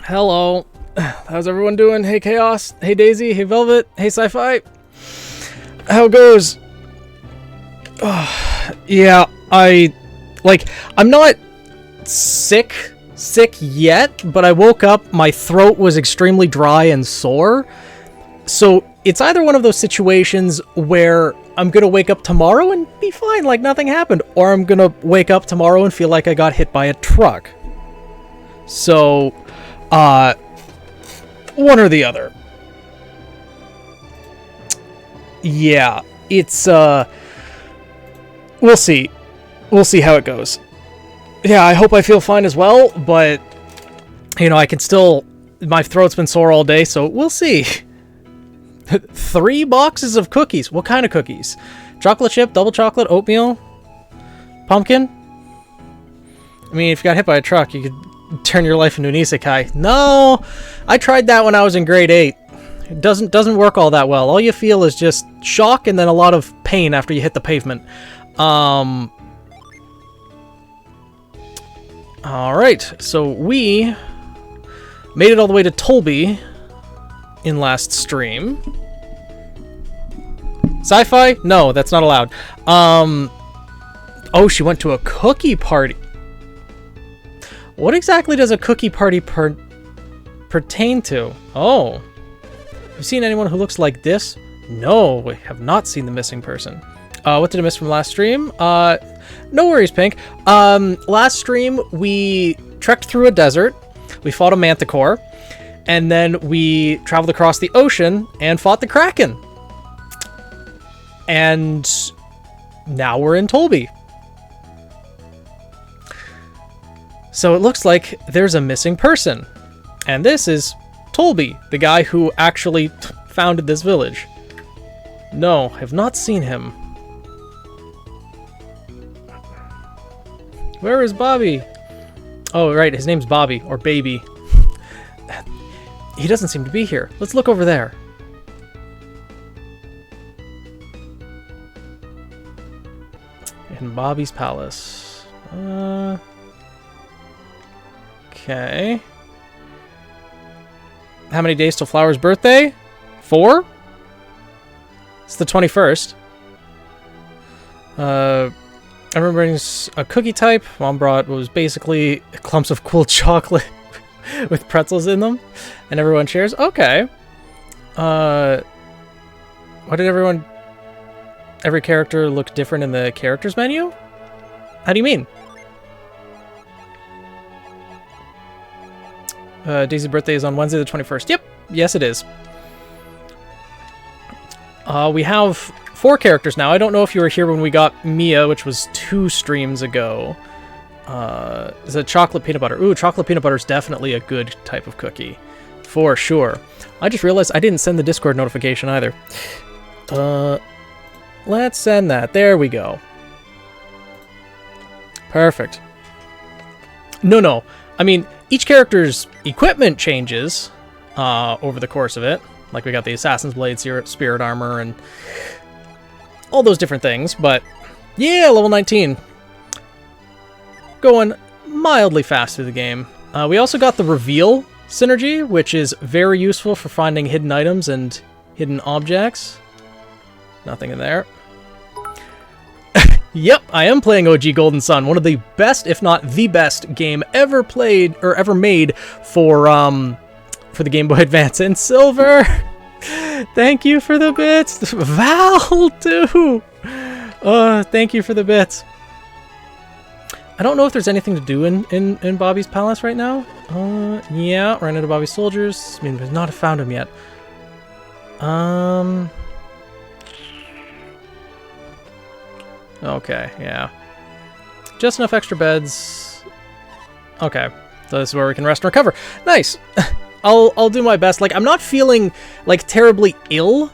Hello. How's everyone doing? Hey Chaos. Hey Daisy. Hey Velvet. Hey Sci-Fi. How goes? Yeah, I'm not sick yet, but I woke up, my throat was extremely dry and sore. So it's either one of those situations where I'm gonna wake up tomorrow and be fine, like nothing happened, or I'm gonna wake up tomorrow and feel like I got hit by a truck. So, one or the other. Yeah, it's, we'll see. We'll see how it goes. Yeah, I hope I feel fine as well, but, you know, I can still, my throat's been sore all day, so we'll see. 3 boxes of cookies. What kind of cookies? Chocolate chip, double chocolate, oatmeal, pumpkin? I mean, if you got hit by a truck, you could turn your life into an isekai. No! I tried that when I was in grade 8. It doesn't work all that well. All you feel is just shock and then a lot of pain after you hit the pavement. Alright, so we made it all the way to Tolby in last stream. Sci-Fi? No, that's not allowed. Oh, she went to a cookie party. What exactly does a cookie party pertain to? Oh. Have you seen anyone who looks like this? No, we have not seen the missing person. What did I miss from last stream? No worries, Pink. Last stream, we trekked through a desert. We fought a manticore. And then we traveled across the ocean and fought the Kraken. And now we're in Tolby. So it looks like there's a missing person. And this is Tolby, the guy who actually founded this village. No, I have not seen him. Where is Bobby? Oh, right, his name's Bobby, or Baby. He doesn't seem to be here. Let's look over there. In Bobby's palace. Okay. How many days till Flower's birthday? 4? It's the 21st. Everyone brings a cookie type. Mom brought what was basically clumps of cool chocolate with pretzels in them. And everyone shares. Okay. Why did every character look different in the characters menu? How do you mean? Daisy's birthday is on Wednesday the 21st. Yep. Yes, it is. We have 4 characters now. I don't know if you were here when we got Mia, which was 2 streams ago. Is it chocolate peanut butter? Ooh, chocolate peanut butter is definitely a good type of cookie. For sure. I just realized I didn't send the Discord notification either. Let's send that. There we go. Perfect. No. I mean, each character's equipment changes over the course of it. Like we got the Assassin's Blade, Spirit Armor, and all those different things. But yeah, level 19. Going mildly fast through the game. We also got the Reveal synergy, which is very useful for finding hidden items and hidden objects. Nothing in there. Yep, I am playing OG Golden Sun, one of the best, if not the best, game ever played or ever made for the Game Boy Advance. And Silver, thank you for the bits. Val too. Thank you for the bits. I don't know if there's anything to do in Bobby's palace right now. Yeah, ran into Bobby's soldiers. I mean, we've not found him yet. Okay, yeah. Just enough extra beds. Okay, so this is where we can rest and recover. Nice. I'll do my best. Like, I'm not feeling like terribly ill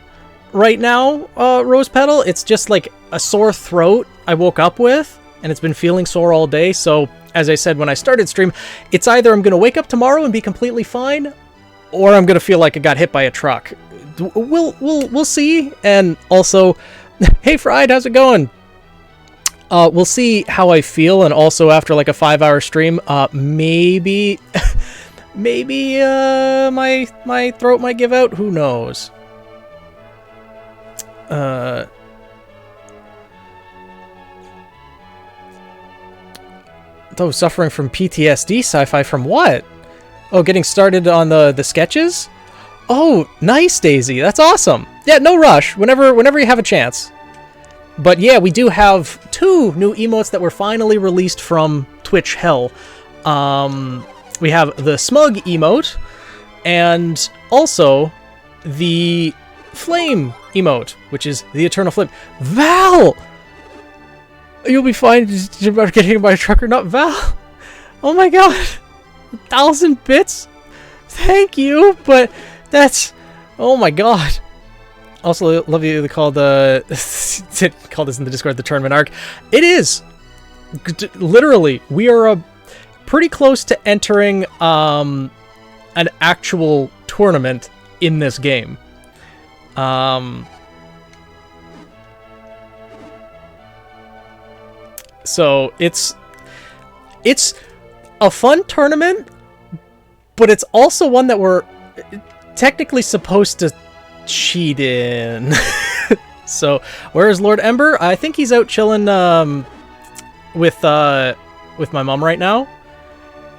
right now, Rose Petal. It's just like a sore throat I woke up with, and it's been feeling sore all day. So, as I said when I started stream, it's either I'm gonna wake up tomorrow and be completely fine, or I'm gonna feel like I got hit by a truck. We'll see. And also, hey Fried, how's it going? We'll see how I feel, and also after like a 5-hour stream, maybe Maybe my throat might give out. Who knows? Though suffering from PTSD, sci-fi from what? Oh, getting started on the sketches? Oh, nice, Daisy. That's awesome. Yeah, no rush. Whenever you have a chance. But yeah, we do have 2 new emotes that were finally released from Twitch Hell. We have the Smug emote, and also the Flame emote, which is the Eternal Flame. Val! You'll be fine just about getting by a trucker, not Val. Oh my god. 1,000 bits? Thank you, but that's... Oh my god. Also, love you to call the... call this in the Discord the tournament arc. It is! Literally, we are pretty close to entering an actual tournament in this game. So it's a fun tournament, but it's also one that we're technically supposed to cheat in. So where is Lord Ember? I think he's out chilling with my mom right now.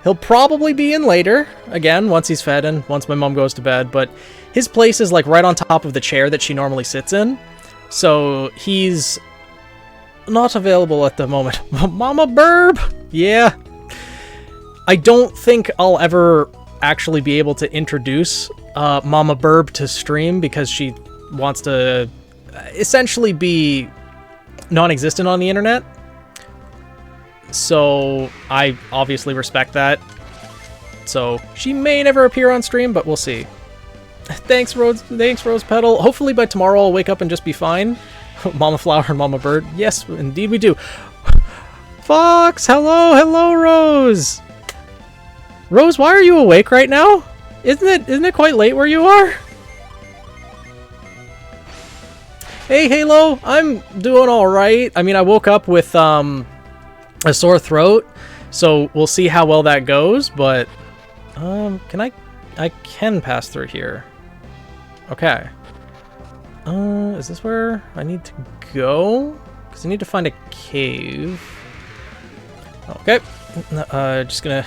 He'll probably be in later, again, once he's fed and once my mom goes to bed, but his place is like right on top of the chair that she normally sits in. So he's not available at the moment. Mama Burb! Yeah. I don't think I'll ever actually be able to introduce Mama Burb to stream because she wants to essentially be non-existent on the internet. So I obviously respect that. So she may never appear on stream, but we'll see. Thanks, Rose Petal. Hopefully by tomorrow I'll wake up and just be fine. Mama Flower and Mama Bird. Yes, indeed we do. Fox, hello, Rose. Rose, why are you awake right now? Isn't it quite late where you are? Hey, Halo, I'm doing all right. I mean, I woke up with a sore throat, so we'll see how well that goes. But I can pass through here. Okay. Is this where I need to go? Because I need to find a cave. Okay. Just gonna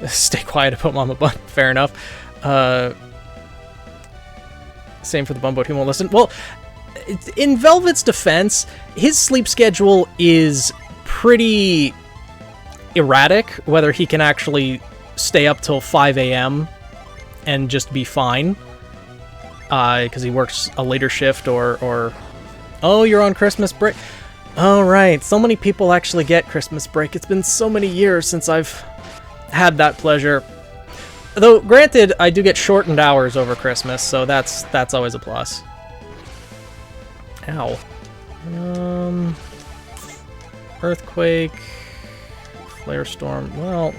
stay quiet about Mama Bun. Fair enough. Same for the Bumboat. He won't listen. Well, in Velvet's defense, his sleep schedule is pretty erratic, whether he can actually stay up till 5 a.m. and just be fine. Because he works a later shift or... Oh, you're on Christmas break? Oh, right. So many people actually get Christmas break. It's been so many years since I've had that pleasure. Though, granted, I do get shortened hours over Christmas, so that's always a plus. Ow. Earthquake. Flare Storm. Well,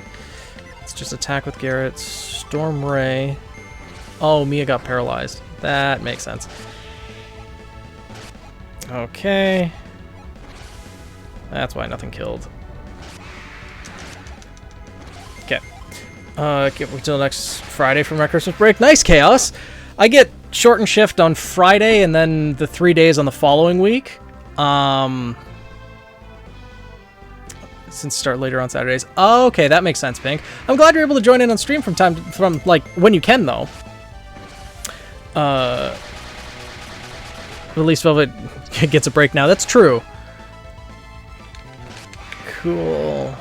let's just attack with Garrett. Storm Ray. Oh, Mia got paralyzed. That makes sense. Okay. That's why nothing killed. Okay. Get until next Friday for my Christmas break. Nice, Chaos! I get shortened shift on Friday and then the 3 days on the following week. Since start later on Saturdays. Oh, okay, that makes sense, Pink. I'm glad you're able to join in on stream from like when you can though. Release Velvet gets a break now. That's true. Cool.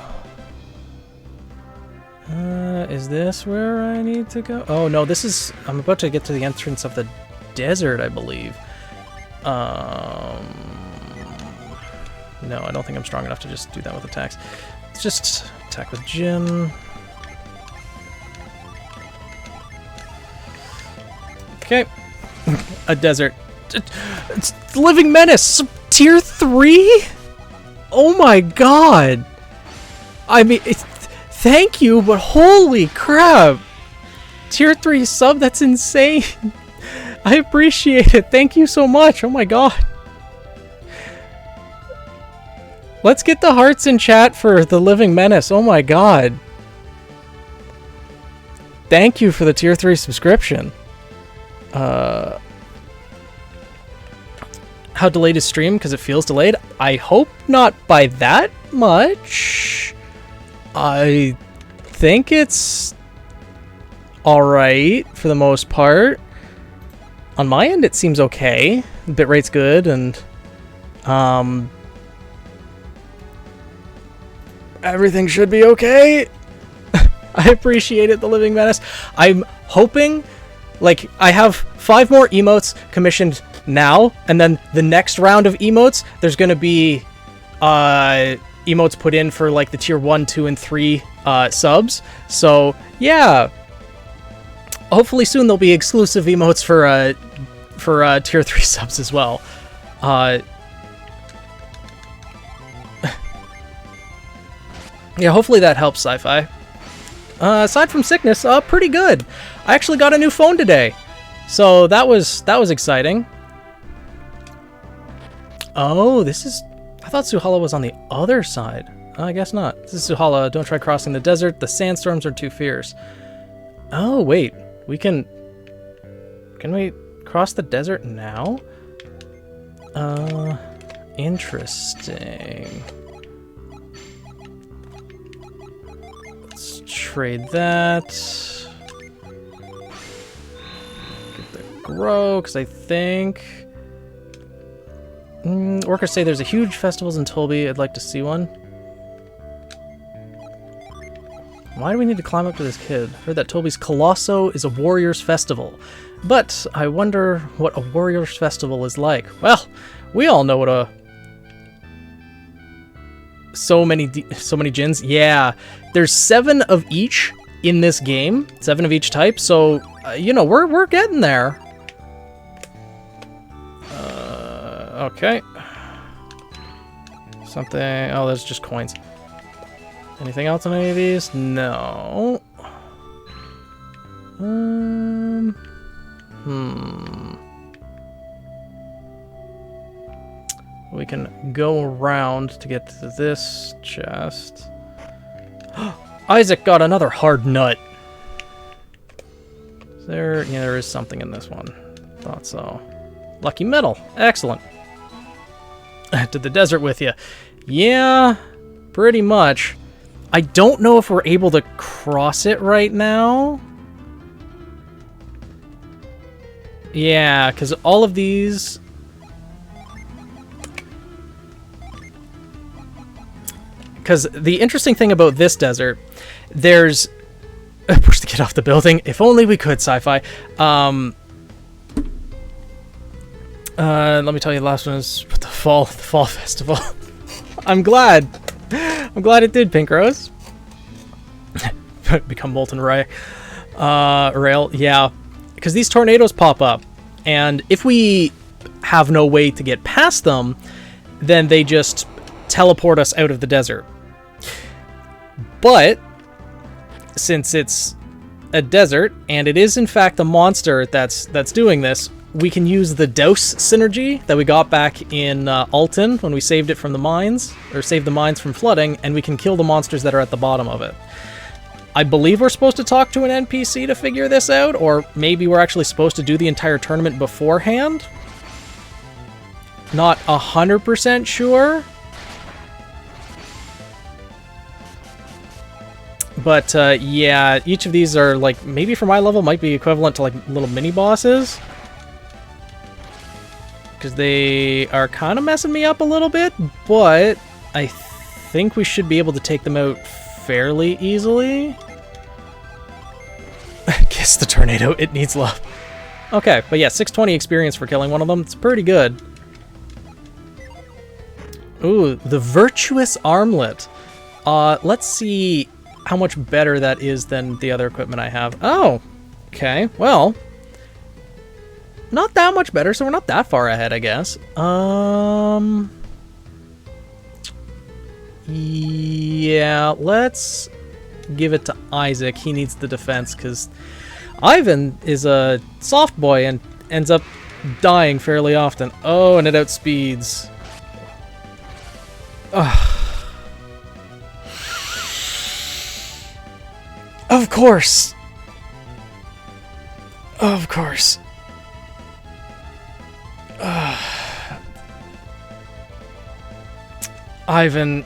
Is this where I need to go? Oh no, this is... I'm about to get to the entrance of the desert, I believe. No, I don't think I'm strong enough to just do that with attacks. Let's just attack with Jin. Okay. A desert. It's Living Menace! Tier 3? Oh my god! I mean, thank you, but holy crap! Tier 3 sub, that's insane! I appreciate it, thank you so much, oh my god! Let's get the hearts in chat for the Living Menace, oh my god! Thank you for the tier 3 subscription. How delayed is stream? Because it feels delayed. I hope not by that much. I think it's alright for the most part. On my end, it seems okay. Bitrate's good, and everything should be okay. I appreciate it, the Living Menace. I'm hoping, like, I have 5 more emotes commissioned now, and then the next round of emotes, there's gonna be emotes put in for like the tier 1, 2, and 3 subs. So yeah, hopefully soon there'll be exclusive emotes for tier 3 subs as well. Yeah, hopefully that helps, Sci-Fi. Aside from sickness, pretty good. I actually got a new phone today, so that was exciting. Oh, this is... I thought Suhala was on the other side. I guess not. This is Suhala. Don't try crossing the desert. The sandstorms are too fierce. Oh, wait. We can... Can we cross the desert now? Interesting. Let's trade that. Get the grow, because I think... workers say there's a huge festivals in Tolby. I'd like to see one. Why do we need to climb up to this kid? Heard that Tolby's Colosso is a warrior's festival. But I wonder what a warrior's festival is like. Well, we all know what a... So many djinns. Yeah, there's 7 of each in this game. 7 of each type. So, you know, we're getting there. Okay. Something... Oh, there's just coins. Anything else on any of these? No. We can go around to get to this chest. Isaac got another hard nut. Yeah, there is something in this one. Thought so. Lucky metal. Excellent. To the desert with you. Yeah, pretty much. I don't know if we're able to cross it right now. Yeah, because all of these... Because the interesting thing about this desert, there's... Push the kid off the building. If only we could, Sci-Fi. Let me tell you, the last one is the fall festival. I'm glad it did, Pink Rose. Become Molten Rail. Yeah, because these tornadoes pop up, and if we have no way to get past them, then they just teleport us out of the desert. But since it's a desert, and it is in fact a monster that's doing this, we can use the Douse synergy that we got back in Alton when we saved it from the mines, or saved the mines from flooding, and we can kill the monsters that are at the bottom of it. I believe we're supposed to talk to an NPC to figure this out, or maybe we're actually supposed to do the entire tournament beforehand. Not 100% sure. But yeah, each of these are like, maybe for my level, might be equivalent to like little mini bosses. Because they are kind of messing me up a little bit, but I think we should be able to take them out fairly easily. Kiss the tornado, it needs love. Okay, but yeah, 620 experience for killing one of them. It's pretty good. Ooh, the Virtuous Armlet. Let's see how much better that is than the other equipment I have. Oh, okay, well... Not that much better, so we're not that far ahead, I guess. Yeah, let's give it to Isaac. He needs the defense, because Ivan is a soft boy and ends up dying fairly often. Oh, and it outspeeds. Ugh. Of course! Of course. Ivan,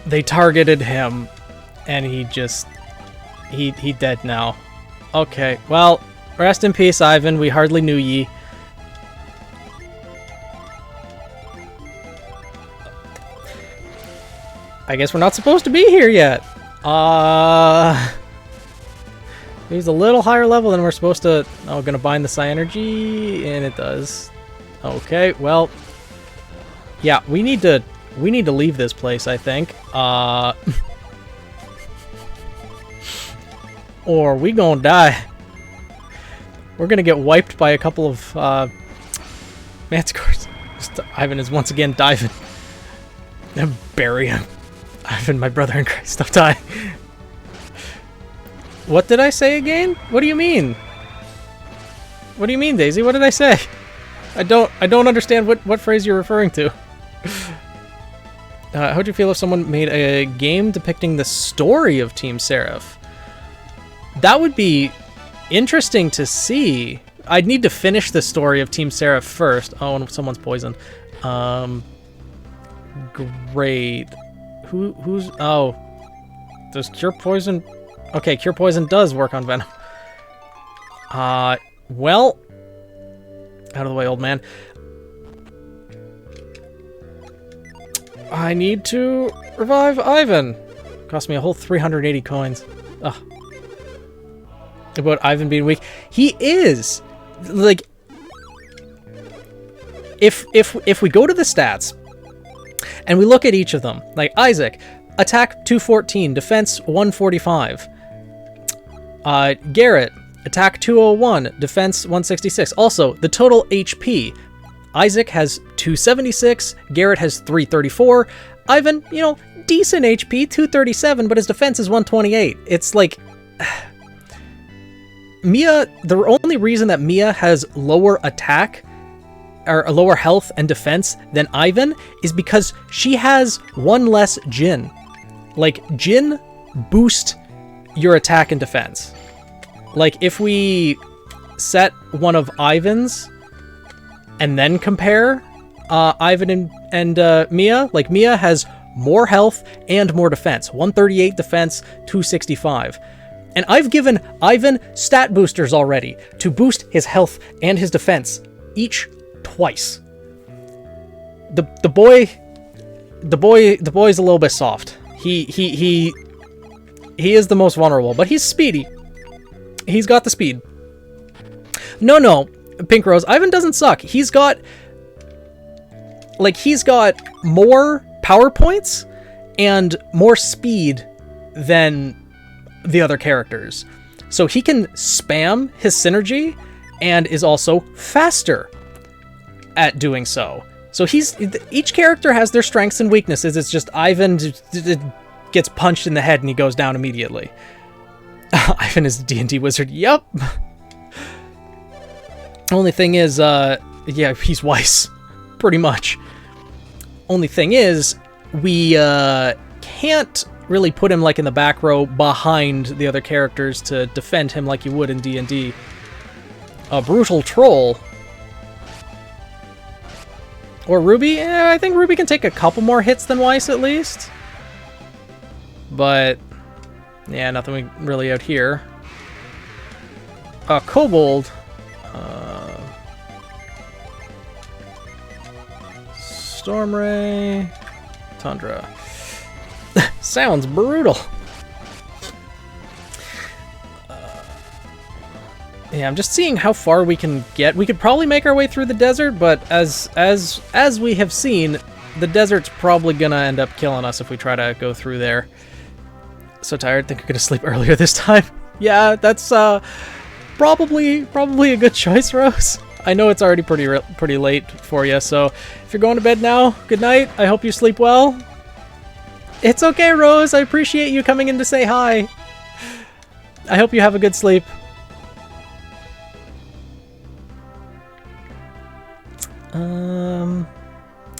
they targeted him, and he dead now. Okay, well, rest in peace, Ivan. We hardly knew ye. I guess we're not supposed to be here yet. He's a little higher level than we're supposed to. Oh, gonna bind the Psy-Energy, and it does. Okay, well, yeah, we need to leave this place, I think. Or we gonna die. We're gonna get wiped by a couple of Manticores. Ivan is once again diving. And bury him. Ivan, my brother in Christ, stop dying. What did I say again? What do you mean? What do you mean, Daisy? What did I say? I don't understand what phrase you're referring to. How would you feel if someone made a game depicting the story of Team Seraph? That would be interesting to see. I'd need to finish the story of Team Seraph first. Oh, and someone's poisoned. Great. Who's... Oh. Does Cure Poison... Okay, Cure Poison does work on Venom. Well... Out of the way, old man. I need to revive Ivan. Cost me a whole 380 coins. Ugh. About Ivan being weak. He is! Like... If we go to the stats... And we look at each of them. Like, Isaac, attack 214, defense 145. Garrett, attack 201, defense 166. Also, the total HP. Isaac has 276, Garrett has 334. Ivan, you know, decent HP, 237, but his defense is 128. It's like... Mia, the only reason that Mia has lower attack or a lower health and defense than Ivan is because she has one less Jin. Like, Jin boost your attack and defense. Like, if we set one of Ivan's and then compare Ivan and Mia, like, Mia has more health and more defense. 138 defense, 265. And I've given Ivan stat boosters already to boost his health and his defense, each twice. The boy's a little bit soft. He is the most vulnerable, but he's speedy. He's got the speed. No, Pink Rose, Ivan doesn't suck. He's got more power points and more speed than the other characters. So he can spam his synergy and is also faster at doing so. So each character has their strengths and weaknesses. It's just Ivan gets punched in the head and he goes down immediately. Ivan is a D&D wizard. Yup. Only thing is, yeah, he's Weiss. Pretty much. Only thing is, we can't really put him like in the back row behind the other characters to defend him like you would in D&D. A brutal troll. Or Ruby? I think Ruby can take a couple more hits than Weiss at least. But, yeah, nothing really out here. Kobold. Stormray. Tundra. Sounds brutal. Yeah, I'm just seeing how far we can get. We could probably make our way through the desert, but as we have seen, the desert's probably gonna end up killing us if we try to go through there. So tired, think I'm gonna sleep earlier this time. Yeah, that's probably a good choice, Rose. I know it's already pretty late for you, so if you're going to bed now, good night. I hope you sleep well. It's okay, Rose. I appreciate you coming in to say hi. I hope you have a good sleep.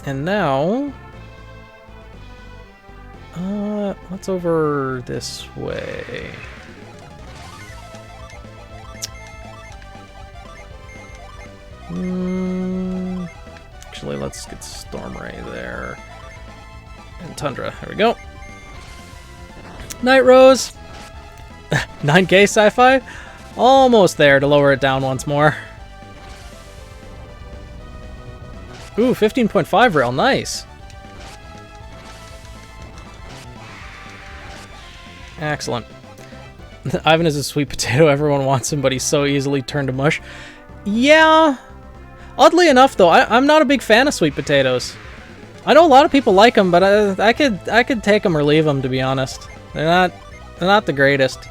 And now, what's over this way? Actually, let's get Stormray there. And Tundra. There we go. Night Rose. 9k sci-fi. Almost there to lower it down once more. Ooh, 15.5 rail. Nice. Excellent. Ivan is a sweet potato. Everyone wants him, but he's so easily turned to mush. Yeah. Oddly enough, though, I'm not a big fan of sweet potatoes. I know a lot of people like them, but I could take them or leave them, to be honest. They're not the greatest.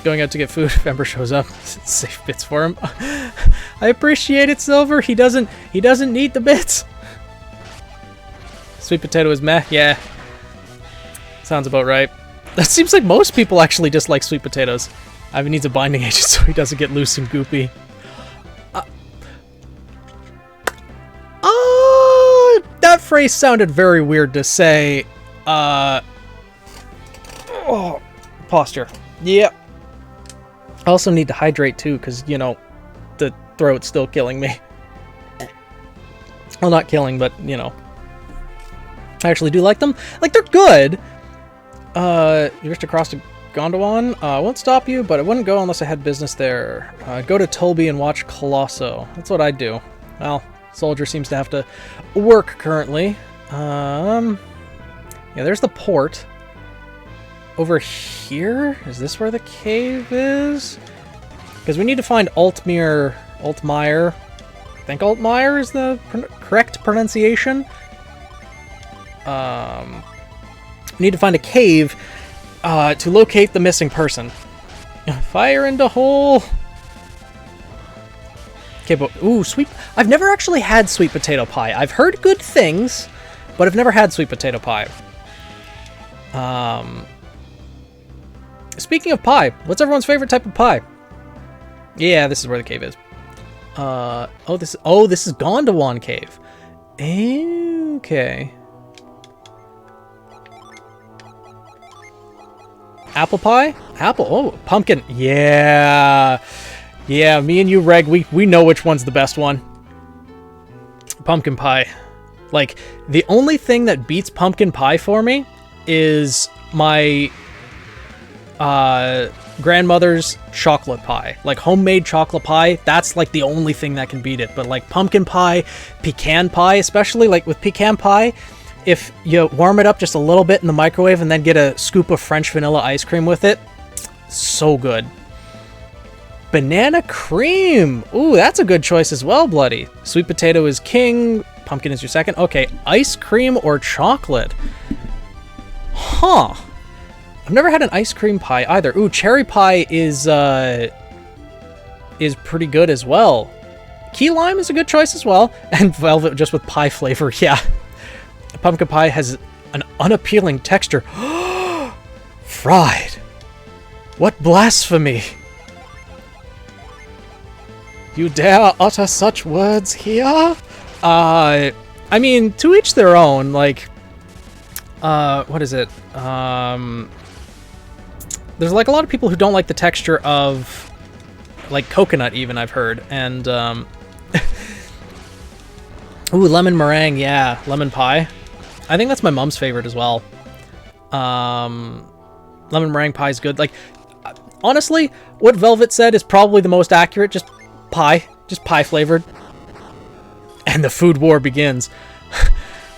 Going out to get food if Ember shows up. Save bits for him. I appreciate it, Silver. He doesn't need the bits. Sweet potato is meh. Yeah. Sounds about right. That seems like most people actually dislike sweet potatoes. Ivan needs a binding agent so he doesn't get loose and goopy. That phrase sounded very weird to say. Oh, posture. Yep. I also need to hydrate too, because, you know, the throat's still killing me. Well, not killing, but, you know. I actually do like them. Like, they're good. You wish to cross to Gondwan? I won't stop you, but I wouldn't go unless I had business there. Go to Tolby and watch Colosso. That's what I'd do. Well, Soldier seems to have to work currently. Yeah, there's the port. Over here? Is this where the cave is? Because we need to find Altmire. I think Altmire is the correct pronunciation. We need to find a cave to locate the missing person. Fire into hole! Okay, but... Ooh, sweet... I've never actually had sweet potato pie. I've heard good things, but I've never had sweet potato pie. Speaking of pie, what's everyone's favorite type of pie? Yeah, this is where the cave is. This is Gondwan Cave. Okay. Apple pie? Apple. Oh, pumpkin. Yeah. Yeah, me and you, Reg, we know which one's the best one. Pumpkin pie. Like, the only thing that beats pumpkin pie for me is my grandmother's chocolate pie. Like, homemade chocolate pie, that's like the only thing that can beat it. But like pumpkin pie, pecan pie, especially like with pecan pie, if you warm it up just a little bit in the microwave and then get a scoop of French vanilla ice cream with it, so good. Banana cream. Ooh, that's a good choice as well, Bloody. Sweet potato is king. Pumpkin is your second. Okay, ice cream or chocolate? Huh. I've never had an ice cream pie either. Ooh, cherry pie is pretty good as well. Key lime is a good choice as well. And velvet just with pie flavor, yeah. Pumpkin pie has an unappealing texture. Fried. What blasphemy. You dare utter such words here? I mean, to each their own, like, what is it? There's, like, a lot of people who don't like the texture of, like, coconut, even, I've heard, and, ooh, lemon meringue, yeah, lemon pie. I think that's my mom's favorite as well. Lemon meringue pie is good. Like, honestly, what Velvet said is probably the most accurate, just pie flavored. And the food war begins.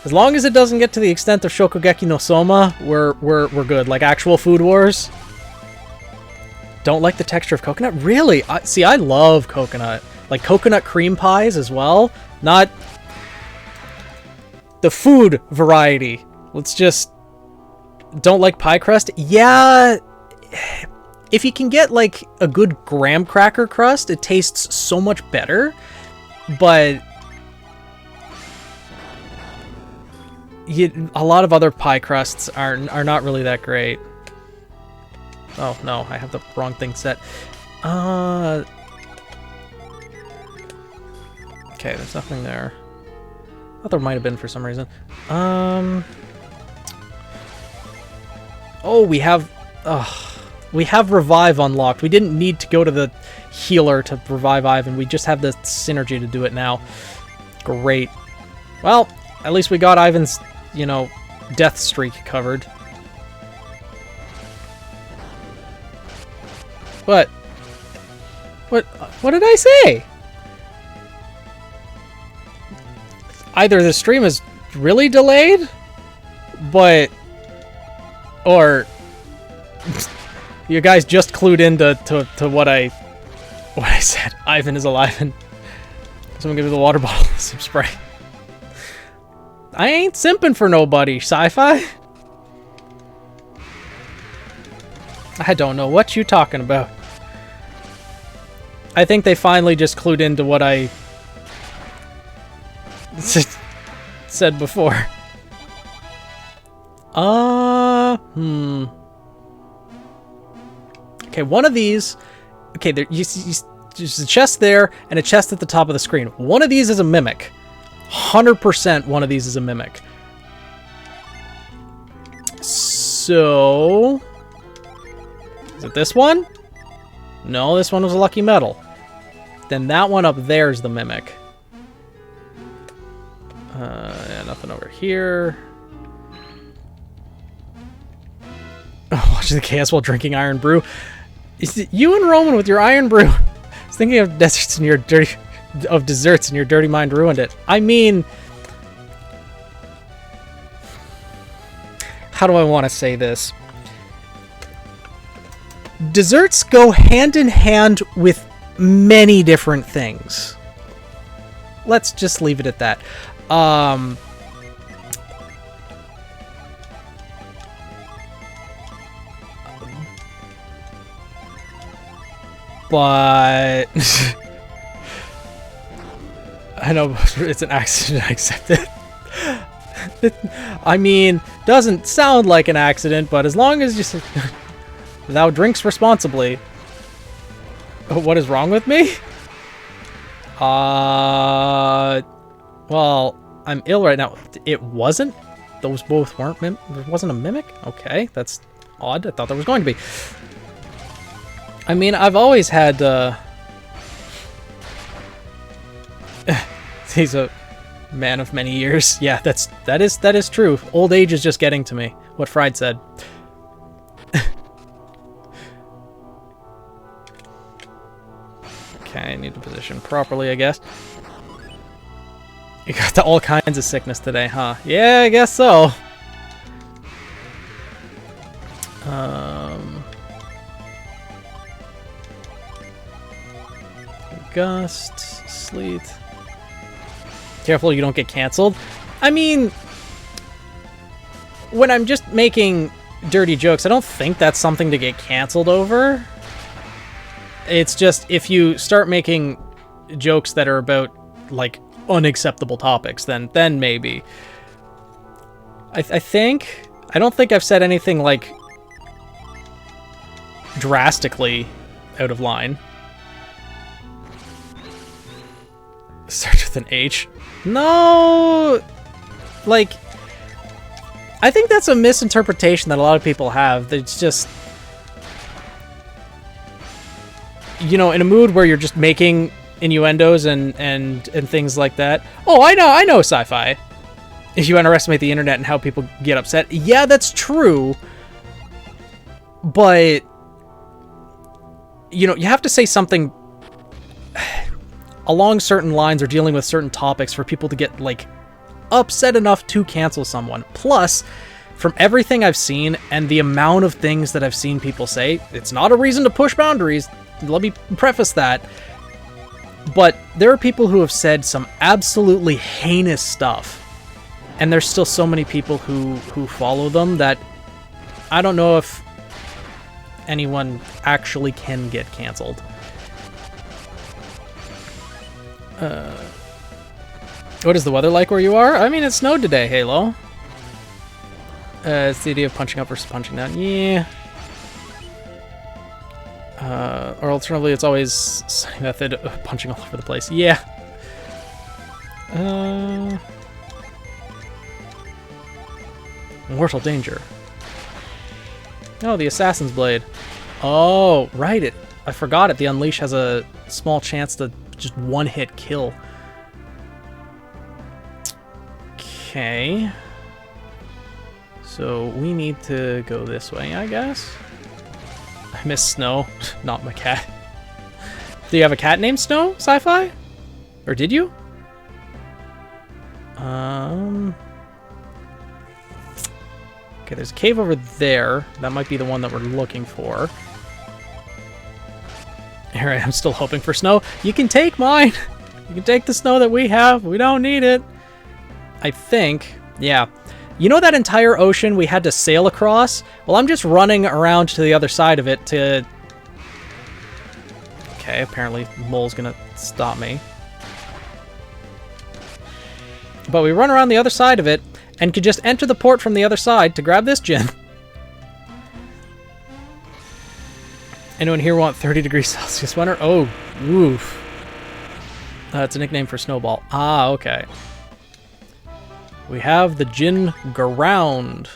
As long as it doesn't get to the extent of Shokugeki no Soma, we're good. Like actual food wars. Don't like the texture of coconut? Really? See, I love coconut. Like coconut cream pies as well. Not the food variety. Let's just... Don't like pie crust? Yeah... If you can get, like, a good graham cracker crust, it tastes so much better, but a lot of other pie crusts are not really that great. Oh, no, I have the wrong thing set. Okay, there's nothing there. I thought there might have been for some reason. Oh, we have... We have Revive unlocked. We didn't need to go to the healer to revive Ivan. We just have the synergy to do it now. Great. Well, at least we got Ivan's, you know, death streak covered. What? What did I say? Either the stream is really delayed, or you guys just clued into to what I said. Ivan is alive, and someone give me the water bottle, some spray. I ain't simping for nobody, Sci-Fi. I don't know what you talking about. I think they finally just clued into what I said before. Okay, one of these. Okay, there's a chest there and a chest at the top of the screen. One of these is a mimic. 100% one of these is a mimic. So, is it this one? No, this one was a lucky metal. Then that one up there is the mimic. Yeah, nothing over here. Watching the chaos while drinking Iron Brew. Is it you and Roman with your Iron Brew? I was thinking of desserts and your desserts and your dirty mind ruined it. I mean, how do I want to say this? Desserts go hand in hand with many different things. Let's just leave it at that. But I know it's an accident, I accept it. I mean, doesn't sound like an accident, but as long as you thou drinks responsibly. What is wrong with me? Well, I'm ill right now. It wasn't? Those both weren't there wasn't a mimic? Okay, that's odd. I thought there was going to be. I mean, I've always had, he's a man of many years. Yeah, that is true. Old age is just getting to me. What Fried said. Okay, I need to position properly, I guess. You got all kinds of sickness today, huh? Yeah, I guess so. Gust, sleet. Careful you don't get canceled. I mean, when I'm just making dirty jokes, I don't think that's something to get canceled over. It's just if you start making jokes that are about, like, unacceptable topics, then maybe. I don't think I've said anything, like, drastically out of line. Starts with an H. No! Like, I think that's a misinterpretation that a lot of people have. It's just, you know, in a mood where you're just making innuendos and things like that. Oh, I know Sci-Fi. If you underestimate the internet and how people get upset. Yeah, that's true. But, you know, you have to say something along certain lines or dealing with certain topics for people to get, like, upset enough to cancel someone. Plus, from everything I've seen and the amount of things that I've seen people say, it's not a reason to push boundaries. Let me preface that. But there are people who have said some absolutely heinous stuff. And there's still so many people who follow them that I don't know if anyone actually can get canceled. What is the weather like where you are? I mean, it snowed today, Halo. It's the idea of punching up versus punching down. Yeah. Or alternatively, it's always sunny method of punching all over the place. Yeah. Mortal danger. Oh, the Assassin's Blade. Oh, right. I forgot it. The Unleash has a small chance to just one-hit kill. Okay. So we need to go this way, I guess. I miss Snow, not my cat. Do you have a cat named Snow, Sci-Fi? Or did you? Okay, there's a cave over there. That might be the one that we're looking for. Here I am still hoping for snow. You can take mine! You can take the snow that we have. We don't need it. I think, yeah. You know that entire ocean we had to sail across? Well, I'm just running around to the other side of it to... Okay, apparently Mole's gonna stop me. But we run around the other side of it and could just enter the port from the other side to grab this gem. Anyone here want 30 degrees Celsius winter? Oh, oof. It's a nickname for Snowball. Ah, okay. We have the Jin Ground.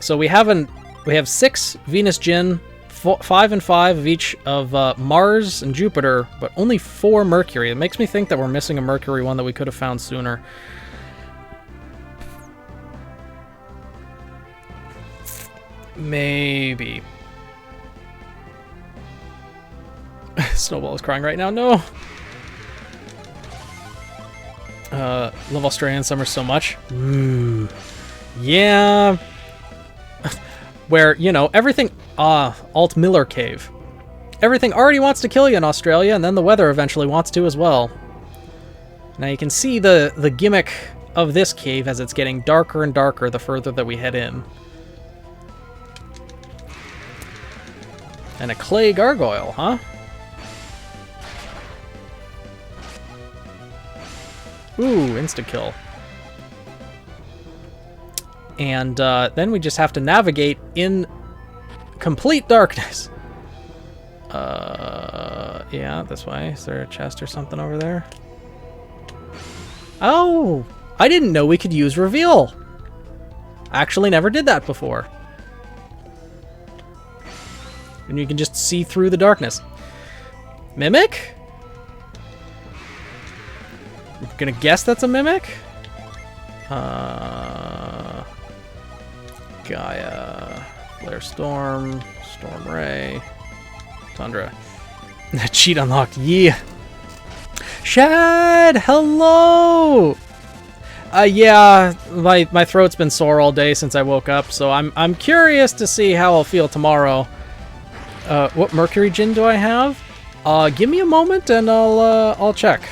So we have 6 Venus Jin, 5 and 5 of each of Mars and Jupiter, but only 4 Mercury. It makes me think that we're missing a Mercury one that we could have found sooner. Maybe. Snowball is crying right now. No. Love Australian summer so much. Ooh. Yeah. Where, you know, everything... Alt Miller Cave. Everything already wants to kill you in Australia, and then the weather eventually wants to as well. Now you can see the gimmick of this cave as it's getting darker and darker the further that we head in. And a clay gargoyle, huh? Ooh, insta-kill. And then we just have to navigate in complete darkness. Yeah, this way. Is there a chest or something over there? Oh! I didn't know we could use reveal. I actually never did that before. And you can just see through the darkness. Mimic? I'm gonna guess that's a mimic? Gaia, Flare Storm, Storm Ray, Tundra. Cheat unlocked, yeah. Shad, hello! Yeah, my throat's been sore all day since I woke up, so I'm curious to see how I'll feel tomorrow. What Mercury Jin do I have? Give me a moment and I'll check.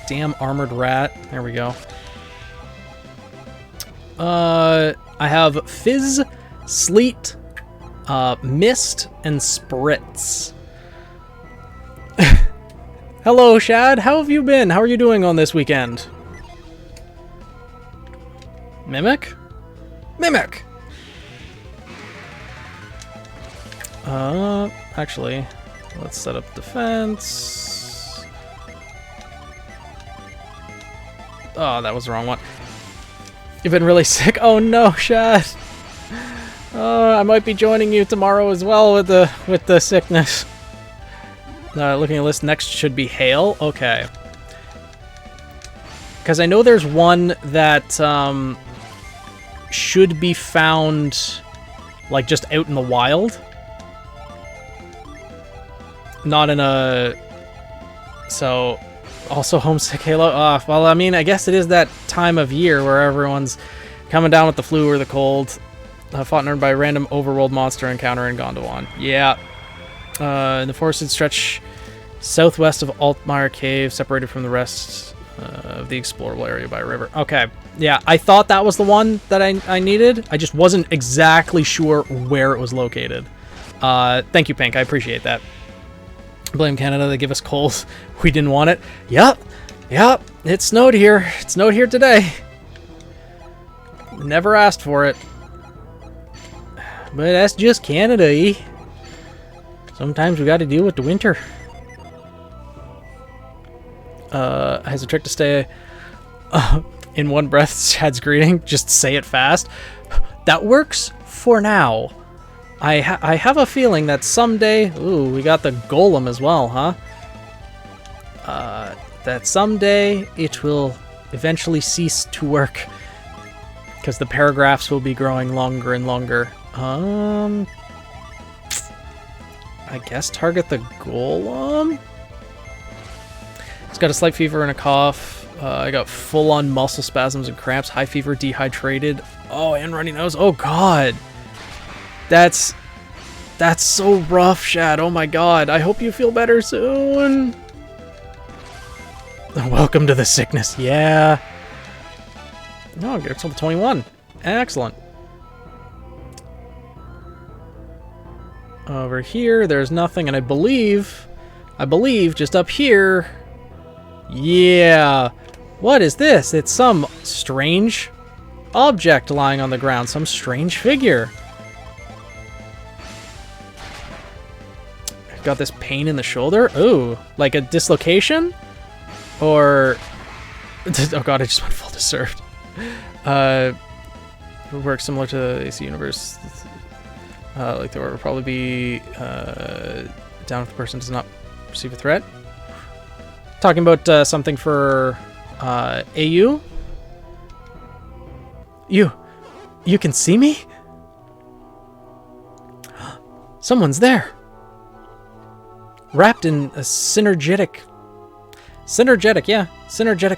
Damn armored rat. There we go. I have Fizz, Sleet, Mist, and Spritz. Hello, Shad. How have you been? How are you doing on this weekend? Mimic? Mimic! Actually, let's set up defense. Oh, that was the wrong one. You've been really sick? Oh no, Shad. I might be joining you tomorrow as well with the sickness. Looking at the list, next should be Hail. Okay. Because I know there's one that should be found like just out in the wild. Not in a... So, also homesick Halo? Well, I mean, I guess it is that time of year where everyone's coming down with the flu or the cold. Fought and earned by a random overworld monster encounter in Gondwan. Yeah. In the forested stretch southwest of Altmire Cave, separated from the rest of the explorable area by a river. Okay. Yeah, I thought that was the one that I needed. I just wasn't exactly sure where it was located. Thank you, Pink. I appreciate that. Blame Canada, they give us coals. We didn't want it. Yep. It snowed here. It snowed here today. Never asked for it. But that's just Canada, eh? Sometimes we gotta deal with the winter. Has a trick to stay in one breath, Chad's greeting. Just say it fast. That works for now. I have a feeling that someday... Ooh, we got the golem as well, huh? That someday it will eventually cease to work. Because the paragraphs will be growing longer and longer. I guess target the golem? He's got a slight fever and a cough. I got full-on muscle spasms and cramps, high fever, dehydrated. Oh, and runny nose. Oh, God. That's so rough, Shad. Oh, my God. I hope you feel better soon. Welcome to the sickness. Yeah. No, get to 21. Excellent. Over here, there's nothing, and I believe just up here... Yeah. What is this? It's some strange object lying on the ground. Some strange figure. Got this pain in the shoulder. Ooh, like a dislocation? Or... Oh god, I just went full deserved. Works similar to AC Universe. Like there will probably be down if the person does not perceive a threat. Talking about something for AU? You can see me? Someone's there. Wrapped in a synergetic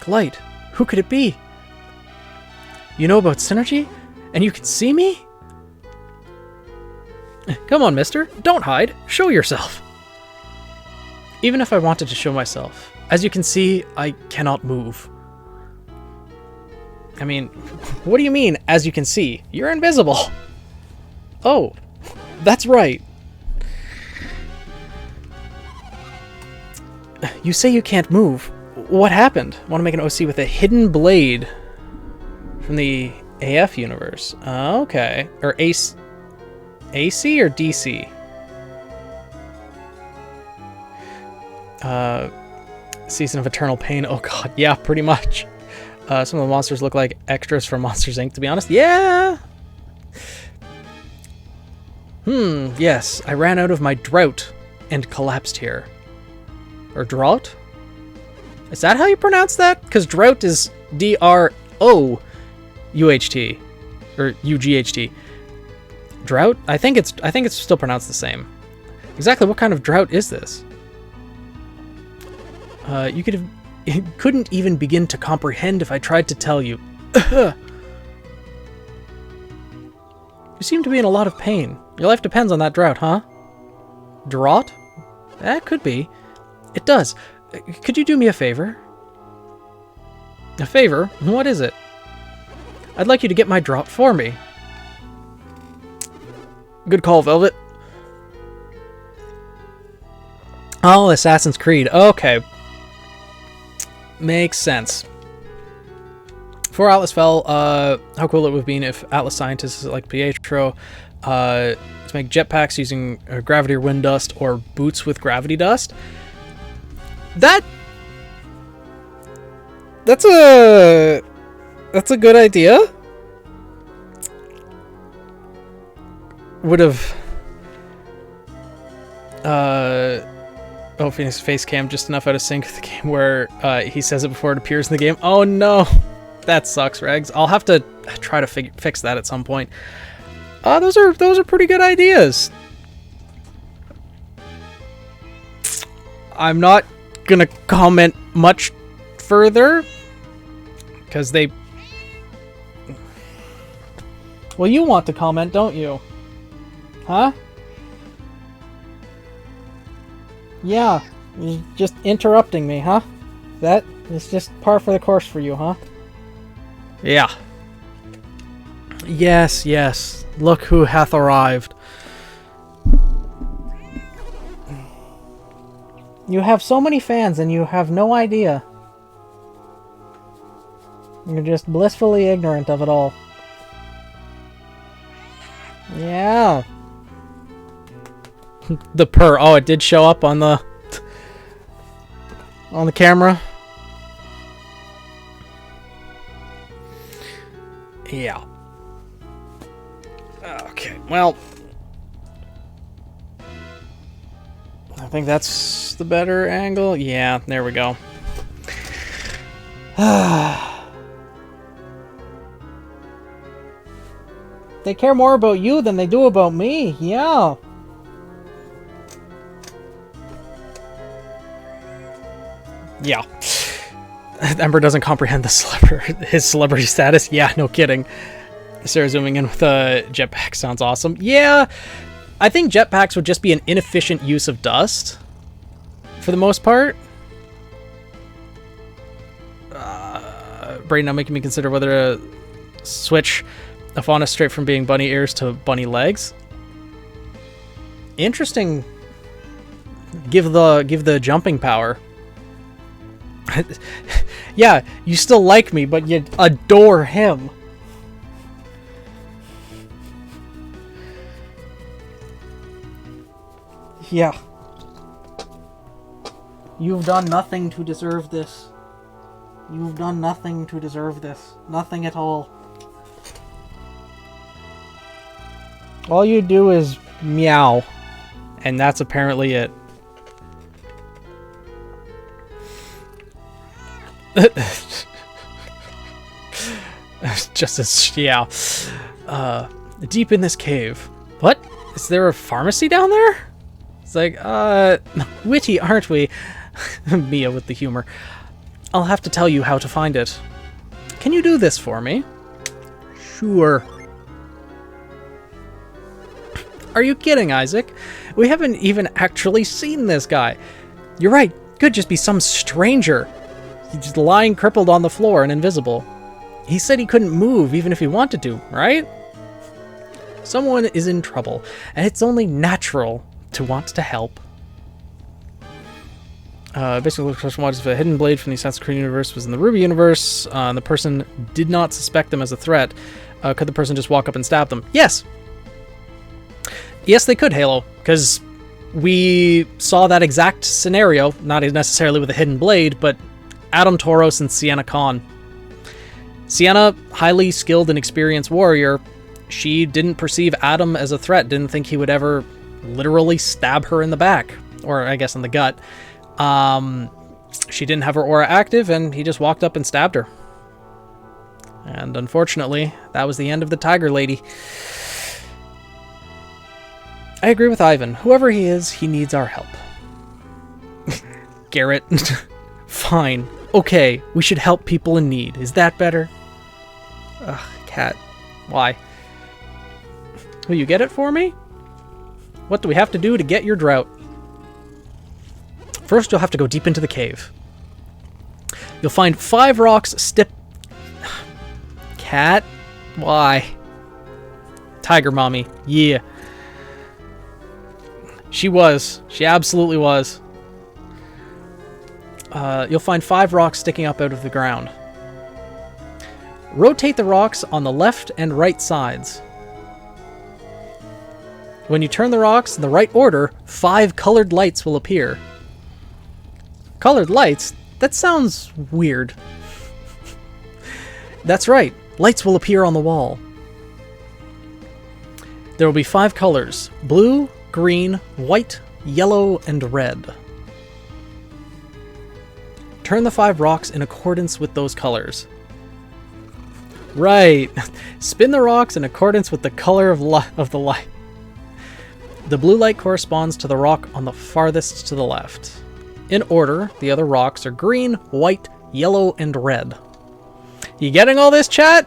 light. Who could it be? You know about synergy? And you can see me? Come on, mister. Don't hide. Show yourself. Even if I wanted to show myself, as you can see, I cannot move. I mean, what do you mean, as you can see? You're invisible. Oh, that's right. You say you can't move. What happened? Want to make an OC with a hidden blade from the AF universe. Okay. Or AC or DC? Season of Eternal Pain. Oh god, yeah, pretty much. Some of the monsters look like extras from Monsters, Inc., to be honest. Yeah! Yes. I ran out of my drought and collapsed here. Or drought? Is that how you pronounce that? Because drought is D-R-O-U-H-T. Or U-G-H-T. Drought? I think it's still pronounced the same. Exactly what kind of drought is this? You couldn't even begin to comprehend if I tried to tell you. You seem to be in a lot of pain. Your life depends on that drought, huh? Drought? That could be. It does. Could you do me a favor? A favor? What is it? I'd like you to get my drought for me. Good call, Velvet. Oh, Assassin's Creed. Okay. Makes sense. For Atlas fell, how cool it would have been if Atlas scientists like Pietro to make jetpacks using gravity or wind dust, or boots with gravity dust. That's a good idea. Would have Phoenix face cam just enough out of sync with the game where he says it before it appears in the game. Oh no, that sucks, Regs. I'll have to try to fix that at some point. Those are pretty good ideas. I'm not gonna comment much further because they. Well, you want to comment, don't you? Huh? Yeah, you're just interrupting me, huh? That is just par for the course for you, huh? Yeah. Yes, yes. Look who hath arrived. You have so many fans and you have no idea. You're just blissfully ignorant of it all. Yeah. The purr. Oh, it did show up on the camera. Yeah. Okay, well, I think that's the better angle. Yeah, there we go. They care more about you than they do about me. Yeah. Yeah. Ember doesn't comprehend his celebrity status. Yeah, no kidding. Sarah zooming in with a jetpack sounds awesome. Yeah, I think jetpacks would just be an inefficient use of dust for the most part. Brain now making me consider whether to switch a fauna straight from being bunny ears to bunny legs. Interesting. Give the jumping power. Yeah, you still like me, but you adore him. Yeah. You've done nothing to deserve this. You've done nothing to deserve this. Nothing at all. All you do is meow. And that's apparently it. Just as, yeah. Deep in this cave. What? Is there a pharmacy down there? It's like, witty, aren't we? Mia with the humor. I'll have to tell you how to find it. Can you do this for me? Sure. Are you kidding, Isaac? We haven't even actually seen this guy. You're right. Could just be some stranger. He's just lying crippled on the floor and invisible. He said he couldn't move even if he wanted to, right? Someone is in trouble, and it's only natural to want to help. Basically, the question was if a hidden blade from the Assassin's Creed universe was in the Ruby universe, and the person did not suspect them as a threat, could the person just walk up and stab them? Yes! Yes, they could, Halo, because we saw that exact scenario, not necessarily with a hidden blade, but Adam Tauros and Sienna Khan. Sienna, highly skilled and experienced warrior, she didn't perceive Adam as a threat, didn't think he would ever literally stab her in the back, or I guess in the gut. She didn't have her aura active, and he just walked up and stabbed her. And unfortunately, that was the end of the Tiger Lady. I agree with Ivan. Whoever he is, he needs our help. Garrett. Fine. Okay, we should help people in need. Is that better? Ugh, Cat. Why? Will you get it for me? What do we have to do to get your drought? First, you'll have to go deep into the cave. You'll find 5 rocks Cat? Why? Tiger Mommy. Yeah. She was. She absolutely was. You'll find 5 rocks sticking up out of the ground. Rotate the rocks on the left and right sides. When you turn the rocks in the right order, 5 colored lights will appear. Colored lights? That sounds weird. That's right. Lights will appear on the wall. There will be 5 colors: blue, green, white, yellow, and red. Turn the 5 rocks in accordance with those colors. Right. Spin the rocks in accordance with the color of the light. The blue light corresponds to the rock on the farthest to the left. In order, the other rocks are green, white, yellow, and red. You getting all this, chat?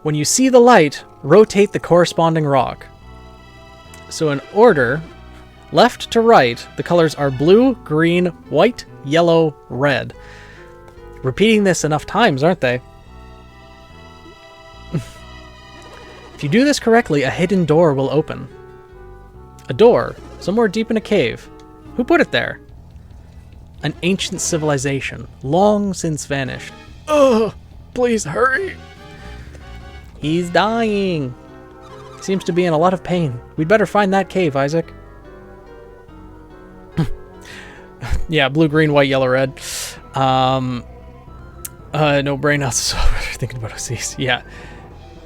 When you see the light, rotate the corresponding rock. So in order, left to right, the colors are blue, green, white, yellow, red. Repeating this enough times, aren't they? If you do this correctly, a hidden door will open. A door, somewhere deep in a cave. Who put it there? An ancient civilization, long since vanished. Ugh! Please hurry! He's dying! He seems to be in a lot of pain. We'd better find that cave, Isaac. Yeah, blue, green, white, yellow, red. No brain else. Thinking about OCs. Yeah.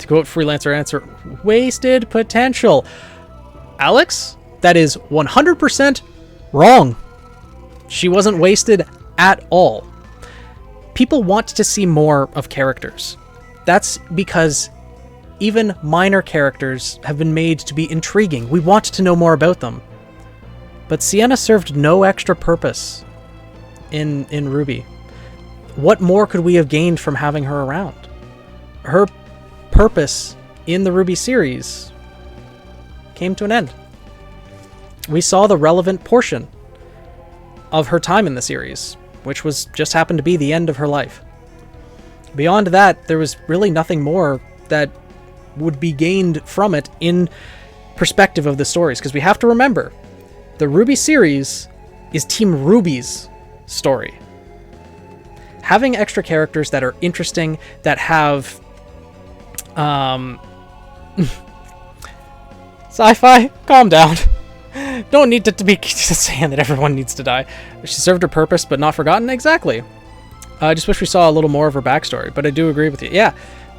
To quote Freelancer Answer, wasted potential. Alex, that is 100% wrong. She wasn't wasted at all. People want to see more of characters. That's because even minor characters have been made to be intriguing. We want to know more about them. But Sienna served no extra purpose in RWBY. What more could we have gained from having her around? Her purpose in the RWBY series came to an end. We saw the relevant portion of her time in the series, which was just happened to be the end of her life. Beyond that, there was really nothing more that would be gained from it in perspective of the stories, because we have to remember, the RWBY series is Team RWBY's story. Having extra characters that are interesting, that have Sci-Fi, calm down. Don't need to be saying that everyone needs to die. She served her purpose, but not forgotten? Exactly. I just wish we saw a little more of her backstory, but I do agree with you. Yeah,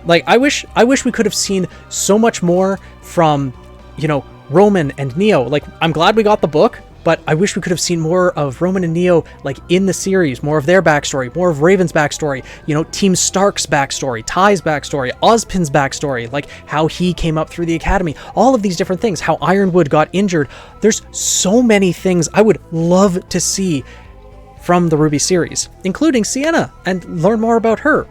like, I wish we could have seen so much more from, you know, Roman and Neo. Like, I'm glad we got the book, but I wish we could have seen more of Roman and Neo, like, in the series, more of their backstory, more of Raven's backstory, you know, Team Stark's backstory, Ty's backstory, Ozpin's backstory, like how he came up through the academy, all of these different things, how Ironwood got injured. There's so many things I would love to see from the RWBY series, including Sienna, and learn more about her.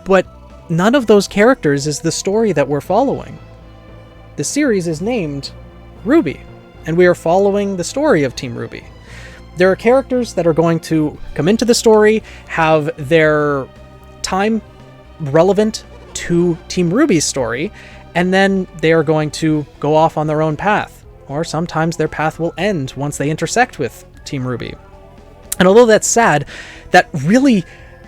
But none of those characters is the story that we're following. The series is named RWBY, and we are following the story of Team RWBY. There are characters that are going to come into the story, have their time relevant to Team RWBY's story, and then they are going to go off on their own path. Or sometimes their path will end once they intersect with Team RWBY. And although that's sad, that really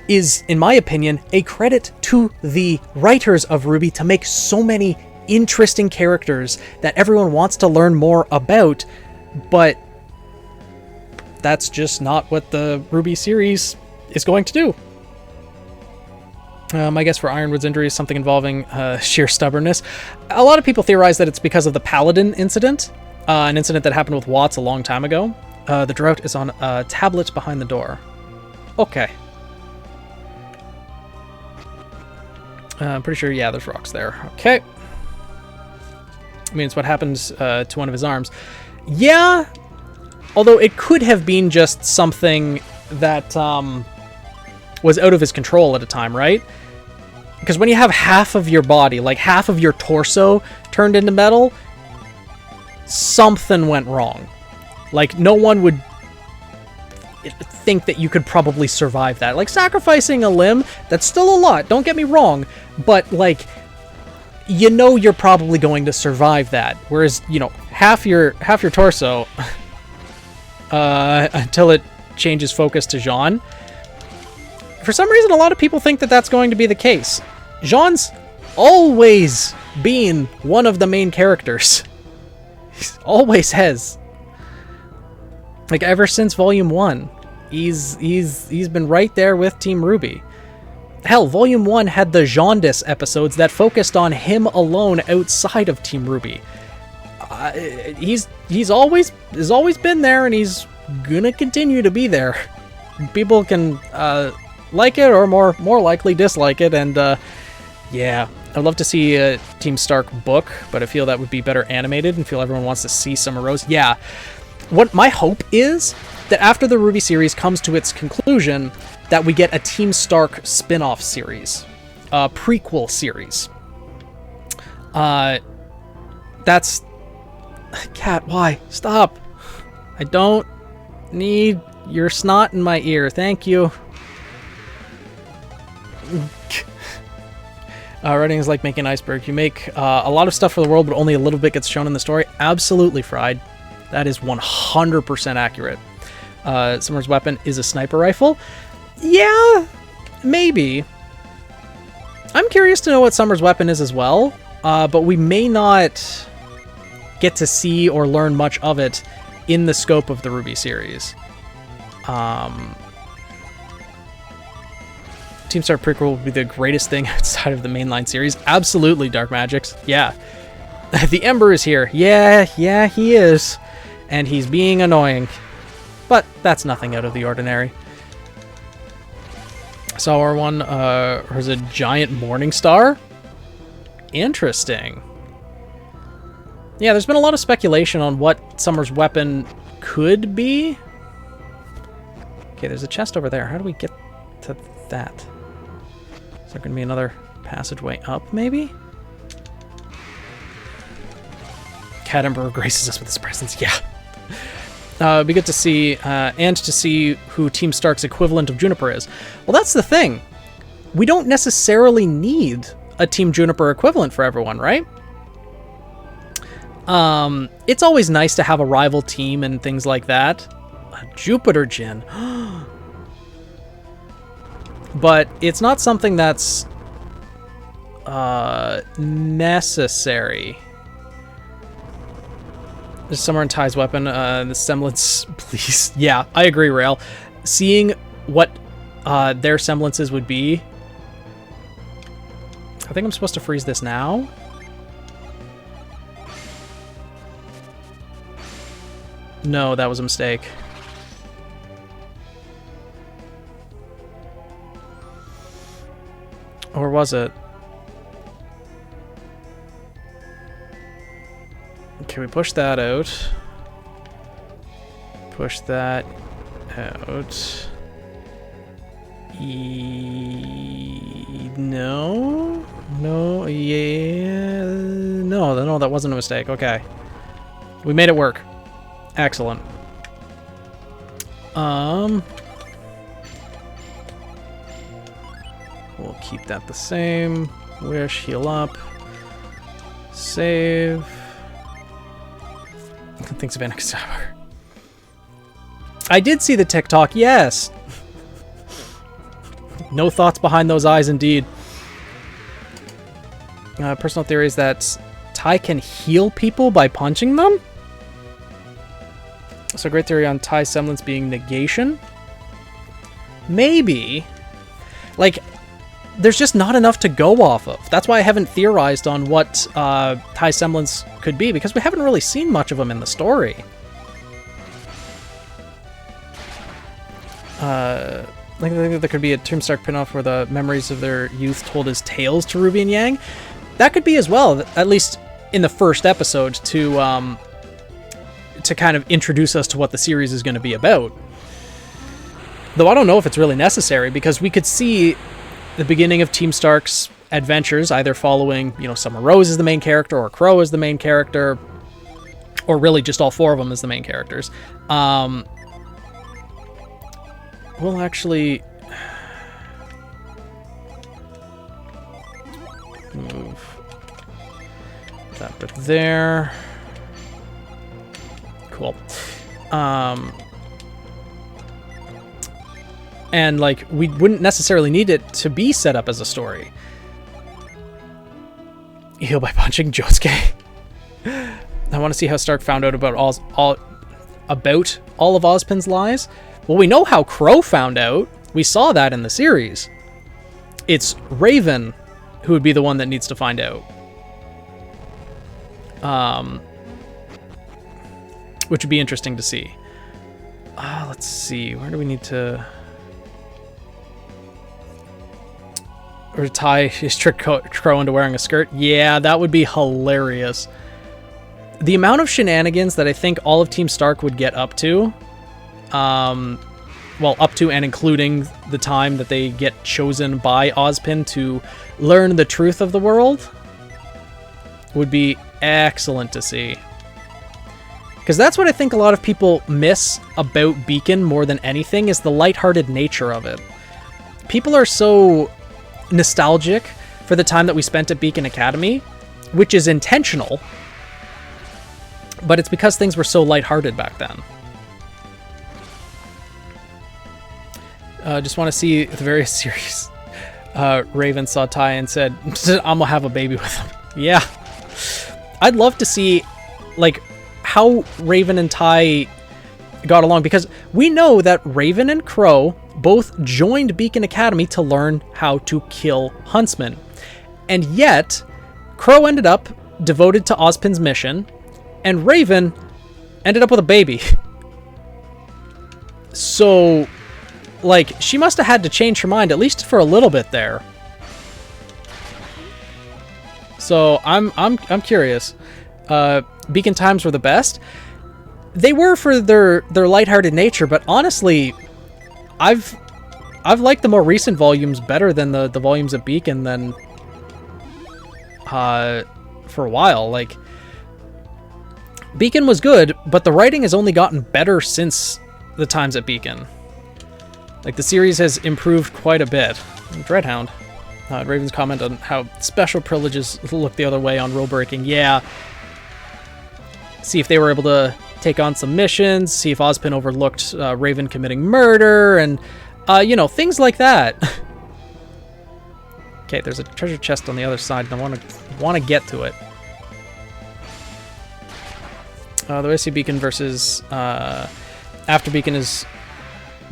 is, in my opinion, a credit to the writers of RWBY to make so many interesting characters that everyone wants to learn more about, but that's just not what the RWBY series is going to do. My guess for Ironwood's injury is something involving sheer stubbornness. A lot of people theorize that it's because of the Paladin incident, an incident that happened with Watts a long time ago. The drought is on a tablet behind the door. Okay. I'm pretty sure, yeah, there's rocks there. Okay. I mean, it's what happens to one of his arms. Yeah, although it could have been just something that was out of his control at a time, right? Because when you have half of your body, like half of your torso turned into metal, something went wrong. Like, no one would think that you could probably survive that. Like, sacrificing a limb, that's still a lot, don't get me wrong, but, like, you know you're probably going to survive that. Whereas, you know, half your torso, until it changes focus to Jean. For some reason, a lot of people think that that's going to be the case. Jean's always been one of the main characters. He always has. Like, ever since Volume 1, he's been right there with Team RWBY. Hell, Volume 1 had the Jaundice episodes that focused on him alone outside of Team RWBY. He's always been there, and he's gonna continue to be there. People can like it or more likely dislike it, and yeah, I'd love to see a Team Stark book, but I feel that would be better animated, and feel everyone wants to see Summer Rose. Yeah, what my hope is that after the RWBY series comes to its conclusion, that we get a Team Stark spin-off series, a prequel series. That's... Cat, why? Stop! I don't need your snot in my ear, thank you. Writing is like making an iceberg. You make a lot of stuff for the world, but only a little bit gets shown in the story. Absolutely, Fried. That is 100% accurate. Summer's weapon is a sniper rifle. Yeah, maybe. I'm curious to know what Summer's weapon is as well, but we may not get to see or learn much of it in the scope of the RWBY series. Team Stark prequel would be the greatest thing outside of the mainline series. Absolutely, Dark Magics. Yeah. The Ember is here. Yeah, he is. And he's being annoying. But that's nothing out of the ordinary. Saw our one, there's a giant morning star. Interesting. Yeah, there's been a lot of speculation on what Summer's weapon could be. Okay, there's a chest over there. How do we get to that? Is there going to be another passageway up, maybe? Cat Emperor graces us with his presence. Yeah. It'd be good to see, and to see who Team Stark's equivalent of Juniper is. Well, that's the thing. We don't necessarily need a Team Juniper equivalent for everyone, right? It's always nice to have a rival team and things like that. A Jupiter Djinn. But it's not something that's necessary. There's Summer and Ty's weapon, the semblance, please. Yeah, I agree, Rail. Seeing what their semblances would be. I think I'm supposed to freeze this now. No, that was a mistake. Or was it? Okay, we push that out. Push that out. No? No, yeah. No, that wasn't a mistake. Okay. We made it work. Excellent. We'll keep that the same. Wish, heal up. Save. Thanks, Vanek. I did see the TikTok, yes. No thoughts behind those eyes, indeed. Personal theory is that Ty can heal people by punching them. So great theory on Ty's semblance being negation. Maybe. Like, there's just not enough to go off of. That's why I haven't theorized on what Ty's semblance could be, because we haven't really seen much of him in the story. I think there could be a Team Stark pin-off where the memories of their youth told as tales to Ruby and Yang. That could be as well, at least in the first episode, to kind of introduce us to what the series is going to be about. Though I don't know if it's really necessary, because we could see the beginning of Team Stark's adventures, either following, Summer Rose as the main character, or Crow as the main character, or really just all four of them as the main characters. We'll actually move that bit there. Cool. And, like, we wouldn't necessarily need it to be set up as a story. Heal by punching Josuke. I want to see how Stark found out about all of Ozpin's lies. Well, we know how Crow found out. We saw that in the series. It's Raven who would be the one that needs to find out. Which would be interesting to see. Let's see. Where do we need to... Or Ty his trick Crow into wearing a skirt. Yeah, that would be hilarious. The amount of shenanigans that I think all of Team Stark would get up to, well, up to and including the time that they get chosen by Ozpin to learn the truth of the world, would be excellent to see. Because that's what I think a lot of people miss about Beacon more than anything, is the lighthearted nature of it. People are so nostalgic for the time that we spent at Beacon Academy, which is intentional, but it's because things were so lighthearted back then. Just want to see the various series. Raven saw Ty and said, I'm gonna have a baby with him. Yeah. I'd love to see, like, how Raven and Ty got along, because we know that Raven and Crow both joined Beacon Academy to learn how to kill huntsmen. And yet, Crow ended up devoted to Ozpin's mission, and Raven ended up with a baby. So, like, she must have had to change her mind, at least for a little bit there. So, I'm curious. Beacon times were the best. They were for their lighthearted nature, but honestly, I've liked the more recent volumes better than the volumes of Beacon than for a while. Like, Beacon was good, but the writing has only gotten better since the times at Beacon. Like, the series has improved quite a bit. Dreadhound. Raven's comment on how special privileges look the other way on rule breaking. Yeah. See if they were able to take on some missions, see if Ozpin overlooked Raven committing murder, and, you know, things like that. Okay, there's a treasure chest on the other side, and I want to get to it. The way I see Beacon versus After Beacon is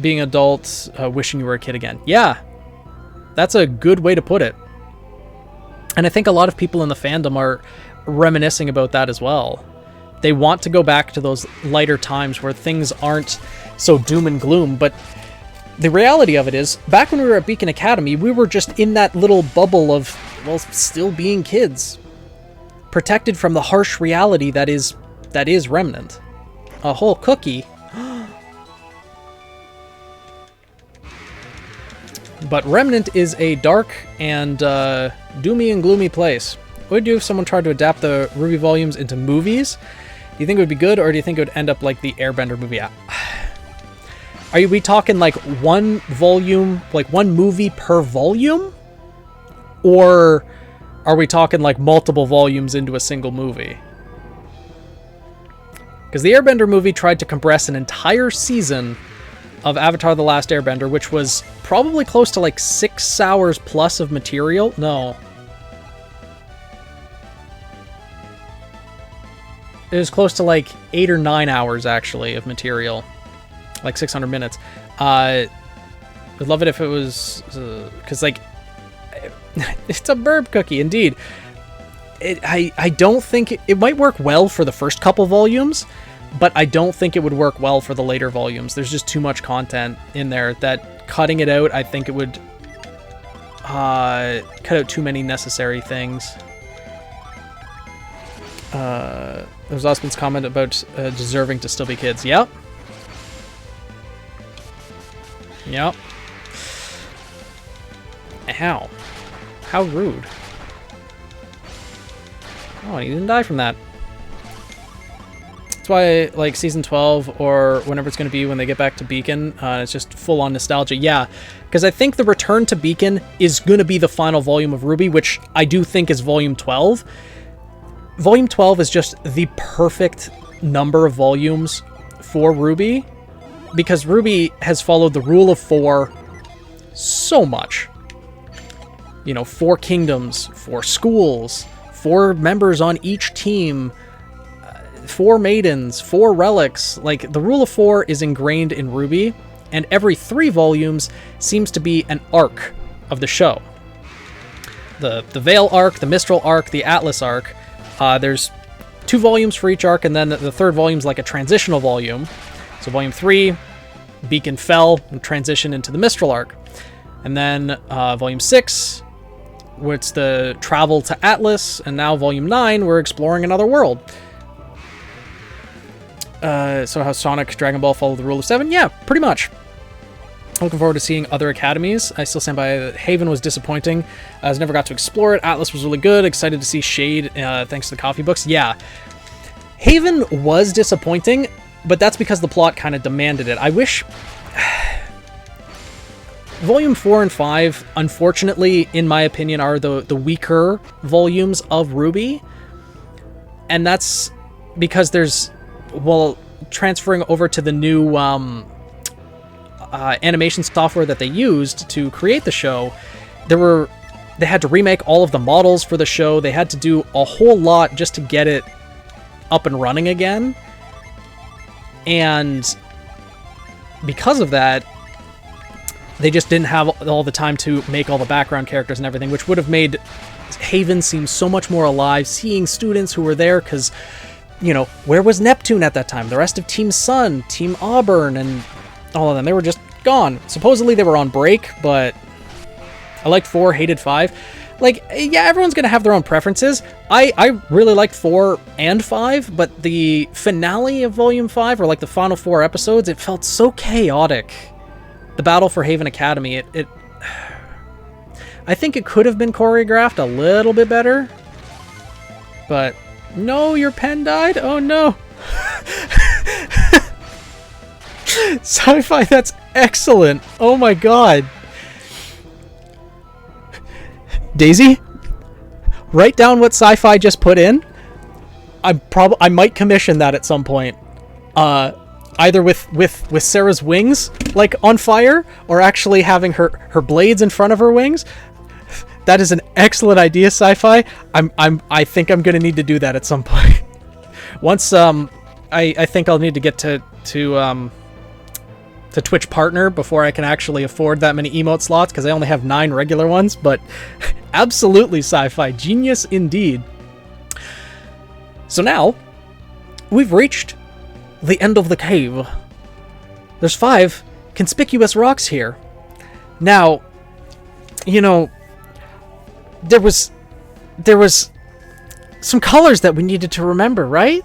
being adult, wishing you were a kid again. Yeah, that's a good way to put it. And I think a lot of people in the fandom are reminiscing about that as well. They want to go back to those lighter times where things aren't so doom and gloom, but the reality of it is, back when we were at Beacon Academy, we were just in that little bubble of, well, still being kids. Protected from the harsh reality that is Remnant. A whole cookie. But Remnant is a dark and doomy and gloomy place. What would you do if someone tried to adapt the RWBY volumes into movies? Do you think it would be good, or do you think it would end up like the Airbender movie? Are we talking like one volume, like one movie per volume? Or are we talking like multiple volumes into a single movie? Because the Airbender movie tried to compress an entire season of Avatar: The Last Airbender, which was probably close to like 6 hours plus of material. No. It was close to like 8 or 9 hours, actually, of material. Like 600 minutes. I'd love it if it was... Because, like... It's a burb cookie, indeed. I don't think... It might work well for the first couple volumes, but I don't think it would work well for the later volumes. There's just too much content in there that cutting it out, I think it would... cut out too many necessary things. There's Ozpin's comment about deserving to still be kids. Yep. Yep. Ow. How rude. Oh, he didn't die from that. That's why, like, Season 12, or whenever it's going to be when they get back to Beacon, it's just full-on nostalgia. Yeah, because I think the return to Beacon is going to be the final volume of RWBY, which I do think is Volume 12. Volume 12 is just the perfect number of volumes for RWBY, because RWBY has followed the rule of 4 so much. You know, 4 kingdoms, 4 schools, 4 members on each team, 4 maidens, 4 relics. Like, the rule of 4 is ingrained in RWBY, and every 3 volumes seems to be an arc of the show. The Veil arc, the Mistral arc, the Atlas arc. There's 2 volumes for each arc, and then the third volume is like a transitional volume. So Volume 3, Beacon fell and transitioned into the Mistral arc. And then Volume 6, where it's the travel to Atlas, and now Volume 9, we're exploring another world. So how Sonic Dragon Ball followed the rule of 7? Yeah, pretty much. Looking forward to seeing other academies. I still stand by that Haven was disappointing. I never got to explore it. Atlas was really good. Excited to see Shade thanks to the coffee books. Yeah. Haven was disappointing, but that's because the plot kind of demanded it. I wish... Volume 4 and 5, unfortunately, in my opinion, are the weaker volumes of RWBY. And that's because there's... Well, transferring over to the new... animation software that they used to create the show, they had to remake all of the models for the show. They had to do a whole lot just to get it up and running again. And because of that, They just didn't have all the time to make all the background characters and everything, which would have made Haven seem so much more alive, seeing students who were there, because, you know, where was Neptune at that time? The rest of Team Sun, Team Auburn, and all of them, they were just gone. Supposedly they were on break, but I liked 4, hated 5. Like, yeah, everyone's gonna have their own preferences. I really liked 4 and 5, but the finale of Volume 5, or like the final 4 episodes, it felt so chaotic. The battle for Haven Academy, it I think it could have been choreographed a little bit better. But no, your pen died? Oh no. Sci-Fi, that's excellent. Oh my god. Daisy, write down what Sci-Fi just put in. I might commission that at some point. Either with Sarah's wings like on fire, or actually having her blades in front of her wings. That is an excellent idea, Sci-Fi. I think I'm gonna need to do that at some point. Once I think I'll need to get to Twitch partner before I can actually afford that many emote slots, because I only have 9 regular ones. But absolutely, Sci-Fi, genius indeed. So now we've reached the end of the cave. There's 5 conspicuous rocks here. Now, you know, there was some colors that we needed to remember, right?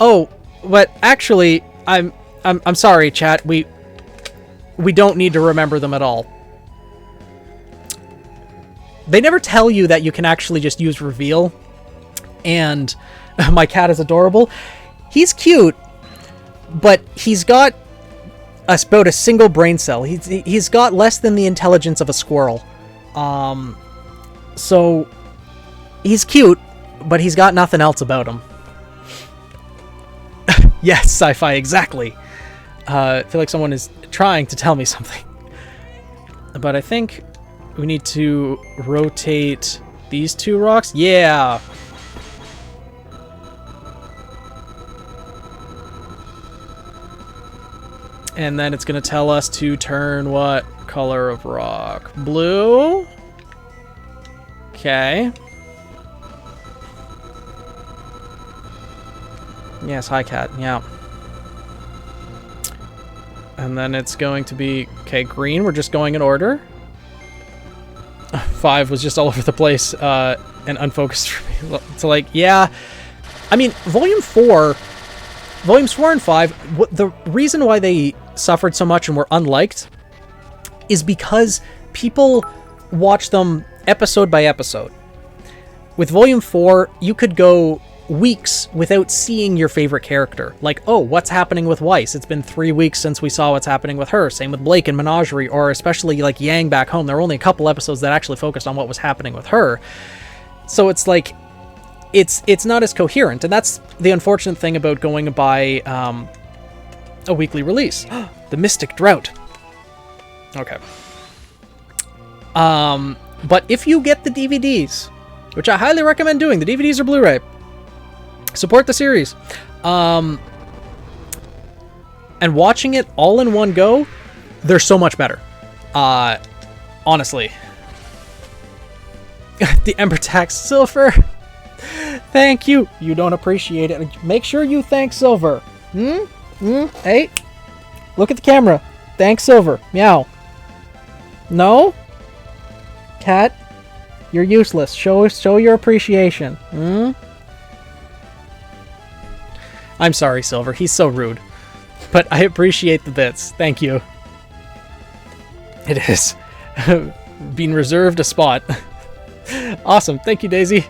Oh, but actually, I'm sorry, chat. We don't need to remember them at all. They never tell you that you can actually just use reveal. And my cat is adorable. He's cute, but he's got about a single brain cell. He's got less than the intelligence of a squirrel. So he's cute, but he's got nothing else about him. Yes, Sci-Fi, exactly. I feel like someone is trying to tell me something. But I think we need to rotate these 2 rocks. Yeah. And then it's going to tell us to turn what color of rock? Blue? Okay. Yes, hi, cat. Yeah. And then it's going to be... Okay, green. We're just going in order. 5 was just all over the place and unfocused for me. So, like, yeah. I mean, Volumes 4 and 5, the reason why they suffered so much and were unliked is because people watch them episode by episode. With Volume 4, you could go weeks without seeing your favorite character. Like, oh, what's happening with Weiss? It's been 3 weeks since we saw what's happening with her. Same with Blake and Menagerie, or especially like Yang back home. There were only a couple episodes that actually focused on what was happening with her. So it's like, it's not as coherent, and that's the unfortunate thing about going by a weekly release. The Mystic Drought. Okay. But if you get the DVDs, which I highly recommend doing, the DVDs or Blu-ray, support the series. And watching it all in one go, they're so much better. Honestly. The Ember Tax Silver. Thank you. You don't appreciate it. Make sure you thank Silver. Hey, look at the camera. Thank Silver. Meow. No? Cat, you're useless. Show your appreciation. I'm sorry, Silver. He's so rude. But I appreciate the bits. Thank you. It is. Being reserved a spot. Awesome. Thank you, Daisy.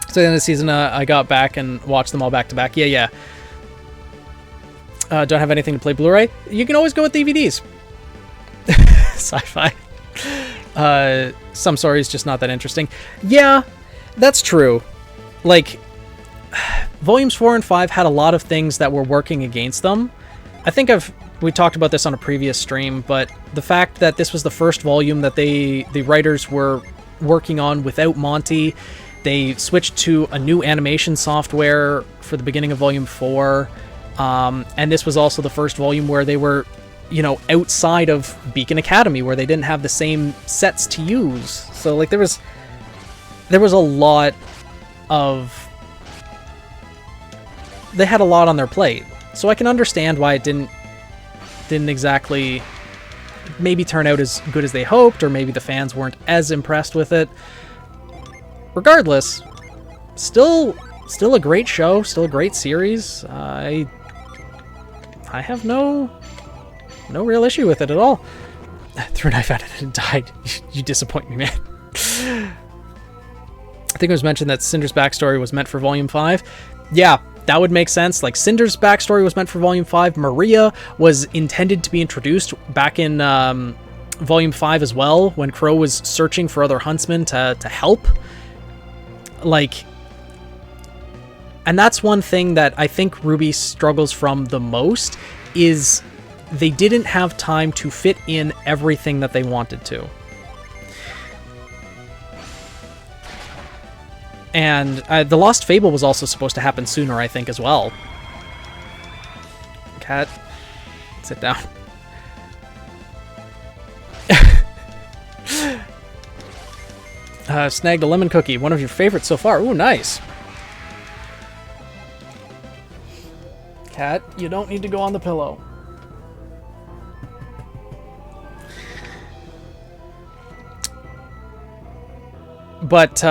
So the end of the season, I got back and watched them all back to back. Yeah. Don't have anything to play Blu-ray? You can always go with DVDs. Sci-Fi. Some stories just not that interesting. Yeah, that's true. Like, Volumes 4 and 5 had a lot of things that were working against them. I think we talked about this on a previous stream, but the fact that this was the first volume that the writers were working on without Monty, they switched to a new animation software for the beginning of Volume 4, and this was also the first volume where they were you know, outside of Beacon Academy, where they didn't have the same sets to use. So like there was a lot of, they had a lot on their plate. So I can understand why it didn't exactly maybe turn out as good as they hoped, or maybe the fans weren't as impressed with it. Regardless, still a great show, still a great series. I have no real issue with it at all. Threw a knife at it and died. You disappoint me, man. I think it was mentioned that Cinder's backstory was meant for Volume 5. Yeah, that would make sense. Like, Cinder's backstory was meant for Volume 5. Maria was intended to be introduced back in Volume 5 as well, when Crow was searching for other huntsmen to help. Like, and that's one thing that I think RWBY struggles from the most, is they didn't have time to fit in everything that they wanted to. And The Lost Fable was also supposed to happen sooner, I think, as well. Cat, sit down. Snagged a lemon cookie, one of your favorites so far. Ooh, nice. Cat, you don't need to go on the pillow. But,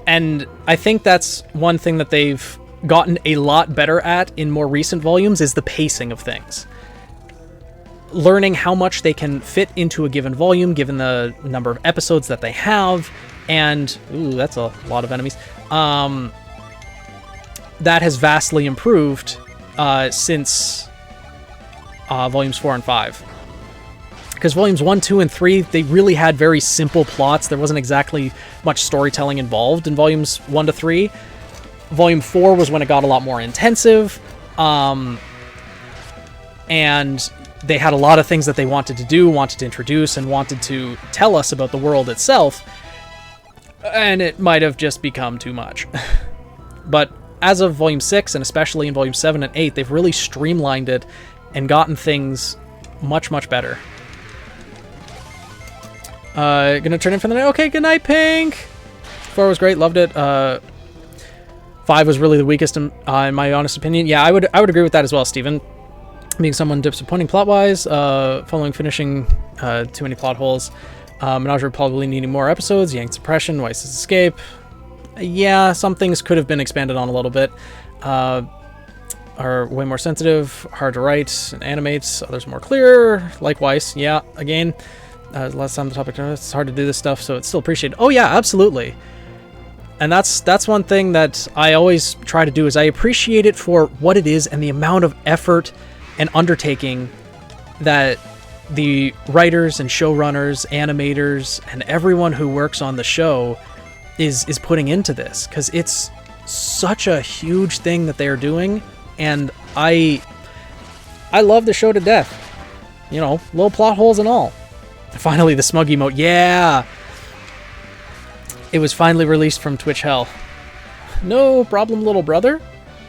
and I think that's one thing that they've gotten a lot better at in more recent volumes, is the pacing of things. Learning how much they can fit into a given volume, given the number of episodes that they have, and, ooh, that's a lot of enemies. That has vastly improved since volumes 4 and 5. Because volumes 1, 2, and 3, they really had very simple plots. There wasn't exactly much storytelling involved in volumes 1 to 3. Volume 4 was when it got a lot more intensive. And they had a lot of things that they wanted to do, wanted to introduce, and wanted to tell us about the world itself. And it might have just become too much. But as of Volume 6, and especially in Volume 7 and 8, they've really streamlined it and gotten things much, much better. Gonna turn in for the night. Okay, good night, Pink. 4 was great, loved it. 5 was really the weakest in my honest opinion. Yeah, I would agree with that as well, Steven. Being someone disappointing plot-wise, following finishing too many plot holes. Menagerie probably needing more episodes. Yank's Suppression, Weiss's Escape. Yeah, some things could have been expanded on a little bit. Are way more sensitive, hard to write and animate. Others more clear, like Weiss. Yeah, again, last time the topic, it's hard to do this stuff, so it's still appreciated. Oh yeah, absolutely. And that's one thing that I always try to do, is I appreciate it for what it is and the amount of effort and undertaking that the writers and showrunners, animators, and everyone who works on the show is putting into this, because it's such a huge thing that they're doing, and I love the show to death. You know, little plot holes and all. Finally, the smug emote. Yeah! It was finally released from Twitch Hell. No problem, little brother.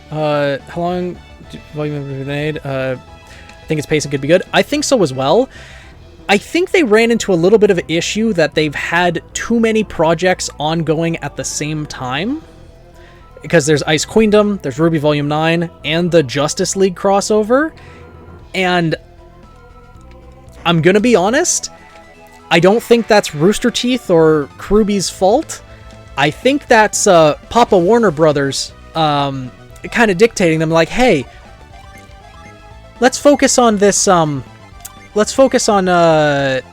How long volume of Grenade? I think its pacing could be good. I think so as well. I think they ran into a little bit of an issue that they've had too many projects ongoing at the same time. Because there's Ice Queendom, there's RWBY Volume 9, and the Justice League crossover. And I'm gonna be honest, I don't think that's Rooster Teeth or Kruby's fault. I think that's Papa Warner Brothers kind of dictating them, like, hey, let's focus on this, let's focus on this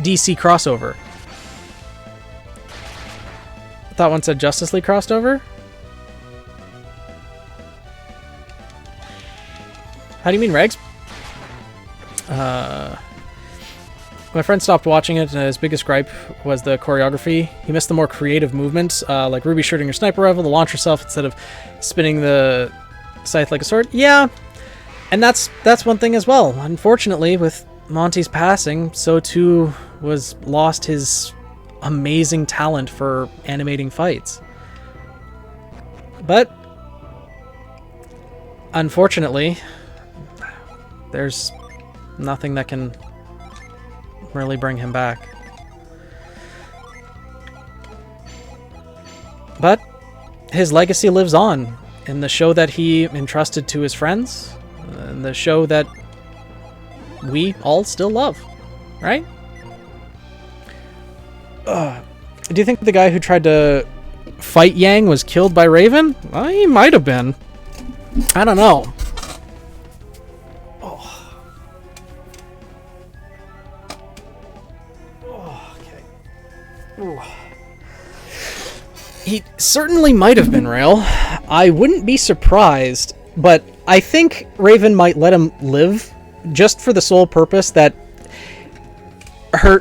DC crossover. I thought one said Justice League crossover. How do you mean, Regs? My friend stopped watching it, and his biggest gripe was the choreography. He missed the more creative movements, like Ruby shooting her sniper rifle to launch herself instead of spinning the scythe like a sword. Yeah, and that's one thing as well. Unfortunately, with Monty's passing, so too was lost his amazing talent for animating fights. But unfortunately, there's nothing that can really bring him back. But his legacy lives on in the show that he entrusted to his friends, and the show that we all still love, right? Do you think the guy who tried to fight Yang was killed by Raven? Well, he might have been. I don't know. Okay. Ooh. He certainly might have been, Rail. I wouldn't be surprised, but I think Raven might let him live just for the sole purpose that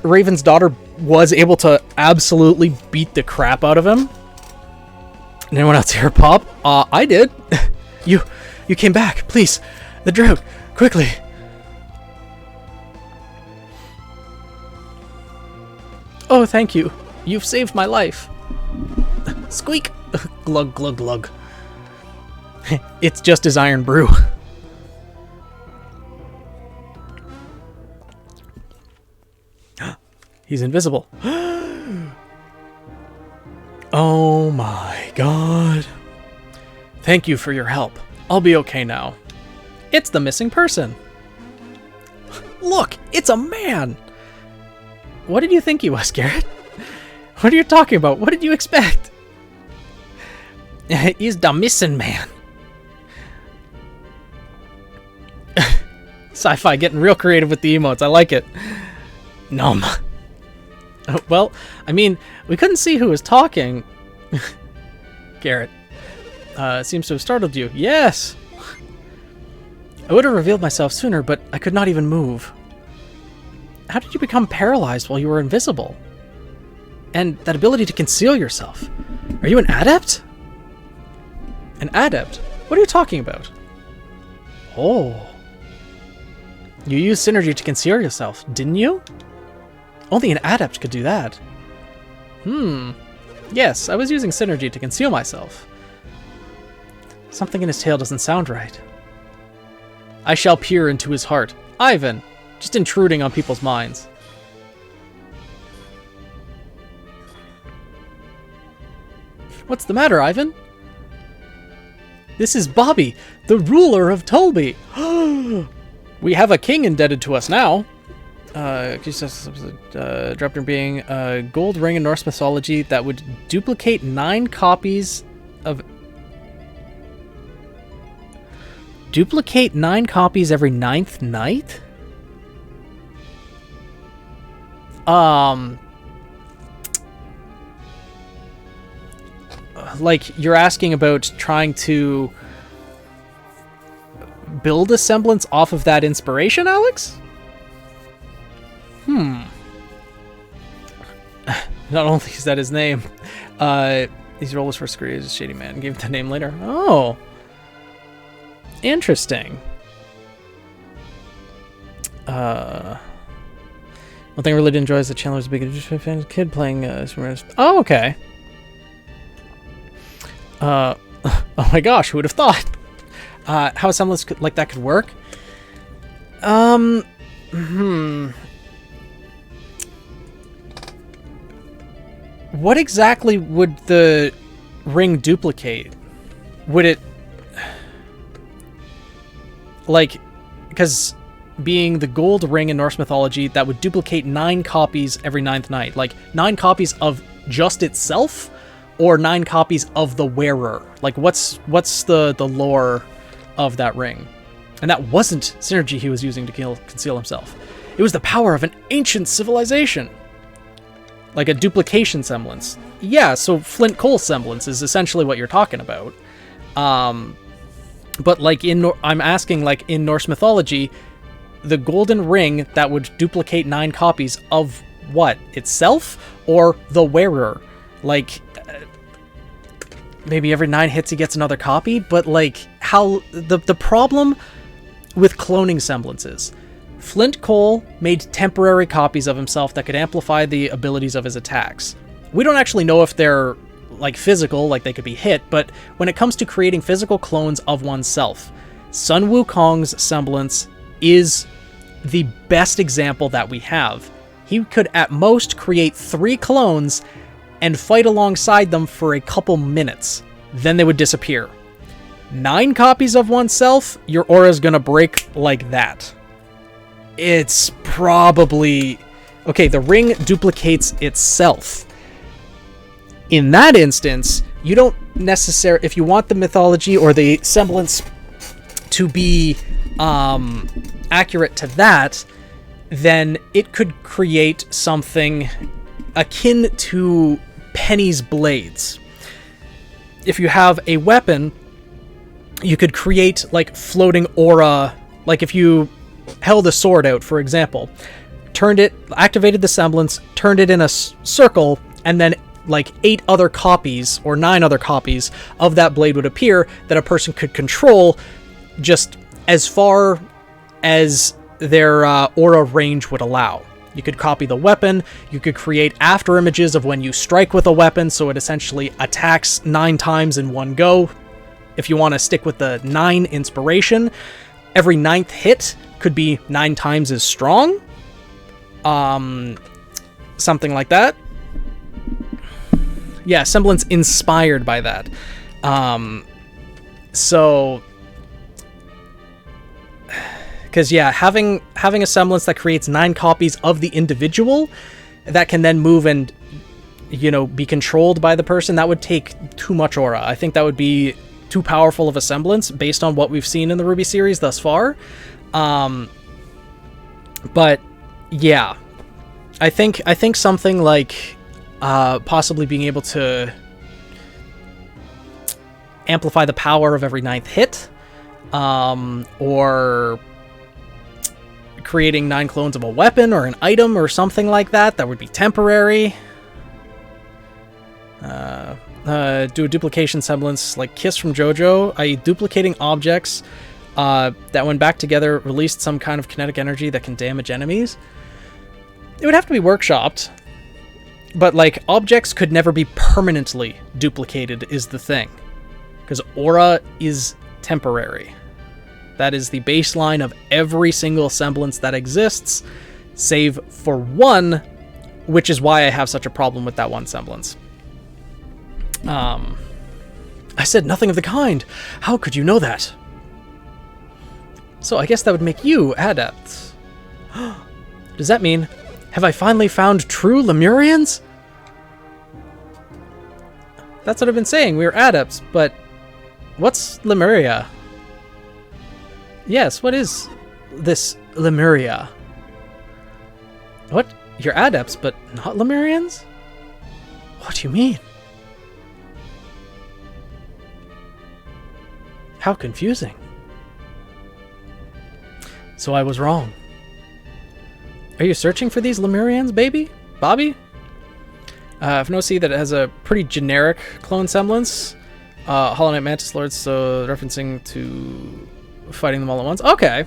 Raven's daughter was able to absolutely beat the crap out of him. And anyone else here, Pop? I did. You came back. Please. The drought. Quickly. Oh, thank you. You've saved my life. Squeak. Glug, glug, glug. It's just his iron brew. He's invisible. Oh my god. Thank you for your help. I'll be okay now. It's the missing person. Look, it's a man. What did you think he was, Garrett? What are you talking about? What did you expect? He's the missing man. Sci-fi getting real creative with the emotes. I like it. Nom. Well, I mean, we couldn't see who was talking. Garrett. Seems to have startled you. Yes! I would have revealed myself sooner, but I could not even move. How did you become paralyzed while you were invisible? And that ability to conceal yourself. Are you an adept? An adept? What are you talking about? Oh. You used synergy to conceal yourself, didn't you? Only an adept could do that. Yes, I was using synergy to conceal myself. Something in his tale doesn't sound right. I shall peer into his heart. Ivan, just intruding on people's minds. What's the matter, Ivan? This is Bobby, the ruler of Tolby. We have a king indebted to us now. Dropped in being a gold ring in Norse mythology that would duplicate 9 copies of... Duplicate 9 copies every 9th night? Like, you're asking about trying to build a semblance off of that inspiration, Alex? Not only is that his name, his role was for Scree as a shady man. Gave him the name later. Oh. Interesting. One thing I really did enjoy is that Chandler's a big fan kid playing oh, okay. Oh my gosh, who would have thought? How a semblance like that could work? What exactly would the ring duplicate? Would it... Like, because being the gold ring in Norse mythology, that would duplicate 9 copies every 9th night. Like, 9 copies of just itself, or 9 copies of the wearer. Like, what's the lore of that ring? And that wasn't synergy he was using to conceal himself. It was the power of an ancient civilization. Like a duplication semblance. Yeah, so Flint Cole semblance is essentially what you're talking about. But like I'm asking, like in Norse mythology, the golden ring that would duplicate 9 copies of what? Itself? Or the wearer? Like, maybe every 9 hits he gets another copy, but like, how... The problem with cloning semblances... Flint Cole made temporary copies of himself that could amplify the abilities of his attacks. We don't actually know if they're, like, physical, like they could be hit, but when it comes to creating physical clones of oneself, Sun Wukong's semblance is the best example that we have. He could at most create 3 clones and fight alongside them for a couple minutes. Then they would disappear. 9 copies of oneself, your aura is going to break like that. It's probably... Okay, the ring duplicates itself. In that instance, you don't necessarily... If you want the mythology or the semblance to be accurate to that, then it could create something akin to Penny's blades. If you have a weapon, you could create like floating aura, like if you held a sword out, for example, turned it, activated the semblance, turned it in a circle, and then like 8 other copies or 9 other copies of that blade would appear that a person could control just as far as their aura range would allow. You could copy the weapon, you could create after images of when you strike with a weapon, so it essentially attacks 9 times in one go. If you want to stick with the 9 inspiration, every 9th hit could be 9 times as strong. Something like that. Yeah, semblance inspired by that. So... Because, yeah, having a semblance that creates 9 copies of the individual that can then move and, you know, be controlled by the person, that would take too much aura. I think that would be too powerful of a semblance based on what we've seen in the RWBY series thus far. But, yeah. I think something like possibly being able to amplify the power of every 9th hit, or... creating 9 clones of a weapon or an item or something like that would be temporary. Do a duplication semblance like Kiss from JoJo, i.e. duplicating objects that when back together released some kind of kinetic energy that can damage enemies. It would have to be workshopped, but like objects could never be permanently duplicated is the thing, because aura is temporary. That is the baseline of every single semblance that exists, save for one, which is why I have such a problem with that one semblance. I said nothing of the kind. How could you know that? So I guess that would make you adepts. Does that mean, have I finally found true Lemurians? That's what I've been saying, we were adepts, but what's Lemuria? Yes, what is this Lemuria? What? You're adepts, but not Lemurians? What do you mean? How confusing. So I was wrong. Are you searching for these Lemurians, baby? Bobby? I've noticed that it has a pretty generic clone semblance. Hollow Knight Mantis Lords, so referencing to fighting them all at once. Okay.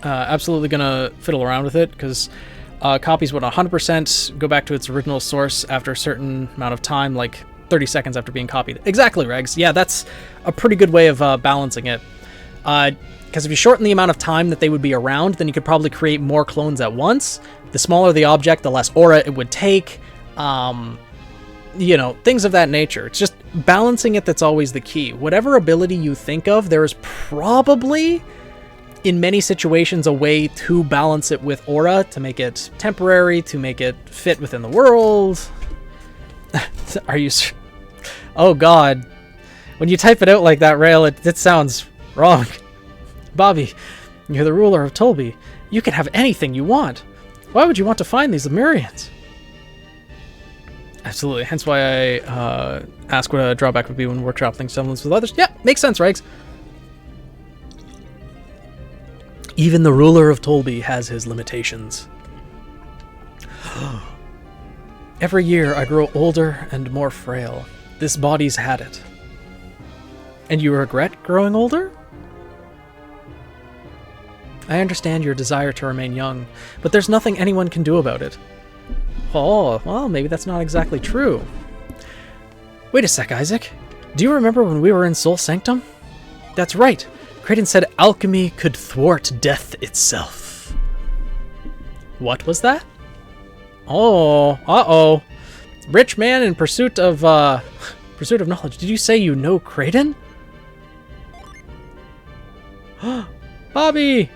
Absolutely gonna fiddle around with it, because copies would 100% go back to its original source after a certain amount of time, like 30 seconds after being copied. Exactly, Regs. Yeah, that's a pretty good way of balancing it. Because if you shorten the amount of time that they would be around, then you could probably create more clones at once. The smaller the object, the less aura it would take. You know, things of that nature. It's just balancing it that's always the key. Whatever ability you think of, there is probably, in many situations, a way to balance it with aura, to make it temporary, to make it fit within the world. Are you... Oh, God. When you type it out like that, Rail, it sounds wrong. Bobby, you're the ruler of Tolby. You can have anything you want. Why would you want to find these Lemurians? Absolutely. Hence why I ask what a drawback would be when workshopping semblance with others. Yeah, makes sense, Regs. Even the ruler of Tolby has his limitations. Every year I grow older and more frail. This body's had it. And you regret growing older? I understand your desire to remain young, but there's nothing anyone can do about it. Oh, well, maybe that's not exactly true. Wait a sec, Isaac. Do you remember when we were in Soul Sanctum? That's right. Kraden said alchemy could thwart death itself. What was that? Oh, uh-oh. Rich man in pursuit of knowledge. Did you say you know Kraden? Bobby!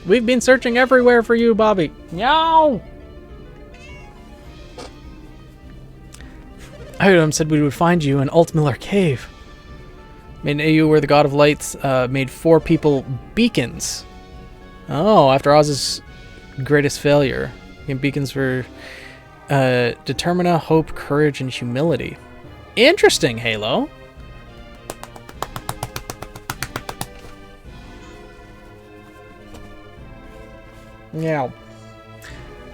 We've been searching everywhere for you, Bobby. Meow! Item said we would find you in Altmiller Cave. Made an AU where the God of Light made 4 people beacons. Oh, after Oz's greatest failure. And beacons were Determina, Hope, Courage, and Humility. Interesting, Halo. Yeah.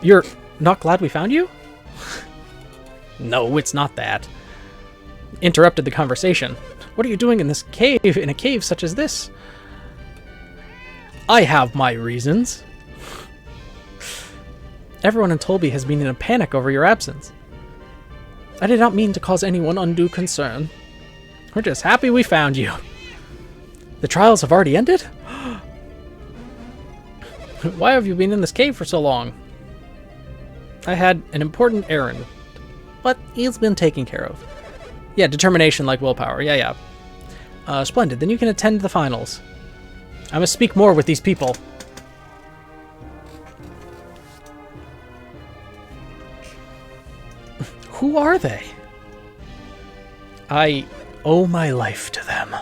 You're not glad we found you? No, it's not that. Interrupted the conversation. What are you doing in this cave, in a cave such as this? I have my reasons. Everyone in Tolby has been in a panic over your absence. I did not mean to cause anyone undue concern. We're just happy we found you. The trials have already ended? Why have you been in this cave for so long? I had an important errand, but it's been taken care of. Yeah, determination like willpower. Yeah. Splendid. Then you can attend the finals. I must speak more with these people. Who are they? I owe my life to them.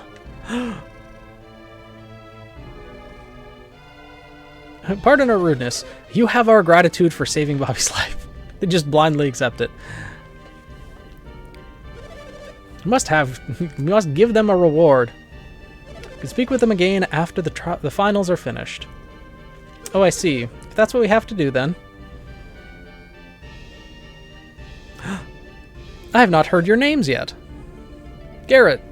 Pardon our rudeness. You have our gratitude for saving Bobby's life. They just blindly accept it. You must give them a reward. You can speak with them again after the finals are finished. Oh, I see. If that's what we have to do, then. I have not heard your names yet. Garrett.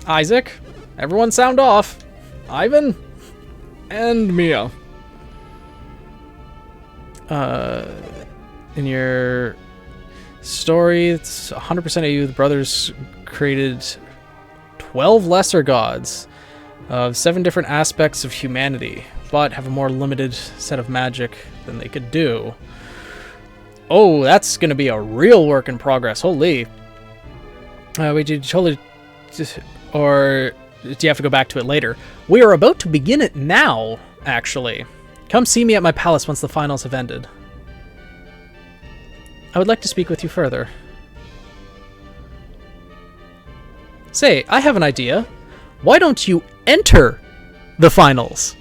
Isaac. Everyone sound off. Ivan. And Mia. In your story, it's 100% of you. The brothers created 12 lesser gods of 7 different aspects of humanity, but have a more limited set of magic than they could do. Oh, that's going to be a real work in progress. Holy. Wait, did you totally... Or do you have to go back to it later? We are about to begin it now, actually. Come see me at my palace once the finals have ended. I would like to speak with you further. Say, I have an idea. Why don't you enter the finals?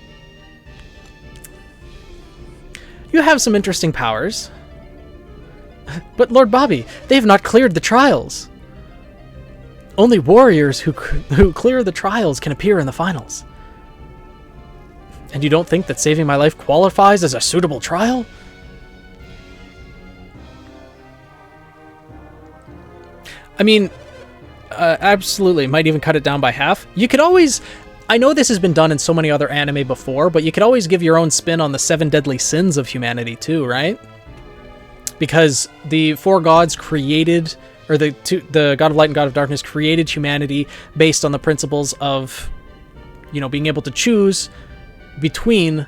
You have some interesting powers. But Lord Bobby, they have not cleared the trials. Only warriors who clear the trials can appear in the finals. And you don't think that saving my life qualifies as a suitable trial? I mean, absolutely. Might even cut it down by half. You could always... I know this has been done in so many other anime before, but you could always give your own spin on the 7 deadly sins of humanity too, right? Because the 4 gods created... Or the God of Light and God of Darkness created humanity based on the principles of, you know, being able to choose between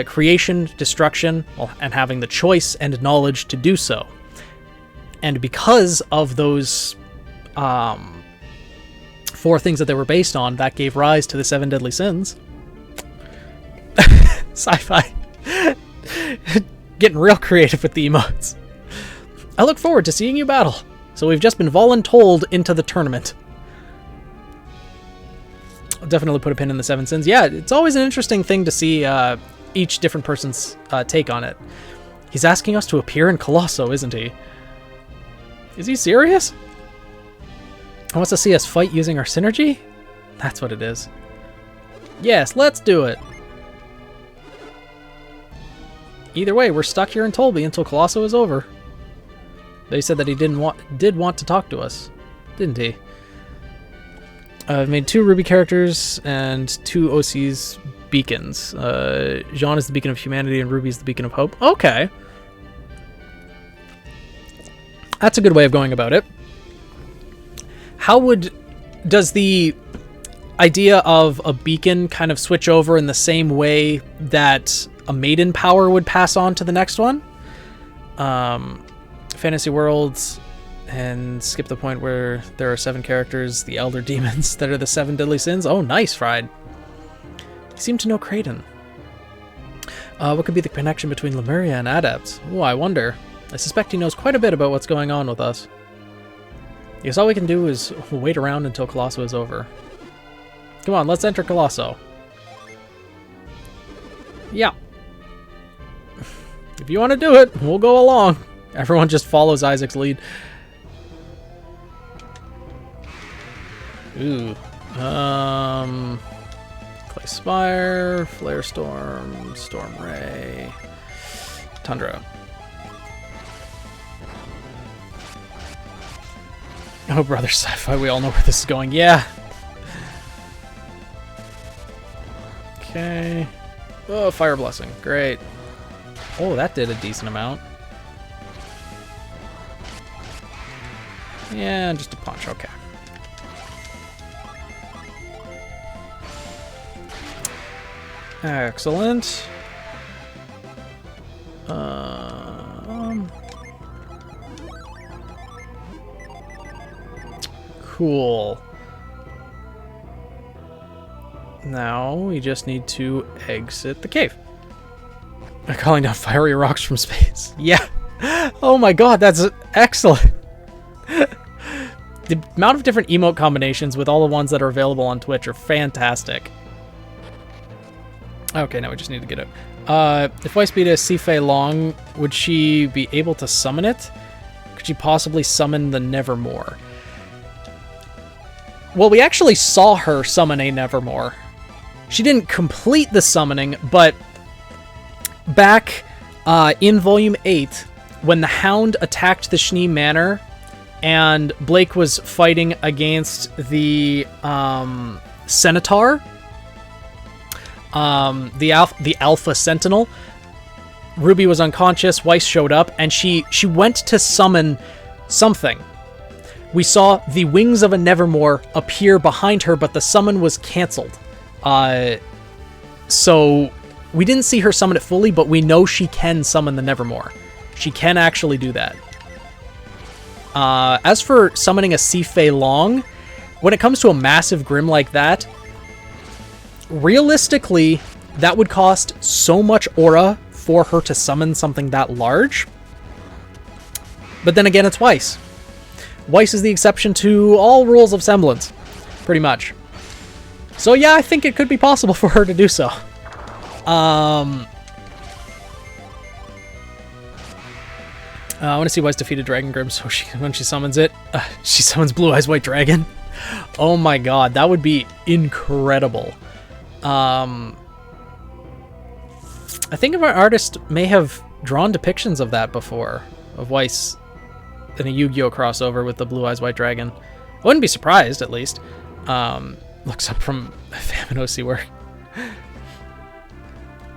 creation, destruction, and having the choice and knowledge to do so. And because of those 4 things that they were based on, that gave rise to the 7 deadly sins. Sci-fi. Getting real creative with the emotes. I look forward to seeing you battle. So we've just been voluntold into the tournament. I'll definitely put a pin in the 7 sins. Yeah, it's always an interesting thing to see each different person's take on it. He's asking us to appear in Colosso, isn't he? Is he serious? He wants to see us fight using our synergy? That's what it is. Yes, let's do it. Either way, we're stuck here in Tolby until Colosso is over. They said that he did want to talk to us, didn't he? I've made 2 Ruby characters and 2 OC's beacons. Jean is the beacon of humanity and Ruby is the beacon of hope. Okay. That's a good way of going about it. How would does the idea of a beacon kind of switch over in the same way that a maiden power would pass on to the next one? Fantasy Worlds, and skip the point where there are 7 characters, the Elder Demons, that are the 7 deadly sins. Oh, nice, Fried. You seem to know Kraden. What could be the connection between Lemuria and Adepts? Oh, I wonder. I suspect he knows quite a bit about what's going on with us. I guess all we can do is wait around until Colosso is over. Come on, let's enter Colosso. Yeah. If you want to do it, we'll go along. Everyone just follows Isaac's lead. Ooh. Clay Spire, Flare Storm, Storm Ray, Tundra. Oh, brother sci-fi, we all know where this is going. Yeah. Okay. Oh, Fire Blessing. Great. Oh, that did a decent amount. Yeah, just a punch. Okay. Excellent. Cool. Now we just need to exit the cave. I'm calling down fiery rocks from space. Yeah. Oh my god, that's excellent. The amount of different emote combinations with all the ones that are available on Twitch are fantastic. Okay, now we just need to get it. If Weiss beat a Sifei Long, would she be able to summon it? Could she possibly summon the Nevermore? Well, we actually saw her summon a Nevermore. She didn't complete the summoning, but back in Volume 8, when the Hound attacked the Schnee Manor and Blake was fighting against the Centaur, the Alpha Sentinel, Ruby was unconscious, Weiss showed up, and she went to summon something. We saw the wings of a Nevermore appear behind her, but the summon was cancelled. So we didn't see her summon it fully, but we know she can summon the Nevermore. She can actually do that. As for summoning a Sifei Long, when it comes to a massive Grim like that, realistically, that would cost so much aura for her to summon something that large. But then again, it's Weiss. Weiss is the exception to all rules of semblance, pretty much. So yeah, I think it could be possible for her to do so. I want to see Weiss defeated Dragon Grim, so when she summons it, she summons Blue Eyes White Dragon. Oh my god, that would be incredible. I think our artist may have drawn depictions of that before, of Weiss in a Yu-Gi-Oh crossover with the Blue Eyes White Dragon. I wouldn't be surprised, at least. Looks up from Famine OC work.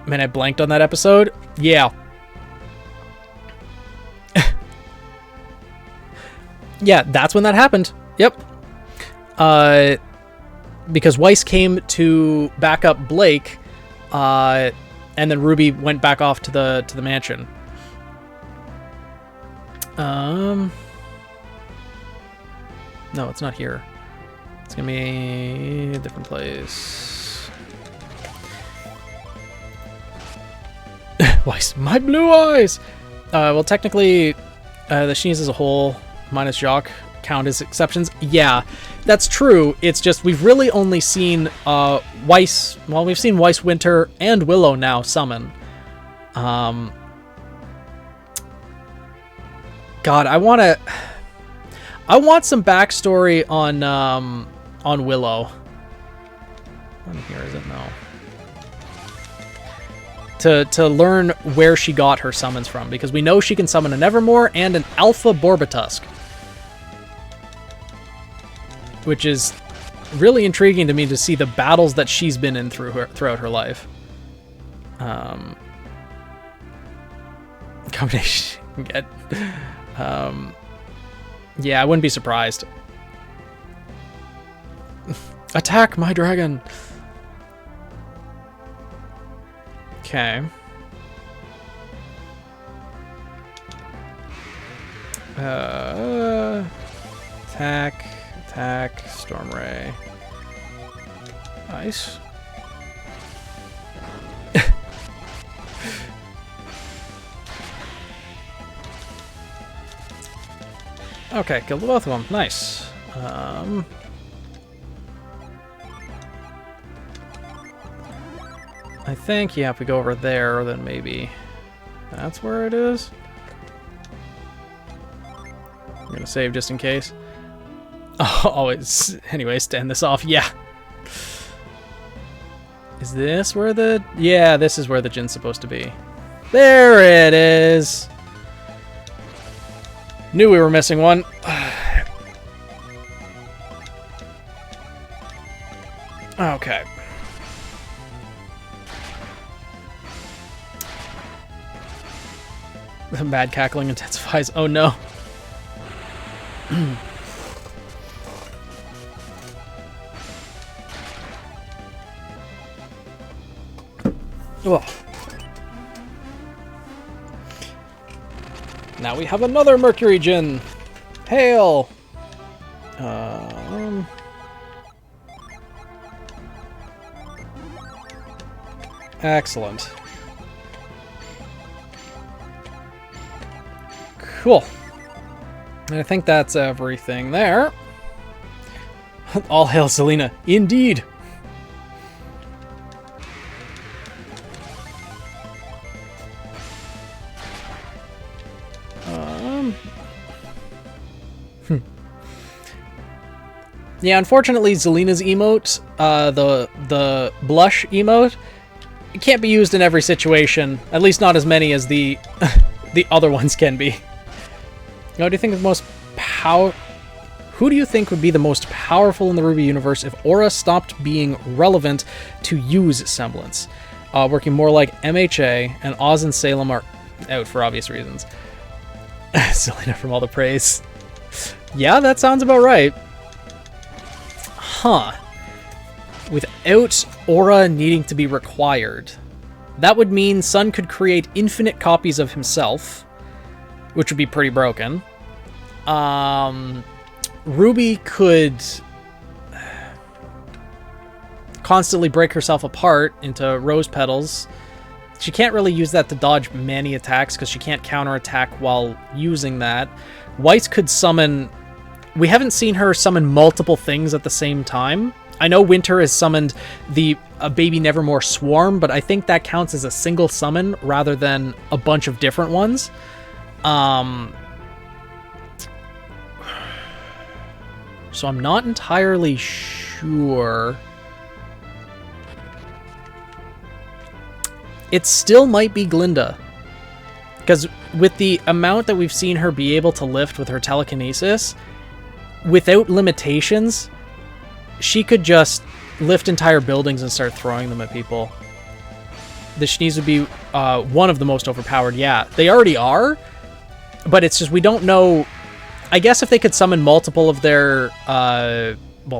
Man, I blanked on that episode. Yeah. Yeah, that's when that happened. Yep. Because Weiss came to back up Blake, and then Ruby went back off to the mansion. No, it's not here. It's gonna be a different place. Weiss, my blue eyes! Well, technically, the Shnees as a whole, minus Jacques, count as exceptions. Yeah, that's true. It's just we've really only seen Weiss. Well, we've seen Weiss, Winter, and Willow now summon. God, I want some backstory on Willow. When here is it? No. To learn where she got her summons from, because we know she can summon a Nevermore and an Alpha Borbatusk, which is really intriguing to me to see the battles that she's been in throughout her life. Combination. Yeah, I wouldn't be surprised. Attack my dragon! Okay. Attack, Storm Ray. Nice. Okay, killed both of them. Nice. I think, yeah, if we go over there, then maybe that's where it is. I'm gonna save just in case. Oh, always. Anyway, stand this off. Yeah. Is this where the... Yeah, this is where the Jin's supposed to be. There it is. Knew we were missing one. Okay. The mad cackling intensifies. Oh no. Oh. Now we have another Mercury Jin. Hail. Excellent. Cool. And I think that's everything there. All hail Selena. Indeed. Yeah, unfortunately, Zelina's emote, the blush emote, it can't be used in every situation. At least not as many as the the other ones can be. Now, do you think the most Who do you think would be the most powerful in the RWBY universe if Aura stopped being relevant to use Semblance? Working more like MHA, and Oz and Salem are out for obvious reasons. Selena from all the praise. Yeah, that sounds about right. Huh. Without Aura needing to be required, that would mean Sun could create infinite copies of himself, which would be pretty broken. Ruby could constantly break herself apart into rose petals. She can't really use that to dodge many attacks because she can't counterattack while using that. Weiss could summon... We haven't seen her summon multiple things at the same time. I know Winter has summoned the Baby Nevermore Swarm, but I think that counts as a single summon rather than a bunch of different ones. So I'm not entirely sure. It still might be Glinda. Because with the amount that we've seen her be able to lift with her telekinesis, without limitations, she could just lift entire buildings and start throwing them at people. The Shnees would be one of the most overpowered, yeah. They already are, but it's just we don't know... I guess if they could summon multiple of their,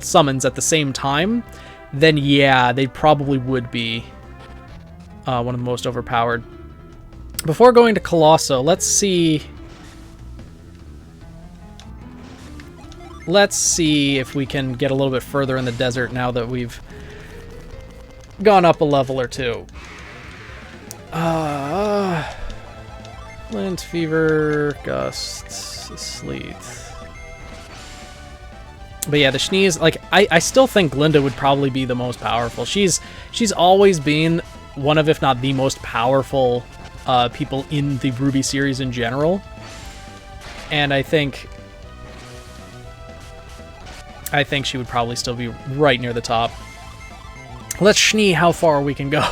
summons at the same time, then yeah, they probably would be one of the most overpowered. Before going to Colosso, let's see if we can get a little bit further in the desert now that we've gone up a level or two. Flint, Fever, Gust, Sleet. But yeah, the Shnees, like, I still think Glinda would probably be the most powerful. She's always been one of, if not the most powerful people in the RWBY series in general. And I think she would probably still be right near the top. Let's Shnee how far we can go.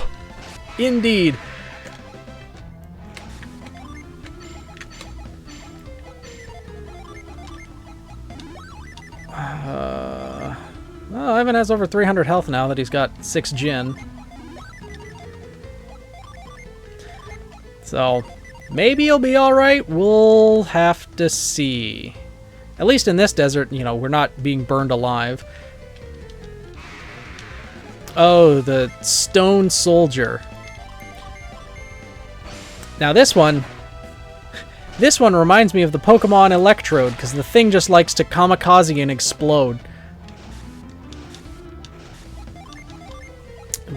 Indeed. Well, Ivan has over 300 health now that he's got 6 Jin. So, maybe he'll be alright. We'll have to see. At least in this desert, you know, we're not being burned alive. Oh, the Stone Soldier. Now this one reminds me of the Pokemon Electrode, because the thing just likes to kamikaze and explode.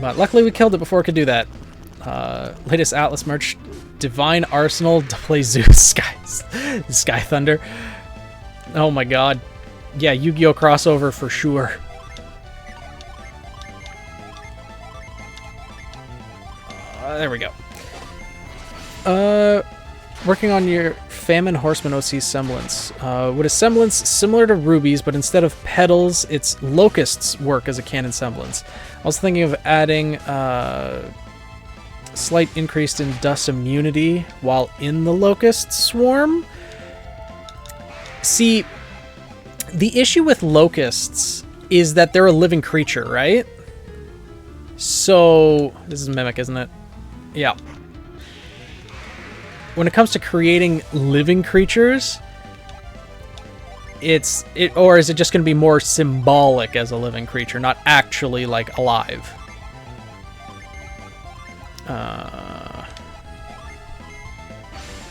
But luckily we killed it before it could do that. Latest Atlas merch, Divine Arsenal to play Zeus Sky Thunder. Oh my god. Yeah, Yu-Gi-Oh! Crossover for sure. There we go. Working on your Famine Horseman OC semblance. Would a semblance similar to Ruby's, but instead of petals, its locusts work as a canon semblance. I was thinking of adding slight increase in dust immunity while in the locust swarm. See, the issue with locusts is that they're a living creature, right? So, this is Mimic, isn't it? Yeah. When it comes to creating living creatures, or is it just going to be more symbolic as a living creature, not actually like alive?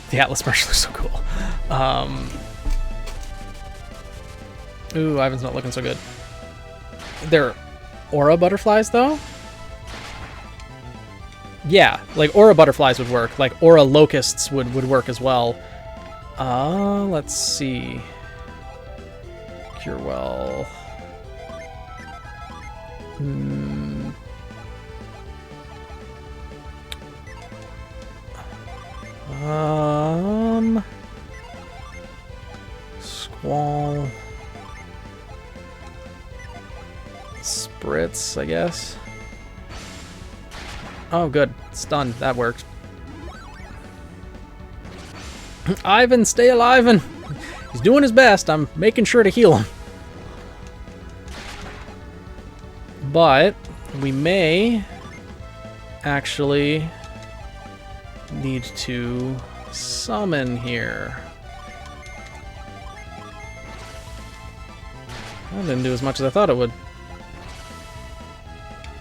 The Atlas merch looks so cool. Ooh, Ivan's not looking so good. They're aura butterflies, though? Yeah, like aura butterflies would work. Like aura locusts would work as well. Let's see. Curewell. Squall. Spritz, I guess. Oh, good. It's done. That worked. Ivan, stay alive, and he's doing his best. I'm making sure to heal him. But we may actually need to summon here. That didn't do as much as I thought it would.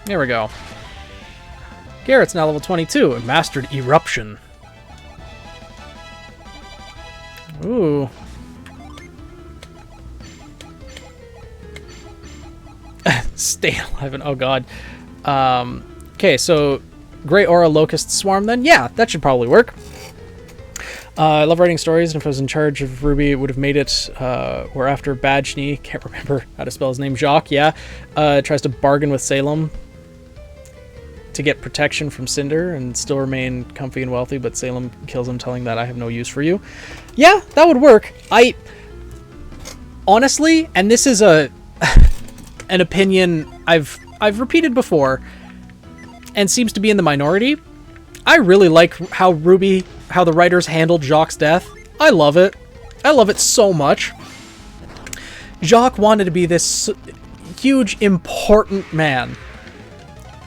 There we go. Garrett's now level 22 and mastered Eruption. Ooh. Stay alive and oh god. Okay, so Grey Aura Locust Swarm then? Yeah, that should probably work. I love writing stories, and if I was in charge of Ruby, it would have made it where after Badgeny, can't remember how to spell his name, Jacques, yeah, tries to bargain with Salem to get protection from Cinder and still remain comfy and wealthy, but Salem kills him, telling that I have no use for you. Yeah, that would work. Honestly, and this is an opinion I've repeated before and seems to be in the minority. I really like how the writers handled Jacques' death. I love it. I love it so much. Jacques wanted to be this huge, important man.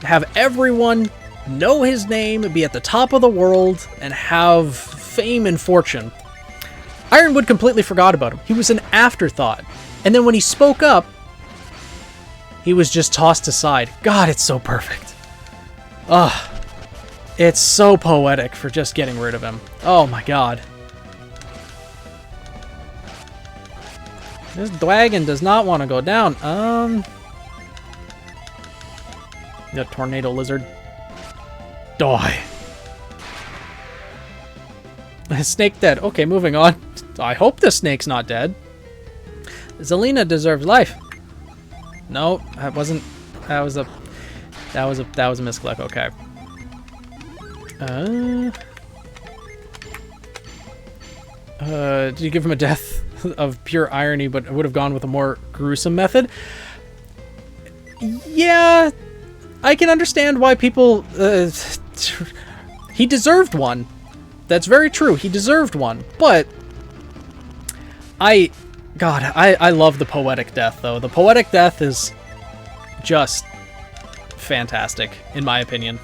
Have everyone know his name, be at the top of the world, and have fame and fortune. Ironwood completely forgot about him. He was an afterthought. And then when he spoke up, he was just tossed aside. God, it's so perfect. Ugh. It's so poetic for just getting rid of him. Oh my god. This dragon does not want to go down. The tornado lizard. Die. Snake dead. Okay, moving on. I hope the snake's not dead. Zelina deserves life. No, that wasn't. That was a misclick. Okay. Did you give him a death of pure irony, but it would have gone with a more gruesome method? Yeah, I can understand why people... he deserved one. That's very true. He deserved one. But I love the poetic death, though. The poetic death is just fantastic, in my opinion.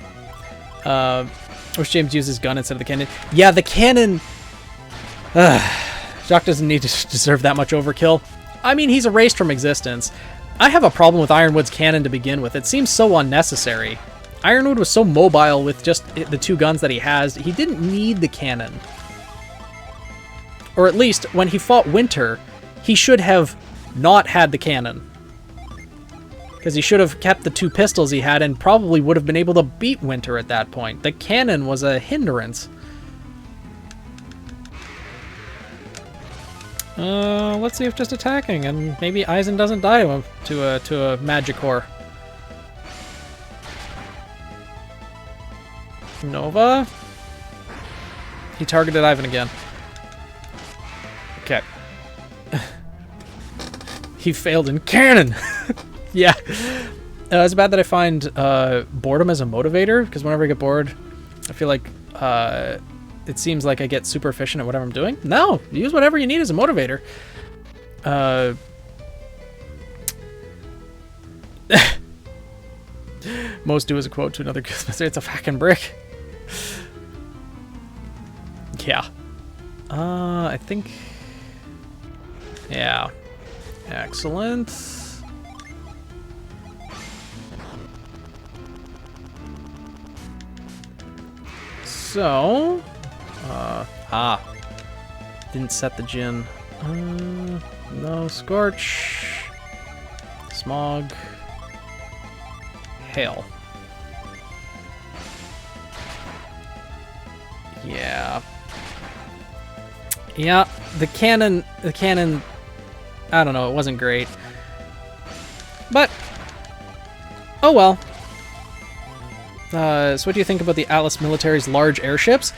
Wish James used his gun instead of the cannon. Yeah, the cannon... Jacques doesn't need to deserve that much overkill. I mean, he's erased from existence. I have a problem with Ironwood's cannon to begin with. It seems so unnecessary. Ironwood was so mobile with just the 2 guns that he has. He didn't need the cannon. Or at least, when he fought Winter, he should have not had the cannon. Because he should have kept the 2 pistols he had and probably would have been able to beat Winter at that point. The cannon was a hindrance. Let's see if just attacking, and maybe Aizen doesn't die to him, to a Magicore. Nova? He targeted Ivan again. Okay. He failed in cannon! Yeah. It's bad that I find boredom as a motivator, because whenever I get bored, I feel like it seems like I get super efficient at whatever I'm doing. No! Use whatever you need as a motivator. Most do is a quote to another Christmas. It's a fucking brick. Yeah. I think... Yeah. Excellent. So... Didn't set the Jin. No, Scorch. Smog. Hail. Yeah. Yeah, the cannon, I don't know, it wasn't great. But, oh well. So what do you think about the Atlas military's large airships?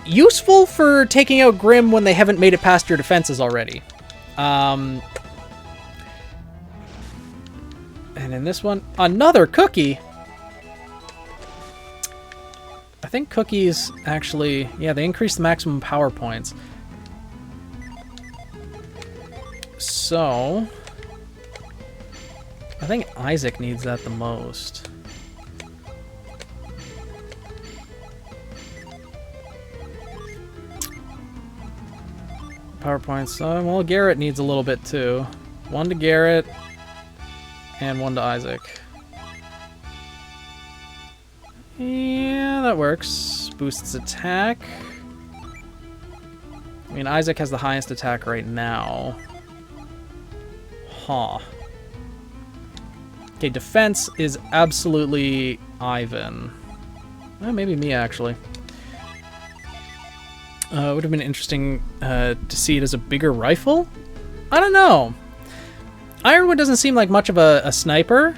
Useful for taking out Grim when they haven't made it past your defenses already. And in this one, another cookie. I think cookies actually, yeah, they increase the maximum power points. So, I think Isaac needs that the most. Power points. Well, Garrett needs a little bit too. 1 to Garrett, and 1 to Isaac. Yeah, that works. Boosts attack. I mean, Isaac has the highest attack right now. Huh. Okay, defense is absolutely Ivan. Maybe me, actually. It would have been interesting to see it as a bigger rifle? I don't know. Ironwood doesn't seem like much of a sniper,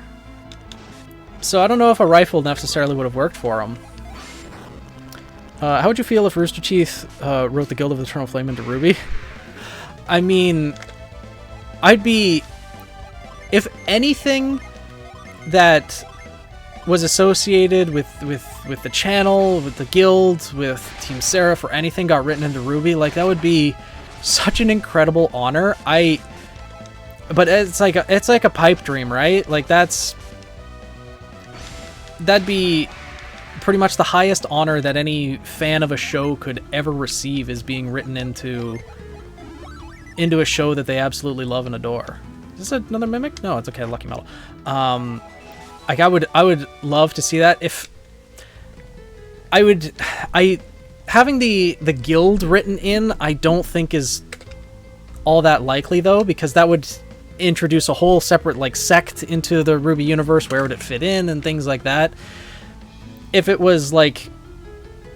so I don't know if a rifle necessarily would have worked for him. How would you feel if Rooster Teeth wrote the Guild of the Eternal Flame into Ruby? I mean, I'd be... If anything that was associated with the channel, with the guild, with Team Seraph, or anything got written into Ruby, like, that would be such an incredible honor. But it's like a pipe dream, right? Like, that'd be pretty much the highest honor that any fan of a show could ever receive, is being written into a show that they absolutely love and adore. Is this another Mimic? No, it's okay, Lucky Metal. Like, I would love to see that. If having the guild written in, I don't think is all that likely, though, because that would introduce a whole separate, like, sect into the Ruby universe. Where would it fit in and things like that? If it was like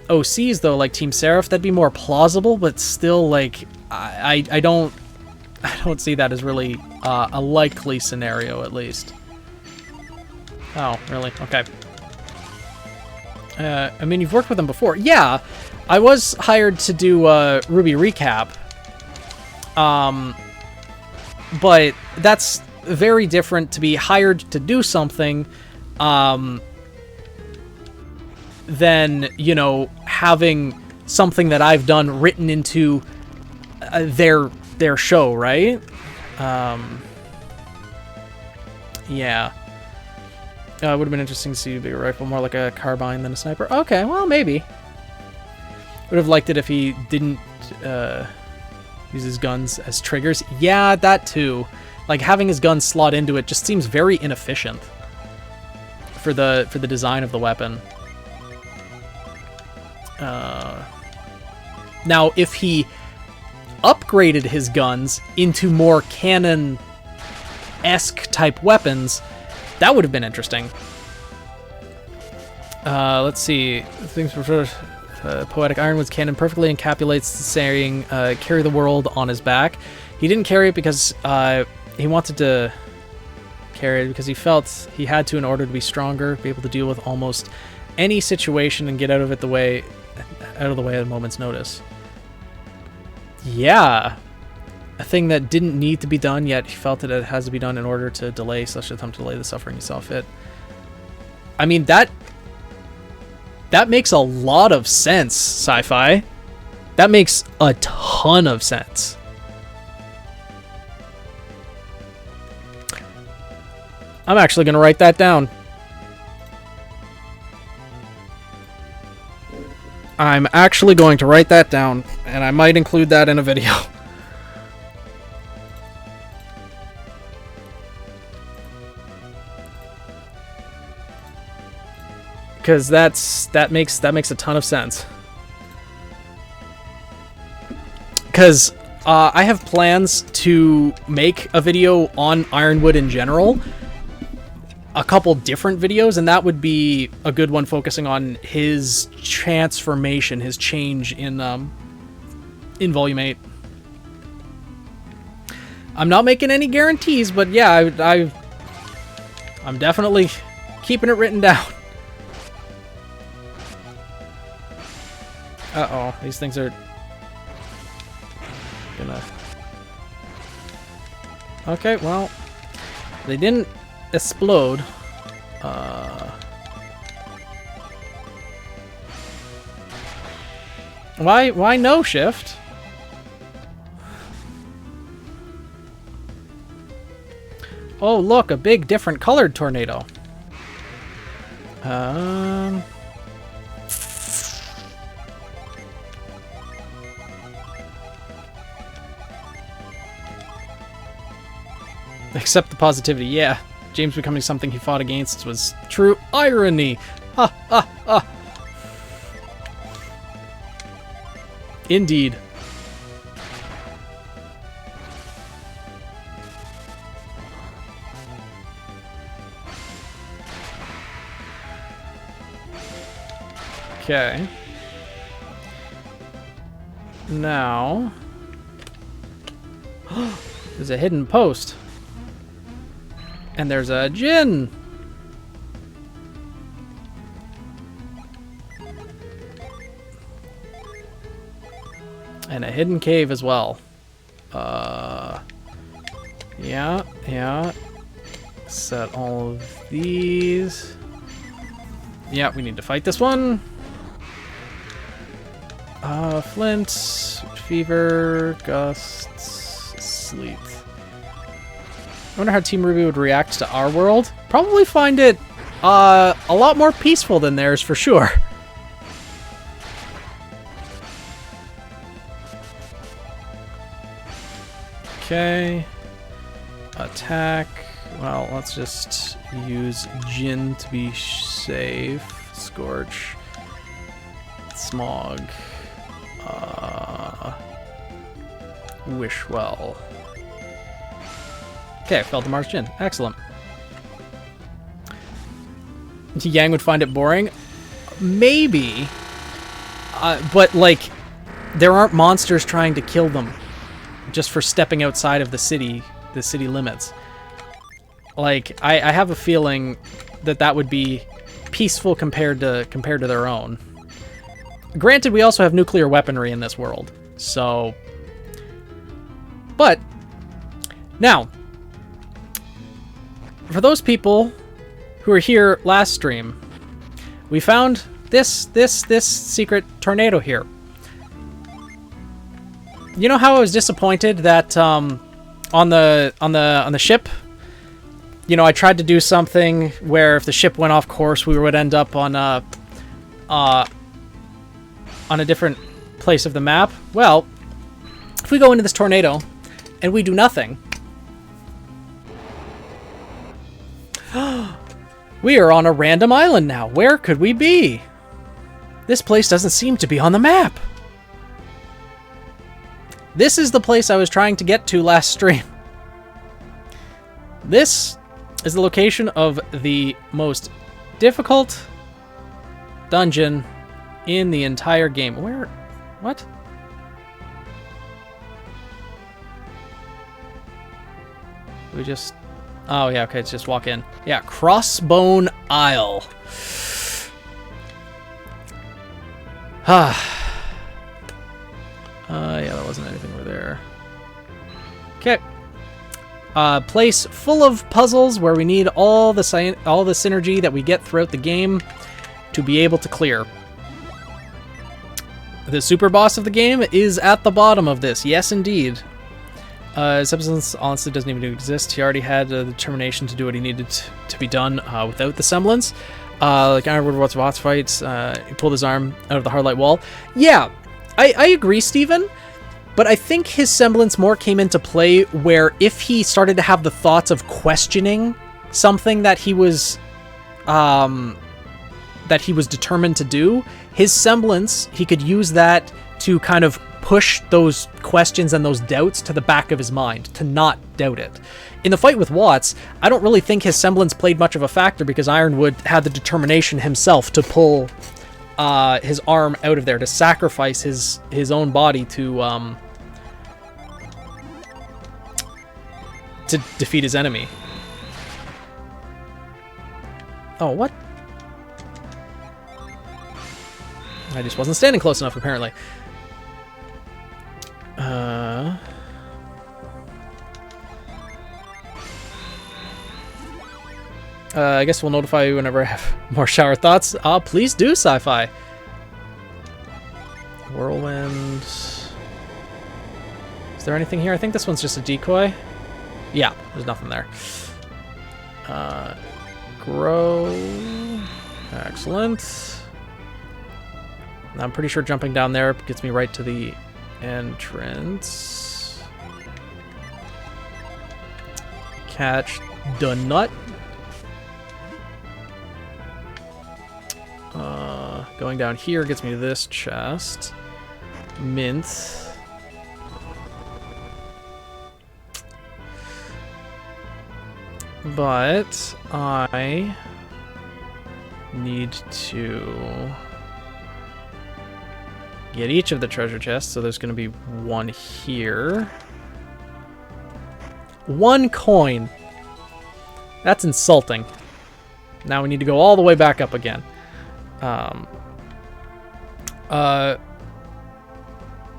OCs, though, like Team Seraph, that'd be more plausible, but still, like, I don't see that as really a likely scenario, at least. Oh, really? Okay. I mean, you've worked with them before. Yeah, I was hired to do Ruby Recap. But that's very different to be hired to do something than, you know, having something that I've done written into their show, right? Yeah. It would have been interesting to see a bigger rifle, more like a carbine than a sniper. Okay, well, maybe. Would have liked it if he didn't use his guns as triggers. Yeah, that too. Like, having his gun slot into it just seems very inefficient for the design of the weapon. Now, if he upgraded his guns into more cannon-esque type weapons, that would have been interesting. Let's see. Things prefer. Poetic Ironwood's cannon perfectly encapsulates the saying, carry the world on his back. He didn't carry it because he wanted to carry it because he felt he had to in order to be stronger, be able to deal with almost any situation and get out of the way at a moment's notice. Yeah. A thing that didn't need to be done, yet he felt that it has to be done in order to delay such attempt to delay the suffering he saw fit. I mean, that makes a lot of sense, Sci-Fi. That makes a ton of sense. I'm actually going to write that down. I'm actually going to write that down, and I might include that in a video. Because that makes a ton of sense. Because I have plans to make a video on Ironwood in general, a couple different videos, and that would be a good one focusing on his transformation, his change in Volume 8. I'm not making any guarantees, but yeah, I'm definitely keeping it written down. Uh-oh, these things are gonna... Okay, well, they didn't explode. Why no shift? Oh, look, a big different colored tornado. Accept the positivity, yeah. James becoming something he fought against was true irony. Ha ha ha. Indeed. Okay. Now... there's a hidden post. And there's a Jinn! And a hidden cave as well. Yeah. Set all of these. Yeah, we need to fight this one. Flint, fever, gusts, sleet. I wonder how Team Ruby would react to our world. Probably find it a lot more peaceful than theirs for sure. Okay. Attack. Well, let's just use Jinn to be safe. Scorch. Smog. Wish well. Okay, Feldmar's Jinn. Excellent. Yang would find it boring. Maybe. But, like, there aren't monsters trying to kill them just for stepping outside of the city limits. Like, I have a feeling that would be peaceful compared to their own. Granted, we also have nuclear weaponry in this world, so... But, now, for those people who were here last stream, we found this secret tornado here. You know how I was disappointed that on the ship, you know, I tried to do something where if the ship went off course, we would end up on a different place of the map. Well, if we go into this tornado and we do nothing, We are on a random island now. Where could we be? This place doesn't seem to be on the map. This is the place I was trying to get to last stream. This is the location of the most difficult dungeon in the entire game. Where? What? We just... Oh, yeah, okay, let's just walk in. Yeah, Crossbone Isle. Yeah, that wasn't anything over there. Okay. Place full of puzzles where we need all the synergy that we get throughout the game to be able to clear. The super boss of the game is at the bottom of this. Yes, indeed. Semblance honestly doesn't even exist. He already had the determination to do what he needed to be done without the semblance. Like I remember what's boss fights. He pulled his arm out of the Hardlight Wall. Yeah, I agree, Steven. But I think his semblance more came into play where if he started to have the thoughts of questioning something that he was determined to do, his semblance, he could use that to kind of push those questions and those doubts to the back of his mind, to not doubt it. In the fight with Watts, I don't really think his semblance played much of a factor because Ironwood had the determination himself to pull his arm out of there, to sacrifice his own body to defeat his enemy. Oh, what? I just wasn't standing close enough, apparently. I guess we'll notify you whenever I have more shower thoughts. Please do, Sci-Fi. Whirlwind. Is there anything here? I think this one's just a decoy. Yeah, there's nothing there. Grow. Excellent. I'm pretty sure jumping down there gets me right to the entrance. Catch the nut. Going down here gets me to this chest. Mint. But I need to get each of the treasure chests, so there's going to be one here. 1 coin. That's insulting. Now we need to go all the way back up again.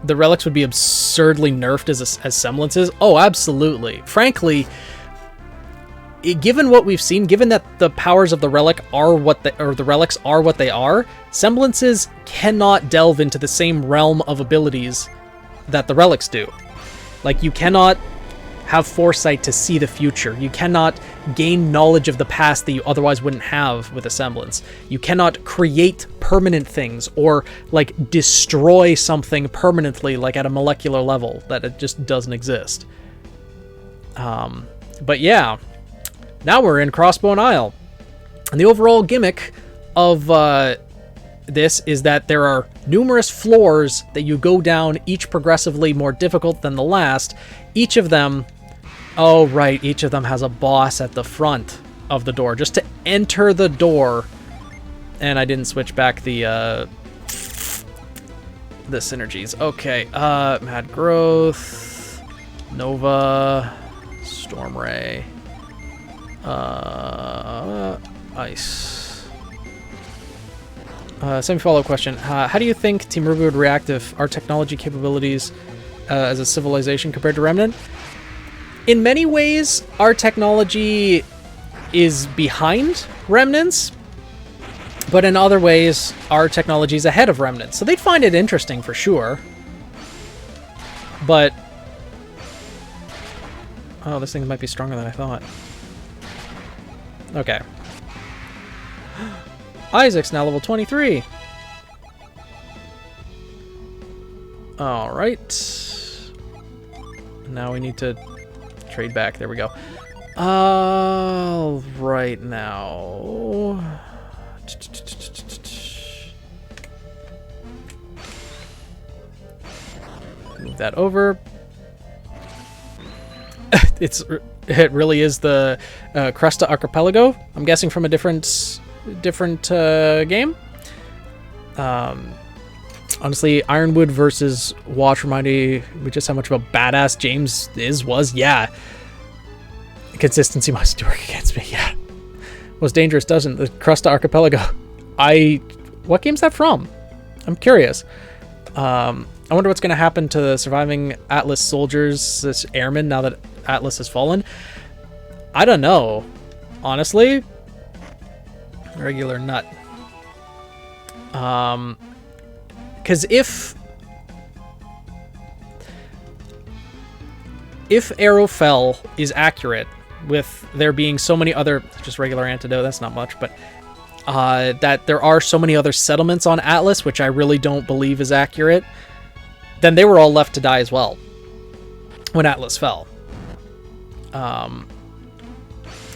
The relics would be absurdly nerfed as semblances. Oh, absolutely. Frankly, given what we've seen, given that the powers of the relic are the relics are what they are, semblances cannot delve into the same realm of abilities that the relics do. Like, you cannot have foresight to see the future. You cannot gain knowledge of the past that you otherwise wouldn't have with a semblance. You cannot create permanent things or, like, destroy something permanently, like at a molecular level, that it just doesn't exist. But yeah, now we're in Crossbone Isle. And the overall gimmick of this is that there are numerous floors that you go down, each progressively more difficult than the last. Each of them... Oh, right, each of them has a boss at the front of the door, just to enter the door. And I didn't switch back the synergies. Okay, Mad Growth, Nova, Stormray, Ice. Semi-follow-up question. How do you think Team Ruby would react if our technology capabilities as a civilization compared to Remnant? In many ways, our technology is behind Remnants, but in other ways, our technology is ahead of Remnants. So they'd find it interesting for sure. But... oh, this thing might be stronger than I thought. Okay. Isaac's now level 23. Alright. Now we need to trade back. There we go. Right now. Move that over. It really is the Cresta Archipelago. I'm guessing from a different game. Honestly, Ironwood versus Watch reminded me just how much of a badass James was. Yeah. Consistency must work against me. Yeah. Most dangerous doesn't. The Cresta Archipelago. What game's that from? I'm curious. I wonder what's going to happen to the surviving Atlas soldiers, this airmen, now that Atlas has fallen. I don't know. Honestly. Regular nut. Because if Arrowfell is accurate, with there being so many other, just regular antidote, that's not much, but that there are so many other settlements on Atlas, which I really don't believe is accurate, then they were all left to die as well when Atlas fell.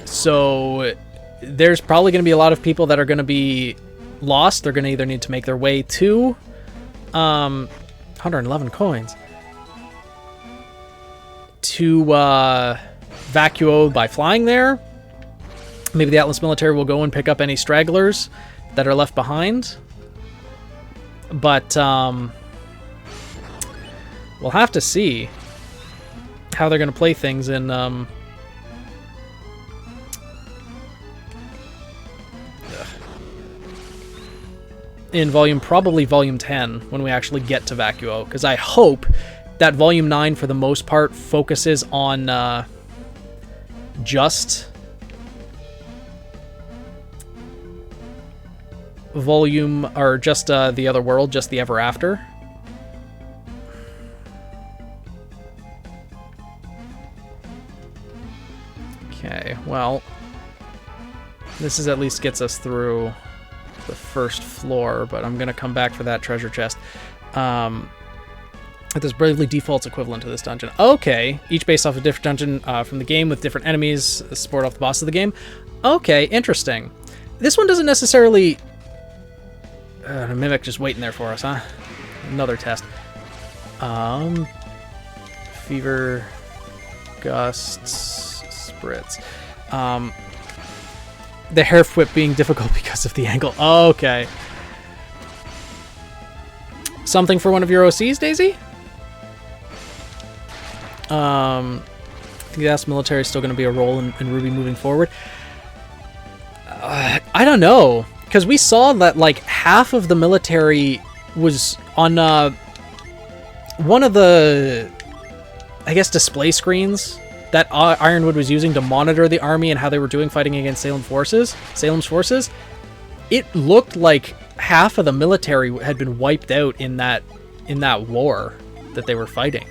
So there's probably going to be a lot of people that are going to be lost. They're going to either need to make their way to 111 coins to Vacuo by flying there. Maybe the Atlas military will go and pick up any stragglers that are left behind. But we'll have to see how they're going to play things in probably volume 10 when we actually get to Vacuo, because I hope that volume 9 for the most part focuses on just volume, or just the other world, just the Ever After. Okay, well, this is at least gets us through the first floor, but I'm gonna come back for that treasure chest. This Bravely defaults equivalent to this dungeon. Okay, each based off a different dungeon from the game with different enemies, support off the boss of the game. Okay, interesting. This one doesn't necessarily... the Mimic just waiting there for us, huh? Another test. Fever, gusts, spritz. The hair whip being difficult because of the angle. Okay. Something for one of your OCs, Daisy? I think the Atlas military is still going to be a role in Ruby moving forward. I don't know, because we saw that like half of the military was on one of the, I guess, display screens that Ironwood was using to monitor the army and how they were doing fighting against Salem's forces. It looked like half of the military had been wiped out in that war that they were fighting.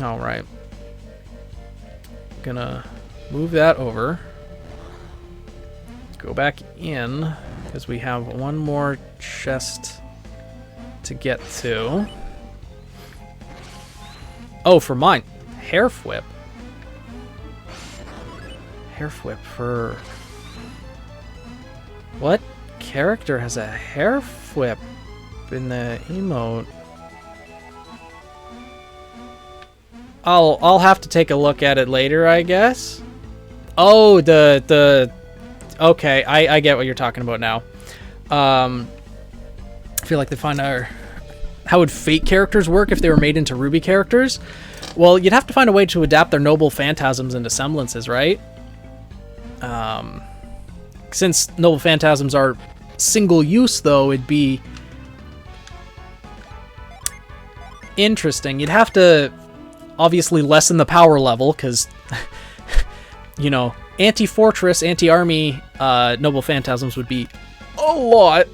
All right. Gonna move that over. Go back in, because we have one more chest to get to. Oh, for mine. Hair whip. Hair whip for... What character has a hair whip in the emote? I'll have to take a look at it later, I guess. Oh, okay, I get what you're talking about now. I feel like they find our... How would Fate characters work if they were made into Ruby characters? Well, you'd have to find a way to adapt their noble phantasms into semblances, right? Since noble phantasms are single use, though, it'd be interesting. You'd have to obviously lessen the power level, because, you know, anti-fortress, anti-army noble phantasms would be a lot.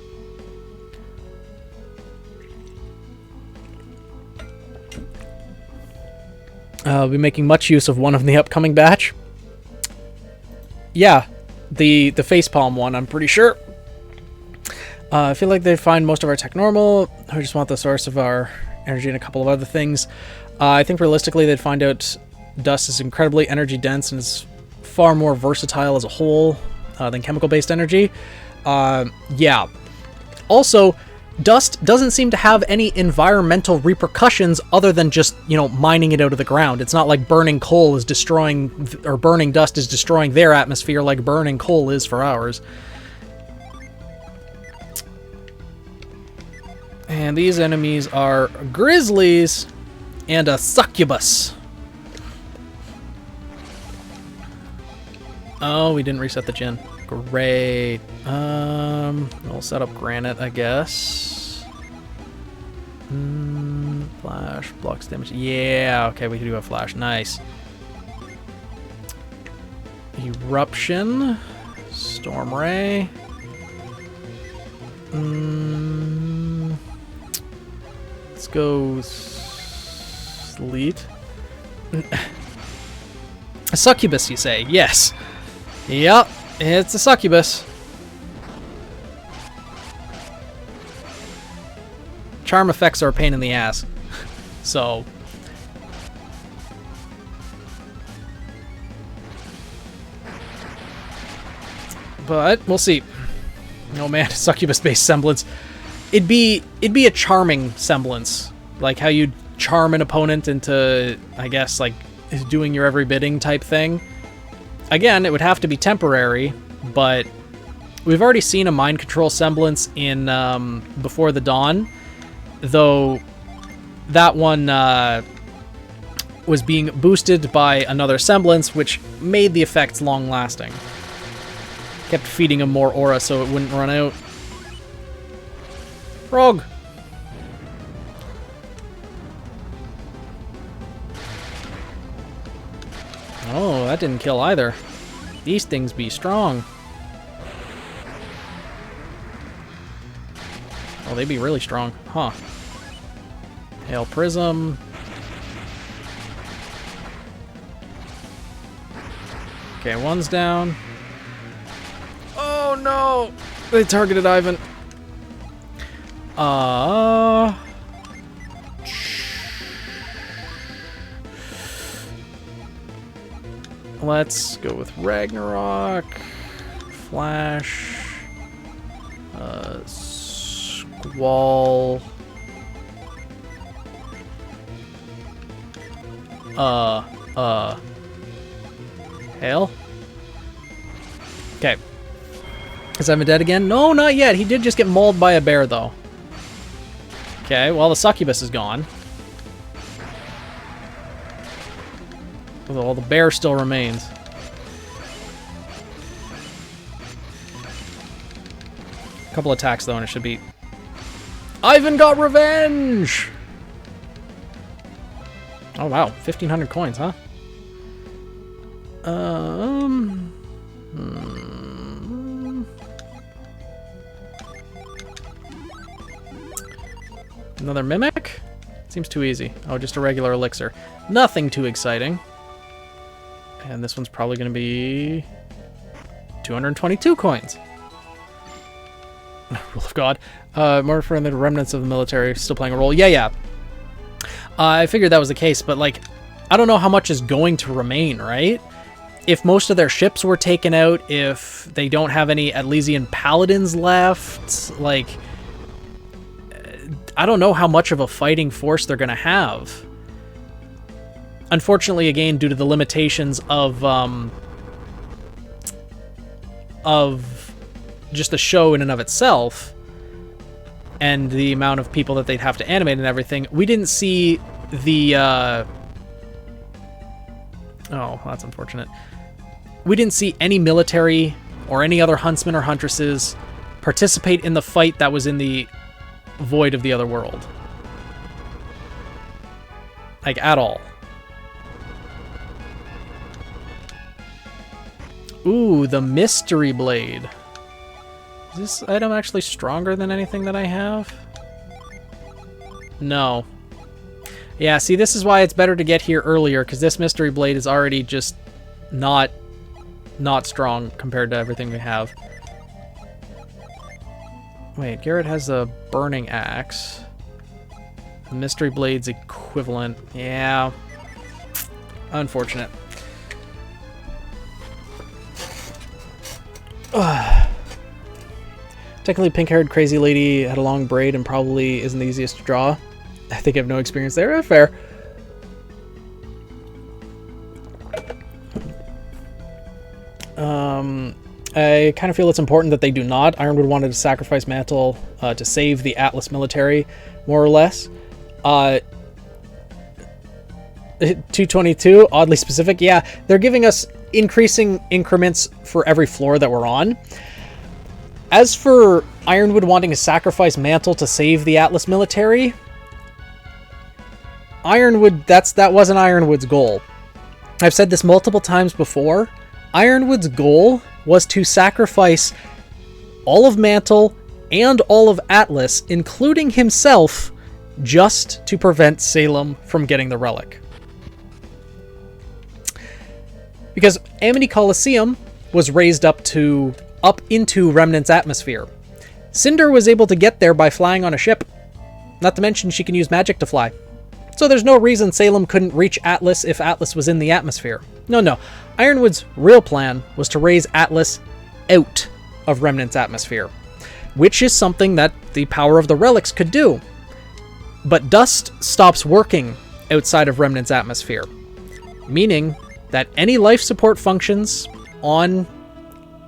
I'll be making much use of one of the upcoming batch. Yeah, the facepalm one, I'm pretty sure. I feel like they find most of our tech normal. I just want the source of our energy and a couple of other things. I think realistically they'd find out dust is incredibly energy dense and is far more versatile as a whole than chemical-based energy. Yeah. Also, dust doesn't seem to have any environmental repercussions other than just, you know, mining it out of the ground. It's not like burning coal is destroying, or burning dust is destroying their atmosphere like burning coal is for ours. And these enemies are grizzlies and a succubus. Oh, we didn't reset the gen. Great. We'll set up granite, I guess. Flash blocks damage. Yeah, okay, we can do a flash. Nice. Eruption. Storm ray. Let's go sleet. A succubus, you say? Yes. Yep, it's a succubus. Charm effects are a pain in the ass. So. But we'll see. Oh man, succubus-based semblance. It'd be a charming semblance. Like how you'd charm an opponent into, I guess, like doing your every bidding type thing. Again, it would have to be temporary, but we've already seen a mind control semblance in Before the Dawn, though that one was being boosted by another semblance, which made the effects long-lasting. Kept feeding him more aura so it wouldn't run out. Frog! Oh, that didn't kill either. These things be strong. Oh, they be really strong. Huh. Hail Prism. Okay, one's down. Oh no! They targeted Ivan. Let's go with Ragnarok, Flash, Squall, Hail? Okay. Is Ivan dead again? No, not yet. He did just get mauled by a bear, though. Okay, well, the succubus is gone. Although the bear still remains. A couple attacks, though, and it should be... Ivan got revenge! Oh, wow. 1,500 coins, huh? Another Mimic? Seems too easy. Oh, just a regular elixir. Nothing too exciting. And this one's probably going to be 222 coins. Rule of God. More for the remnants of the military still playing a role. Yeah. I figured that was the case, but like, I don't know how much is going to remain, right? If most of their ships were taken out, if they don't have any Atlesian paladins left, like, I don't know how much of a fighting force they're going to have. Unfortunately, again, due to the limitations of just the show in and of itself, and the amount of people that they'd have to animate and everything, we didn't see the... Oh, that's unfortunate. We didn't see any military or any other huntsmen or huntresses participate in the fight that was in the void of the other world. Like, at all. Ooh, the Mystery Blade. Is this item actually stronger than anything that I have? No. Yeah, see, this is why it's better to get here earlier, because this Mystery Blade is already just not strong compared to everything we have. Wait, Garrett has a Burning Axe. The Mystery Blade's equivalent. Yeah. Unfortunate. Technically, pink-haired crazy lady had a long braid and probably isn't the easiest to draw. I think I have no experience there. Fair. I kind of feel it's important that they do not. Ironwood wanted to sacrifice Mantle to save the Atlas military, more or less. 222, oddly specific. Yeah, they're giving us increasing increments for every floor that we're on. As for Ironwood wanting to sacrifice Mantle to save the Atlas military, Ironwood, that wasn't Ironwood's goal. I've said this multiple times before. Ironwood's goal was to sacrifice all of Mantle and all of Atlas, including himself, just to prevent Salem from getting the relic. Because Amity Coliseum was raised up into Remnant's atmosphere. Cinder was able to get there by flying on a ship. Not to mention she can use magic to fly. So there's no reason Salem couldn't reach Atlas if Atlas was in the atmosphere. No. Ironwood's real plan was to raise Atlas out of Remnant's atmosphere, which is something that the power of the relics could do. But dust stops working outside of Remnant's atmosphere, meaning that any life support functions on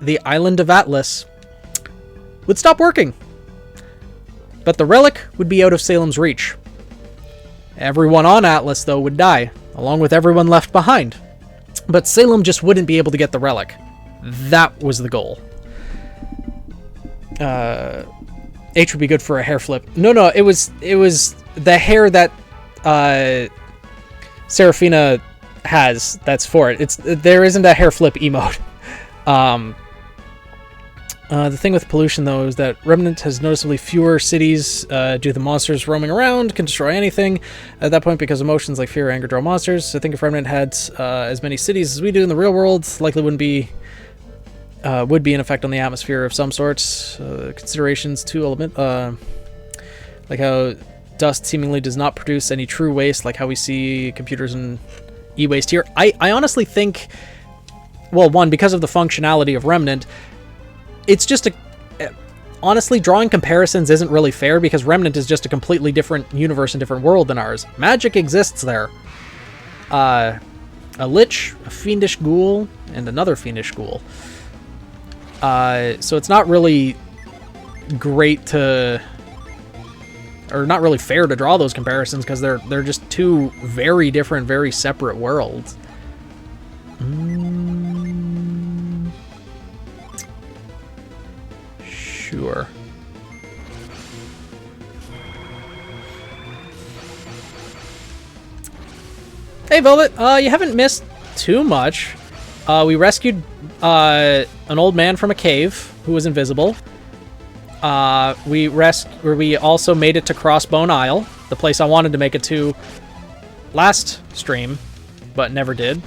the island of Atlas would stop working. But the relic would be out of Salem's reach. Everyone on Atlas, though, would die, along with everyone left behind. But Salem just wouldn't be able to get the relic. That was the goal. H would be good for a hair flip. No, it was the hair that Seraphina has that's for it. There isn't a hair flip emote. The thing with pollution, though, is that Remnant has noticeably fewer cities due to the monsters roaming around, can destroy anything at that point because emotions like fear or anger draw monsters. I think if Remnant had as many cities as we do in the real world, likely would be an effect on the atmosphere of some sorts. Considerations to element, like how dust seemingly does not produce any true waste, like how we see computers and e-waste here. I honestly think, well, one, because of the functionality of Remnant, it's just honestly, drawing comparisons isn't really fair because Remnant is just a completely different universe and different world than ours. Magic exists there. A lich, a fiendish ghoul, and another fiendish ghoul. So it's not really great to, or not really fair to draw those comparisons because they're just two very different, very separate worlds. Sure. Hey, Velvet. You haven't missed too much. We rescued an old man from a cave who was invisible. We also made it to Crossbone Isle, the place I wanted to make it to last stream, but never did.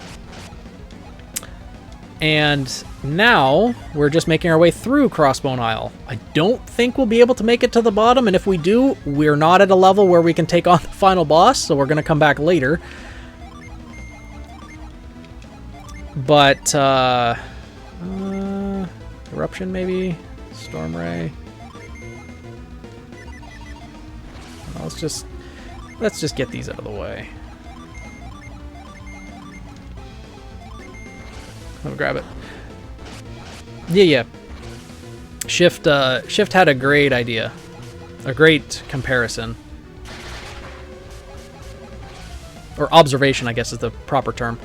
And now we're just making our way through Crossbone Isle. I don't think we'll be able to make it to the bottom, and if we do, we're not at a level where we can take on the final boss, so we're going to come back later. But, Eruption maybe? Storm Ray? Let's just get these out of the way. Let me grab it. Yeah. Shift had a great idea. A great comparison. Or observation, I guess is the proper term.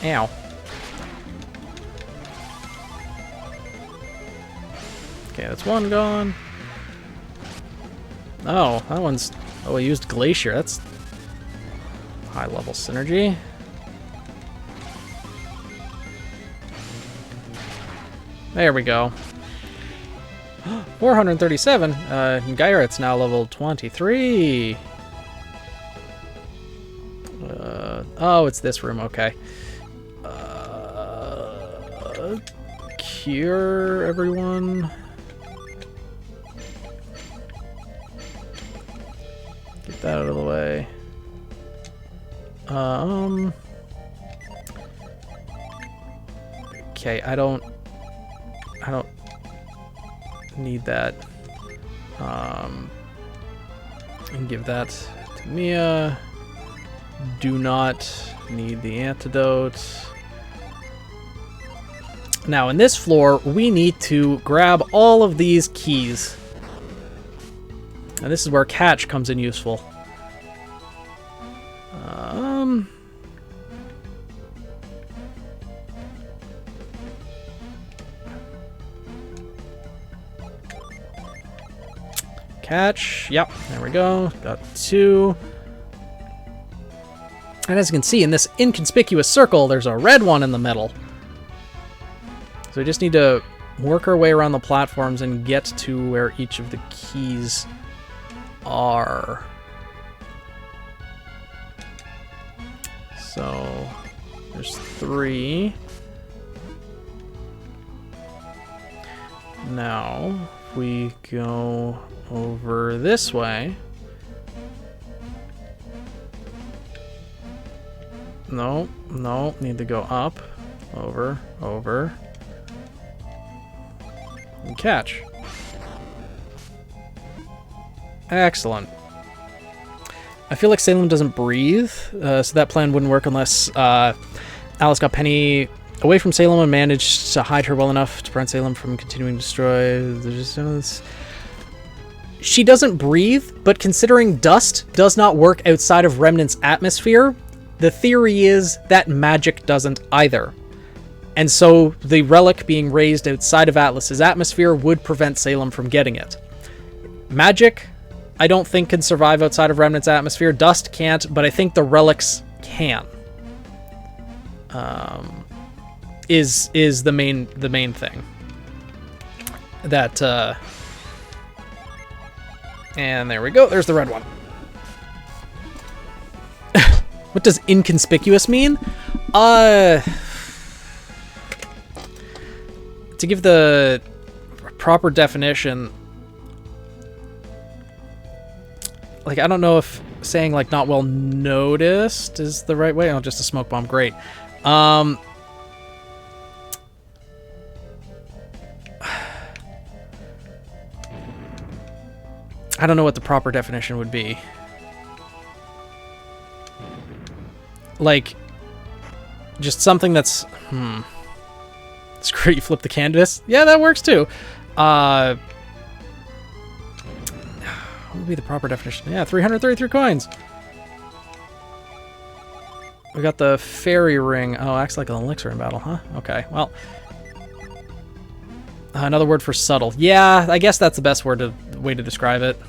Ow. Okay, that's one gone. Oh, that one's... Oh, I used Glacier. That's high-level synergy. There we go. 437. Gyret's now level 23. Oh, it's this room. Okay. Cure everyone. Okay, I don't need that. And give that to Mia. Do not need the antidote. Now, in this floor, we need to grab all of these keys. And this is where catch comes in useful. Catch. Yep, there we go. Got 2. And as you can see, in this inconspicuous circle, there's a red one in the middle. So we just need to work our way around the platforms and get to where each of the keys are. So there's 3. Now, if we go over this way. No, need to go up, over, and catch. Excellent. I feel like Salem doesn't breathe, so that plan wouldn't work unless Alice got Penny away from Salem and managed to hide her well enough to prevent Salem from continuing to destroy. She doesn't breathe, but considering dust does not work outside of Remnant's atmosphere, the theory is that magic doesn't either. And so the relic being raised outside of Atlas's atmosphere would prevent Salem from getting it. Magic, I don't think can survive outside of Remnant's atmosphere. Dust can't, but I think the relics can. Is the main thing. That and there we go. There's the red one. What does inconspicuous mean? To give the proper definition, like, I don't know if saying, like, not well noticed is the right way. Oh, just a smoke bomb. Great. I don't know what the proper definition would be. Like, just something that's... It's great you flip the canvas. Yeah, that works too. What would be the proper definition? Yeah, 333 coins. We got the fairy ring. Oh, acts like an elixir in battle, huh? Okay, well... another word for subtle. Yeah, I guess that's the best way to describe it.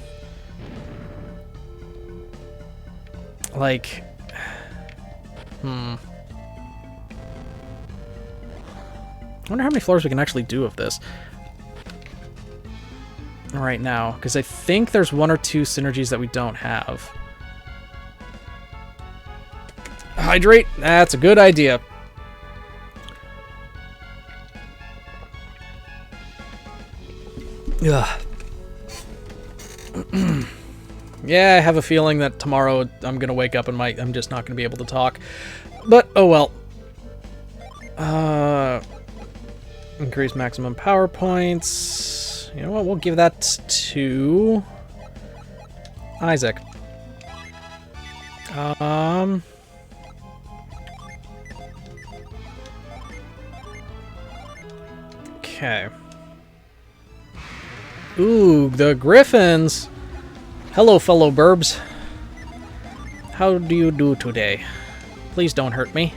Like... I wonder how many floors we can actually do of this right now, because I think there's 1 or 2 synergies that we don't have. Hydrate. That's a good idea. Ugh. Yeah, I have a feeling that tomorrow I'm gonna wake up and I'm just not gonna be able to talk. But oh well. Increase maximum power points. You know what? We'll give that to Isaac. Okay. Ooh, the Griffins. Hello, fellow burbs. How do you do today? Please don't hurt me.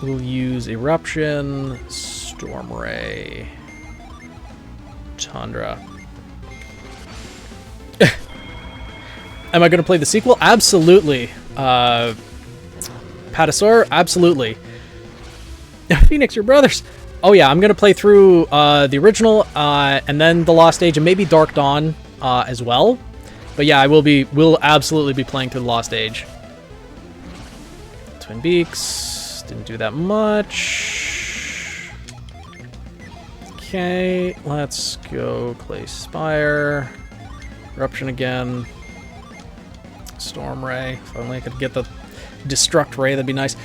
We'll use Eruption, Storm Ray, Tundra. Am I going to play the sequel? Absolutely. Patasaur? Absolutely. Phoenix, your brothers. Oh yeah, I'm going to play through the original, and then The Lost Age, and maybe Dark Dawn as well. But yeah, we'll absolutely be playing through The Lost Age. Twin Beaks. Didn't do that much. Okay, let's go Clay Spire. Eruption again. Storm Ray. If only I could get the Destruct Ray, that'd be nice.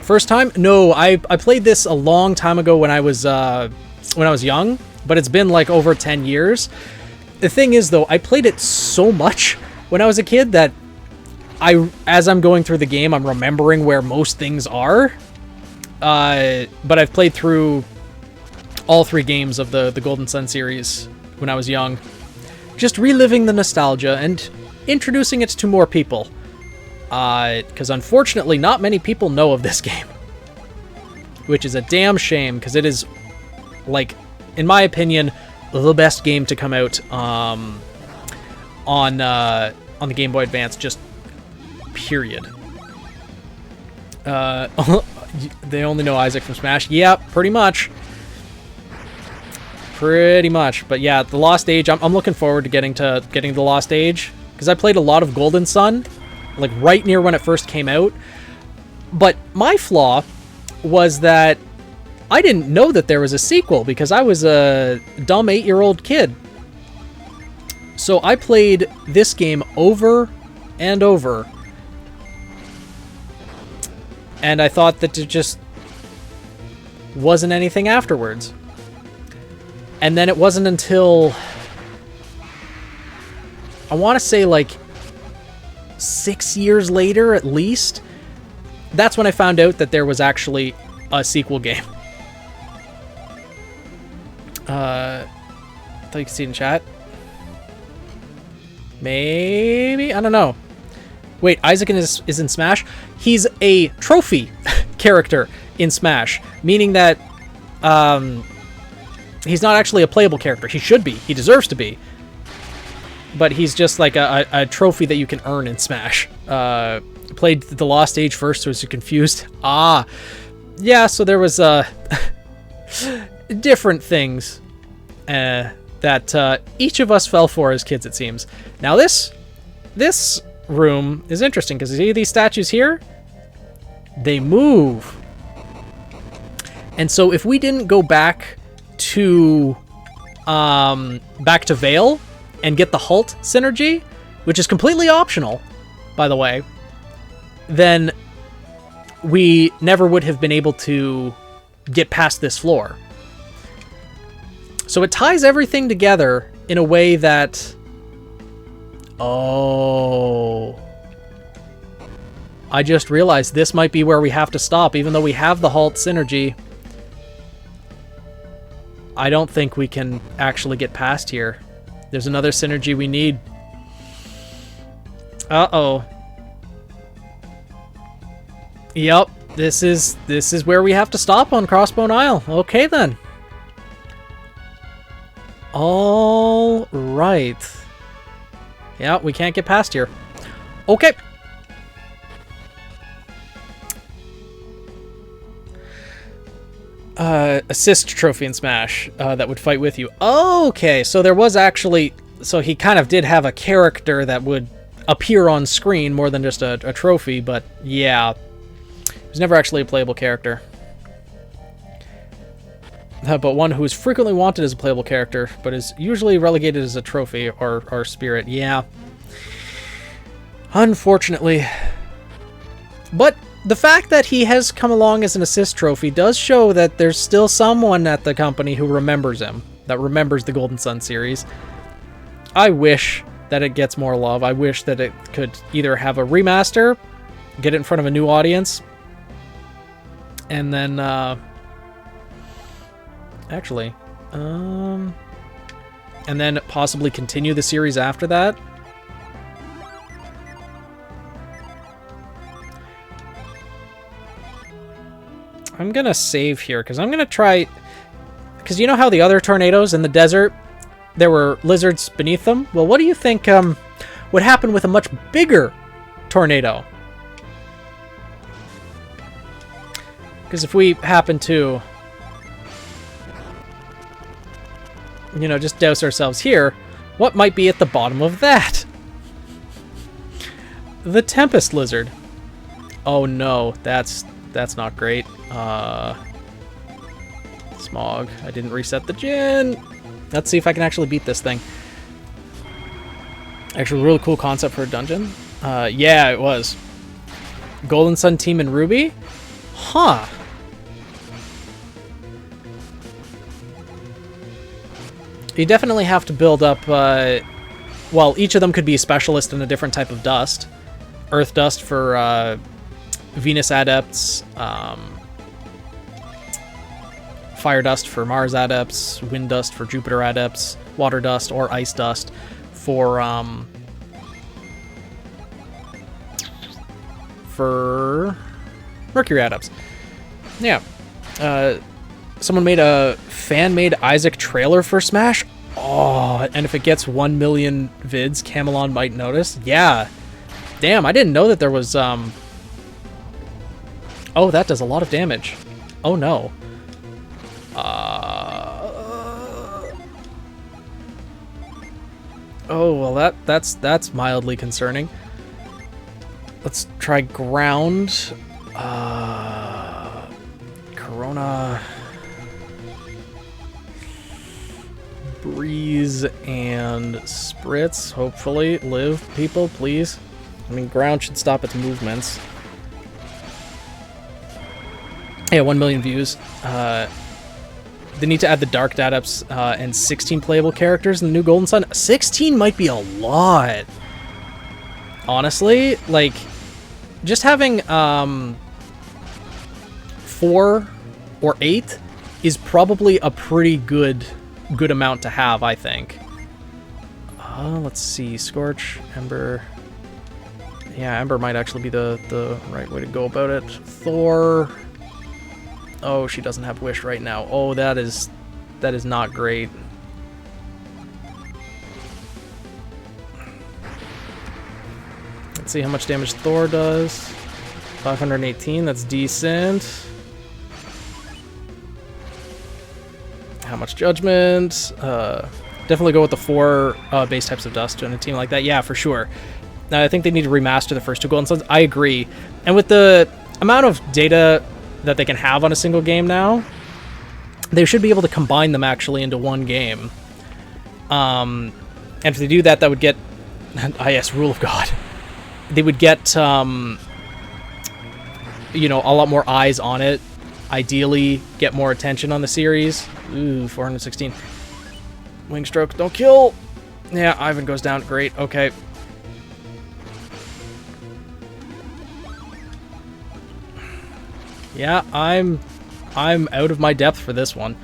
First time? No, I played this a long time ago when I was young, but it's been like over 10 years. The thing is, though, I played it so much when I was a kid that as I'm going through the game, I'm remembering where most things are. But I've played through all 3 games of the Golden Sun series when I was young. Just reliving the nostalgia and introducing it to more people. Because unfortunately, not many people know of this game. Which is a damn shame, because it is, like, in my opinion, the best game to come out on the Game Boy Advance, just period. They only know Isaac from Smash. Yeah, pretty much. Pretty much. But yeah, the Lost Age, I'm looking forward to getting the Lost Age, because I played a lot of Golden Sun, like right near when it first came out. But my flaw was that I didn't know that there was a sequel, because I was a dumb 8-year-old kid. So I played this game over and over, and I thought that it just wasn't anything afterwards. And then it wasn't until, I want to say, like 6 years later at least, that's when I found out that there was actually a sequel game. I thought you could see it in chat. Maybe? I don't know. Wait, Isaac is in Smash? He's a trophy character in Smash, meaning that he's not actually a playable character. He should be. He deserves to be. But he's just like a trophy that you can earn in Smash. Played the Lost Age first, so I was confused. Ah, yeah, so there was different things that each of us fell for as kids, it seems. Now this room is interesting, because you see these statues here? They move. And so if we didn't go back to Vale and get the Halt synergy, which is completely optional, by the way, then we never would have been able to get past this floor. So it ties everything together in a way that... Oh... I just realized this might be where we have to stop, even though we have the Halt synergy. I don't think we can actually get past here. There's another synergy we need. Uh-oh. Yep, this is where we have to stop on Crossbone Isle. Okay, then. All right. Yeah, we can't get past here. Okay. Assist trophy in Smash that would fight with you. Okay, so there was actually... So he kind of did have a character that would appear on screen more than just a trophy, but yeah. He was never actually a playable character. But one who is frequently wanted as a playable character, but is usually relegated as a trophy or spirit. Yeah. Unfortunately. But the fact that he has come along as an assist trophy does show that there's still someone at the company who remembers him, that remembers the Golden Sun series. I wish that it gets more love. I wish that it could either have a remaster, get it in front of a new audience, and then, actually, and then possibly continue the series after that. I'm gonna save here, because I'm gonna try... Because you know how the other tornadoes in the desert, there were lizards beneath them? Well, what do you think would happen with a much bigger tornado? Because if we happen to, you know, just douse ourselves here, what might be at the bottom of that? The Tempest Lizard. Oh no, that's not great. Smog. I didn't reset the gen. Let's see if I can actually beat this thing. Actually, really cool concept for a dungeon. Yeah, it was. Golden Sun team and Ruby? Huh. You definitely have to build up, well, each of them could be a specialist in a different type of dust. Earth dust for Venus adepts, fire dust for Mars adepts, wind dust for Jupiter adepts, water dust or ice dust for Mercury adepts. Yeah. Someone made a fan-made Isaac trailer for Smash. Oh, and if it gets 1 million vids, Camelon might notice. Yeah. Damn, I didn't know that there was, Oh, that does a lot of damage. Oh, no. Oh, well, that's mildly concerning. Let's try ground. Corona. Breeze and spritz. Hopefully. Live, people, please. I mean, ground should stop its movements. Yeah, 1 million views. They need to add the Dark Adepts and 16 playable characters in the new Golden Sun. 16 might be a lot. Honestly, like, just having 4 or 8 is probably a pretty good amount to have, I think. Let's see. Scorch, Ember. Yeah, Ember might actually be the right way to go about it. Thor. Oh, she doesn't have Wish right now. Oh, that is not great. Let's see how much damage Thor does. 518, that's decent. How much Judgment? Definitely go with the 4 base types of dust in a team like that. Yeah, for sure. I think they need to remaster the first 2 Golden Suns. I agree. And with the amount of data that they can have on a single game now, they should be able to combine them actually into one game. And if they do that, that would get... yes, Rule of God. They would get, you know, a lot more eyes on it. Ideally, get more attention on the series. Ooh, 416. Wing stroke, don't kill! Yeah, Ivan goes down. Great, okay. Yeah, I'm out of my depth for this one.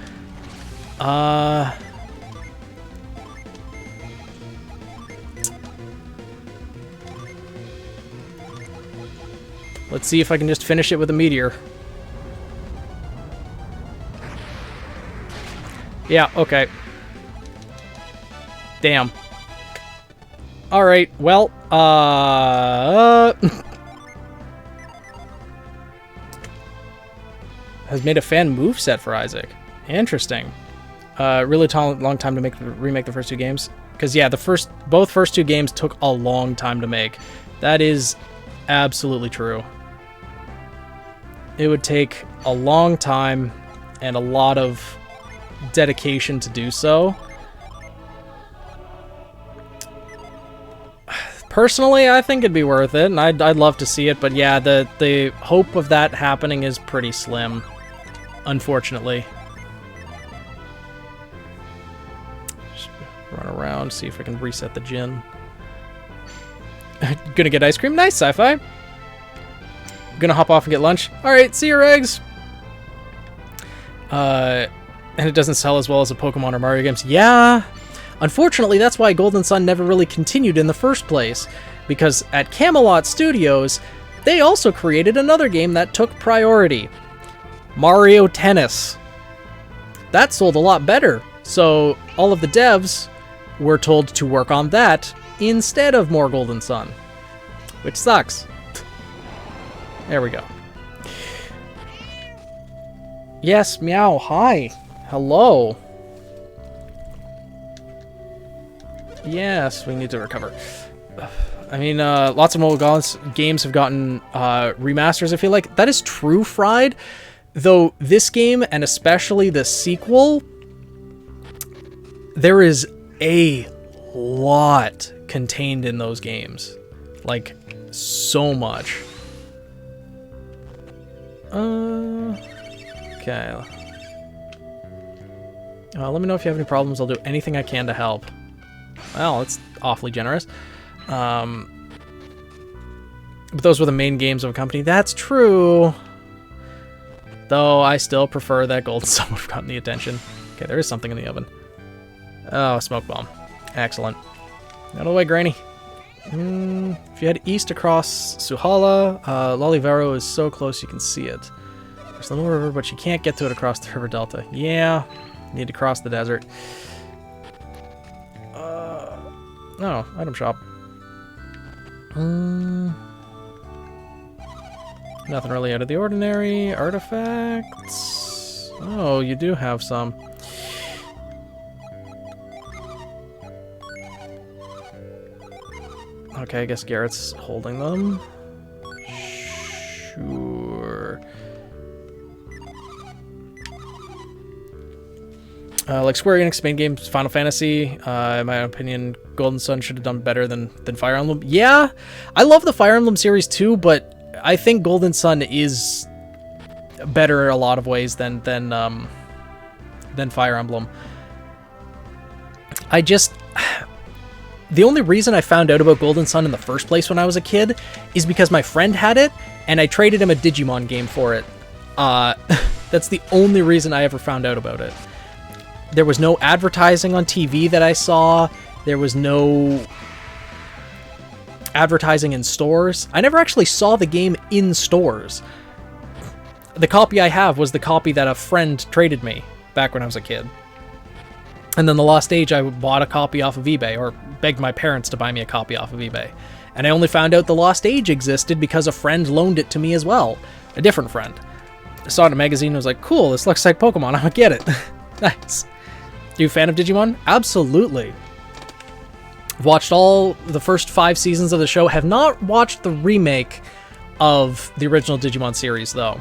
Let's see if I can just finish it with a meteor. Yeah, okay. Damn. Alright, well, has made a fan moveset for Isaac. Interesting. Really long time to remake the first 2 games. Because, yeah, both first 2 games took a long time to make. That is absolutely true. It would take a long time and a lot of dedication to do so. Personally, I think it'd be worth it, and I'd love to see it, but yeah, the hope of that happening is pretty slim, unfortunately. Just run around, see if I can reset the gin. Gonna get ice cream? Nice, Sci-Fi. Gonna hop off and get lunch. Alright, see your eggs! And it doesn't sell as well as the Pokemon or Mario games. Yeah! Unfortunately, that's why Golden Sun never really continued in the first place, because at Camelot Studios, they also created another game that took priority. Mario Tennis. That sold a lot better, so all of the devs were told to work on that instead of more Golden Sun, which sucks. There we go. Yes, meow, hi. Hello. Yes, we need to recover. I mean, lots of mobile games have gotten remasters, I feel like. That is true, Fried. Though this game, and especially the sequel, there is a lot contained in those games. Like, so much. Okay. Let me know if you have any problems. I'll do anything I can to help. Well, it's awfully generous. But those were the main games of a company. That's true. Though I still prefer that Golden Sun would have gotten the attention. Okay, there is something in the oven. Oh, smoke bomb. Excellent. Out of the way, Granny. If you head east across Suhala, Lolivero is so close you can see it. There's the little river, but you can't get to it across the river delta. Yeah, need to cross the desert. No, item shop. Nothing really out of the ordinary. Artifacts. Oh, you do have some. Okay, I guess Garrett's holding them. Sure. Like Square Enix main games, Final Fantasy, in my opinion, Golden Sun should have done better than Fire Emblem. Yeah, I love the Fire Emblem series too, but I think Golden Sun is better in a lot of ways than Fire Emblem. The only reason I found out about Golden Sun in the first place when I was a kid is because my friend had it, and I traded him a Digimon game for it. That's the only reason I ever found out about it. There was no advertising on TV that I saw. There was no advertising in stores. I never actually saw the game in stores. The copy I have was the copy that a friend traded me back when I was a kid. And then The Lost Age, I bought a copy off of eBay, or begged my parents to buy me a copy off of eBay. And I only found out The Lost Age existed because a friend loaned it to me as well. A different friend. I saw it in a magazine and was like, cool, this looks like Pokemon, I'm gonna get it. Nice. You a fan of Digimon? Absolutely. Watched all the first 5 seasons of the show. Have not watched the remake of the original Digimon series, though.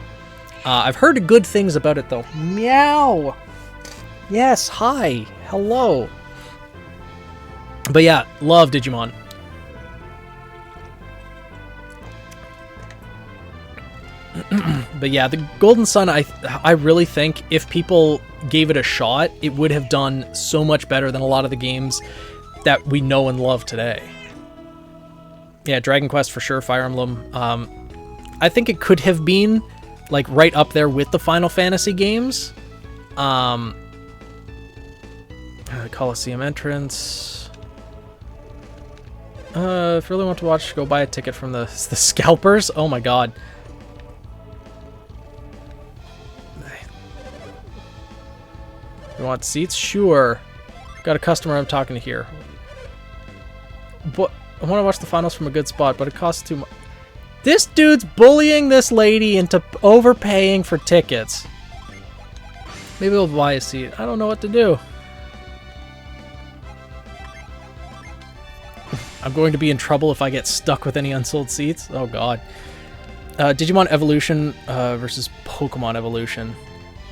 I've heard good things about it, though. Meow! Yes, hi. Hello. But yeah, love Digimon. But yeah, the Golden Sun, I really think if people gave it a shot, it would have done so much better than a lot of the games that we know and love today. Yeah, Dragon Quest for sure, Fire Emblem. I think it could have been like right up there with the Final Fantasy games. Coliseum entrance. If you really want to watch, go buy a ticket from the scalpers. Oh my god. You want seats? Sure. Got a customer I'm talking to here. But I want to watch the finals from a good spot, but it costs too much. This dude's bullying this lady into overpaying for tickets. Maybe we'll buy a seat. I don't know what to do. I'm going to be in trouble if I get stuck with any unsold seats. Oh god. Digimon Evolution versus Pokemon Evolution.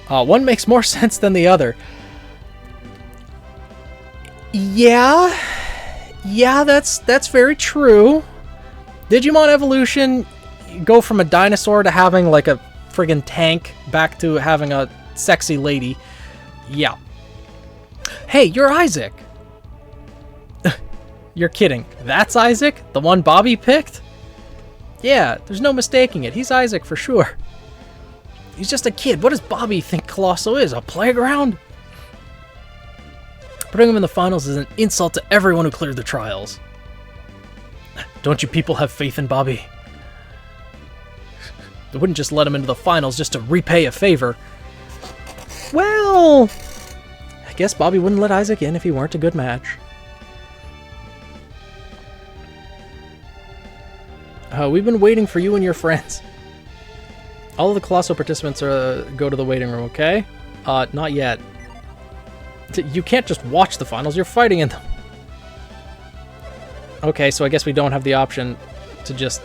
One makes more sense than the other. Yeah, that's very true. Digimon Evolution, you go from a dinosaur to having like a friggin' tank back to having a sexy lady. Yeah. Hey, you're Isaac. You're kidding. That's Isaac? The one Bobby picked? Yeah, there's no mistaking it. He's Isaac for sure. He's just a kid. What does Bobby think Colosso is? A playground? Putting him in the finals is an insult to everyone who cleared the trials. Don't you people have faith in Bobby? They wouldn't just let him into the finals just to repay a favor. Well, I guess Bobby wouldn't let Isaac in if he weren't a good match. We've been waiting for you and your friends. All of the Colosso participants go to the waiting room, okay? Not yet. You can't just watch the finals, you're fighting in them. Okay, so I guess we don't have the option to just...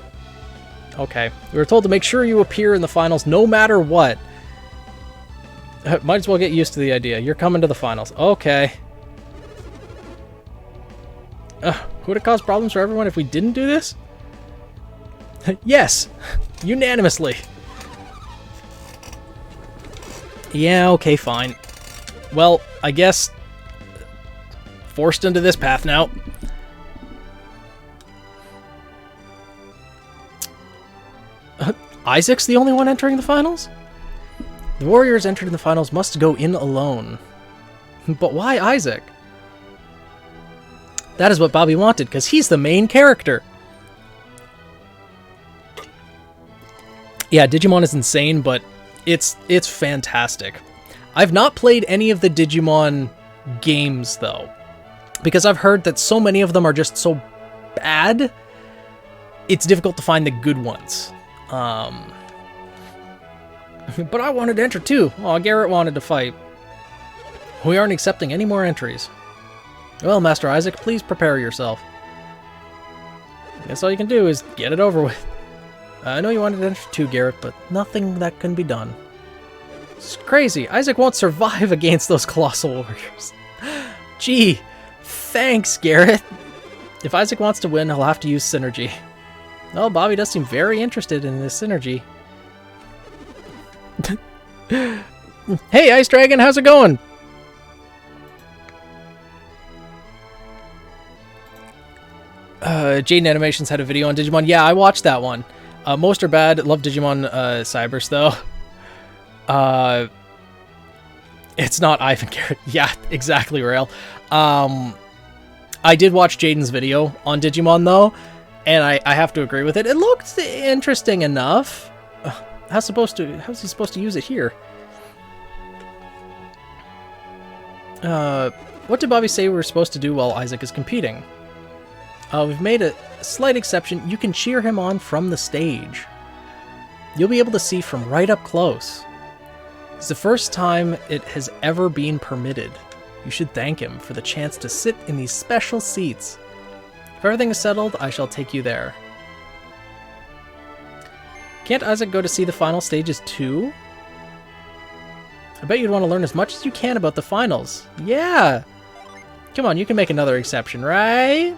Okay. We were told to make sure you appear in the finals no matter what. Might as well get used to the idea. You're coming to the finals. Okay. Would it cause problems for everyone if we didn't do this? Yes! Unanimously! Yeah, okay, fine. Well, I guess... forced into this path now. Isaac's the only one entering the finals? The Warriors entered in the finals must go in alone. But why Isaac? That is what Bobby wanted, because he's the main character. Yeah, Digimon is insane, but it's fantastic. I've not played any of the Digimon games, though, because I've heard that so many of them are just so bad, it's difficult to find the good ones. But I wanted to enter too. Oh, Garrett wanted to fight. We aren't accepting any more entries. Well, Master Isaac, please prepare yourself. I guess all you can do is get it over with. I know you wanted to enter too, Garrett, but nothing that can be done. It's crazy. Isaac won't survive against those colossal warriors. Gee, thanks, Garrett. If Isaac wants to win, he'll have to use synergy. Well, Bobby does seem very interested in this synergy. Hey, Ice Dragon, how's it going? Jaden Animations had a video on Digimon. Yeah, I watched that one. Most are bad. Love Digimon Cybers, though. It's not Ivan Garrett. Yeah, exactly, Rail. I did watch Jaden's video on Digimon, though, and I have to agree with it. It looked interesting enough. How's he supposed to use it here? What did Bobby say we were supposed to do while Isaac is competing? We've made a slight exception. You can cheer him on from the stage. You'll be able to see from right up close. It's the first time it has ever been permitted. You should thank him for the chance to sit in these special seats. If everything is settled, I shall take you there. Can't Isaac go to see the final stages too? I bet you'd want to learn as much as you can about the finals. Yeah! Come on, you can make another exception, right?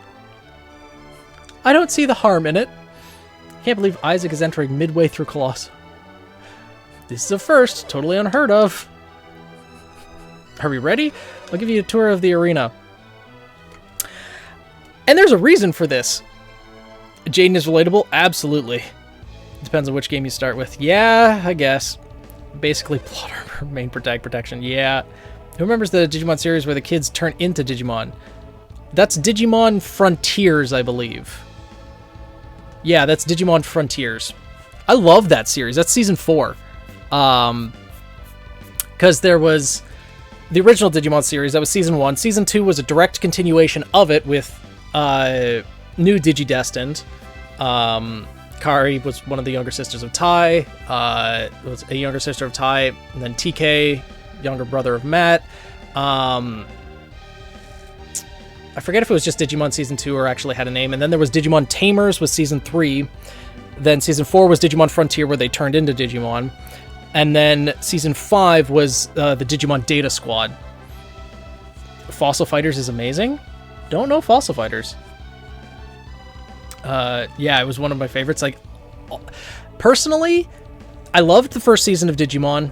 I don't see the harm in it. Can't believe Isaac is entering midway through Colossus. This is a first, totally unheard of. Are we ready? I'll give you a tour of the arena. And there's a reason for this. Jaden is relatable? Absolutely. Depends on which game you start with. Yeah, I guess. Basically, plot armor, main protection. Yeah. Who remembers the Digimon series where the kids turn into Digimon? That's Digimon Frontiers, I believe. Yeah, that's Digimon Frontiers. I love that series. That's season 4. Because there was the original Digimon series. That was season 1. Season 2 was a direct continuation of it with new Digidestined. Kari was one of the younger sisters of Tai. Was a younger sister of Tai. And then TK, younger brother of Matt. I forget if it was just Digimon Season 2 or actually had a name. And then there was Digimon Tamers was Season 3. Then Season 4 was Digimon Frontier, where they turned into Digimon. And then Season 5 was the Digimon Data Squad. Fossil Fighters is amazing. Don't know Fossil Fighters. Yeah, it was one of my favorites. Like, personally, I loved the first season of Digimon.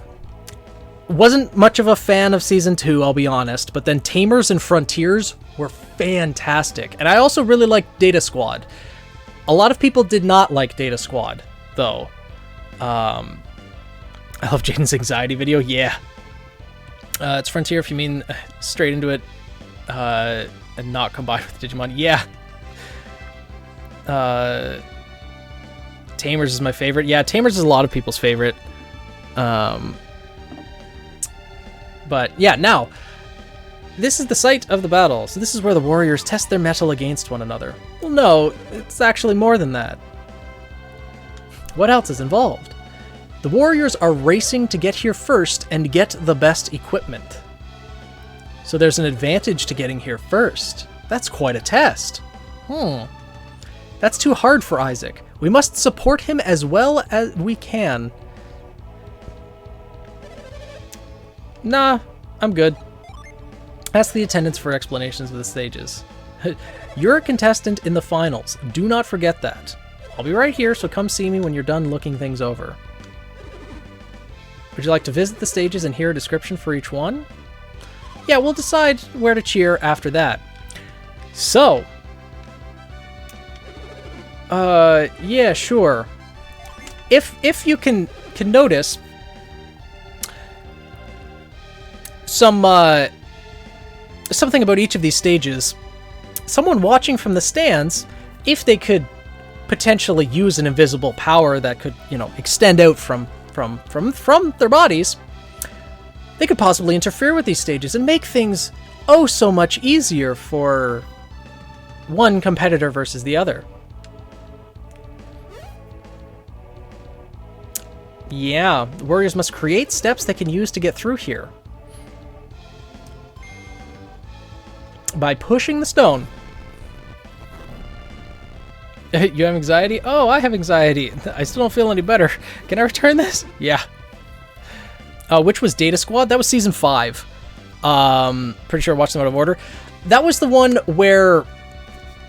Wasn't much of a fan of Season 2, I'll be honest. But then Tamers and Frontiers were fantastic. And I also really liked Data Squad. A lot of people did not like Data Squad, though. I love Jaden's anxiety video. Yeah. It's Frontier if you mean straight into it and not combined with Digimon. Yeah. Tamers is my favorite. Yeah, Tamers is a lot of people's favorite. But yeah, now, this is the site of the battle. So this is where the warriors test their mettle against one another. Well, no, it's actually more than that. What else is involved? The warriors are racing to get here first and get the best equipment. So there's an advantage to getting here first. That's quite a test. That's too hard for Isaac. We must support him as well as we can. Nah, I'm good. Ask the attendants for explanations of the stages. You're a contestant in the finals. Do not forget that. I'll be right here, so come see me when you're done looking things over. Would you like to visit the stages and hear a description for each one? Yeah, we'll decide where to cheer after that. So, yeah, sure. If you can notice something about each of these stages, someone watching from the stands, if they could potentially use an invisible power that could, you know, extend out from their bodies, they could possibly interfere with these stages and make things oh so much easier for one competitor versus the other. Yeah, the warriors must create steps they can use to get through here. By pushing the stone. You have anxiety? Oh, I have anxiety. I still don't feel any better. Can I return this? Yeah. Which was Data Squad? That was season 5. Pretty sure I watched them out of order. That was the one where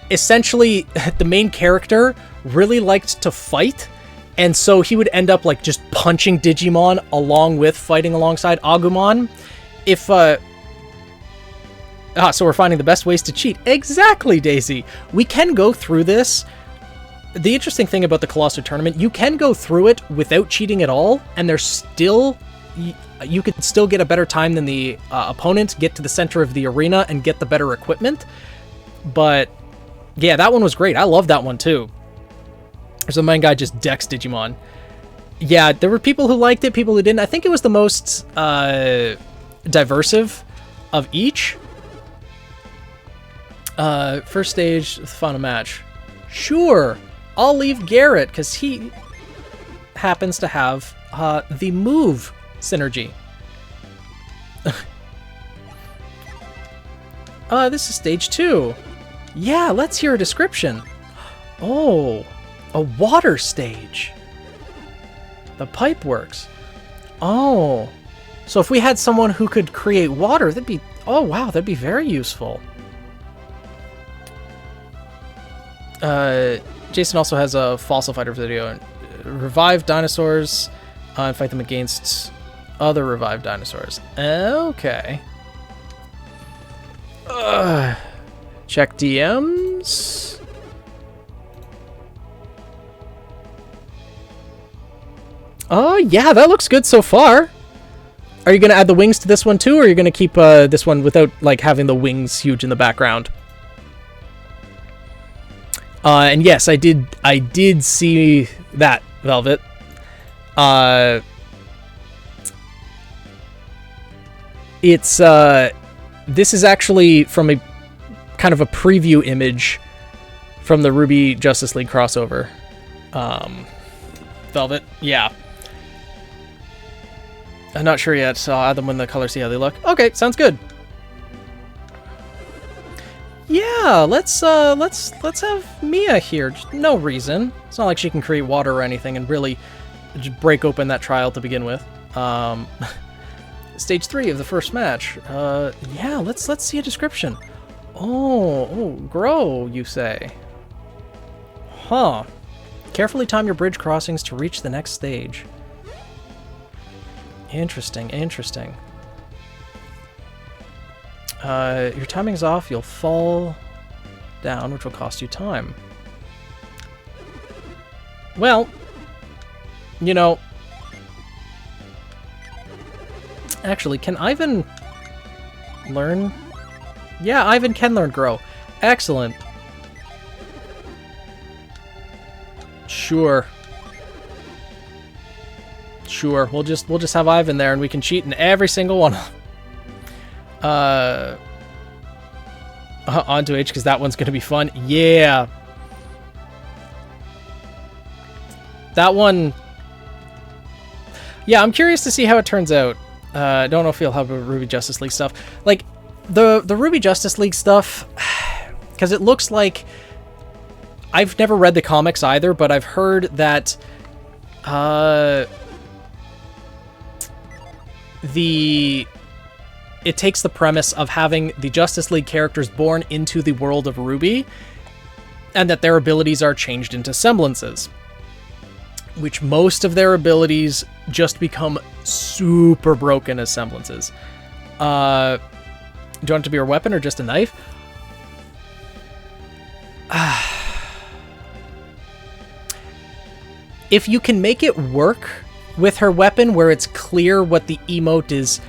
essentially the main character really liked to fight, and so he would end up like just punching Digimon along with fighting alongside Agumon. So we're finding the best ways to cheat. Exactly, Daisy. We can go through this. The interesting thing about the Colossal Tournament, you can go through it without cheating at all, and there's still... you could still get a better time than the opponent, get to the center of the arena, and get the better equipment. But, yeah, that one was great. I love that one, too. There's a main guy just decks Digimon. Yeah, there were people who liked it, people who didn't. I think it was the most diversive of each. First stage, the final match. Sure, I'll leave Garrett, because he happens to have the move synergy. This is stage 2. Yeah, let's hear a description. Oh, a water stage. The pipe works. Oh, so if we had someone who could create water, that'd be... Oh, wow, that'd be very useful. Jason also has a Fossil Fighter video. Revive dinosaurs and fight them against other revived dinosaurs. Okay. Check DMs. Oh, yeah, that looks good so far. Are you going to add the wings to this one too, or are you going to keep this one without like having the wings huge in the background? And yes, I did see that, Velvet. This is actually from a kind of a preview image from the RWBY Justice League crossover. Velvet, yeah. I'm not sure yet, so I'll add them when the colors see how they look. Okay, sounds good. Yeah, let's have Mia here. Just no reason. It's not like she can create water or anything and really just break open that trial to begin with. Stage 3 of the first match. Yeah, let's see a description. Oh, grow, you say. Huh. Carefully time your bridge crossings to reach the next stage. Interesting. Your timing's off, you'll fall down, which will cost you time. Well, you know... Actually, can Ivan learn? Yeah, Ivan can learn Grow. Excellent. Sure. We'll just have Ivan there, and we can cheat in every single one. Onto H, because that one's gonna be fun. Yeah. That one. Yeah, I'm curious to see how it turns out. I don't know if you'll have a RWBY Justice League stuff. Like, the RWBY Justice League stuff, because it looks like... I've never read the comics either, but I've heard that... the it takes the premise of having the Justice League characters born into the world of RWBY, and that their abilities are changed into semblances, which most of their abilities just become super broken as semblances. Do you want it to be her weapon or just a knife? If you can make it work with her weapon where it's clear what the emote is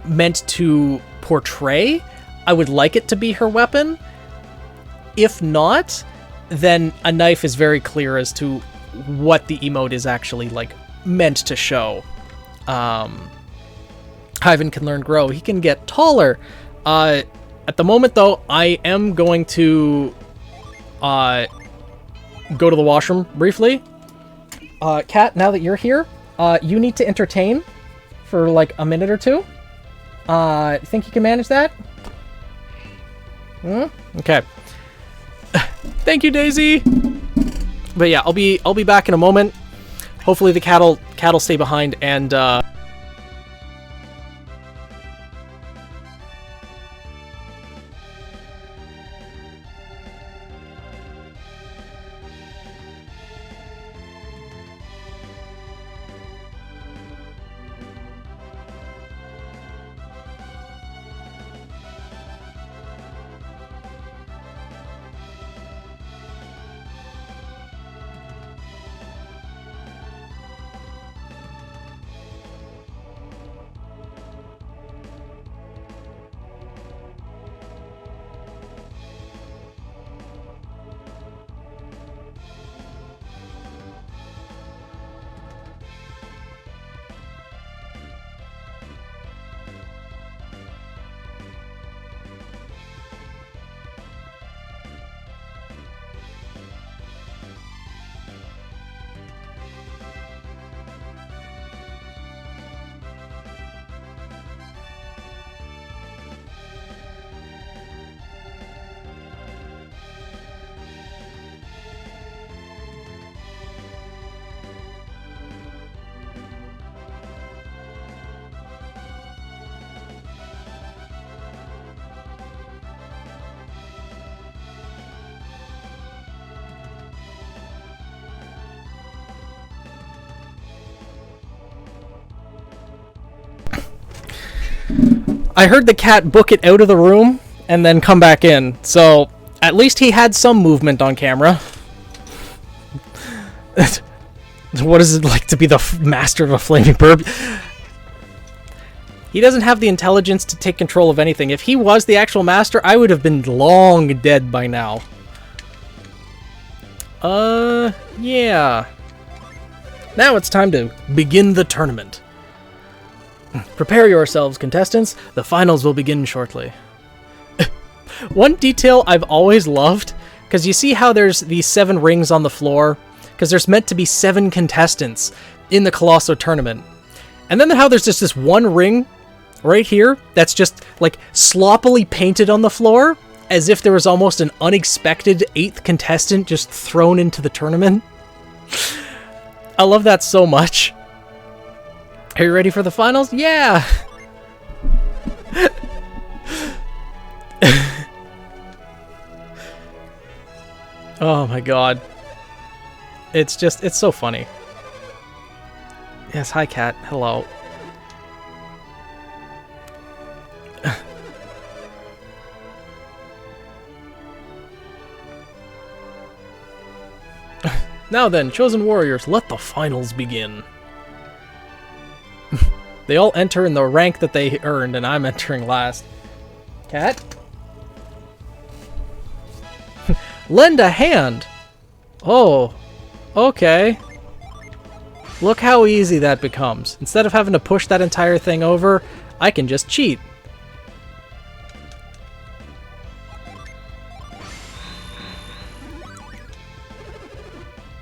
meant to portray, I would like it to be her weapon. If not, then a knife is very clear as to what the emote is actually like meant to show. Ivan can learn grow. He can get taller. At the moment, though, I am going to go to the washroom briefly. Kat, now that you're here, you need to entertain for like a minute or two. Think you can manage that? Okay. Thank you, Daisy. But yeah, I'll be back in a moment. Hopefully the cat'll stay behind and I heard the cat book it out of the room and then come back in, so at least he had some movement on camera. What is it like to be the master of a flaming burb? He doesn't have the intelligence to take control of anything. If he was the actual master, I would have been long dead by now. Yeah. Now it's time to begin the tournament. Prepare yourselves, contestants. The finals will begin shortly. One detail I've always loved, because you see how there's these 7 rings on the floor? Because there's meant to be 7 contestants in the Colosso tournament. And then how there's just this one ring right here that's just like sloppily painted on the floor, as if there was almost an unexpected 8th contestant just thrown into the tournament. I love that so much. Are you ready for the finals? Yeah! Oh my god. It's so funny. Yes, hi Cat. Hello. Now then, chosen warriors, let the finals begin. They all enter in the rank that they earned, and I'm entering last. Cat? Lend a hand! Oh, okay. Look how easy that becomes. Instead of having to push that entire thing over, I can just cheat.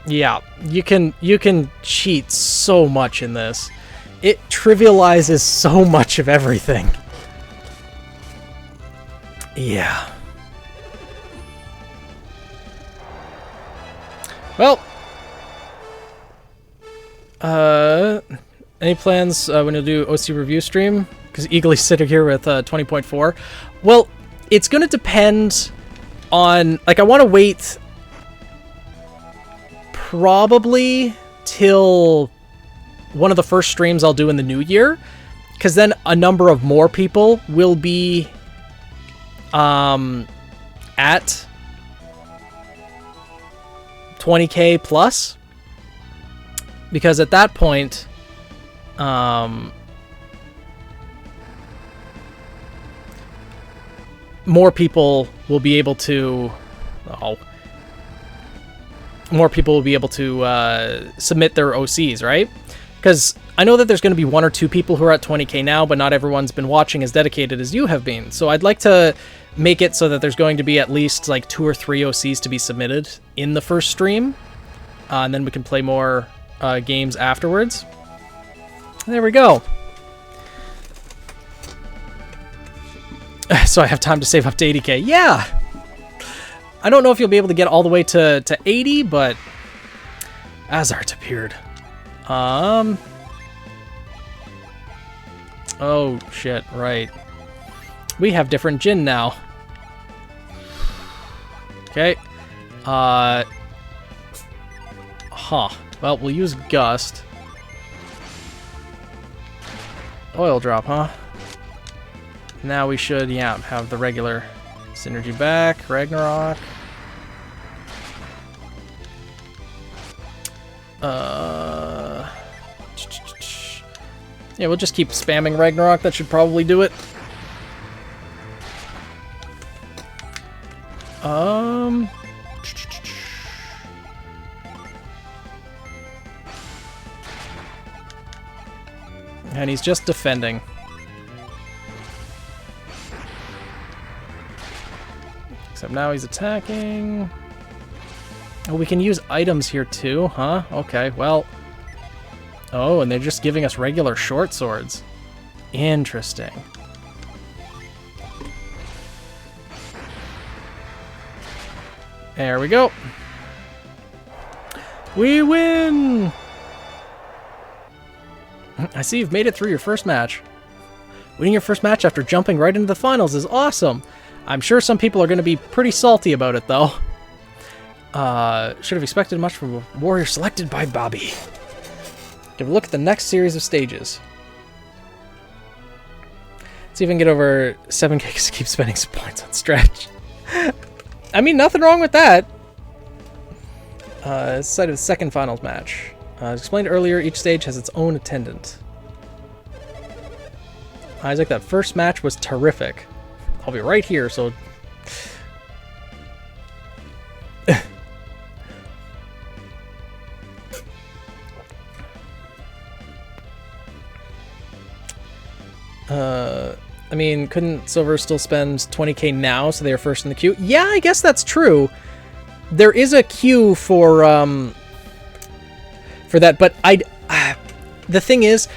Yeah, you can cheat so much in this. It trivializes so much of everything. Yeah. Well, any plans when you'll do OC review stream? Because Because Eagly's sitting here with 20.4. Well, it's going to depend on... Like, I want to wait probably till one of the first streams I'll do in the new year. Because then a number of more people will be at 20k plus. Because at that point... more people will be able to... more people will be able to submit their OCs, right? Because I know that there's going to be 1 or 2 people who are at 20k now, but not everyone's been watching as dedicated as you have been. So I'd like to make it so that there's going to be at least like 2 or 3 OCs to be submitted in the first stream. And then we can play more games afterwards. There we go. So I have time to save up to 80k. Yeah! I don't know if you'll be able to get all the way to 80, but... Azart appeared. Oh, shit, right. We have different Jin now. Okay. Huh. Well, we'll use Gust. Oil drop, huh? Now we should, yeah, have the regular synergy back. Ragnarok. Yeah, we'll just keep spamming Ragnarok. That should probably do it. And he's just defending. Except now he's attacking. Oh, we can use items here too, huh? Okay, well... Oh, and they're just giving us regular short swords. Interesting. There we go. We win! I see you've made it through your first match. Winning your first match after jumping right into the finals is awesome. I'm sure some people are going to be pretty salty about it, though. Should have expected much from a warrior selected by Bobby. Give a look at the next series of stages. See if I can get over 7k because I keep spending some points on stretch. I mean, nothing wrong with that. Site of the second finals match. As explained earlier, each stage has its own attendant. Isaac, that first match was terrific. I'll be right here, so... I mean, couldn't Silver still spend 20k now, so they are first in the queue? Yeah, I guess that's true. There is a queue for that, but the thing is,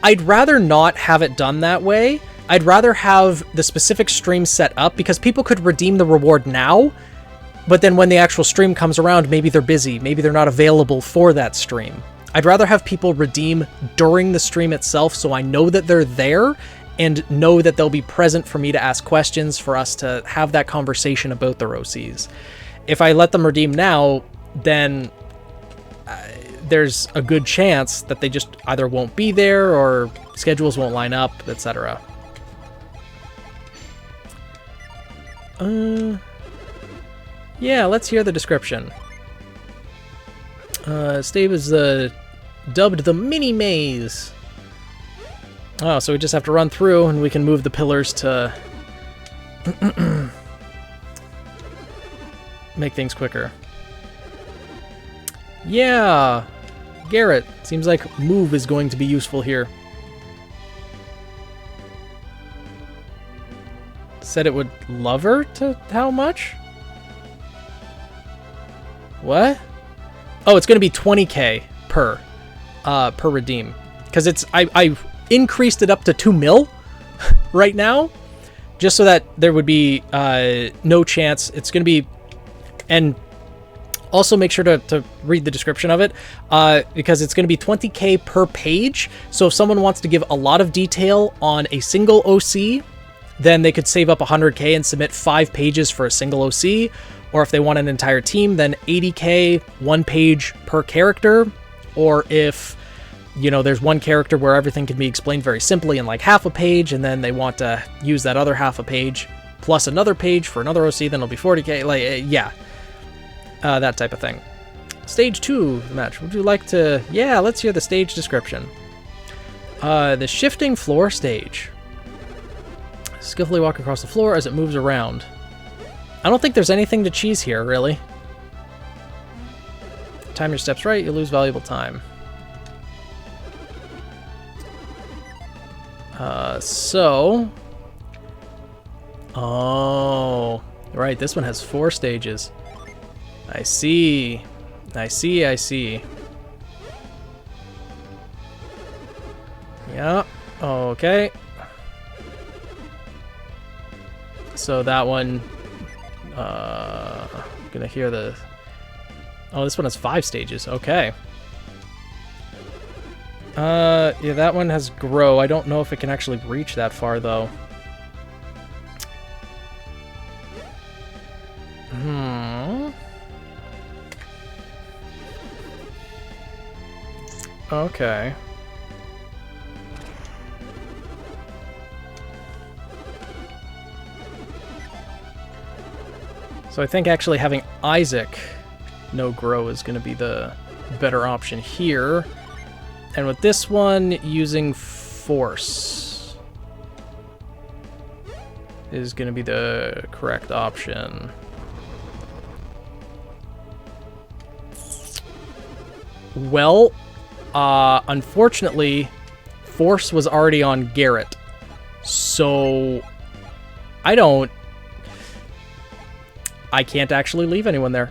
I'd rather not have it done that way. I'd rather have the specific stream set up, because people could redeem the reward now, but then when the actual stream comes around, maybe they're busy, maybe they're not available for that stream. I'd rather have people redeem during the stream itself, so I know that they're there, and know that they'll be present for me to ask questions, for us to have that conversation about their OCs. If I let them redeem now, then there's a good chance that they just either won't be there, or schedules won't line up, etc. Yeah, let's hear the description. Stave is dubbed the mini maze. Oh, so we just have to run through and we can move the pillars to make things quicker. Yeah, Garrett, seems like move is going to be useful here. Said it would love her to how much? What? Oh, it's going to be 20k per redeem, because it's I increased it up to 2 mil right now, just so that there would be no chance. It's going to be, and Also, make sure to read the description of it, because it's going to be 20k per page. So if someone wants to give a lot of detail on a single OC, then they could save up 100k and submit 5 pages for a single OC. Or if they want an entire team, then 80k, 1 page per character. Or if, you know, there's one character where everything can be explained very simply in like half a page, and then they want to use that other half a page plus another page for another OC, then it'll be 40k. Like, yeah. That type of thing. Stage 2 match. Would you like to... Yeah, let's hear the stage description. The shifting floor stage. Skillfully walk across the floor as it moves around. I don't think there's anything to cheese here, really. Time your steps right, you lose valuable time. Oh, right, this one has 4 stages. I see. I see. Yeah, okay. So that one, gonna hear the... Oh, this one has 5 stages, okay. Yeah, that one has grow. I don't know if it can actually reach that far, though. Okay. So I think actually having Isaac no grow is going to be the better option here. And with this one, using Force is going to be the correct option. Well, unfortunately, Force was already on Garrett. So I can't actually leave anyone there.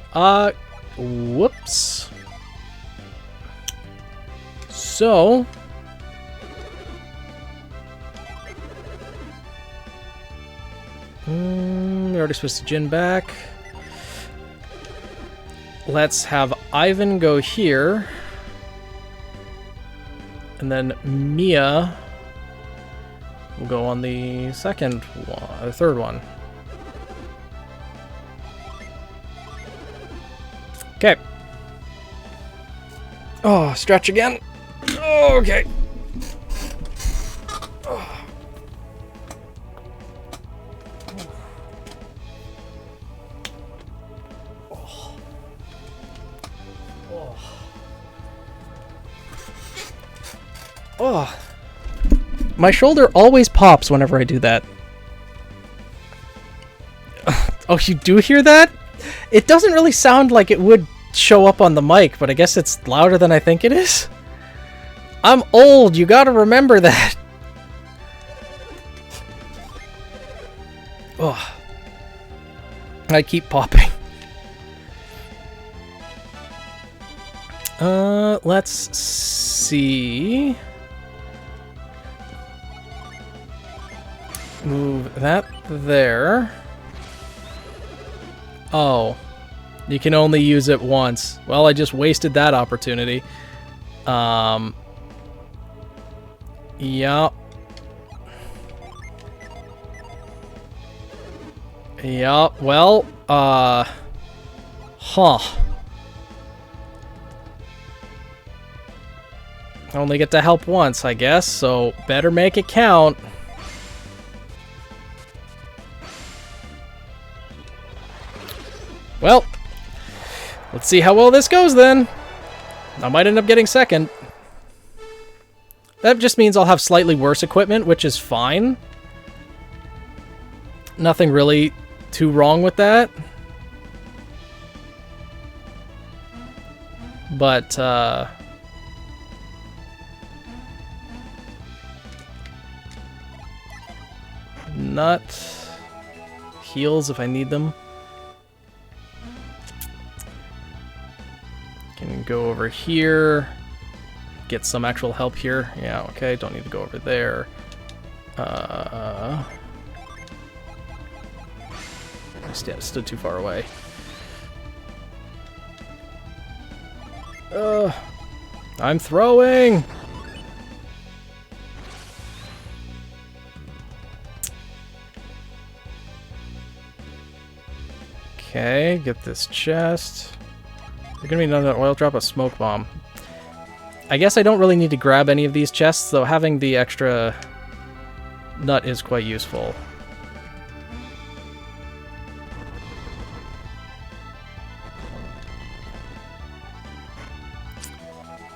Whoops. So we already switched Jin back. Let's have Ivan go here. And then Mia will go on the second one, or third one. Okay. Oh, stretch again. Oh, okay. Oh. Oh. Oh. Oh. My shoulder always pops whenever I do that. Oh, you do hear that? It doesn't really sound like it would show up on the mic, but I guess it's louder than I think it is. I'm old, you gotta remember that. Oh. I keep popping. Let's see. Move that there. Oh. You can only use it once. Well, I just wasted that opportunity. Yeah. Yeah, well, huh. Only get to help once, I guess, so better make it count. Well, let's see how well this goes then. I might end up getting second. That just means I'll have slightly worse equipment, which is fine. Nothing really too wrong with that. But, nut. Heals if I need them. Can go over here. Get some actual help here. Yeah, okay, don't need to go over there. I stood too far away. I'm throwing! Okay, get this chest. There's gonna be another oil drop, a smoke bomb. I guess I don't really need to grab any of these chests, though having the extra nut is quite useful.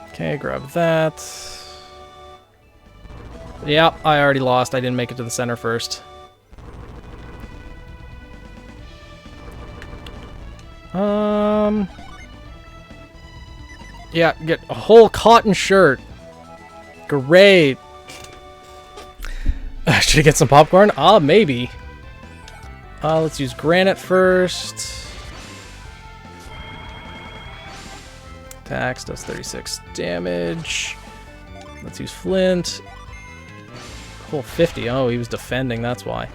Okay, grab that. Yeah, I already lost. I didn't make it to the center first. Yeah, get a whole cotton shirt. Great. Should I get some popcorn? Maybe. Let's use granite first. Attacks does 36 damage. Let's use flint. Whole 50. Oh, he was defending, that's why.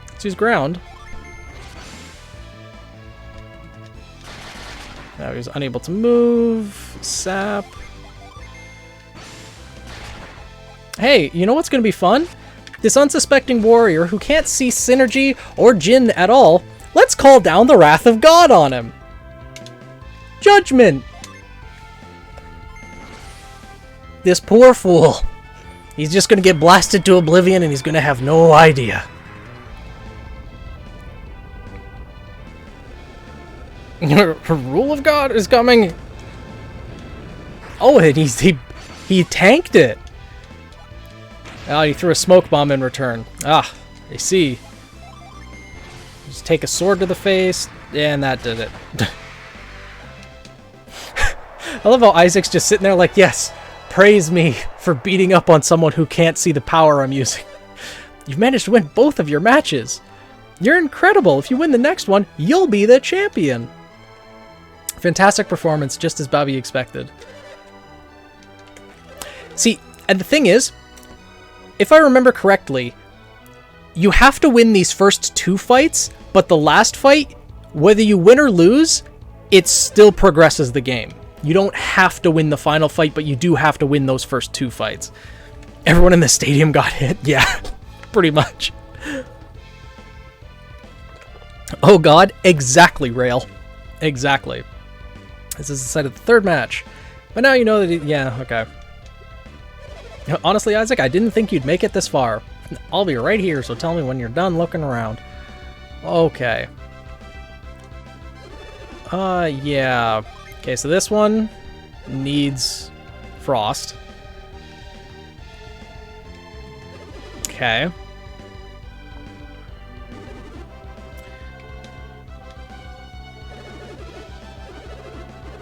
Let's use ground. Now he's unable to move. Sap. Hey, you know what's going to be fun? This unsuspecting warrior who can't see Synergy or Jin at all, let's call down the wrath of God on him. Judgment! This poor fool. He's just going to get blasted to oblivion and he's going to have no idea. Rule of God is coming. Oh, and he tanked it. Oh, he threw a smoke bomb in return. Ah, I see. Just take a sword to the face, and that did it. I love how Isaac's just sitting there like, yes, praise me for beating up on someone who can't see the power I'm using. You've managed to win both of your matches. You're incredible. If you win the next one, you'll be the champion. Fantastic performance, just as Bobby expected. See, and the thing is, if I remember correctly, you have to win these first two fights, but the last fight, whether you win or lose, it still progresses the game. You don't have to win the final fight, but you do have to win those first two fights. Everyone in the stadium got hit? Yeah, pretty much. Oh god, exactly, Rail. Exactly. This is the site of the third match. But now you know that yeah, okay. Honestly, Isaac, I didn't think you'd make it this far. I'll be right here, so tell me when you're done looking around. Okay. Yeah. Okay, so this one needs frost. Okay.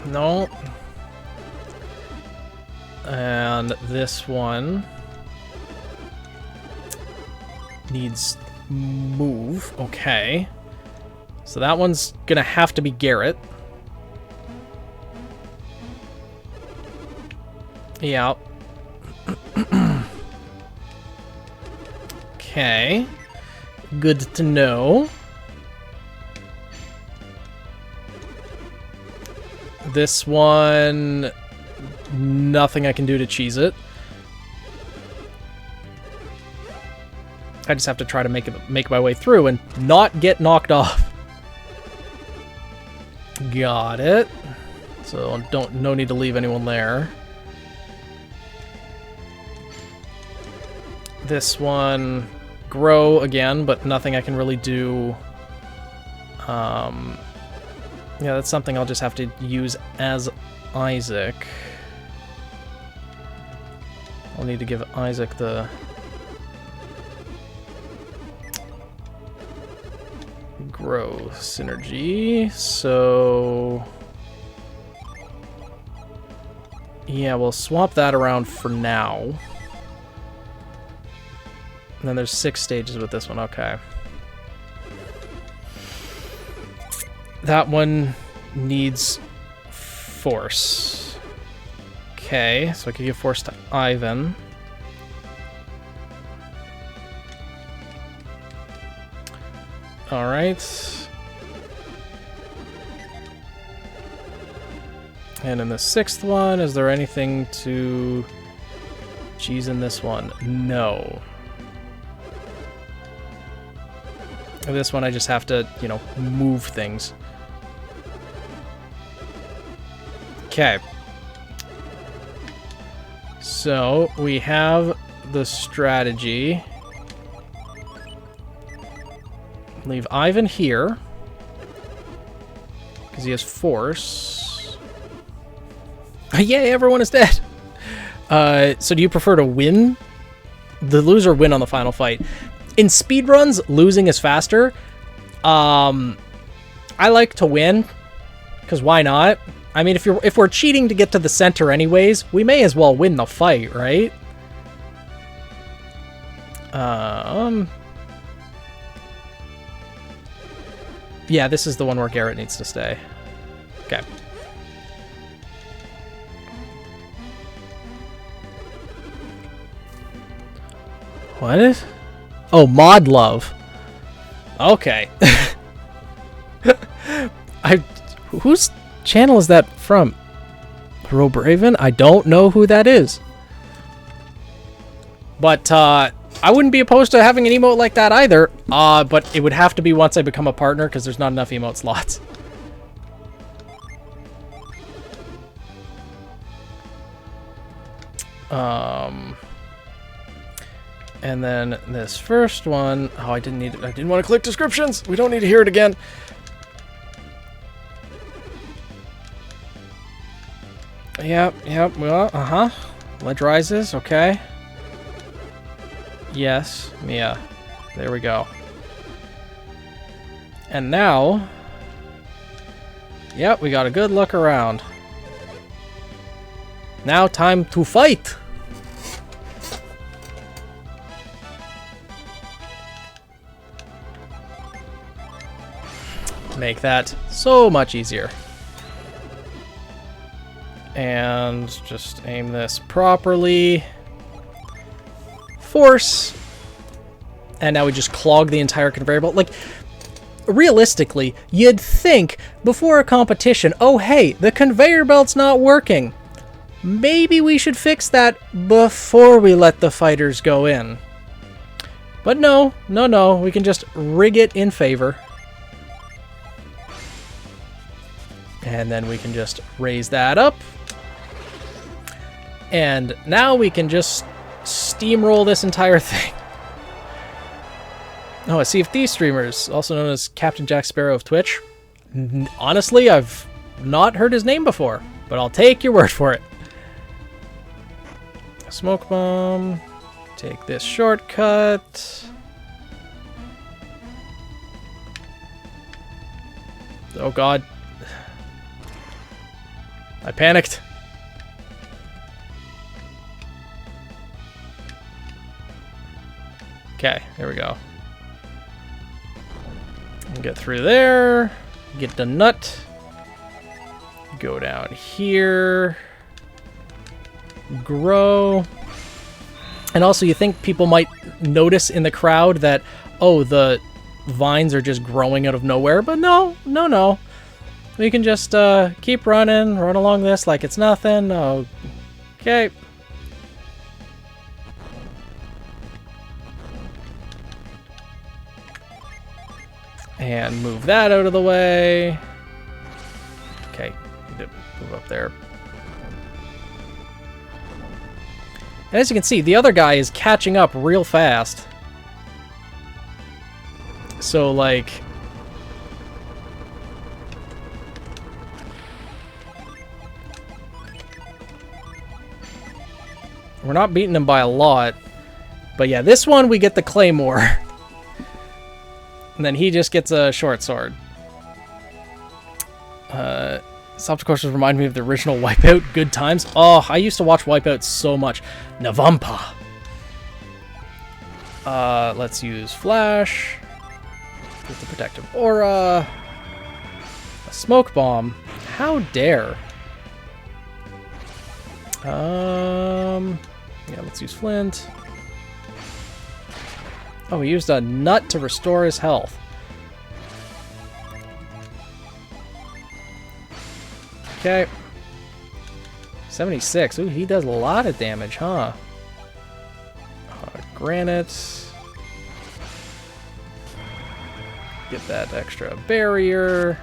No. And this one needs move. Okay. So that one's gonna have to be Garrett. Yeah. Okay. Good to know. This one, nothing I can do to cheese it. I just have to try to make my way through and not get knocked off. Got it. So no need to leave anyone there. This one, grow again, but nothing I can really do. Yeah, that's something I'll just have to use as Isaac. I'll need to give Isaac the grow synergy. So yeah, we'll swap that around for now. And then there's 6 stages with this one. Okay. That one needs force. Okay, so I could give force to Ivan. All right. And in the 6th one, is there anything to cheese in this one? No. This one I just have to, you know, move things. Okay. So, we have the strategy. Leave Ivan here. Because he has force. Yay, everyone is dead! So do you prefer to win? The loser win on the final fight. In speedruns, losing is faster. I like to win. Because why not? I mean, if we're cheating to get to the center anyways, we may as well win the fight, right? Yeah, this is the one where Garrett needs to stay. Okay. What is? Oh, Mod Love. Okay. Whose channel is that from? Robraven? I don't know who that is. But, I wouldn't be opposed to having an emote like that either. But it would have to be once I become a partner, because there's not enough emote slots. And then this first one, oh, I didn't want to click descriptions. We don't need to hear it again. Yep, well, Ledge rises, okay. Yes, Mia. There we go. And now, yep, we got a good look around. Now time to fight! Make that so much easier. And just aim this properly. Force. And now we just clog the entire conveyor belt. Like, realistically, you'd think before a competition, oh hey, the conveyor belt's not working. Maybe we should fix that before we let the fighters go in. But no, we can just rig it in favor. And then we can just raise that up. And now we can just steamroll this entire thing. Oh, a Sea of Thieves streamers, also known as Captain Jack Sparrow of Twitch. Honestly, I've not heard his name before, but I'll take your word for it. Smoke bomb. Take this shortcut. Oh god. I panicked. Okay, there we go. Get through there. Get the nut. Go down here. Grow. And also, you think people might notice in the crowd that, oh, the vines are just growing out of nowhere, but no. We can just keep running, run along this like it's nothing. Okay. And move that out of the way. Okay, need to move up there. And as you can see, the other guy is catching up real fast. So, like... we're not beating him by a lot. But yeah, this one we get the Claymore. And then he just gets a short sword. Soft courses remind me of the original Wipeout. Good times. Oh, I used to watch Wipeout so much. Navampa. Let's use Flash. Get the protective aura. A smoke bomb. How dare. Yeah, let's use Flint. Oh, he used a nut to restore his health. Okay. 76. Ooh, he does a lot of damage, huh? Granite. Get that extra barrier.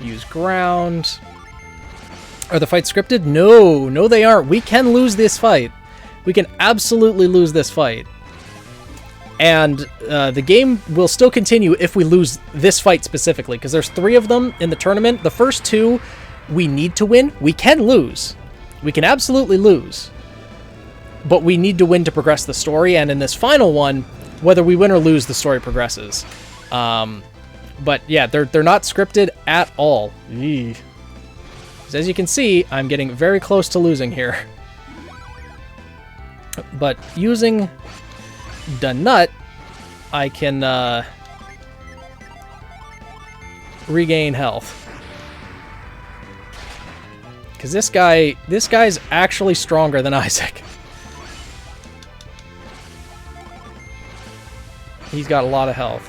Use ground. Are the fights scripted? No, no they aren't. We can lose this fight. We can absolutely lose this fight. And the game will still continue if we lose this fight specifically, because there's 3 of them in the tournament. The first 2 we need to win. We can lose. We can absolutely lose. But we need to win to progress the story, and in this final one, whether we win or lose, the story progresses. But yeah, they're not scripted at all. Eey. As you can see, I'm getting very close to losing here. But using the nut, I can regain health. Because this guy's actually stronger than Isaac. He's got a lot of health.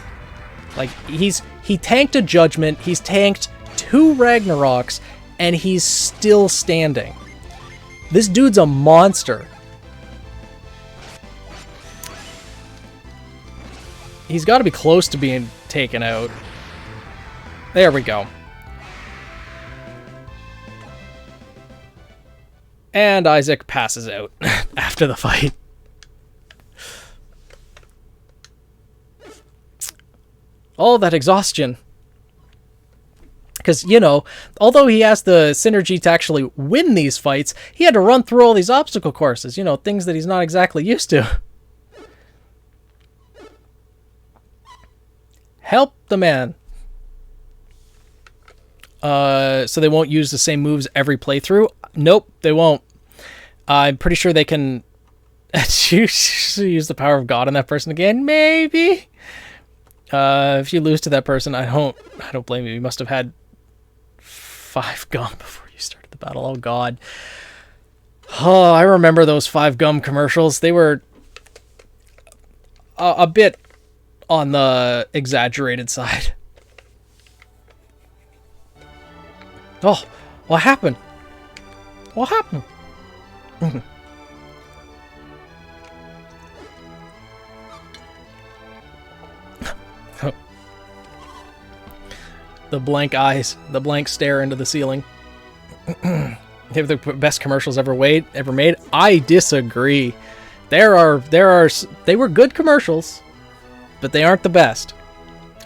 Like, he tanked a Judgment, he's tanked 2 Ragnaroks, and he's still standing. This dude's a monster. He's got to be close to being taken out. There we go. And Isaac passes out after the fight. All that exhaustion. Because, you know, although he has the synergy to actually win these fights, he had to run through all these obstacle courses, you know, things that he's not exactly used to. Help the man. So they won't use the same moves every playthrough? Nope, they won't. I'm pretty sure they can use the power of God on that person again. Maybe. If you lose to that person, I don't blame you. You must have had 5 gum before you started the battle. Oh God. Oh, I remember those 5 gum commercials. They were a bit on the exaggerated side. Oh, what happened? What happened? The blank eyes, the blank stare into the ceiling. They were the best commercials ever made. I disagree. They were good commercials, but they aren't the best.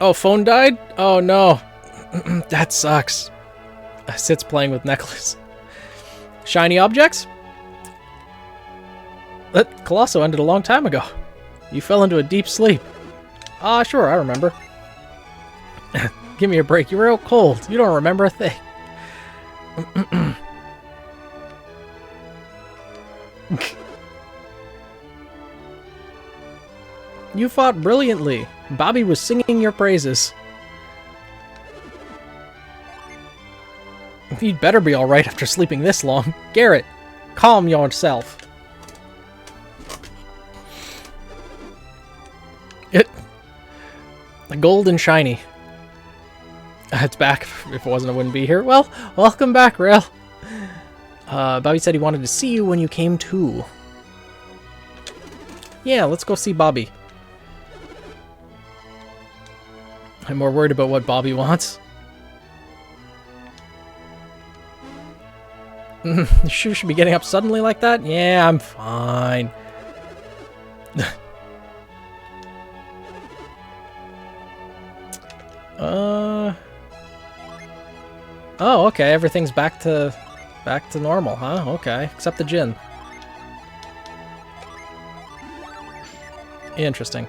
Oh, phone died? Oh no. That sucks. Sit's playing with necklace. Shiny objects? That Colosso ended a long time ago. You fell into a deep sleep. Ah, sure, I remember. Give me a break. You were out cold. You don't remember a thing. You fought brilliantly. Bobby was singing your praises. You'd better be alright after sleeping this long. Garrett, calm yourself. The gold and shiny. It's back. If it wasn't, I wouldn't be here. Well, welcome back, Rail. Bobby said he wanted to see you when you came to. Yeah, let's go see Bobby. I'm more worried about what Bobby wants. You sure should be getting up suddenly like that? Yeah, I'm fine. Oh, okay. Everything's back to normal, huh? Okay, except the gin. Interesting.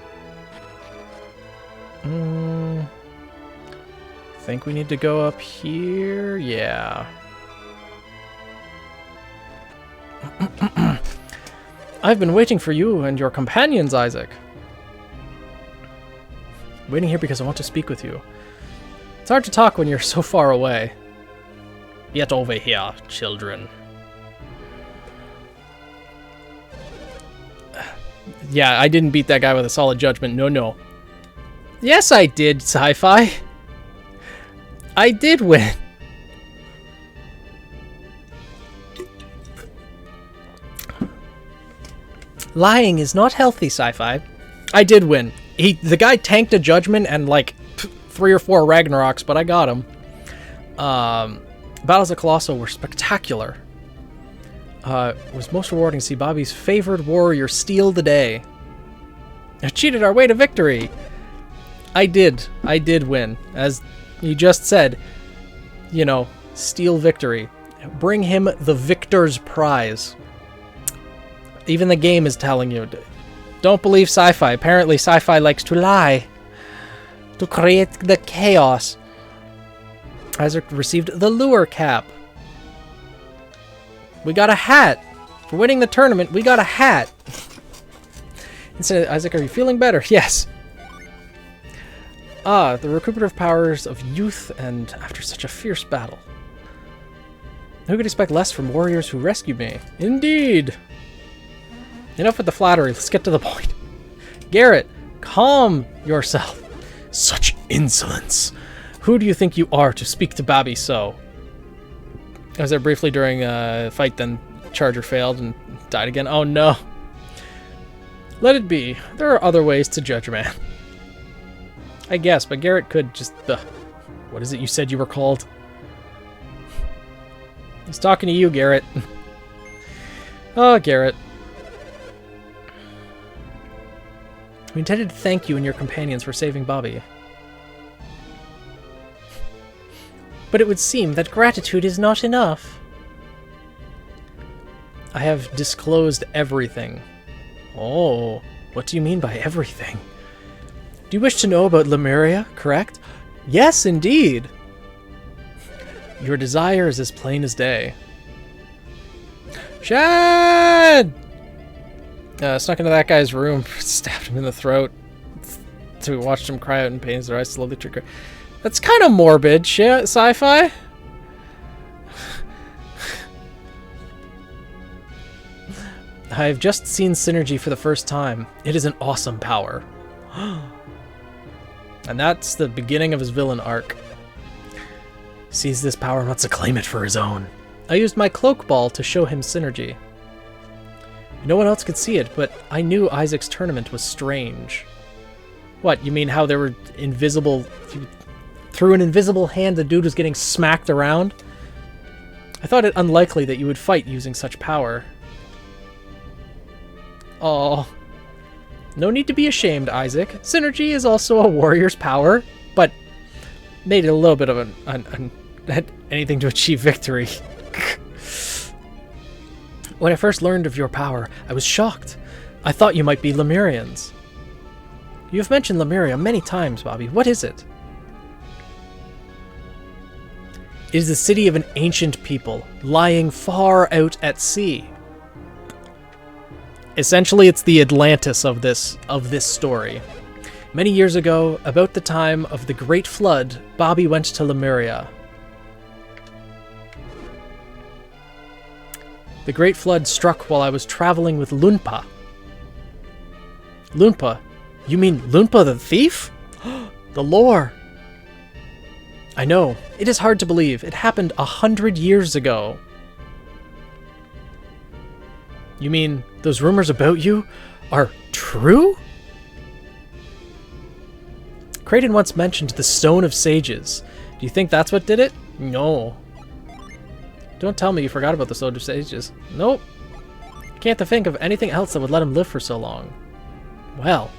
Think we need to go up here? Yeah. I've been waiting for you and your companions, Isaac. Waiting here because I want to speak with you. It's hard to talk when you're so far away. Get over here, children. Yeah, I didn't beat that guy with a solid judgment. No. Yes, I did, Sci-Fi. I did win. Lying is not healthy, Sci-Fi. I did win. The guy tanked a judgment and like 3 or 4 Ragnaroks, but I got him. Battles of Colossal were spectacular. It was most rewarding to see Bobby's favored warrior steal the day. I cheated our way to victory. I did win. As you just said, you know, steal victory. Bring him the victor's prize. Even the game is telling you, don't believe Sci-Fi. Apparently Sci-Fi likes to lie. To create the chaos. Isaac received the lure cap. We got a hat. For winning the tournament, we got a hat. Instead, Isaac, are you feeling better? Yes. Ah, the recuperative powers of youth and after such a fierce battle. Who could expect less from warriors who rescued me? Indeed. Enough with the flattery. Let's get to the point. Garrett, calm yourself. Such insolence. Who do you think you are to speak to Babby so? I was there briefly during a fight, then Charger failed and died again. Oh no. Let it be. There are other ways to judge a man. I guess, but Garrett could just... what is it you said you were called? He's talking to you, Garrett. Oh, Garrett. We intended to thank you and your companions for saving Bobby. But it would seem that gratitude is not enough. I have disclosed everything. Oh, what do you mean by everything? Do you wish to know about Lemuria, correct? Yes, indeed. Your desire is as plain as day. Shad! Snuck into that guy's room, stabbed him in the throat. So we watched him cry out in pain as their eyes slowly trigger. That's kind of morbid, shit, Sci-Fi. I've just seen Synergy for the first time. It is an awesome power. And that's the beginning of his villain arc. He sees this power and wants to claim it for his own. I used my cloak ball to show him Synergy. No one else could see it, but I knew Isaac's tournament was strange. What, you mean how there were invisible... Through an invisible hand, the dude was getting smacked around? I thought it unlikely that you would fight using such power. Oh, no need to be ashamed, Isaac. Synergy is also a warrior's power, but made it a little bit of anything to achieve victory. When I first learned of your power, I was shocked. I thought you might be Lemurians. You have mentioned Lemuria many times, Bobby. What is it? It is the city of an ancient people, lying far out at sea. Essentially, it's the Atlantis of this story. Many years ago, about the time of the Great Flood, Bobby went to Lemuria. The Great Flood struck while I was traveling with Lunpa. Lunpa? You mean Lunpa the thief? The lore! I know. It is hard to believe. It happened 100 years ago. You mean those rumors about you are true? Kraden once mentioned the Stone of Sages. Do you think that's what did it? No. Don't tell me you forgot about the Stone of Sages. Nope. Can't think of anything else that would let him live for so long. Well,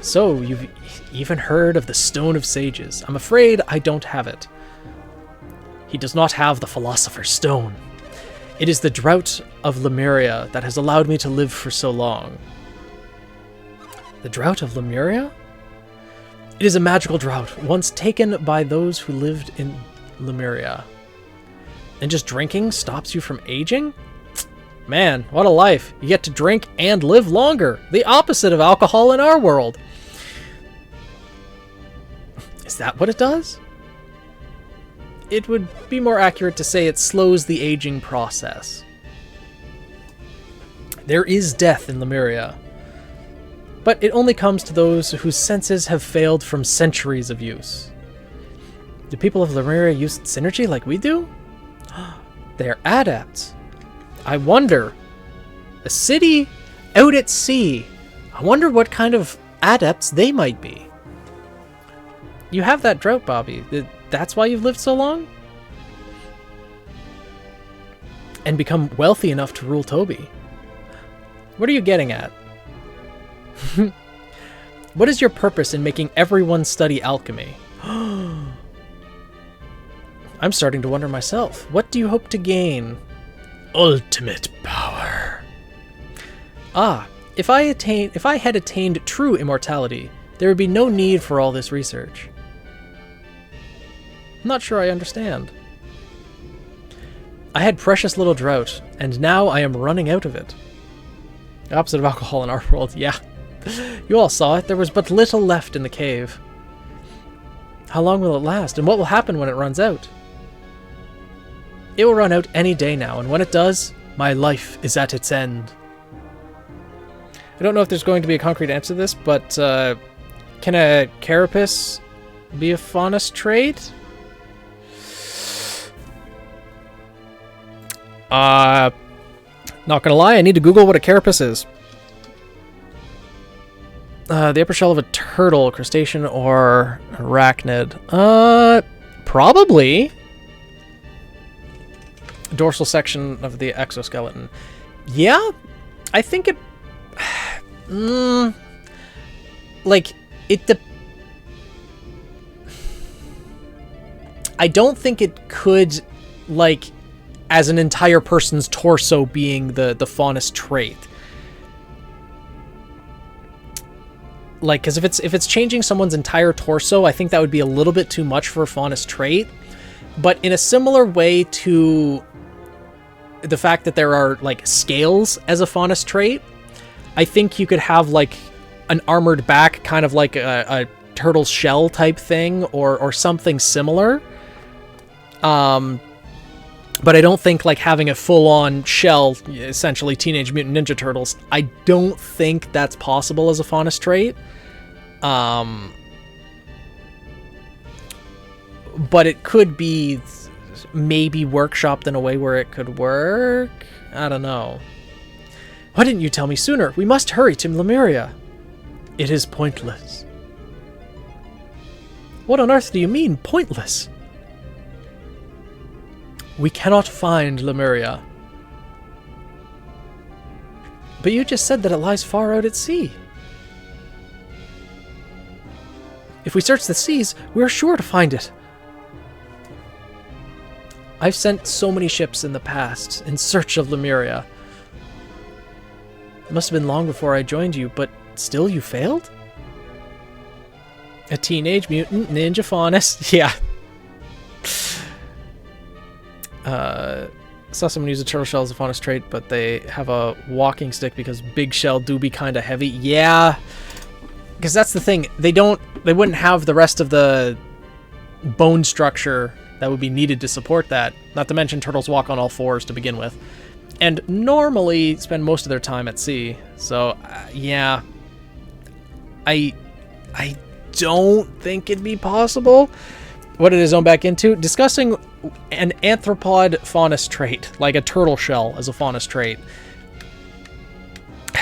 so you've even heard of the Stone of Sages. I'm afraid I don't have it. He does not have the Philosopher's Stone. It is the drought of Lemuria that has allowed me to live for so long. The drought of Lemuria? It is a magical drought, once taken by those who lived in Lemuria. And just drinking stops you from aging? Man, what a life. You get to drink and live longer. The opposite of alcohol in our world. Is that what it does? It would be more accurate to say it slows the aging process. There is death in Lemuria, but it only comes to those whose senses have failed from centuries of use. Do people of Lemuria use Synergy like we do? They're adepts. I wonder, a city Out at sea. I wonder what kind of adepts they might be. You have that drought, Bobby. That's why you've lived so long? And become wealthy enough to rule Toby. What are you getting at? What is your purpose in making everyone study alchemy? I'm starting to wonder myself. What do you hope to gain? Ultimate power. Ah, if I had attained true immortality, there would be no need for all this research. I'm not sure I understand. I had precious little drought, and now I am running out of it. The opposite of alcohol in our world, yeah. You all saw it, there was but little left in the cave. How long will it last, and what will happen when it runs out? It will run out any day now, and when it does, my life is at its end. I don't know if there's going to be a concrete answer to this, but can a carapace be a faunus trait? Not gonna lie, I need to Google what a carapace is. The upper shell of a turtle, crustacean, or arachnid. Probably. Dorsal section of the exoskeleton. Yeah, I think it... like, I don't think it could, like, as an entire person's torso being the faunus trait. Like, because if it's changing someone's entire torso, I think that would be a little bit too much for a faunus trait. But in a similar way to the fact that there are, like, scales as a faunus trait, I think you could have, like, an armored back, kind of like a turtle shell type thing, or something similar. But I don't think, like, having a full-on shell, essentially Teenage Mutant Ninja Turtles, I don't think that's possible as a faunus trait. But it could be maybe workshopped in a way where it could work? I don't know. Why didn't you tell me sooner? We must hurry to Lemuria. It is pointless. What on earth do you mean, pointless? We cannot find Lemuria. But you just said that it lies far out at sea. If we search the seas, we're sure to find it. I've sent so many ships in the past in search of Lemuria. It must have been long before I joined you, but still you failed? A Teenage Mutant Ninja Faunus. Yeah. Saw someone use a turtle shell as a faunus trait, but they have a walking stick because big shell do be kind of heavy. Yeah, because that's the thing. They wouldn't have the rest of the bone structure that would be needed to support that. Not to mention turtles walk on all fours to begin with, and normally spend most of their time at sea. So yeah, I don't think it'd be possible. What did it zone back into? Discussing an arthropod faunus trait, like a turtle shell as a faunus trait.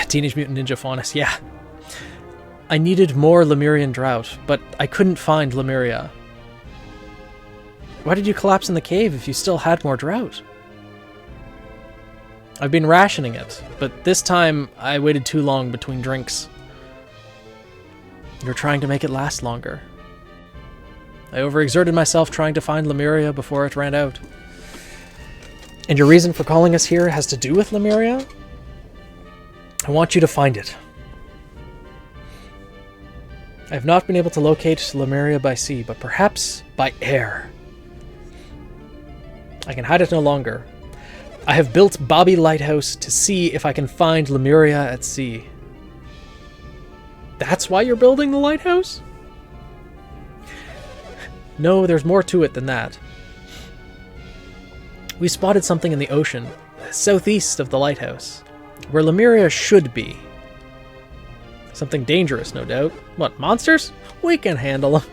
Teenage Mutant Ninja Faunus, yeah. I needed more Lemurian drought, but I couldn't find Lemuria. Why did you collapse in the cave if you still had more drought? I've been rationing it, but this time I waited too long between drinks. You're trying to make it last longer. I overexerted myself trying to find Lemuria before it ran out. And your reason for calling us here has to do with Lemuria? I want you to find it. I have not been able to locate Lemuria by sea, but perhaps by air. I can hide it no longer. I have built Bobby Lighthouse to see if I can find Lemuria at sea. That's why you're building the lighthouse? No, there's more to it than that. We spotted something in the ocean, southeast of the lighthouse, where Lemuria should be. Something dangerous, no doubt. What, monsters? We can handle them.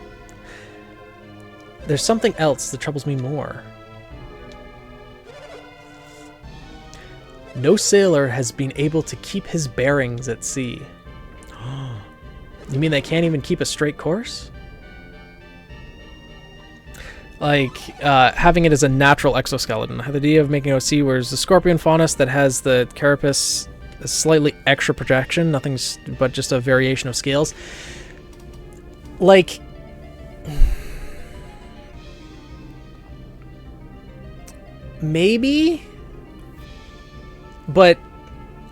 There's something else that troubles me more. No sailor has been able to keep his bearings at sea. You mean they can't even keep a straight course? Like, having it as a natural exoskeleton. I had the idea of making OC, whereas the Scorpion Faunus that has the carapace, a slightly extra projection, nothing's but just a variation of scales. Like, maybe, but,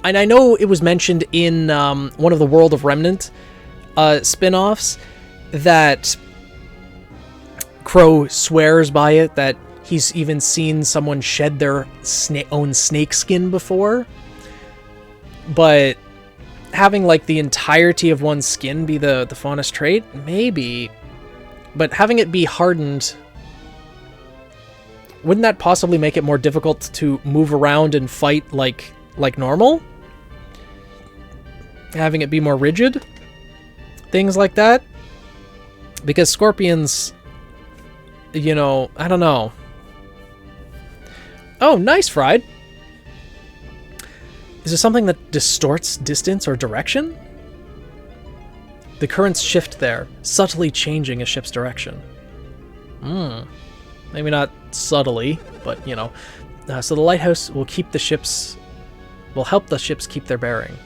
and I know it was mentioned in one of the World of Remnant spin-offs that Crow swears by it, that he's even seen someone shed their own snake skin before. But having like the entirety of one's skin be the Faunus trait, maybe. But having it be hardened, wouldn't that possibly make it more difficult to move around and fight like normal? Having it be more rigid? Things like that? Because scorpions, you know, I don't know. Oh, nice, Fried. Is there something that distorts distance or direction? The currents shift there, subtly changing a ship's direction. Maybe not subtly, but, you know. So the lighthouse will help the ships keep their bearing.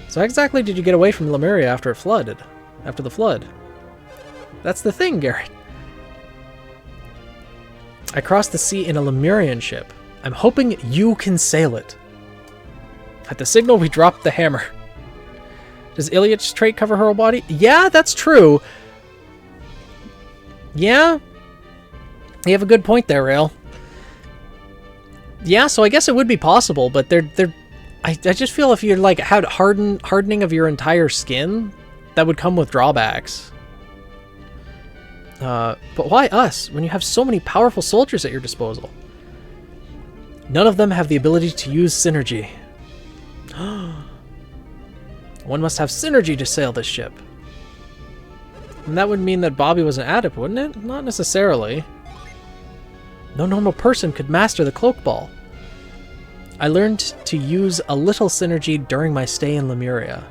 So how exactly did you get away from Lemuria after it flooded? After the flood? That's the thing, Garrett. I crossed the sea in a Lemurian ship. I'm hoping you can sail it. At the signal, we dropped the hammer. Does Iliad's trait cover her whole body? Yeah, that's true. Yeah. You have a good point there, Rail. Yeah, so I guess it would be possible, but I just feel if you like had hardening of your entire skin, that would come with drawbacks. But why us, when you have so many powerful soldiers at your disposal? None of them have the ability to use synergy. One must have synergy to sail this ship. And that would mean that Bobby was an adept, wouldn't it? Not necessarily. No normal person could master the cloak ball. I learned to use a little synergy during my stay in Lemuria.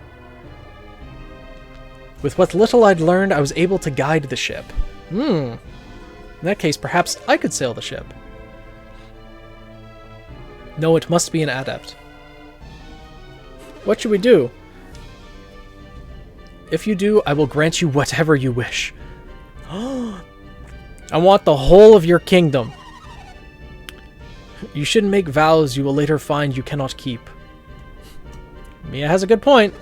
With what little I'd learned, I was able to guide the ship. In that case, perhaps I could sail the ship. No, it must be an adept. What should we do? If you do, I will grant you whatever you wish. I want the whole of your kingdom. You shouldn't make vows you will later find you cannot keep. Mia has a good point.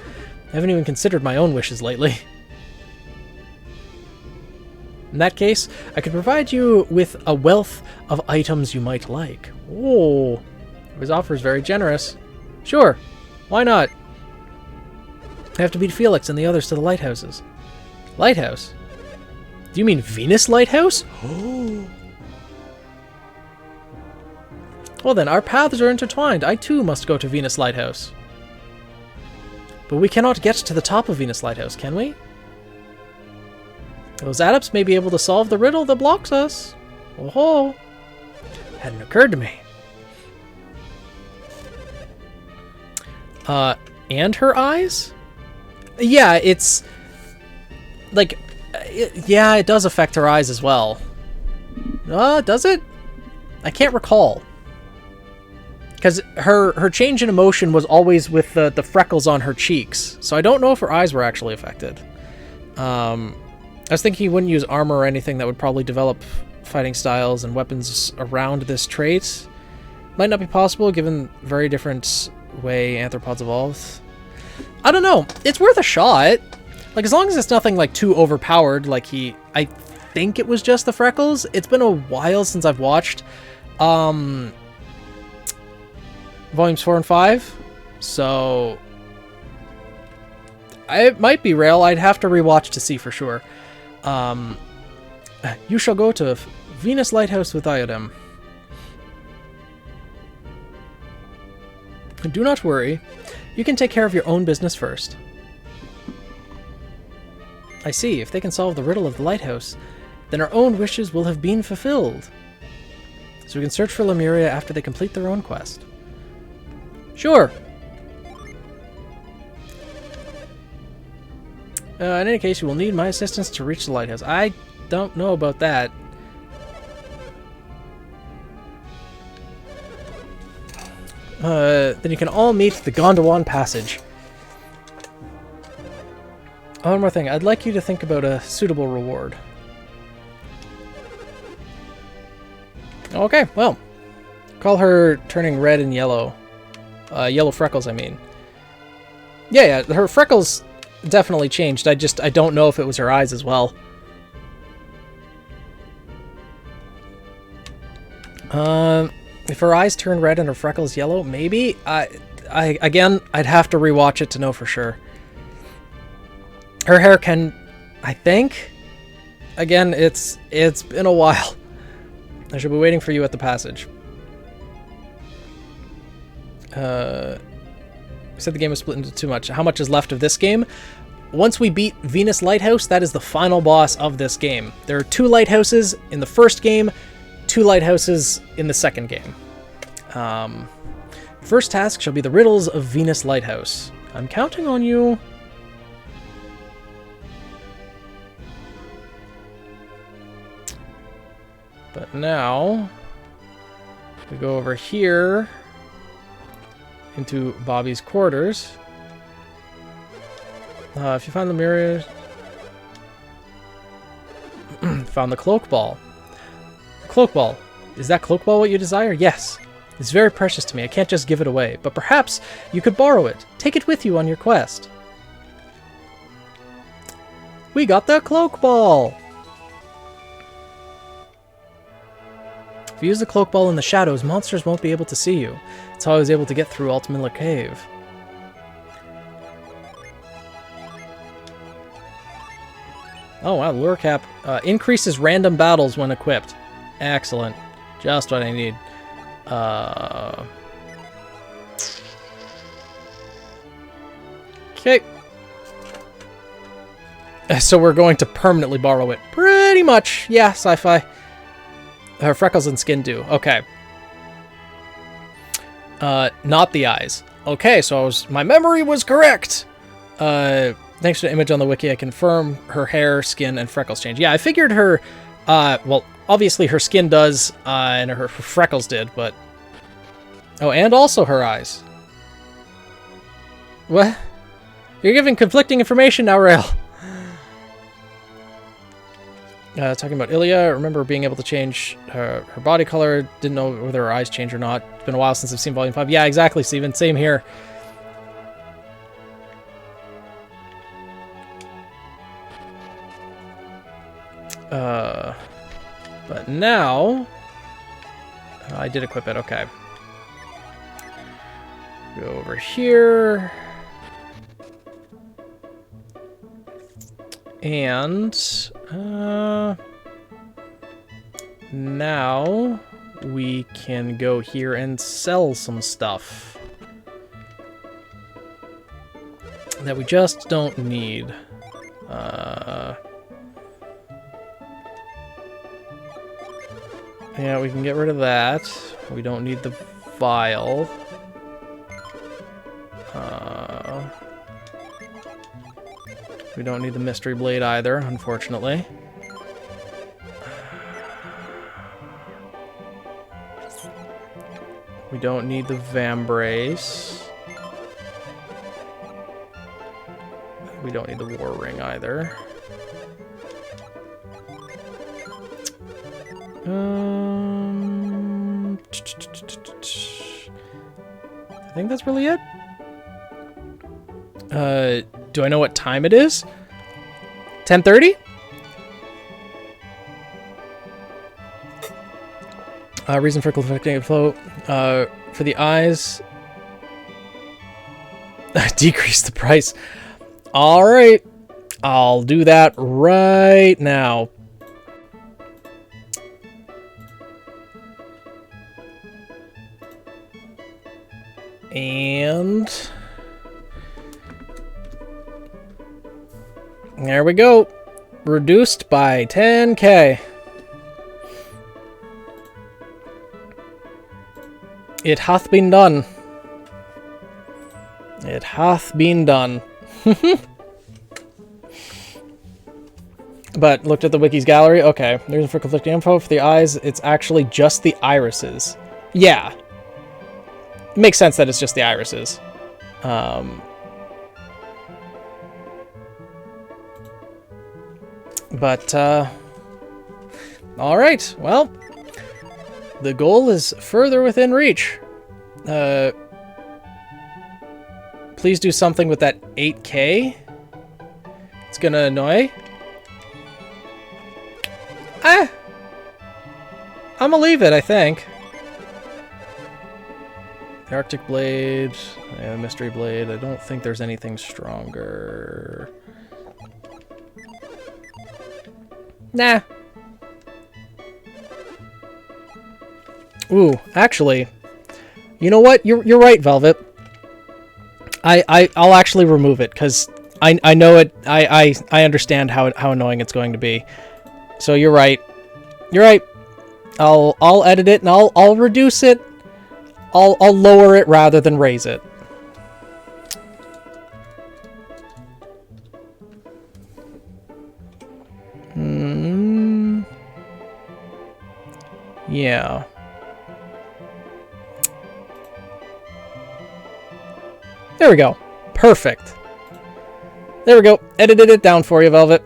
I haven't even considered my own wishes lately. In that case, I could provide you with a wealth of items you might like. Oh, his offer is very generous. Sure, why not? I have to beat Felix and the others to the lighthouses. Lighthouse? Do you mean Venus Lighthouse? Oh. Well then, our paths are intertwined. I too must go to Venus Lighthouse. But we cannot get to the top of Venus Lighthouse, can we? Those adepts may be able to solve the riddle that blocks us. Oh, hadn't occurred to me. And her eyes? Yeah, it's like, yeah, it does affect her eyes as well. Does it? I can't recall. Because her change in emotion was always with the freckles on her cheeks. So I don't know if her eyes were actually affected. I was thinking he wouldn't use armor or anything that would probably develop fighting styles and weapons around this trait. Might not be possible given very different way arthropods evolved. I don't know. It's worth a shot. Like, as long as it's nothing like too overpowered, like I think it was just the freckles. It's been a while since I've watched volumes 4 and 5, so it might be Rail. I'd have to rewatch to see for sure. You shall go to Venus Lighthouse with Diadem. Do not worry. You can take care of your own business first. I see. If they can solve the riddle of the lighthouse, then our own wishes will have been fulfilled. So we can search for Lemuria after they complete their own quest. Sure. In any case, you will need my assistance to reach the lighthouse. I don't know about that. Then you can all meet the Gondwana Passage. Oh, one more thing. I'd like you to think about a suitable reward. Okay, well. Call her turning red and yellow. Yellow freckles, I mean. Yeah, her freckles definitely changed. I don't know if it was her eyes as well. If her eyes turn red and her freckles yellow, maybe. Again, I'd have to rewatch it to know for sure. Her hair can, I think. Again, it's been a while. I should be waiting for you at the passage. We said the game was split into too much. How much is left of this game? Once we beat Venus Lighthouse, that is the final boss of this game. There are 2 lighthouses in the first game, 2 lighthouses in the second game. First task shall be the riddles of Venus Lighthouse. I'm counting on you. But now, we go over here into Bobby's quarters. If you find the mirror... found the cloak ball. Cloak ball. Is that cloak ball what you desire? Yes. It's very precious to me. I can't just give it away. But perhaps you could borrow it. Take it with you on your quest. We got the cloak ball! If you use the cloak ball in the shadows, monsters won't be able to see you. That's how I was able to get through Altmiller Cave. Oh wow, lure cap increases random battles when equipped. Excellent. Just what I need. Okay. So we're going to permanently borrow it. Pretty much. Yeah, sci-fi. Her freckles and skin do. Okay. Not the eyes. Okay, so my memory was correct. Thanks to the image on the wiki, I confirm her hair, skin, and freckles change. Yeah, I figured her, well, obviously her skin does, and her freckles did, but... Oh, and also her eyes. What? You're giving conflicting information now, Rail. Talking about Ilya, I remember being able to change her body color. Didn't know whether her eyes changed or not. It's been a while since I've seen Volume 5. Yeah, exactly, Steven. Same here. But now... I did equip it, okay. Go over here. And... now we can go here and sell some stuff that we just don't need. Yeah, we can get rid of that. We don't need the vial. We don't need the mystery blade either, unfortunately. We don't need the Vambrace. We don't need the War Ring either. I think that's really it. Do I know what time it is? 10:30? Reason for collecting a flow. For the eyes. Decrease the price. Alright. I'll do that right now. And there we go. Reduced by 10k. It hath been done. It hath been done. But looked at the wiki's gallery. Okay, there's for conflicting info. For the eyes, it's actually just the irises. Yeah. It makes sense that it's just the irises. But, alright, well, the goal is further within reach. Please do something with that 8K. It's gonna annoy. I'm gonna leave it, I think. The Arctic Blade, yeah, the Mystery Blade. I don't think there's anything stronger. Nah. Ooh, actually, you know what? You're right, Velvet. I'll actually remove it because I know it. I understand how annoying it's going to be. So you're right. You're right. I'll edit it and I'll reduce it. I'll lower it rather than raise it. Yeah. There we go. Perfect. There we go. Edited it down for you, Velvet.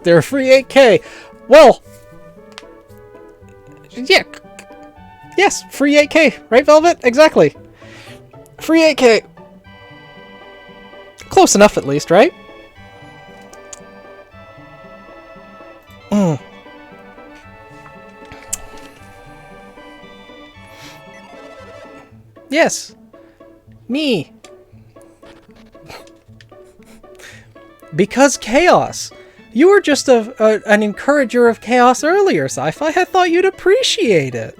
They're free 8K. Well, yeah. Yes, free 8K. Right, Velvet? Exactly. Free 8K. Close enough, at least, right? Yes. Me. Because chaos. You were just an encourager of chaos earlier, Sci-Fi. I thought you'd appreciate it.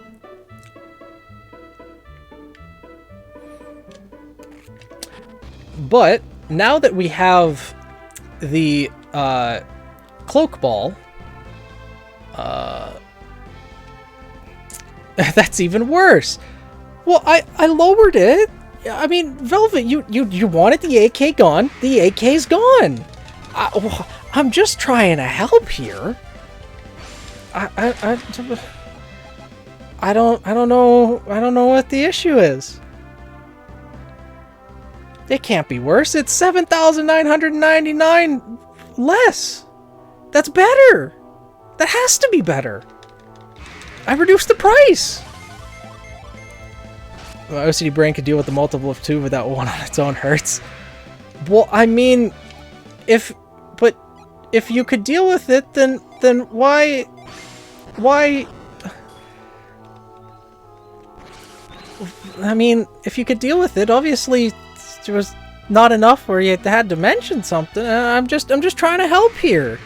But now that we have the cloak ball, that's even worse. Well, I lowered it. I mean, Velvet, you wanted the AK gone. The AK's gone. I'm just trying to help here. I don't know what the issue is. It can't be worse. It's 7,999 less. That's better. That has to be better. I reduced the price. My OCD brain could deal with the multiple of 2, but that one on its own hurts. Well, I mean, if you could deal with it, then why? I mean, if you could deal with it, obviously there was not enough where you had to mention something. I'm just trying to help here.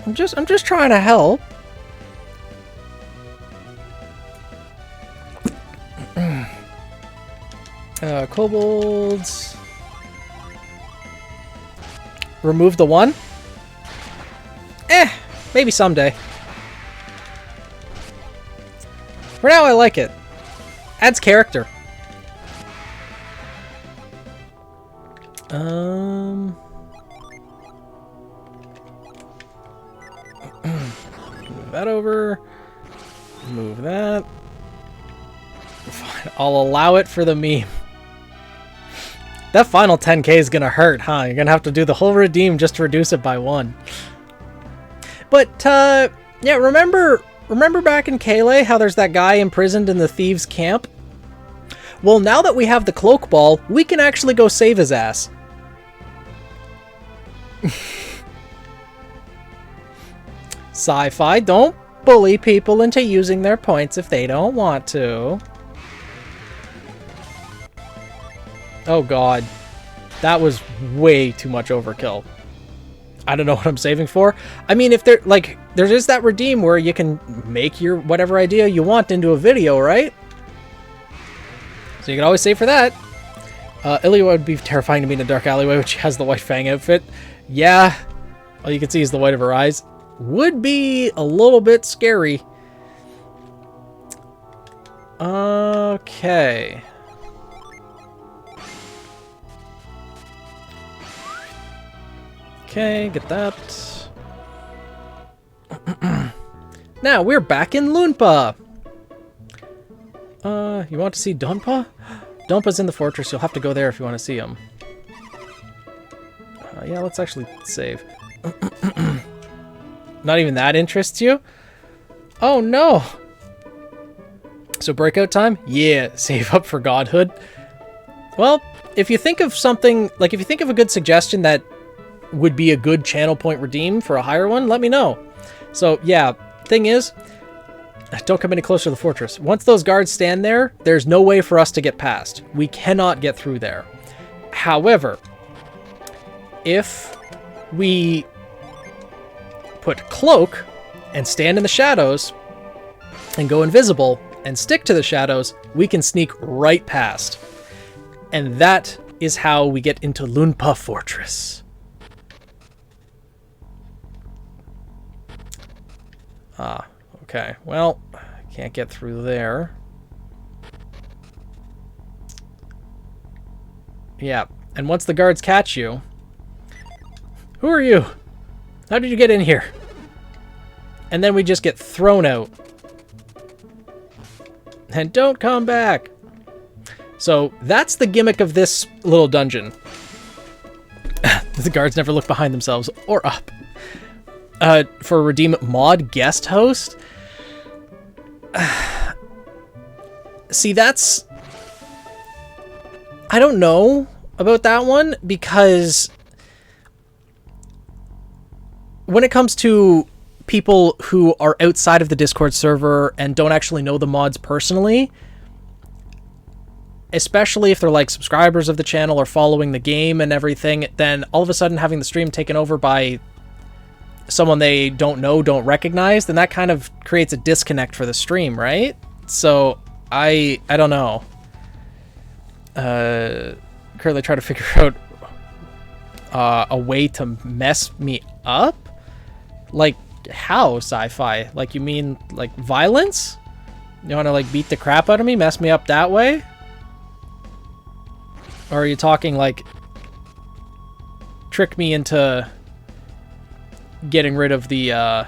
I'm just trying to help. Kobolds. Remove the 1? Maybe someday. For now, I like it. Adds character. Move that over. Move that. Fine, I'll allow it for the meme. That final 10K is gonna hurt, huh? You're gonna have to do the whole redeem just to reduce it by 1. But, yeah, remember back in Kayleigh how there's that guy imprisoned in the thieves' camp? Well, now that we have the cloak ball, we can actually go save his ass. Sci-Fi, don't bully people into using their points if they don't want to. Oh god. That was way too much overkill. I don't know what I'm saving for. I mean, if there is that redeem where you can make your whatever idea you want into a video, right? So you can always save for that. Ilia would be terrifying to me in a dark alleyway when she has the white fang outfit. Yeah. All you can see is the white of her eyes. Would be a little bit scary. Okay. Okay, get that. Now, we're back in Loonpa! You want to see Donpa? Donpa's in the fortress. You'll have to go there if you want to see him. Yeah, let's actually save. Not even that interests you? Oh, no! So breakout time? Yeah, save up for godhood. Well, if you think of something, like if you think of a good suggestion that would be a good channel point redeem for a higher one, let me know. So yeah, thing is, don't come any closer to the fortress. Once those guards stand there, there's no way for us to get past. We cannot get through there. However, if we put cloak and stand in the shadows and go invisible and stick to the shadows, we can sneak right past. And that is how we get into Loonpa Fortress. Okay. Well, can't get through there. Yeah, and once the guards catch you... Who are you? How did you get in here? And then we just get thrown out. And don't come back! So, that's the gimmick of this little dungeon. The guards never look behind themselves or up. For Redeem Mod Guest Host? See, that's... I don't know about that one, because when it comes to people who are outside of the Discord server and don't actually know the mods personally, especially if they're like subscribers of the channel or following the game and everything, then all of a sudden having the stream taken over by someone they don't know, don't recognize, then that kind of creates a disconnect for the stream, right? So I don't know. Currently trying to figure out a way to mess me up? Like, how, Sci-Fi? Like, you mean, like, violence? You want to, like, beat the crap out of me? Mess me up that way? Or are you talking, like, trick me into getting rid of the,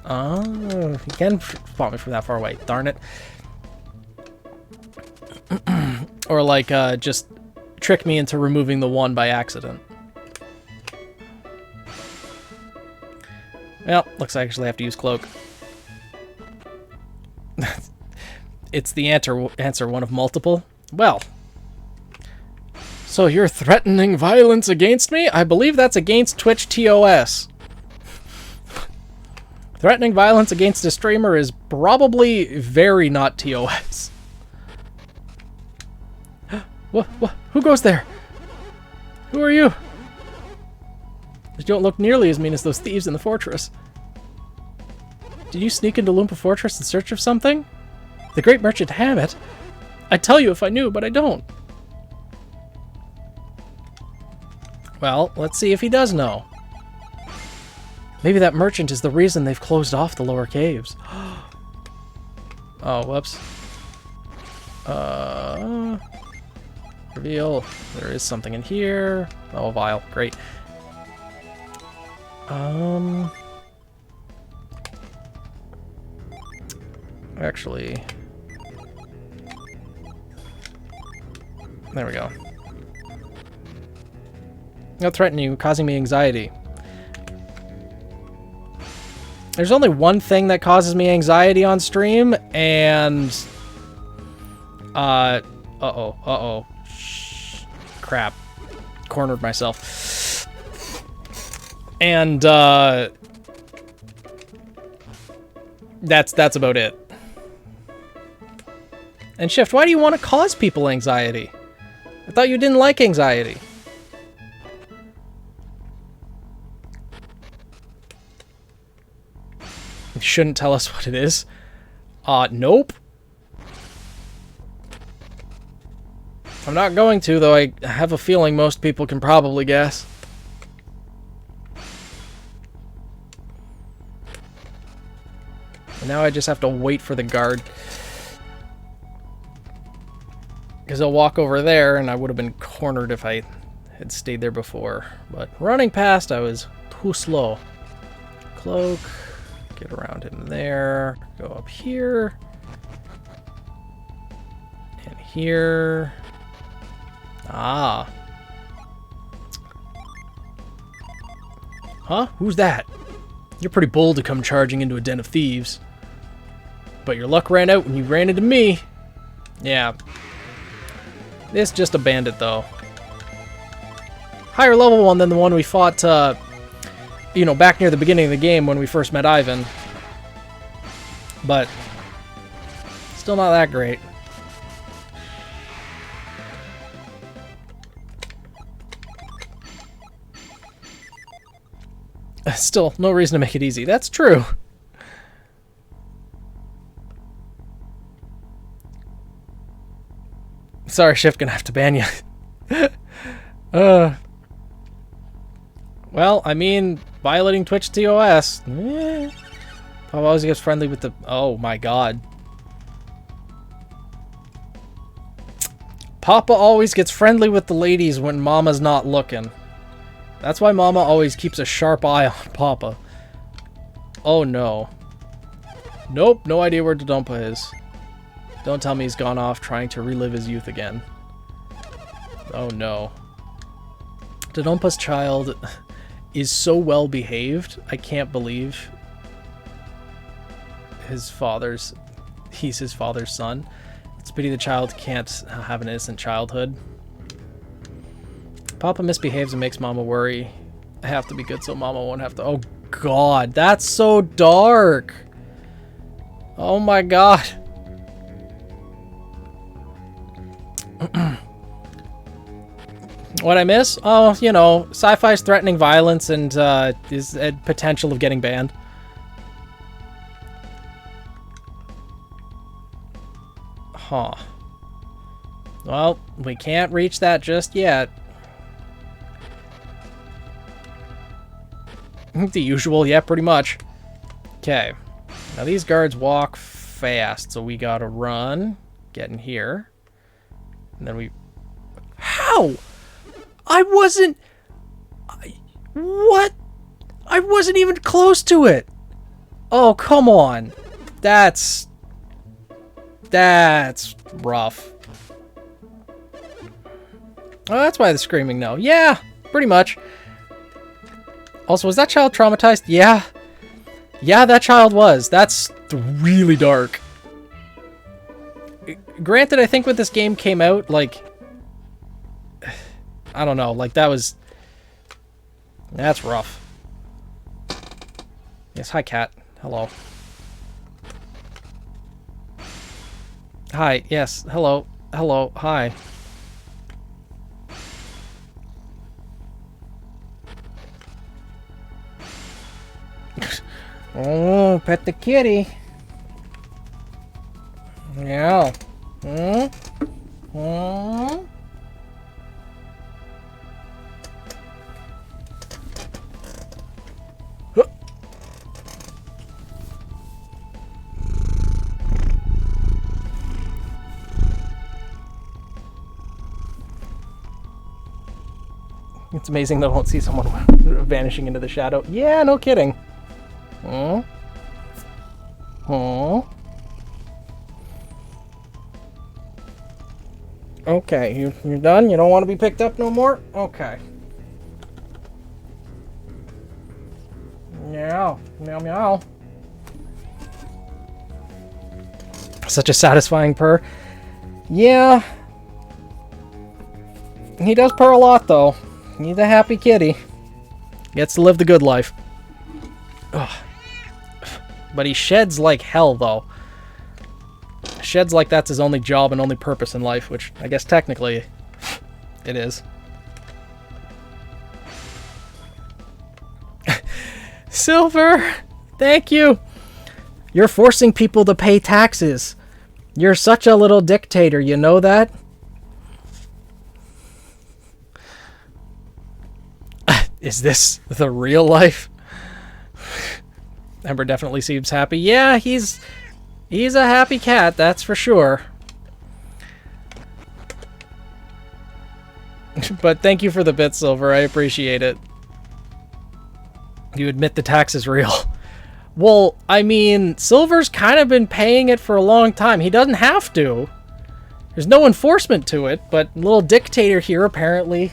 Oh, you can spot me from that far away. Darn it. Or, like, just trick me into removing the one by accident. Well, looks like I actually have to use cloak. It's the answer one of multiple. Well. So you're threatening violence against me? I believe that's against Twitch TOS. Threatening violence against a streamer is probably very not TOS. What? Who goes there? Who are you? You don't look nearly as mean as those thieves in the fortress. Did you sneak into Loonpa Fortress in search of something? The great merchant Hammett? I'd tell you if I knew, but I don't. Well, let's see if he does know. Maybe that merchant is the reason they've closed off the lower caves. Oh, whoops. Reveal. There is something in here. Oh, a vial. Great. Actually... There we go. I'll threaten you, causing me anxiety. There's only one thing that causes me anxiety on stream, and... Uh-oh. Shh. Crap. Cornered myself. And, That's about it. And Shift, why do you want to cause people anxiety? I thought you didn't like anxiety. You shouldn't tell us what it is. Nope. I'm not going to, though I have a feeling most people can probably guess. And now I just have to wait for the guard. Because I'll walk over there, and I would have been cornered if I had stayed there before. But running past, I was too slow. Cloak. Get around him there. Go up here. And here. Ah. Huh? Who's that? You're pretty bold to come charging into a den of thieves. But your luck ran out when you ran into me. Yeah. This just a bandit, though. Higher level one than the one we fought, you know, back near the beginning of the game when we first met Ivan. But still not that great. Still, no reason to make it easy. That's true. Sorry, Shift, gonna have to ban you. Well, I mean, violating Twitch TOS. Papa always gets friendly with the... Oh my god. Papa always gets friendly with the ladies when Mama's not looking. That's why Mama always keeps a sharp eye on Papa. Oh no. Nope, no idea where Dodonpa is. Don't tell me he's gone off trying to relive his youth again. Oh no. Dodonpa's child is so well behaved, I can't believe he's his father's son. It's a pity the child can't have an innocent childhood. Papa misbehaves and makes Mama worry. I have to be good so Mama won't have to... Oh god, that's so dark! Oh my god. What I miss? Oh, you know, sci-fi's threatening violence and is a potential of getting banned. Huh. Well, we can't reach that just yet. The usual, yeah, pretty much. Okay. Now these guards walk fast, so we gotta run, get in here, and then we... How? I wasn't... What? I wasn't even close to it! Oh, come on. That's rough. Oh, that's why the screaming no. Yeah, pretty much. Also, was that child traumatized? Yeah. Yeah, that child was. That's really dark. Granted, I think when this game came out, like... I don't know, like, that was... That's rough. Yes, hi, cat. Hello. Hi, yes, hello. Hello, hi. Oh, pet the kitty. Yeah. It's amazing that I won't see someone vanishing into the shadow. Yeah, no kidding. Okay, you're done? You don't want to be picked up no more? Okay. Meow. Meow meow. Such a satisfying purr. Yeah. He does purr a lot, though. He's a happy kitty. Gets to live the good life. Ugh. But he sheds like hell, though. Sheds like that's his only job and only purpose in life, which I guess technically it is. Silver! Thank you! You're forcing people to pay taxes. You're such a little dictator, you know that? Is this the real life? Ember definitely seems happy. Yeah, he's a happy cat, that's for sure. But thank you for the bit, Silver. I appreciate it. You admit the tax is real. Well, I mean, Silver's kind of been paying it for a long time. He doesn't have to. There's no enforcement to it, but little dictator here apparently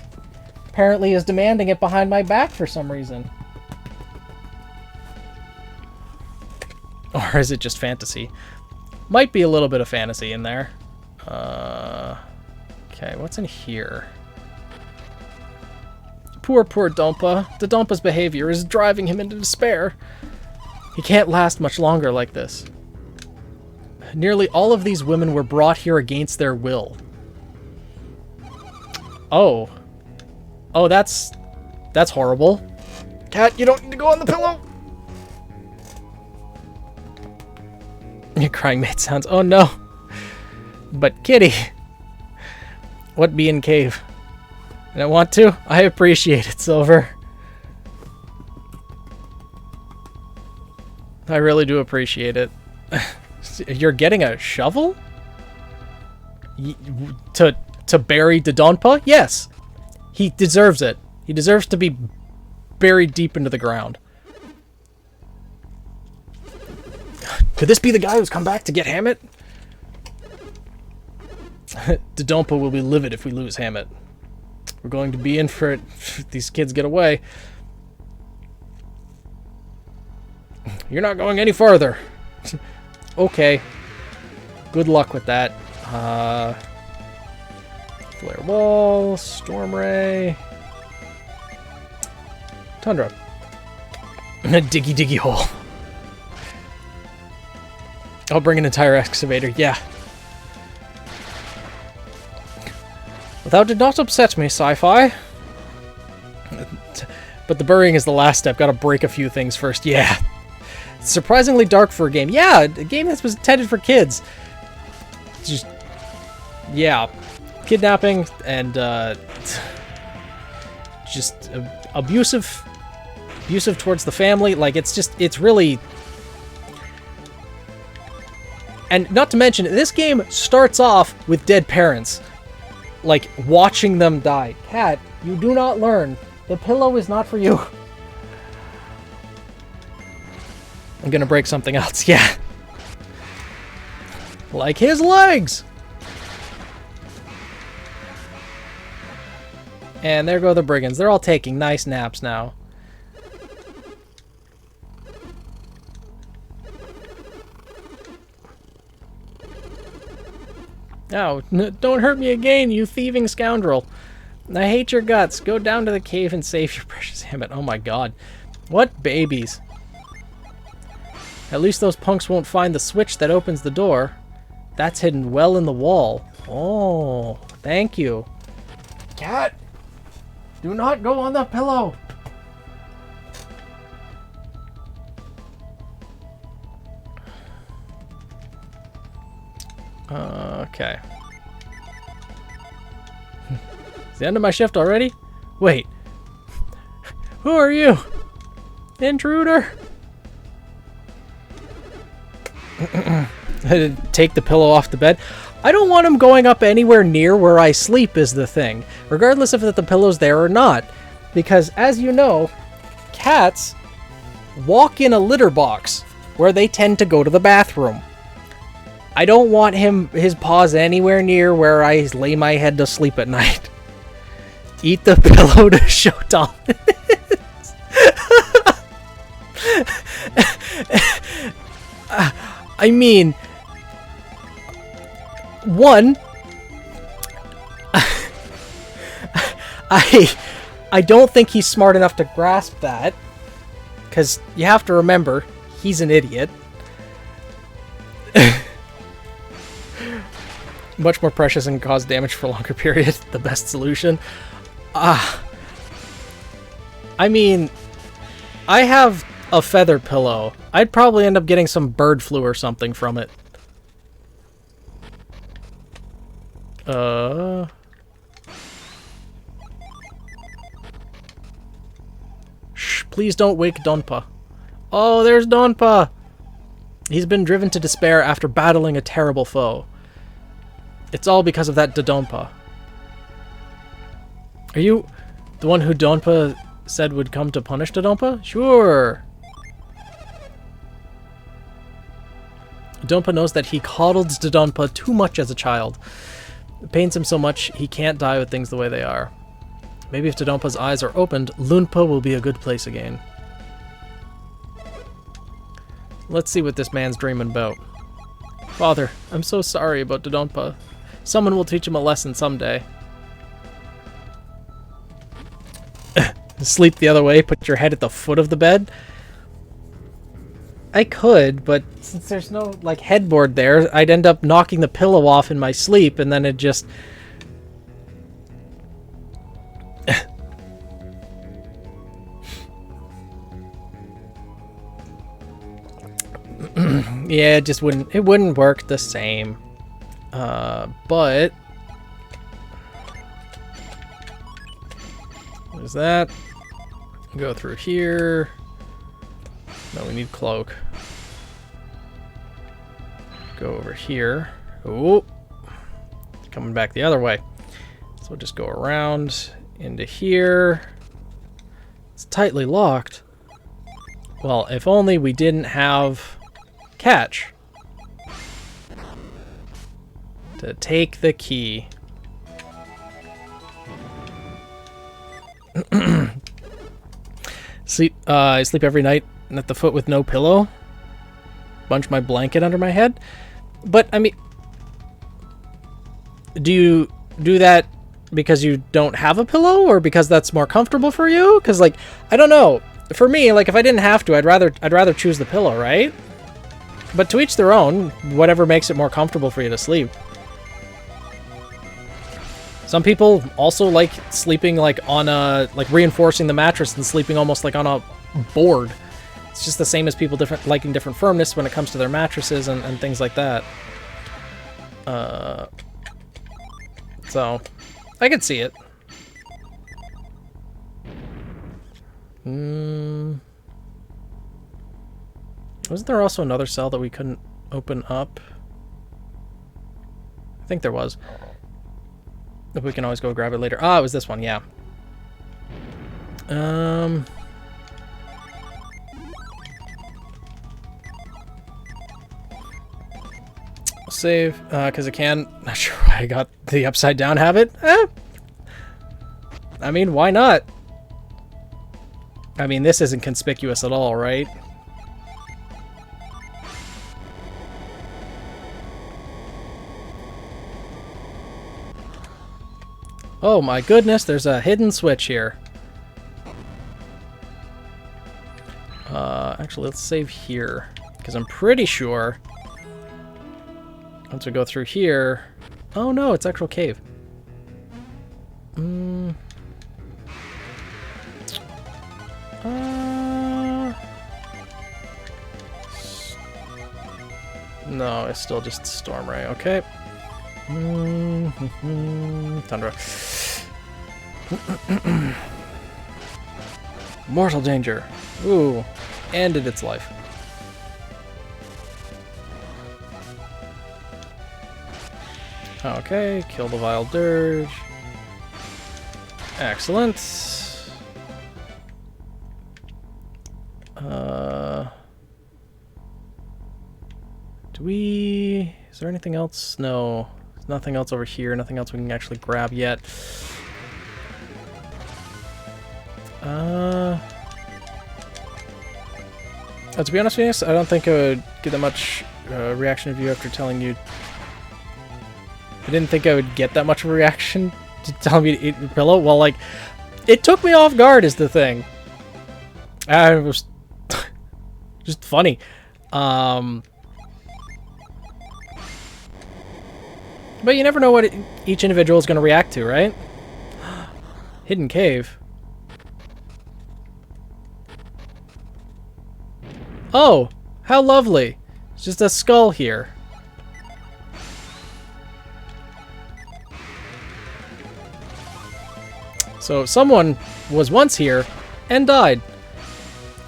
is demanding it behind my back for some reason. Or is it just fantasy? Might be a little bit of fantasy in there. Okay, what's in here? Poor Dompa. The Dompa's behavior is driving him into despair. He can't last much longer like this. Nearly all of these women were brought here against their will. Oh. Oh, that's horrible. Cat, you don't need to go on the pillow. Your crying mate sounds. Oh no. But Kitty. What bee in cave? And I want to? I appreciate it, Silver. I really do appreciate it. You're getting a shovel? To bury Dodonpa? Yes. He deserves it. He deserves to be buried deep into the ground. Could this be the guy who's come back to get Hammett? Dodonpa will be livid if we lose Hammett. We're going to be in for it if these kids get away. You're not going any farther. Okay. Good luck with that. Flare Ball, Storm Ray. Tundra. Diggy hole. I'll bring an entire excavator, yeah. That did not upset me, Sci-Fi. But the burying is the last step. Gotta break a few things first. Yeah. It's surprisingly dark for a game. Yeah, a game that was intended for kids. Just... yeah. Kidnapping and, just abusive towards the family. Like, it's really... And not to mention, this game starts off with dead parents. Like, watching them die. Cat, you do not learn. The pillow is not for you. I'm gonna break something else, yeah. Like his legs! And there go the brigands. They're all taking nice naps now. Oh, don't hurt me again, you thieving scoundrel. I hate your guts. Go down to the cave and save your precious Hammett. Oh my god. What babies. At least those punks won't find the switch that opens the door. That's hidden well in the wall. Oh, thank you. Cat, do not go on the pillow. Okay. It's the end of my shift already? Wait. Who are you? Intruder? Take the pillow off the bed. I don't want him going up anywhere near where I sleep is the thing. Regardless if the pillow's there or not. Because, as you know, cats walk in a litter box where they tend to go to the bathroom. I don't want his paws anywhere near where I lay my head to sleep at night. Eat the pillow to show dominance. I mean, one, I don't think he's smart enough to grasp that, because you have to remember, he's an idiot. Much more precious and cause damage for a longer period. The best solution. I mean, I have a feather pillow. I'd probably end up getting some bird flu or something from it. Shh, please don't wake Donpa. Oh, there's Donpa! He's been driven to despair after battling a terrible foe. It's all because of that Dodonpa. Are you the one who Donpa said would come to punish Dodonpa? Sure. Dodonpa knows that he coddled Dodonpa too much as a child. It pains him so much he can't die with things the way they are. Maybe if Dodonpa's eyes are opened, Lunpa will be a good place again. Let's see what this man's dreaming about. Father, I'm so sorry about Dodonpa. Someone will teach him a lesson someday. Sleep the other way, put your head at the foot of the bed? I could, but since there's no, like, headboard there, I'd end up knocking the pillow off in my sleep, and then it just... Yeah, it wouldn't work the same. But... There's that. Go through here. No, we need cloak. Go over here. Oh, coming back the other way. So we'll just go around into here. It's tightly locked. Well, if only we didn't have catch to take the key. I sleep every night at the foot with no pillow. Bunch my blanket under my head. But, I mean, do you do that because you don't have a pillow, or because that's more comfortable for you? Because, like, I don't know. For me, like, if I didn't have to, I'd rather choose the pillow, right? But to each their own, whatever makes it more comfortable for you to sleep. Some people also like sleeping, like, on a, like, reinforcing the mattress and sleeping almost like on a board. It's just the same as people liking different firmness when it comes to their mattresses and things like that. So, I could see it. Wasn't there also another cell that we couldn't open up? I think there was. If we can always go grab it later. Ah, it was this one, yeah. Save, because I can. Not sure why I got the upside down habit. I mean, why not? I mean, this isn't conspicuous at all, right? Oh my goodness, there's a hidden switch here. Actually, let's save here, because I'm pretty sure once we go through here... Oh no, it's actual cave. No, it's still just Storm Ray, okay. Tundra. Mortal danger. Ooh, ended its life. Okay, kill the Vile Dirge. Excellent. Is there anything else? No. There's nothing else over here. Nothing else we can actually grab yet. To be honest with you, I don't think I would get that much reaction of you after telling you. I didn't think I would get that much of a reaction to tell me to eat your pillow. Well, like, it took me off guard is the thing. It was just funny. But you never know what each individual is going to react to, right? Hidden cave. Oh, how lovely. It's just a skull here. So someone was once here and died.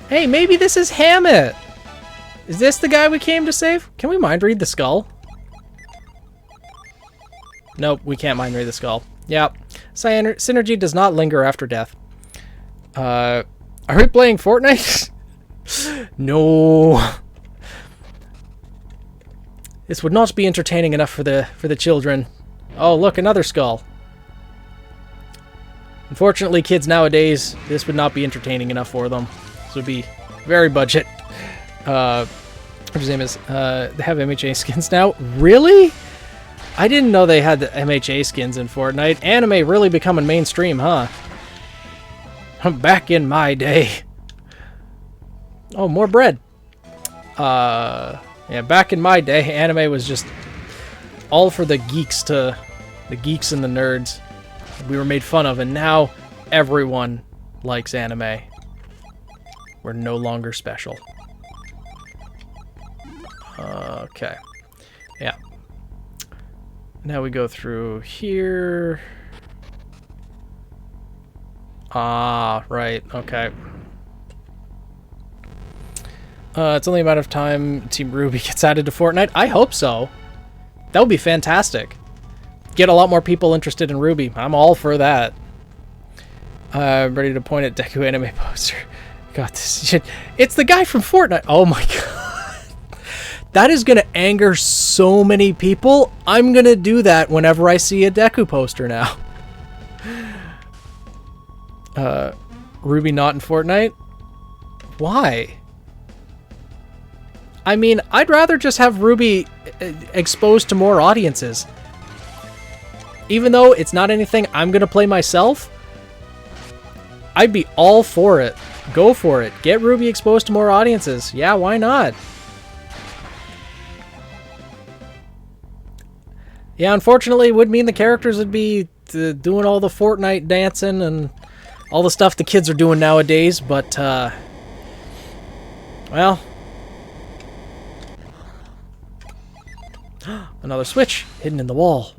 Hey, maybe this is Hammett. Is this the guy we came to save? Can we mind read the skull? Nope, we can't mind read the skull. Yep. Synergy does not linger after death. Are we playing Fortnite? No. This would not be entertaining enough for the children. Oh, look, another skull. Unfortunately, kids nowadays, this would not be entertaining enough for them. This would be very budget. What's his name is? They have MHA skins now. Really? I didn't know they had the MHA skins in Fortnite. Anime really becoming mainstream, huh? Back in my day. Oh, more bread. Yeah, back in my day, anime was just all for the geeks and the nerds. We were made fun of, and now everyone likes anime. We're no longer special. Okay. Yeah. Now we go through here. Ah, right. Okay. It's only a matter of time Team Ruby gets added to Fortnite. I hope so. That would be fantastic. Get a lot more people interested in Ruby. I'm all for that. I'm ready to point at Deku anime poster. Got this shit. It's the guy from Fortnite. Oh my god. That is going to anger so many people. I'm going to do that whenever I see a Deku poster now. Ruby not in Fortnite? Why? I mean, I'd rather just have Ruby exposed to more audiences. Even though it's not anything I'm going to play myself, I'd be all for it. Go for it. Get Ruby exposed to more audiences. Yeah, why not? Yeah, unfortunately, it would mean the characters would be doing all the Fortnite dancing and all the stuff the kids are doing nowadays, but, well... Another switch hidden in the wall.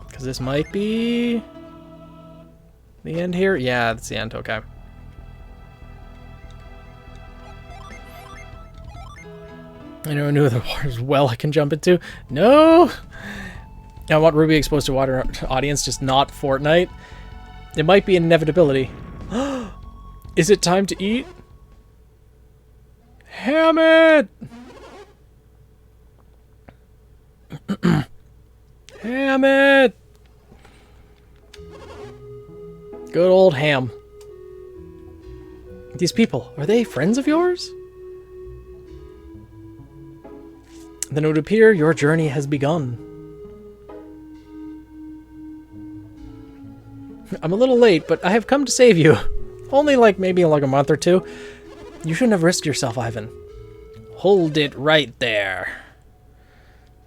Because this might be the end here. Yeah, that's the end. Okay. I know the water's well I can jump into. No! I want Ruby exposed to water audience, just not Fortnite. It might be an inevitability. Is it time to eat? Hammett! Hammett! Good old Ham. These people, are they friends of yours? Then it would appear your journey has begun. I'm a little late, but I have come to save you. Only maybe like a month or two. You shouldn't have risked yourself, Ivan. Hold it right there.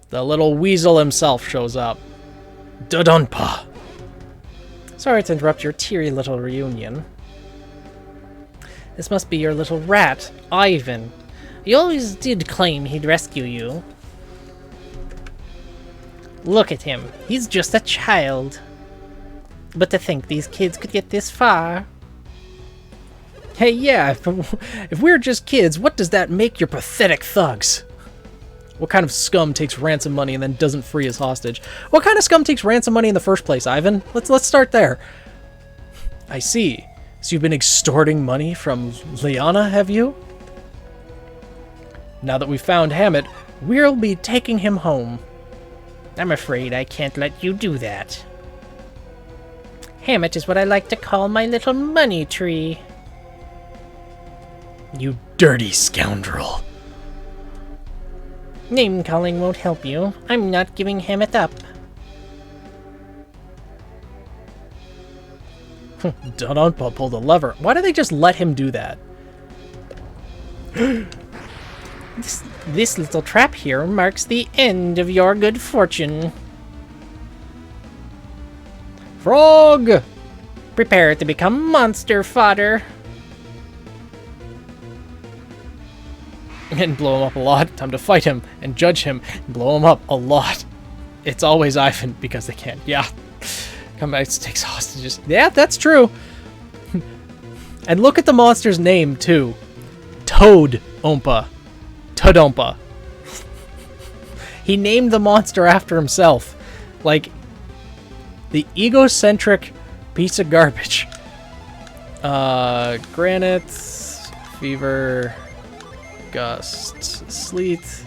The little weasel himself shows up. Dodonpa. Sorry to interrupt your teary little reunion. This must be your little rat, Ivan. He always did claim he'd rescue you. Look at him. He's just a child. But to think these kids could get this far. Hey, yeah, if we're just kids, what does that make your pathetic thugs? What kind of scum takes ransom money and then doesn't free his hostage? What kind of scum takes ransom money in the first place, Ivan? Let's start there. I see. So you've been extorting money from Liana, have you? Now that we've found Hammett, we'll be taking him home. I'm afraid I can't let you do that. Hammett is what I like to call my little money tree. You dirty scoundrel. Name-calling won't help you. I'm not giving Hammett up. Dononpa pulled a lever. Why do they just let him do that? This little trap here marks the end of your good fortune. Frog! Prepare to become monster fodder. And blow him up a lot. Time to fight him and judge him and blow him up a lot. It's always Ivan because they can't. Yeah. Come back, takes hostages. Yeah, that's true. And look at the monster's name, too. Toad Ompa. Todompa. He named the monster after himself. Like, the egocentric piece of garbage. Granite, Fever, Gust, Sleet.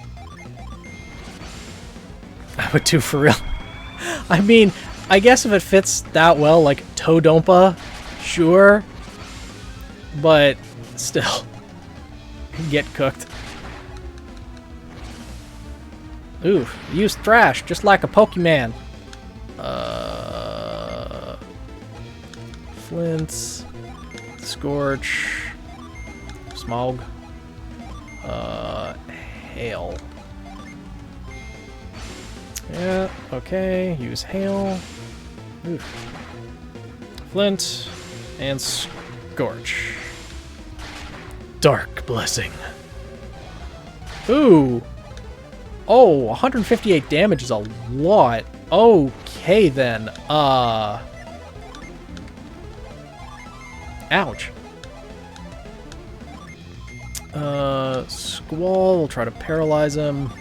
I would do for real. I mean, I guess if it fits that well, like Todompa, sure. But still, get cooked. Ooh, use Thrash, just like a Pokemon. Flint, Scorch, Smog, Hail. Yeah, okay, use Hail. Oof. Flint, and Scorch. Dark Blessing. Ooh. Oh, 158 damage is a lot. Okay, then. Ouch. Squall, we'll try to paralyze him.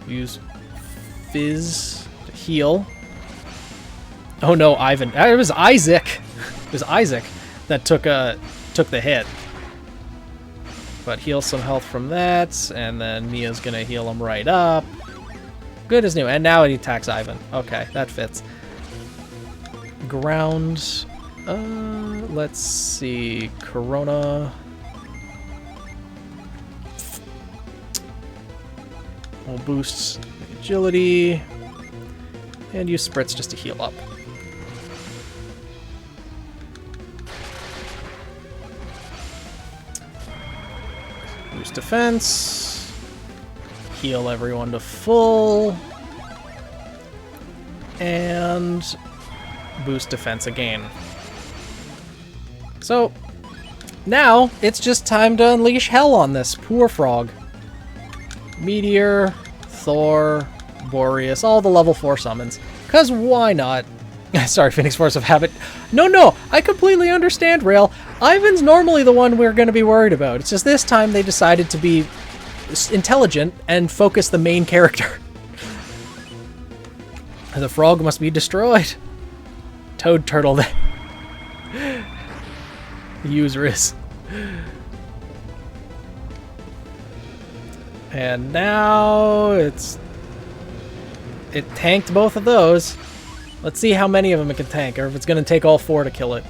Use Fizz to heal. Oh no, Ivan. It was Isaac. It was Isaac that took the hit. But heal some health from that, and then Mia's gonna heal him right up. Good as new, and now he attacks Ivan. Okay, that fits. Ground. Let's see. Corona. We'll boost agility. And use Spritz just to heal up. Boost defense. Heal everyone to full. And boost defense again. So, now it's just time to unleash hell on this poor frog. Meteor, Thor, Boreas, all the level 4 summons. Because why not? Sorry, Phoenix Force of Habit. No, I completely understand, Rail. Ivan's normally the one we're going to be worried about. It's just this time they decided to be intelligent and focus the main character. The frog must be destroyed. Toad Turtle. The user is. And now it tanked both of those. Let's see how many of them it can tank, or if it's going to take all 4 to kill it.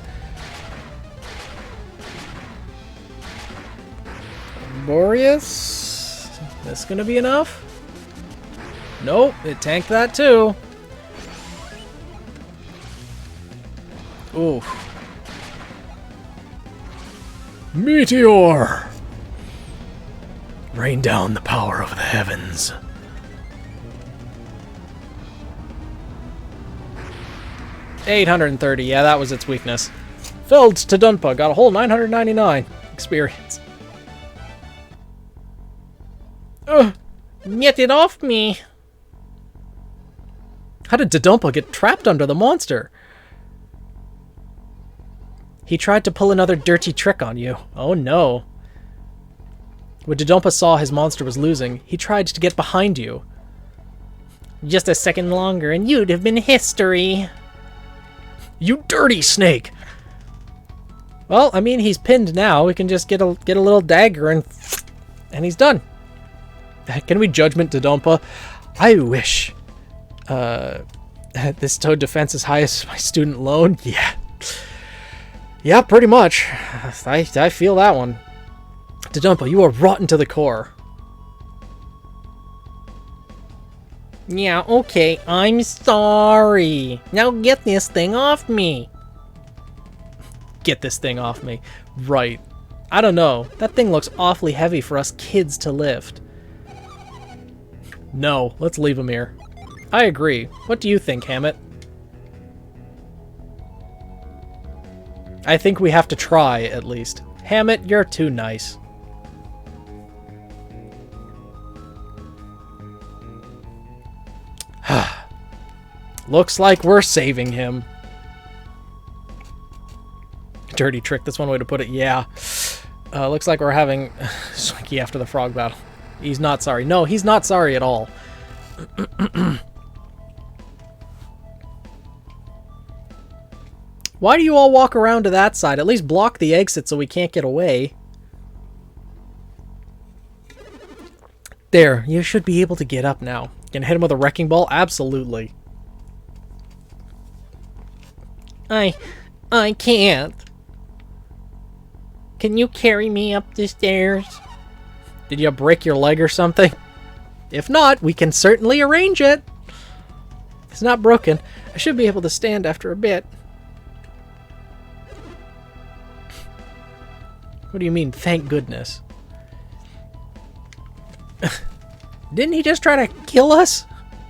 Boreas? This going to be enough? Nope, it tanked that too. Ooh. Meteor! Rain down the power of the heavens. $830, yeah, that was its weakness. Felled to Dunpa, got a whole 999 experience. Ugh, get it off me. How did Dodonpa get trapped under the monster? He tried to pull another dirty trick on you. Oh no. When Dodonpa saw his monster was losing, he tried to get behind you. Just a second longer and you'd have been history. You dirty snake! Well, I mean, he's pinned now. We can just get a little dagger and he's done. Can we judgment Dodonpa? I wish. This Toad defense is high as my student loan? Yeah. Yeah, pretty much. I feel that one. Dodonpa, you are rotten to the core. Yeah, okay, I'm sorry. Now get this thing off me. Get this thing off me. Right. I don't know. That thing looks awfully heavy for us kids to lift. No, let's leave him here. I agree. What do you think, Hammett? I think we have to try, at least. Hammett, you're too nice. Looks like we're saving him. Dirty trick, that's one way to put it, yeah. Looks like we're having Swanky after the frog battle. He's not sorry. No, he's not sorry at all. Why do you all walk around to that side? At least block the exit so we can't get away. There, you should be able to get up now. Can hit him with a wrecking ball? Absolutely. I can't. Can you carry me up the stairs? Did you break your leg or something? If not, we can certainly arrange it. It's not broken. I should be able to stand after a bit. What do you mean, thank goodness? Didn't he just try to kill us?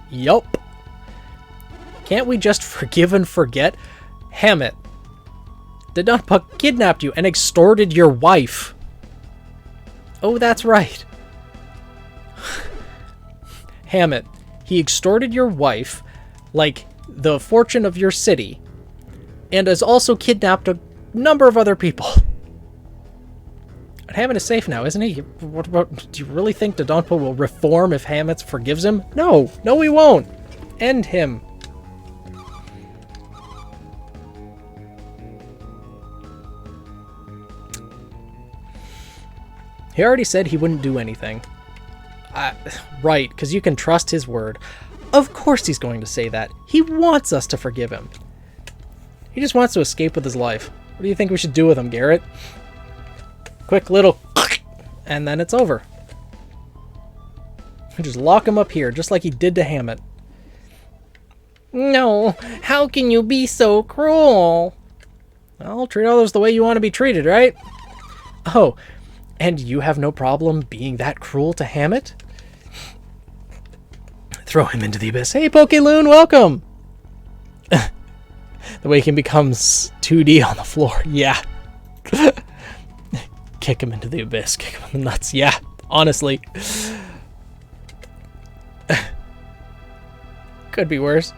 Yup. Can't we just forgive and forget? Hammett. Dodonpa kidnapped you and extorted your wife. Oh, that's right. Hammett, he extorted your wife, like the fortune of your city, and has also kidnapped a number of other people. But Hammett is safe now, isn't he? Do you really think Dodonpa will reform if Hammett forgives him? No. No, he won't. End him. He already said he wouldn't do anything. Right, because you can trust his word. Of course he's going to say that. He wants us to forgive him. He just wants to escape with his life. What do you think we should do with him, Garrett? Quick little... and then it's over. Just lock him up here, just like he did to Hammett. No, how can you be so cruel? I'll treat others the way you want to be treated, right? Oh, and you have no problem being that cruel to Hammett? Throw him into the abyss. Hey, Pokeloon, welcome! The way he can become 2D on the floor. Yeah. Kick him into the abyss. Kick him in the nuts. Yeah, honestly. Could be worse.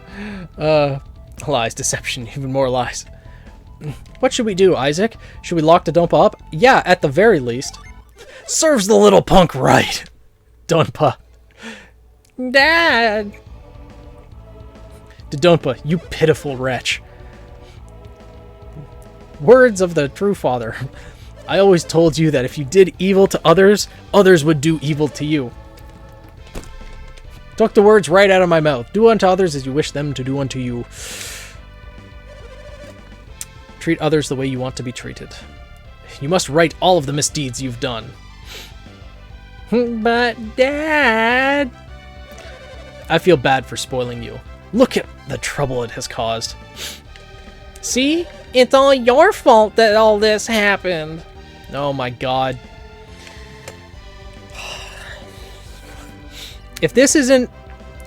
Lies, deception, even more lies. What should we do, Isaac? Should we lock Dodonpa up? Yeah, at the very least. Serves the little punk right. Dodonpa. Dad! Dodonpa, you pitiful wretch. Words of the true father. I always told you that if you did evil to others, others would do evil to you. Took the words right out of my mouth. Do unto others as you wish them to do unto you. Treat others the way you want to be treated. You must right all of the misdeeds you've done. But, Dad... I feel bad for spoiling you. Look at the trouble it has caused. See? It's all your fault that all this happened. Oh my god. If this isn't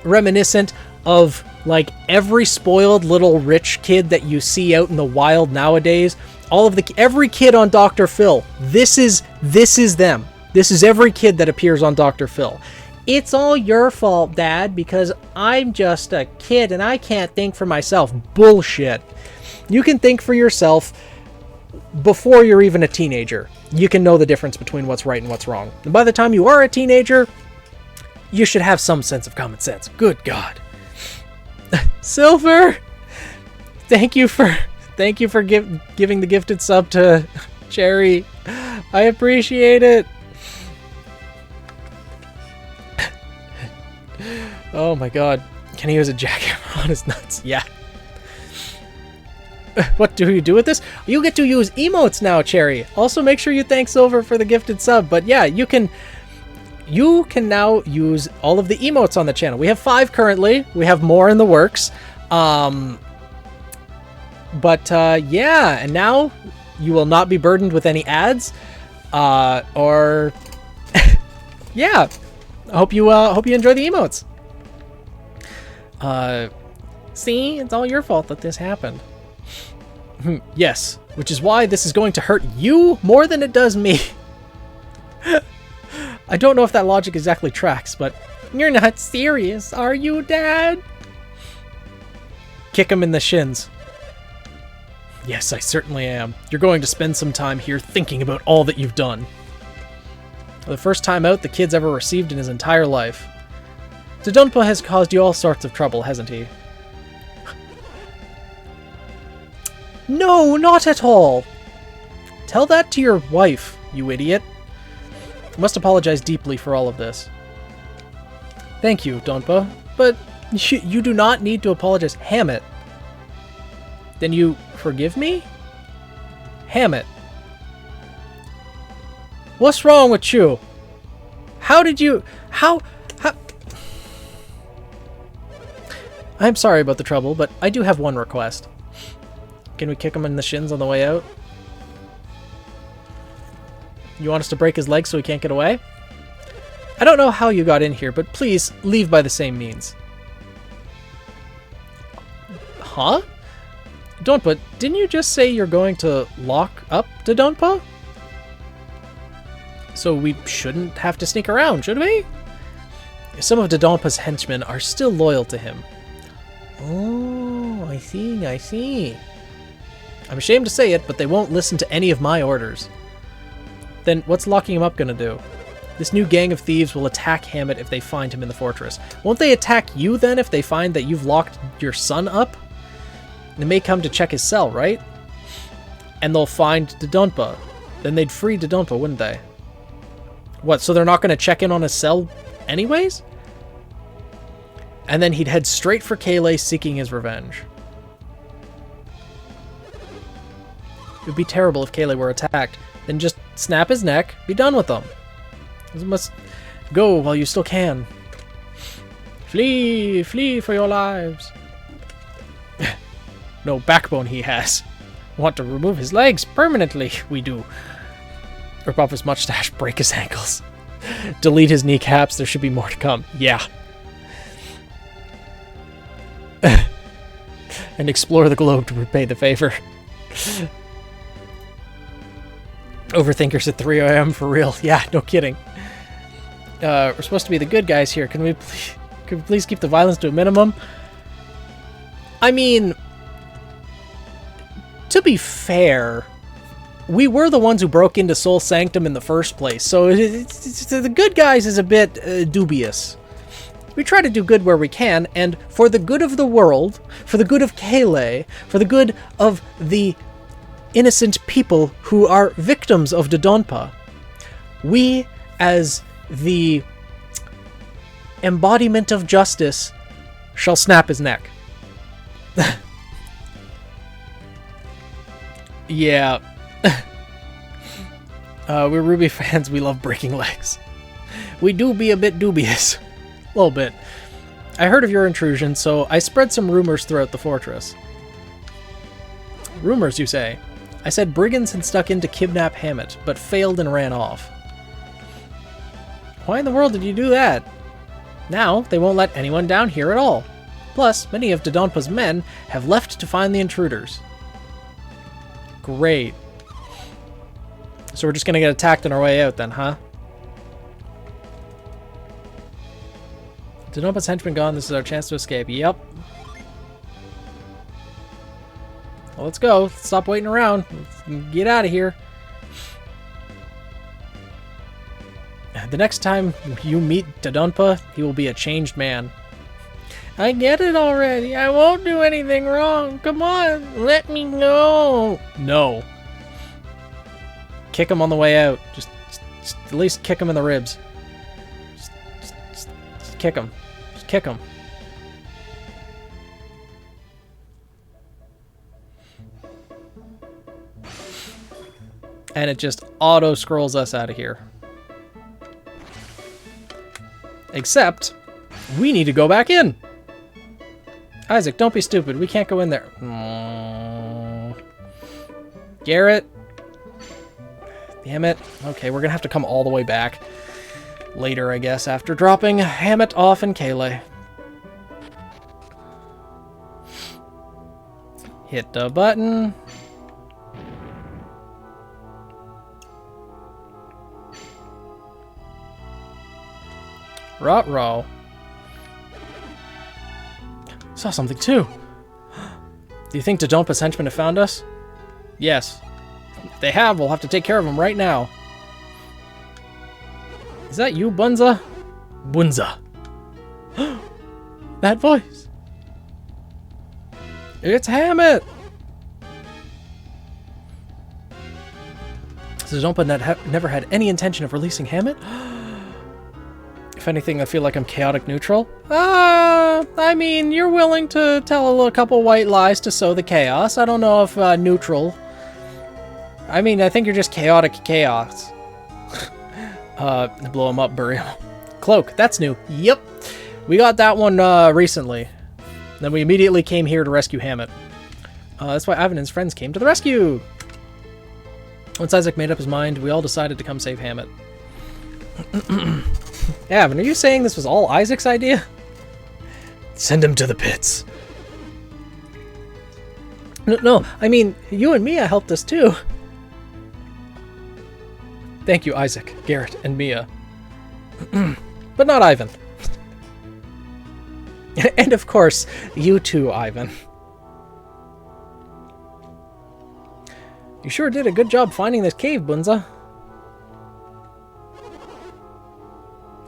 reminiscent of, like, every spoiled little rich kid that you see out in the wild nowadays, every kid on Dr. Phil, this is them. This is every kid that appears on Dr. Phil. It's all your fault, Dad, because I'm just a kid and I can't think for myself. Bullshit. You can think for yourself before you're even a teenager. You can know the difference between what's right and what's wrong. And by the time you are a teenager, you should have some sense of common sense. Good God. Silver, thank you for giving the gifted sub to Cherry. I appreciate it. Oh my god. Can he use a jackhammer on his nuts? Yeah. What do you do with this? You get to use emotes now, Cherry. Also, make sure you thank Silver for the gifted sub. But yeah, you can now use all of the emotes on the channel. We have 5 currently. We have more in the works. Yeah, and now you will not be burdened with any ads. Or yeah. I hope you enjoy the emotes. See, it's all your fault that this happened. Yes, which is why this is going to hurt you more than it does me. I don't know if that logic exactly tracks, but you're not serious, are you, Dad? Kick him in the shins. Yes, I certainly am. You're going to spend some time here thinking about all that you've done. The first time out the kid's ever received in his entire life. Dodonpa has caused you all sorts of trouble, hasn't he? No, not at all! Tell that to your wife, you idiot. I must apologize deeply for all of this. Thank you, Donpa, but you do not need to apologize. Hammett. Then you forgive me? Hammett. What's wrong with you? How did you... How... I'm sorry about the trouble, but I do have one request. Can we kick him in the shins on the way out? You want us to break his leg so he can't get away? I don't know how you got in here, but please leave by the same means. Huh? Donpa, didn't you just say you're going to lock up Dodonpa? So we shouldn't have to sneak around, should we? Some of Dodonpa's henchmen are still loyal to him. Oh, I see, I see. I'm ashamed to say it, but they won't listen to any of my orders. Then what's locking him up gonna do? This new gang of thieves will attack Hammett if they find him in the fortress. Won't they attack you then if they find that you've locked your son up? They may come to check his cell, right? And they'll find Dodonpa. Then they'd free Dodonpa, wouldn't they? What, so they're not gonna check in on his cell anyways? And then he'd head straight for Kayle seeking his revenge. It would be terrible if Kayle were attacked. Then just snap his neck, be done with them. You must go while you still can. Flee, flee for your lives. No backbone he has. Want to remove his legs permanently, we do. Rip off his mustache, break his ankles. Delete his kneecaps, there should be more to come. Yeah. And explore the globe to repay the favor. Overthinkers at 3 AM for real. Yeah, no kidding. We're supposed to be the good guys here. Can we please keep the violence to a minimum? I mean, to be fair, we were the ones who broke into Sol Sanctum in the first place, so the good guys is a bit dubious. We try to do good where we can, and for the good of the world, for the good of Kayle, for the good of the innocent people who are victims of Dodonpa, we, as the embodiment of justice, shall snap his neck. Yeah. We're RWBY fans, we love breaking legs. We do be a bit dubious. A little bit. I heard of your intrusion, so I spread some rumors throughout the fortress. Rumors, you say? I said brigands had stuck in to kidnap Hammett, but failed and ran off. Why in the world did you do that? Now, they won't let anyone down here at all. Plus, many of Dodonpa's men have left to find the intruders. Great. So we're just gonna get attacked on our way out then, huh? Dodonpa's henchmen gone, this is our chance to escape. Yep. Well, let's go. Stop waiting around. Let's get out of here. The next time you meet Dodonpa, he will be a changed man. I get it already. I won't do anything wrong. Come on, let me go. No. Kick him on the way out. Just at least kick him in the ribs. Just kick him. Just kick him. And it just auto-scrolls us out of here. Except, we need to go back in. Isaac, don't be stupid. We can't go in there. Garrett. Damn it. Okay, we're gonna have to come all the way back. Later, I guess, after dropping Hammett off in Kayle. Hit the button. Ruh-roh. Saw something too. Do you think Dodonpa's henchmen have found us? Yes. If they have, we'll have to take care of them right now. Is that you, Bunza? Bunza. That voice. It's Hammett. So Dodonpa never had any intention of releasing Hammett? If anything, I feel like I'm chaotic neutral. I mean, you're willing to tell a couple white lies to sow the chaos. I don't know if neutral. I mean, I think you're just chaotic chaos. Blow him up, bury him. Cloak, that's new. Yep. We got that one recently. Then we immediately came here to rescue Hammett. That's why Ivan and his friends came to the rescue. Once Isaac made up his mind, we all decided to come save Hammett. Ivan, are you saying this was all Isaac's idea? Send him to the pits. No, I mean, you and Mia helped us too. Thank you, Isaac, Garrett, and Mia. But not Ivan. And of course, you too, Ivan. You sure did a good job finding this cave, Bunza.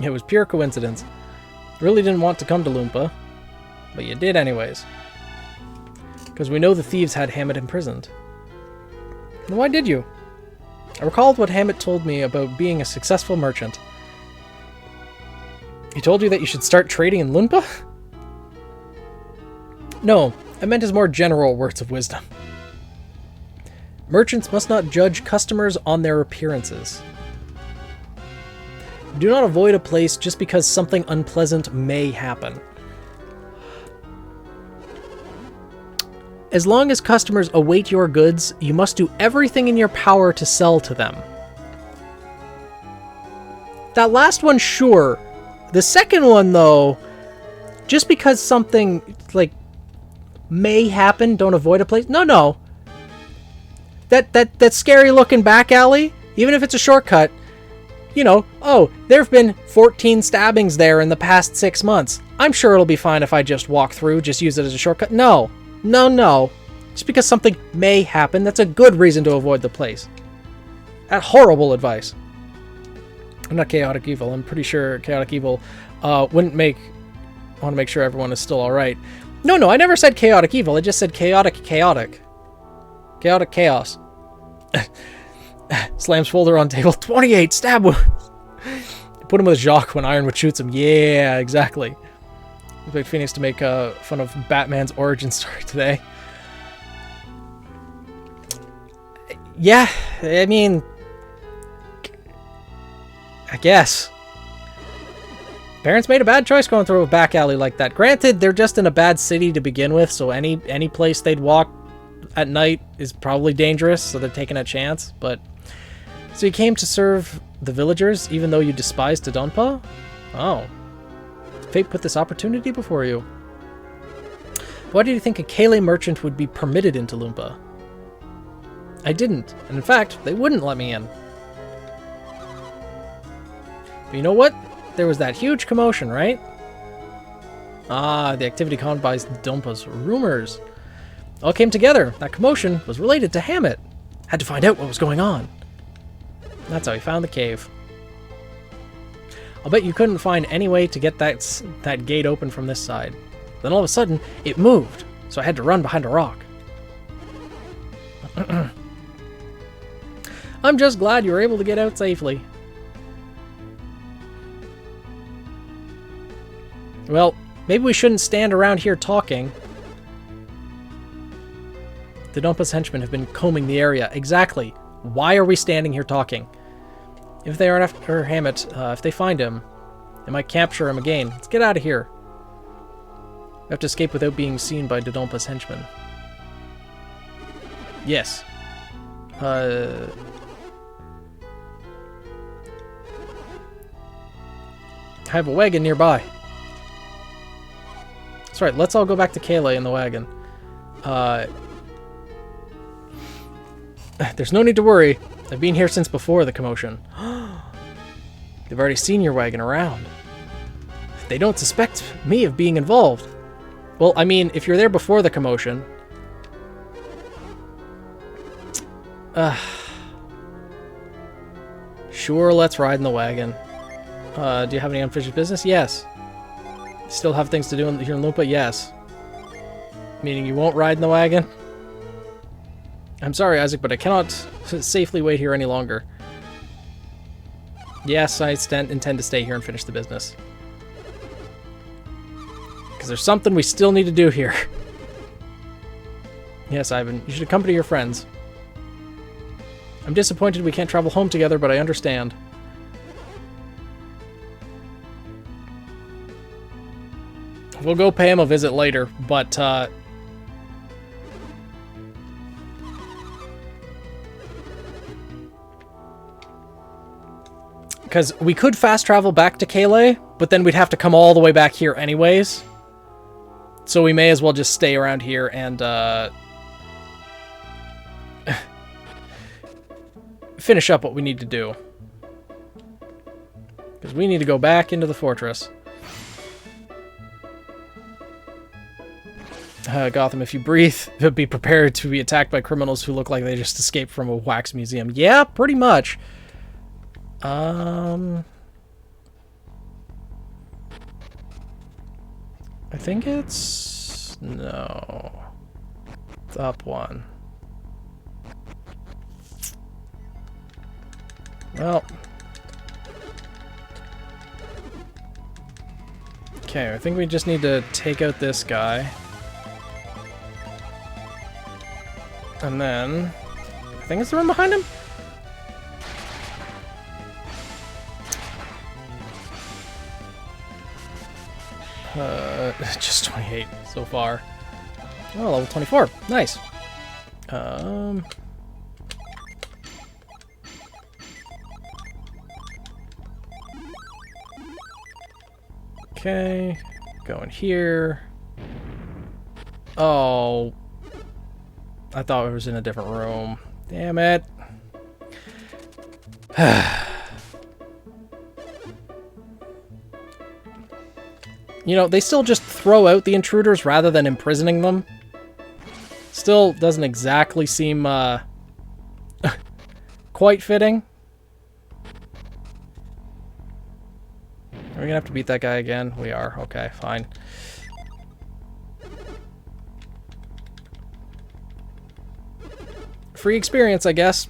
It was pure coincidence. Really didn't want to come to Loompa, but you did anyways. Because we know the thieves had Hammett imprisoned. And why did you? I recalled what Hammett told me about being a successful merchant. He told you that you should start trading in Loompa? No, I meant his more general words of wisdom. Merchants must not judge customers on their appearances. Do not avoid a place just because something unpleasant may happen. As long as customers await your goods, you must do everything in your power to sell to them. That last one, sure. The second one, though, just because something, like, may happen, don't avoid a place. No. That scary looking back alley, even if it's a shortcut, you know, oh, there have been 14 stabbings there in the past 6 months. I'm sure it'll be fine if I just walk through, just use it as a shortcut. No. Just because something may happen, that's a good reason to avoid the place. That horrible advice. I'm not chaotic evil. I'm pretty sure chaotic evil wouldn't want to make sure everyone is still alright. No, I never said chaotic evil. I just said chaotic. Chaotic chaos. Slams folder on table. 28 stab wounds. Put him with Jacques when Ironwood shoots him. Yeah, exactly. Expect Phoenix to make fun of Batman's origin story today. Yeah, I mean, I guess. Parents made a bad choice going through a back alley like that. Granted, they're just in a bad city to begin with, so any place they'd walk at night is probably dangerous, so they're taking a chance. But so you came to serve the villagers, even though you despised Dodonpa? Oh. Fate put this opportunity before you. Why did you think a Kale merchant would be permitted into Loompa? I didn't, and in fact, they wouldn't let me in. But you know what? There was that huge commotion, right? Ah, the activity caused by Dodonpa's rumors. All came together. That commotion was related to Hammett. Had to find out what was going on. That's how he found the cave. I'll bet you couldn't find any way to get that gate open from this side. Then all of a sudden, it moved, so I had to run behind a rock. I'm just glad you were able to get out safely. Well, maybe we shouldn't stand around here talking. The Dodonpa's henchmen have been combing the area. Exactly. Why are we standing here talking? If they aren't after Hammett, if they find him, they might capture him again. Let's get out of here. We have to escape without being seen by Dodonpa's henchmen. Yes. I have a wagon nearby. That's right, let's all go back to Kale in the wagon. There's no need to worry. I've been here since before the commotion. They've already seen your wagon around. They don't suspect me of being involved. Well, I mean, if you're there before the commotion... Sure, let's ride in the wagon. Do you have any unfinished business? Yes. Still have things to do here in Loompa? Yes. Meaning you won't ride in the wagon? I'm sorry, Isaac, but I cannot safely wait here any longer. Yes, I intend to stay here and finish the business. Because there's something we still need to do here. Yes, Ivan, you should accompany your friends. I'm disappointed we can't travel home together, but I understand. We'll go pay him a visit later, but, because we could fast travel back to Kayleigh, but then we'd have to come all the way back here anyways. So we may as well just stay around here and, finish up what we need to do. Because we need to go back into the fortress. Gotham, if you breathe, be prepared to be attacked by criminals who look like they just escaped from a wax museum. Yeah, pretty much. I think it's... No. It's up one. Well. Okay, I think we just need to take out this guy. And then... I think it's the room behind him? Just 28 so far. Oh, level 24. Nice. Okay. Going here. Oh. I thought it was in a different room. Damn it. You know, they still just throw out the intruders rather than imprisoning them. Still doesn't exactly seem, quite fitting. Are we gonna have to beat that guy again? We are. Okay, fine. Free experience, I guess.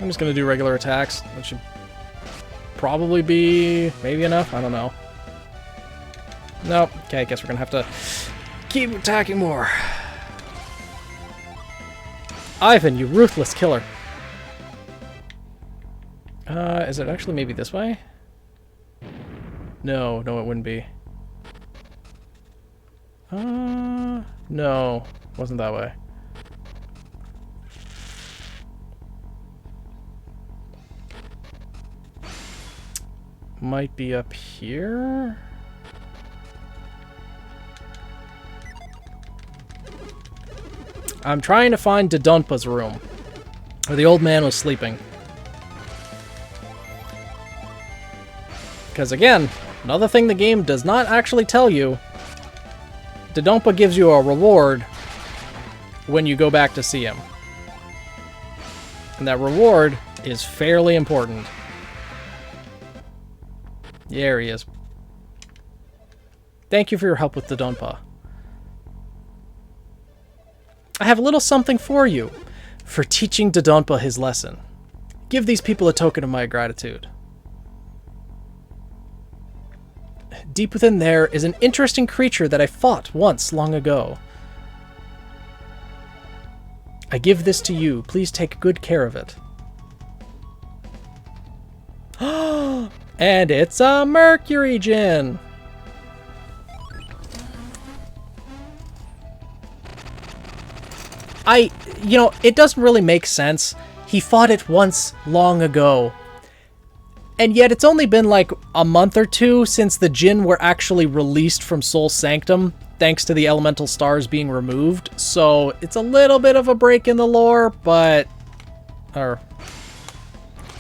I'm just gonna do regular attacks. That should probably be maybe enough. I don't know. Nope. Okay, I guess we're gonna have to keep attacking more. Ivan, you ruthless killer. Is it actually maybe this way? No, it wouldn't be. No, wasn't that way. Might be up here? I'm trying to find Dodonpa's room, where the old man was sleeping. Because again, another thing the game does not actually tell you, Dodonpa gives you a reward when you go back to see him. And that reward is fairly important. There he is. Thank you for your help with Dodonpa. I have a little something for you, for teaching Dodonpa his lesson. Give these people a token of my gratitude. Deep within there is an interesting creature that I fought once long ago. I give this to you. Please take good care of it. And it's a Mercury Djinn! You know, it doesn't really make sense. He fought it once long ago. And yet it's only been like a month or two since the Djinn were actually released from Sol Sanctum, thanks to the elemental stars being removed. So it's a little bit of a break in the lore, but...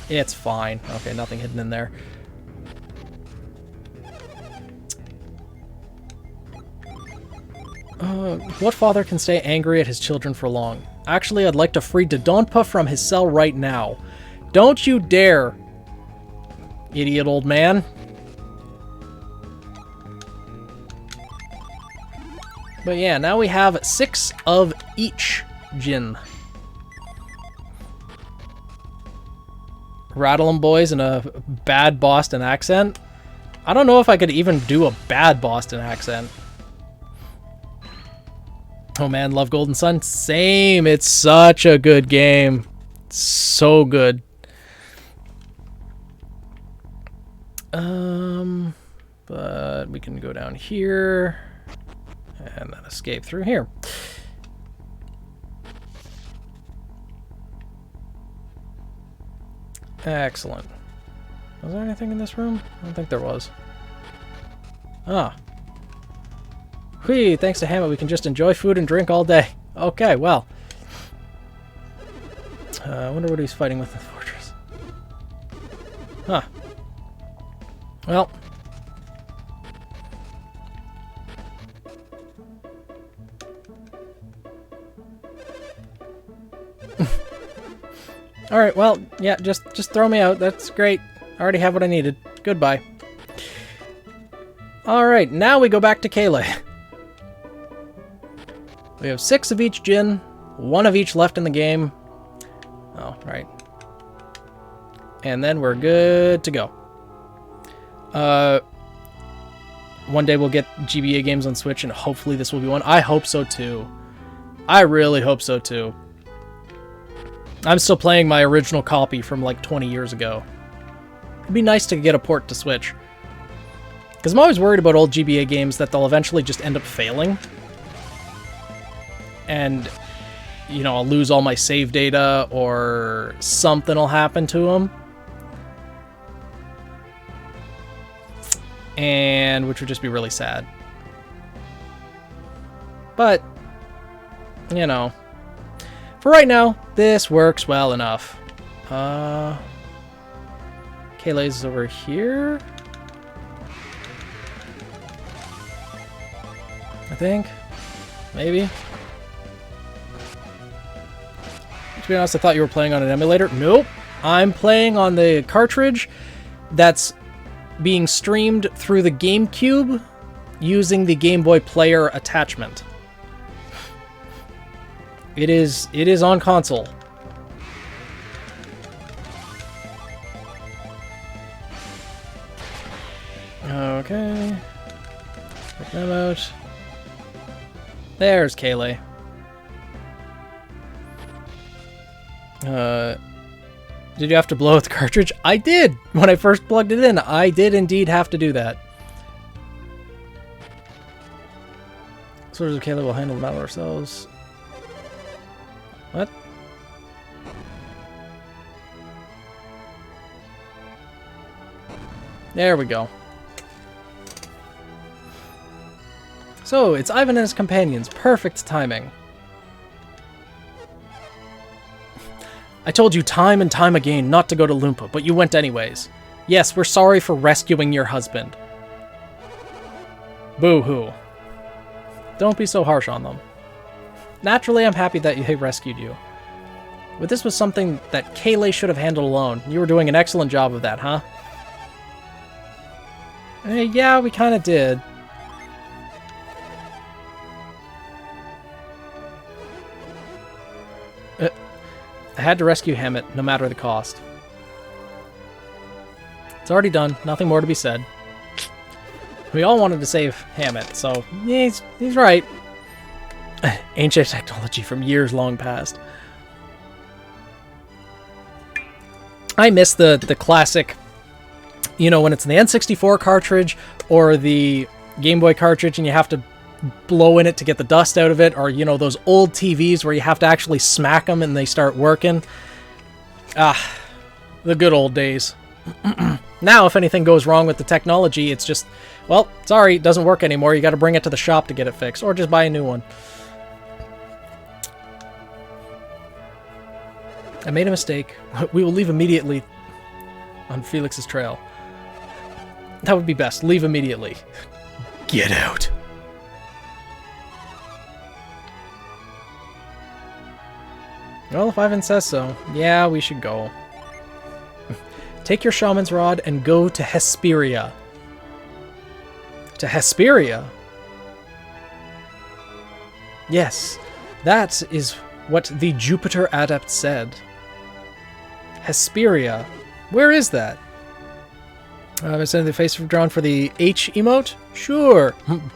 it's fine. Okay, nothing hidden in there. What father can stay angry at his children for long? Actually, I'd like to free Dodonpa from his cell right now. Don't you dare, idiot old man. But yeah, now we have 6 of each Jin. Rattle 'em boys in a bad Boston accent. I don't know if I could even do a bad Boston accent. Oh man, love Golden Sun. Same. It's such a good game. So good. But we can go down here and then escape through here. Excellent. Was there anything in this room? I don't think there was. Ah. Whee, thanks to Hammett, we can just enjoy food and drink all day. Okay, well. I wonder what he's fighting with in the fortress. Huh. Well. Alright, well, yeah, just throw me out. That's great. I already have what I needed. Goodbye. Alright, now we go back to Kayle. We have 6 of each Jin, 1 of each left in the game. Oh, right. And then we're good to go. One day we'll get GBA games on Switch, and hopefully this will be one. I hope so too. I really hope so too. I'm still playing my original copy from like 20 years ago. It'd be nice to get a port to Switch. Because I'm always worried about old GBA games that they'll eventually just end up failing. And, you know, I'll lose all my save data or something will happen to them. And which would just be really sad. But, you know, for right now, this works well enough. Kayle's over here, I think. Maybe. To be honest, I thought you were playing on an emulator. Nope. I'm playing on the cartridge that's being streamed through the GameCube using the Game Boy Player attachment. It is on console. Okay. Check them out. There's Kayle. Did you have to blow out the cartridge? I did! When I first plugged it in, I did indeed have to do that. Soldiers of Kayle will handle the battle ourselves. What? There we go. So, it's Ivan and his companions. Perfect timing. I told you time and time again not to go to Loompa, but you went anyways. Yes, we're sorry for rescuing your husband. Boo-hoo. Don't be so harsh on them. Naturally, I'm happy that they rescued you. But this was something that Kayle should have handled alone. You were doing an excellent job of that, huh? Yeah, we kind of did. I had to rescue Hammett, no matter the cost. It's already done. Nothing more to be said. We all wanted to save Hammett, so yeah, he's right. Ancient technology from years long past. I miss the classic, you know, when it's in the N64 cartridge or the Game Boy cartridge and you have to blow in it to get the dust out of it, or, you know, those old TVs where you have to actually smack them and they start working. Ah, the good old days. Now, if anything goes wrong with the technology, it's just, well, sorry, it doesn't work anymore. You got to bring it to the shop to get it fixed, or just buy a new one. I made a mistake. We will leave immediately on Felix's trail. That would be best. Leave immediately. Get out. Well, if Ivan says so, yeah, we should go. Take your shaman's rod and go to Hesperia. To Hesperia? Yes, that is what the Jupiter Adept said. Hesperia. Where is that? I'm sending the face drawn for the H emote? Sure.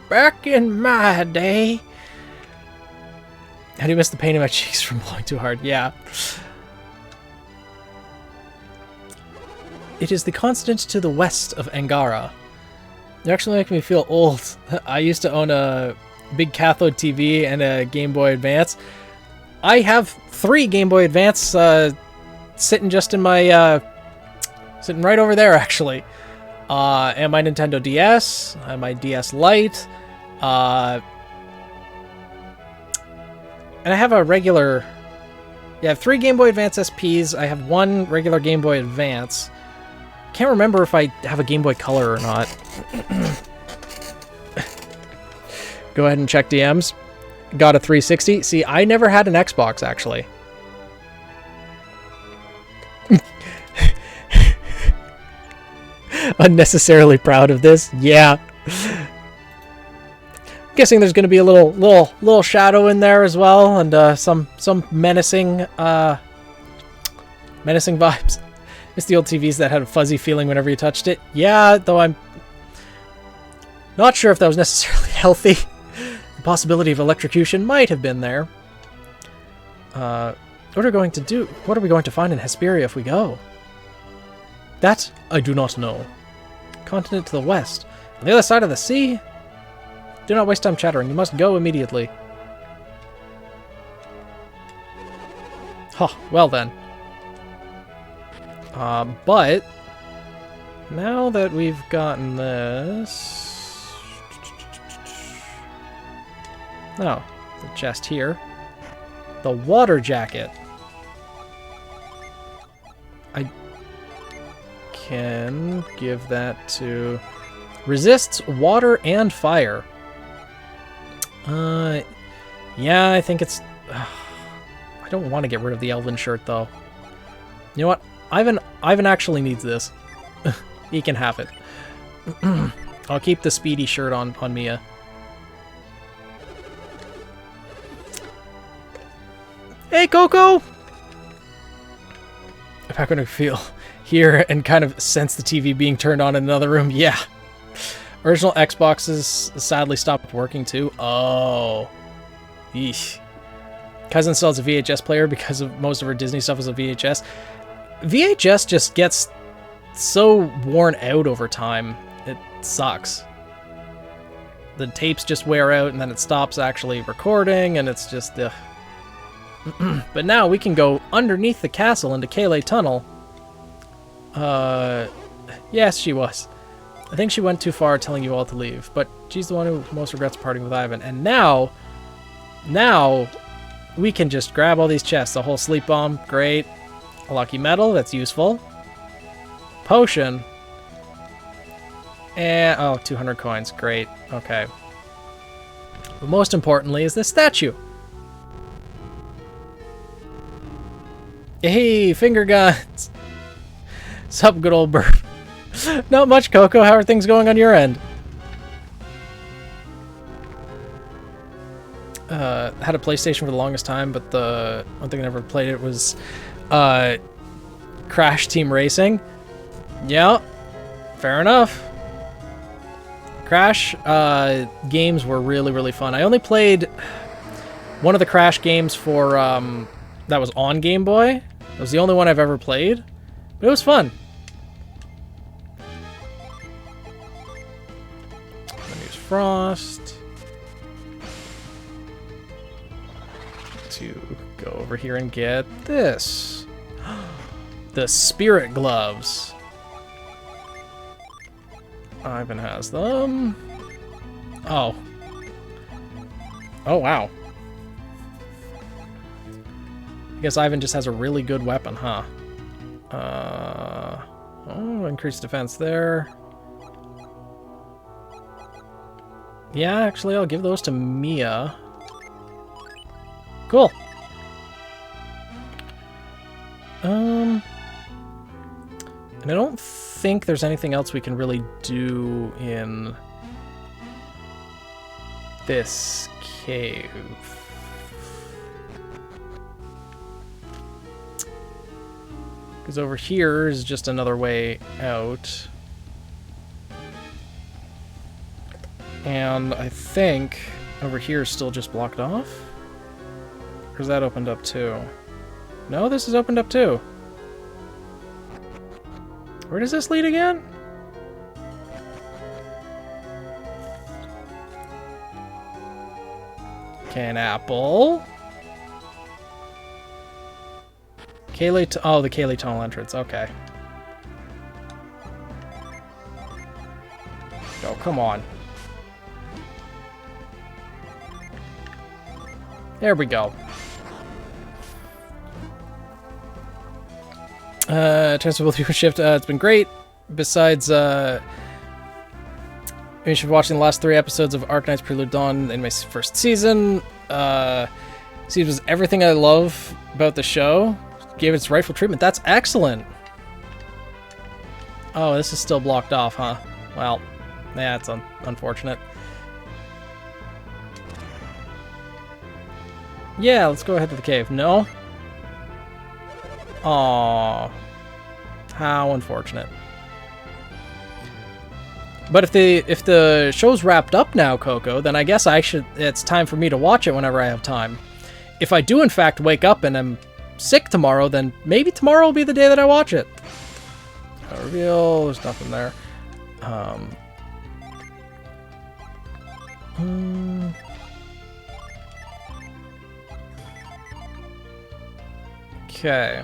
Back in my day. How do you miss the pain in my cheeks from blowing too hard? Yeah. It is the continent to the west of Angara. You're actually making me feel old. I used to own a big cathode TV and a Game Boy Advance. I have 3 Game Boy Advance sitting just in my... sitting right over there, actually. And my Nintendo DS, and my DS Lite, and I have a regular... Yeah, I have 3 Game Boy Advance SPs, I have 1 regular Game Boy Advance. Can't remember if I have a Game Boy Color or not. Go ahead and check DMs. Got a 360. See, I never had an Xbox, actually. Unnecessarily proud of this. Yeah. Guessing there's going to be a little shadow in there as well, and some menacing vibes. It's the old TVs that had a fuzzy feeling whenever you touched it. Yeah, though I'm not sure if that was necessarily healthy. The possibility of electrocution might have been there. What are we going to do? What are we going to find in Hesperia if we go? That I do not know. Continent to the west. On the other side of the sea? Do not waste time chattering. You must go immediately. Huh, well then. But now that we've gotten this... Oh, the chest here. The water jacket. I can give that to... Resists water and fire. Yeah, I think it's... I don't want to get rid of the elven shirt, though. You know what? Ivan actually needs this. He can have it. I'll keep the speedy shirt on Mia. Hey, Coco! If I could feel here and kind of sense the TV being turned on in another room, yeah. Original Xboxes sadly stopped working too. Oh. Eesh. Cousin still has a VHS player because of most of her Disney stuff is a VHS. VHS just gets so worn out over time. It sucks. The tapes just wear out and then it stops actually recording and it's just... But now we can go underneath the castle into Kale Tunnel. Yes, she was. I think she went too far telling you all to leave, but she's the one who most regrets parting with Ivan. And now we can just grab all these chests. A whole sleep bomb, great. A lucky medal, that's useful. Potion. And, oh, 200 coins, great, okay. But most importantly is this statue. Hey, finger guns. Sup, good old burp. Not much, Coco. How are things going on your end? Had a PlayStation for the longest time, but the one thing I never played it was Crash Team Racing. Yeah, fair enough. Crash games were really, really fun. I only played one of the Crash games for that was on Game Boy. It was the only one I've ever played, but it was fun. I'm gonna use Frost to go over here and get this. The Spirit Gloves. Ivan has them. Oh. Oh, wow. I guess Ivan just has a really good weapon, huh? Oh, increased defense there. Yeah, actually, I'll give those to Mia. Cool. And I don't think there's anything else we can really do in this cave. Because over here is just another way out. And I think over here is still just blocked off? Or is that opened up too? No, this is opened up too. Where does this lead again? Okay, an apple. Oh, the Cayley tunnel entrance. Okay. Oh, come on. There we go. Transferable viewer shift. It's been great. Besides, you should be watching the last 3 episodes of Arknight's Prelude Dawn in my first season. See, it was everything I love about the show. Gave it its rightful treatment. That's excellent. Oh, this is still blocked off, huh? Well, yeah, it's unfortunate. Yeah, let's go ahead to the cave. No? Aww. How unfortunate. But if the show's wrapped up now, Coco, then I guess it's time for me to watch it whenever I have time. If I do in fact wake up and I'm sick tomorrow, then maybe tomorrow will be the day that I watch it. Reveal, there's nothing there. Okay.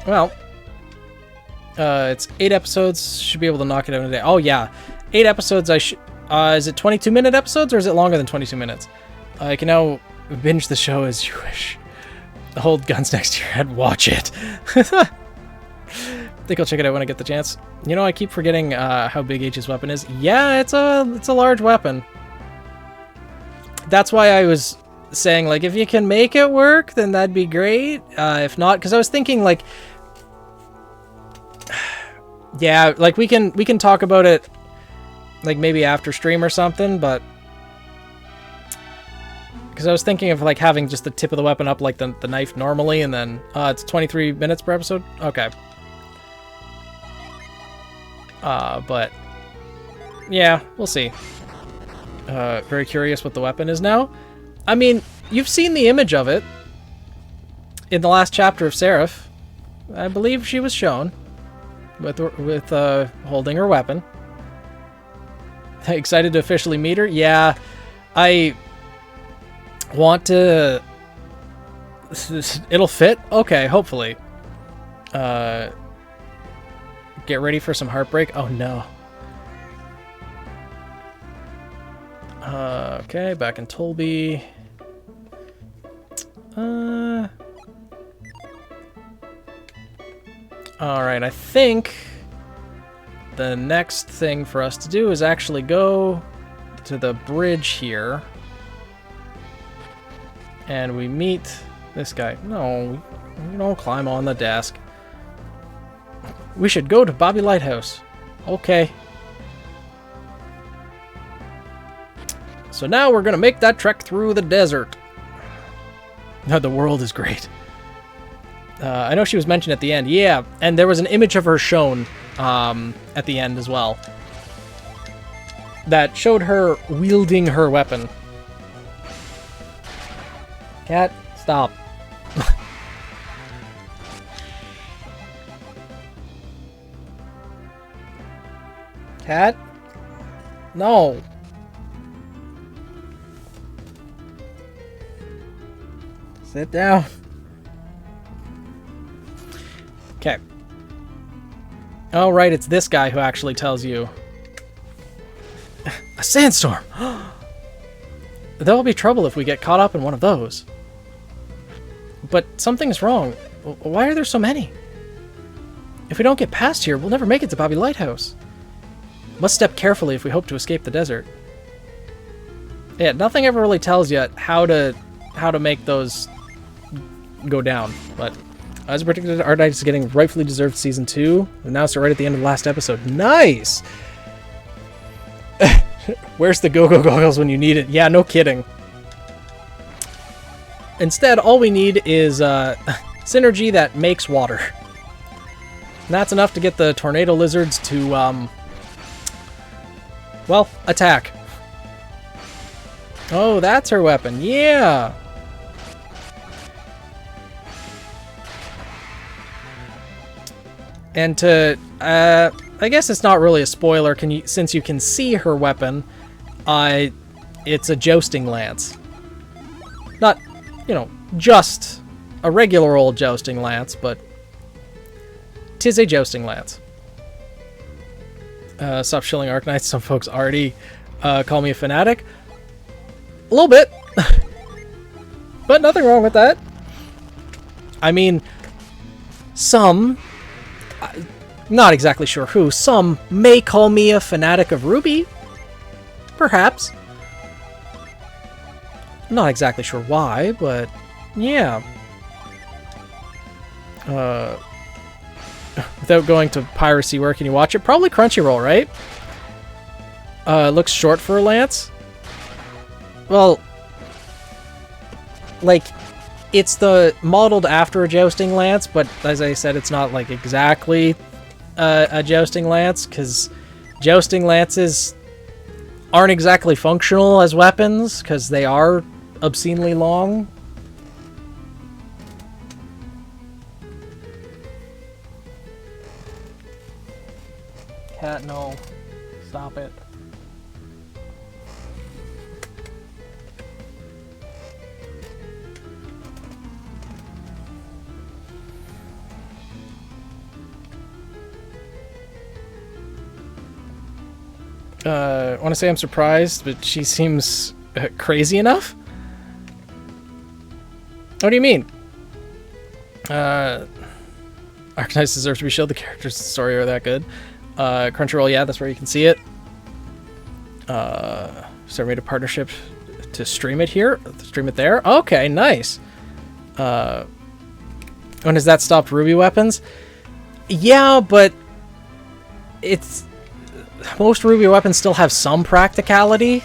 Well, it's 8 episodes. Should be able to knock it out in a day. Oh yeah, 8 episodes. Is it 22-minute episodes or is it longer than 22 minutes? I can now binge the show as you wish. Hold guns next to your head. Watch it. Think I'll check it out when I get the chance. You know, I keep forgetting how big H's weapon is. Yeah, it's a large weapon. That's why I was saying, like, if you can make it work, then that'd be great. If not, because I was thinking, like, yeah, like we can talk about it, like maybe after stream or something, but because I was thinking of like having just the tip of the weapon up like the knife normally, and then it's 23 minutes per episode. Okay. But yeah, we'll see. Very curious what the weapon is now. I mean, you've seen the image of it in the last chapter of Seraph. I believe she was shown with holding her weapon. Excited to officially meet her? Yeah, I want to. It'll fit? Okay, hopefully. Get ready for some heartbreak? Oh no. Okay, back in Tolby. Alright, I think the next thing for us to do is actually go to the bridge here. And we meet this guy. No, you don't climb on the desk. We should go to Bobby Lighthouse. Okay. So now we're gonna make that trek through the desert. No, the world is great. I know she was mentioned at the end. Yeah, and there was an image of her shown at the end as well. That showed her wielding her weapon. Cat, stop. Cat? No. Sit down. Okay. Oh, right, it's this guy who actually tells you. A sandstorm! There'll be trouble if we get caught up in one of those. But something's wrong. Why are there so many? If we don't get past here, we'll never make it to Bobby Lighthouse. Must step carefully if we hope to escape the desert. Yeah, nothing ever really tells you how to make those go down, but As predicted, Arknights is getting rightfully deserved Season 2. Announced it right at the end of the last episode. Nice! Where's the go-go goggles when you need it? Yeah, no kidding. Instead, all we need is synergy that makes water. And that's enough to get the tornado lizards to, well, attack. Oh, that's her weapon. Yeah! And to, I guess it's not really a spoiler, since you can see her weapon, it's a jousting lance. Not, you know, just a regular old jousting lance, but 'tis a jousting lance. Stop shilling Arknights. Some folks already call me a fanatic. A little bit. But nothing wrong with that. I mean, some, not exactly sure who, some may call me a fanatic of Ruby. Perhaps. Not exactly sure why, but yeah. Without going to piracy, where can you watch it? Probably Crunchyroll, right? It looks short for a lance. Well, like, it's the modeled after a jousting lance, but as I said, it's not like exactly a jousting lance, because jousting lances aren't exactly functional as weapons, because they are obscenely long. Cat, no. Stop it. I want to say I'm surprised, but she seems crazy enough? What do you mean? Arknights deserves to be showed. The characters and story are that good. Crunchyroll, yeah, that's where you can see it. So we made a partnership to stream it here, stream it there. Okay, nice. When has that stopped Ruby weapons? Yeah, but it's most Ruby weapons still have some practicality.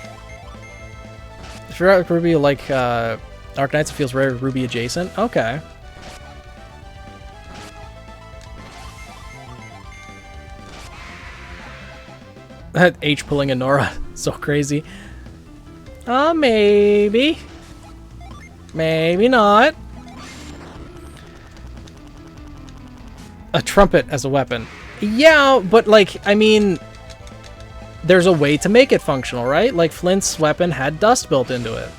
If you're at Ruby like Arknights, it feels very Ruby adjacent. Okay. That H pulling a Nora, so crazy. Maybe. Maybe not. A trumpet as a weapon. Yeah, but like, I mean, there's a way to make it functional, right? Like Flint's weapon had dust built into it.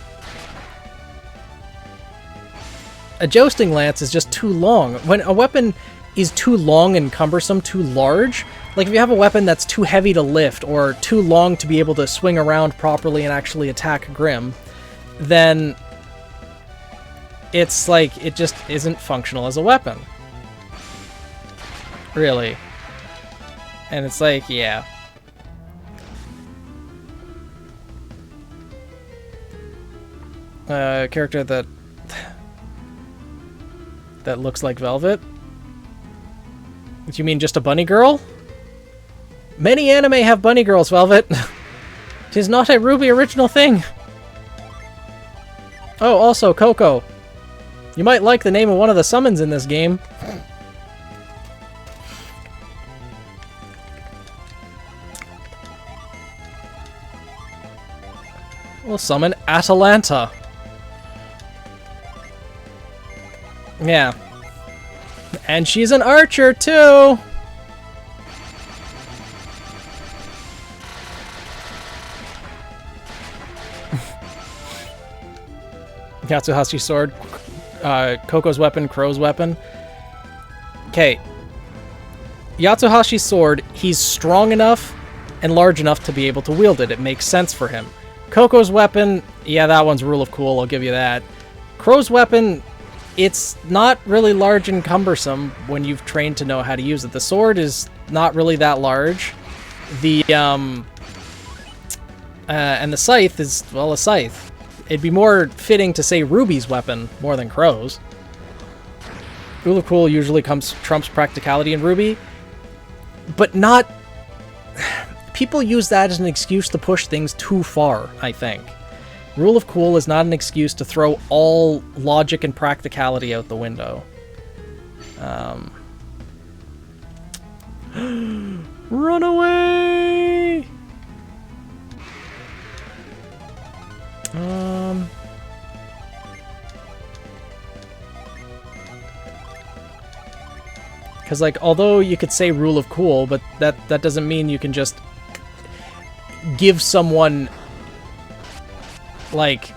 A jousting lance is just too long. When a weapon is too long and cumbersome, too large, like if you have a weapon that's too heavy to lift or too long to be able to swing around properly and actually attack Grimm, then it's like it just isn't functional as a weapon. Really. And it's like, yeah. Character that looks like Velvet? Do you mean just a bunny girl? Many anime have bunny girls, Velvet. 'Tis not a Ruby original thing. Oh, also, Coco. You might like the name of one of the summons in this game. We'll summon Atalanta. Yeah. And she's an archer, too! Yatsuhashi sword, Coco's weapon, Crow's weapon. Okay. Yatsuhashi's sword, he's strong enough and large enough to be able to wield it. It makes sense for him. Coco's weapon, yeah, that one's rule of cool, I'll give you that. Crow's weapon, it's not really large and cumbersome when you've trained to know how to use it. The sword is not really that large. The, and the scythe is, well, a scythe. It'd be more fitting to say Ruby's weapon more than Crow's. Rule of Cool usually trumps practicality in Ruby, but not... People use that as an excuse to push things too far, I think. Rule of Cool is not an excuse to throw all logic and practicality out the window. Run away! Because, like, although you could say Rule of Cool, but that doesn't mean you can just give someone, like,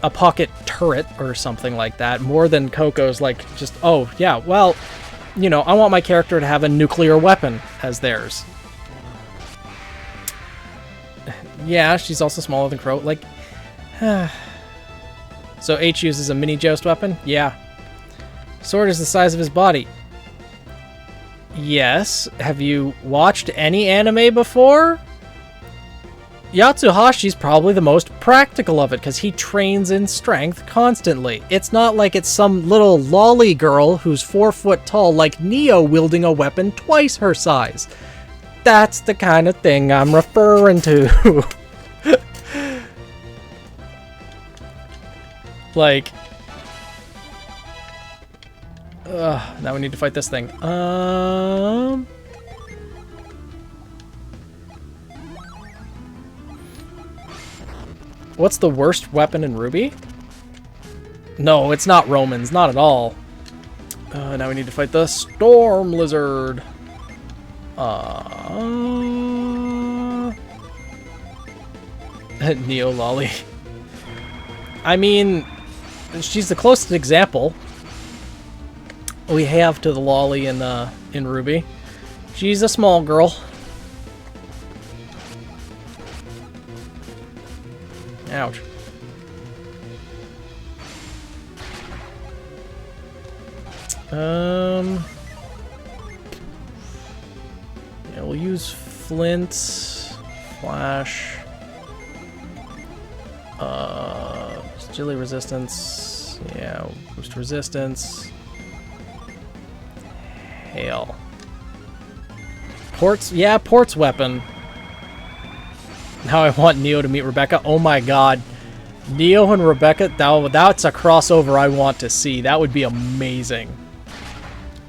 a pocket turret or something like that, more than Coco's, like, just, oh, yeah, well, you know, I want my character to have a nuclear weapon as theirs. Yeah, she's also smaller than Crow, like... So H uses a mini joust weapon? Yeah. Sword is the size of his body. Yes. Have you watched any anime before? Yatsuhashi's probably the most practical of it, because he trains in strength constantly. It's not like it's some little lolly girl who's 4 foot tall like Neo wielding a weapon twice her size. That's the kind of thing I'm referring to. Like... now we need to fight this thing. What's the worst weapon in Ruby? No, it's not Romans. Not at all. Now we need to fight the Storm Lizard. Neo Lolly. I mean, she's the closest example we have to the Lolly in Ruby. She's a small girl. Ouch. Yeah, we'll use Flint, Flash, Agility Resistance, yeah, boost resistance, Hail. Port's, yeah, Port's weapon. Now I want Neo to meet Rebecca. Oh my god. Neo and Rebecca, that's a crossover I want to see. That would be amazing.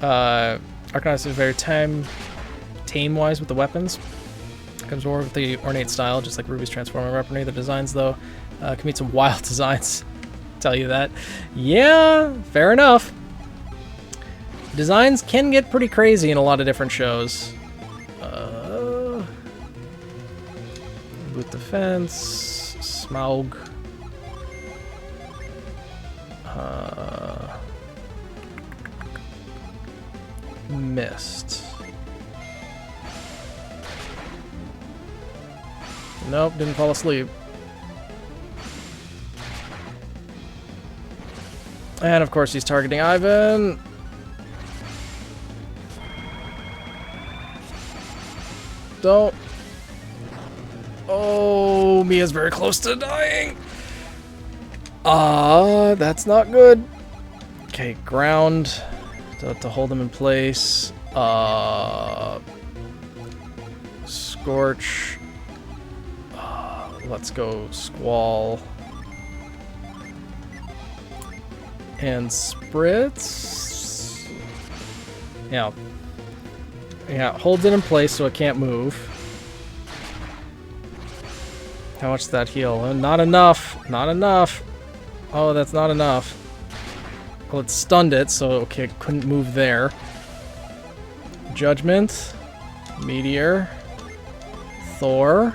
Arcanist is very tame-wise with the weapons. Comes more with the ornate style, just like Ruby's Transformer weaponry. The designs, though, can meet some wild designs. Tell you that. Yeah, fair enough. Designs can get pretty crazy in a lot of different shows. Boot defense, Smaug. Missed. Nope, didn't fall asleep. And of course he's targeting Ivan. Don't. Oh, Mia's very close to dying. That's not good. Okay, ground to hold them in place. Scorch. Let's go Squall. And Spritz. Yeah. Yeah, holds it in place so it can't move. How much does that heal? Not enough. Not enough. Oh, that's not enough. Well, it stunned it, so okay, it couldn't move there. Judgment. Meteor. Thor.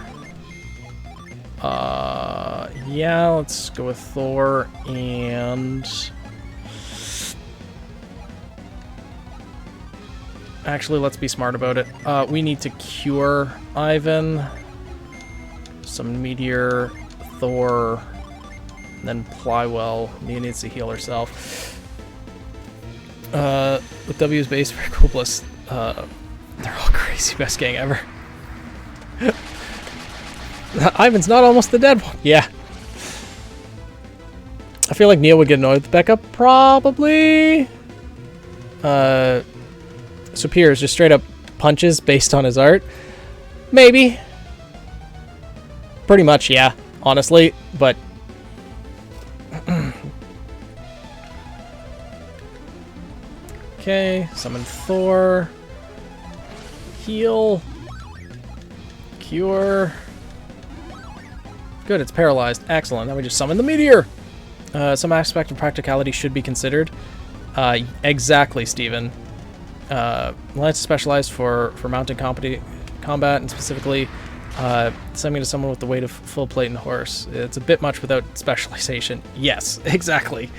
Yeah, let's go with Thor and... Actually, let's be smart about it. We need to cure Ivan. Some Meteor, Thor, and then Plywell. Mia needs to heal herself. With W's base for Coolbless, they're all crazy, best gang ever. Ivan's not almost the dead one. Yeah. I feel like Neil would get annoyed with Becca. Probably. So Piers just straight up punches based on his art? Maybe. Pretty much, yeah, honestly, but... Okay, summon Thor. Heal. Cure. Good, it's paralyzed. Excellent. Now we just summon the meteor. Some aspect of practicality should be considered. Exactly, Steven. Lance is specialized for mounted combat, and specifically summoning to someone with the weight of full plate and horse. It's a bit much without specialization. Yes, exactly.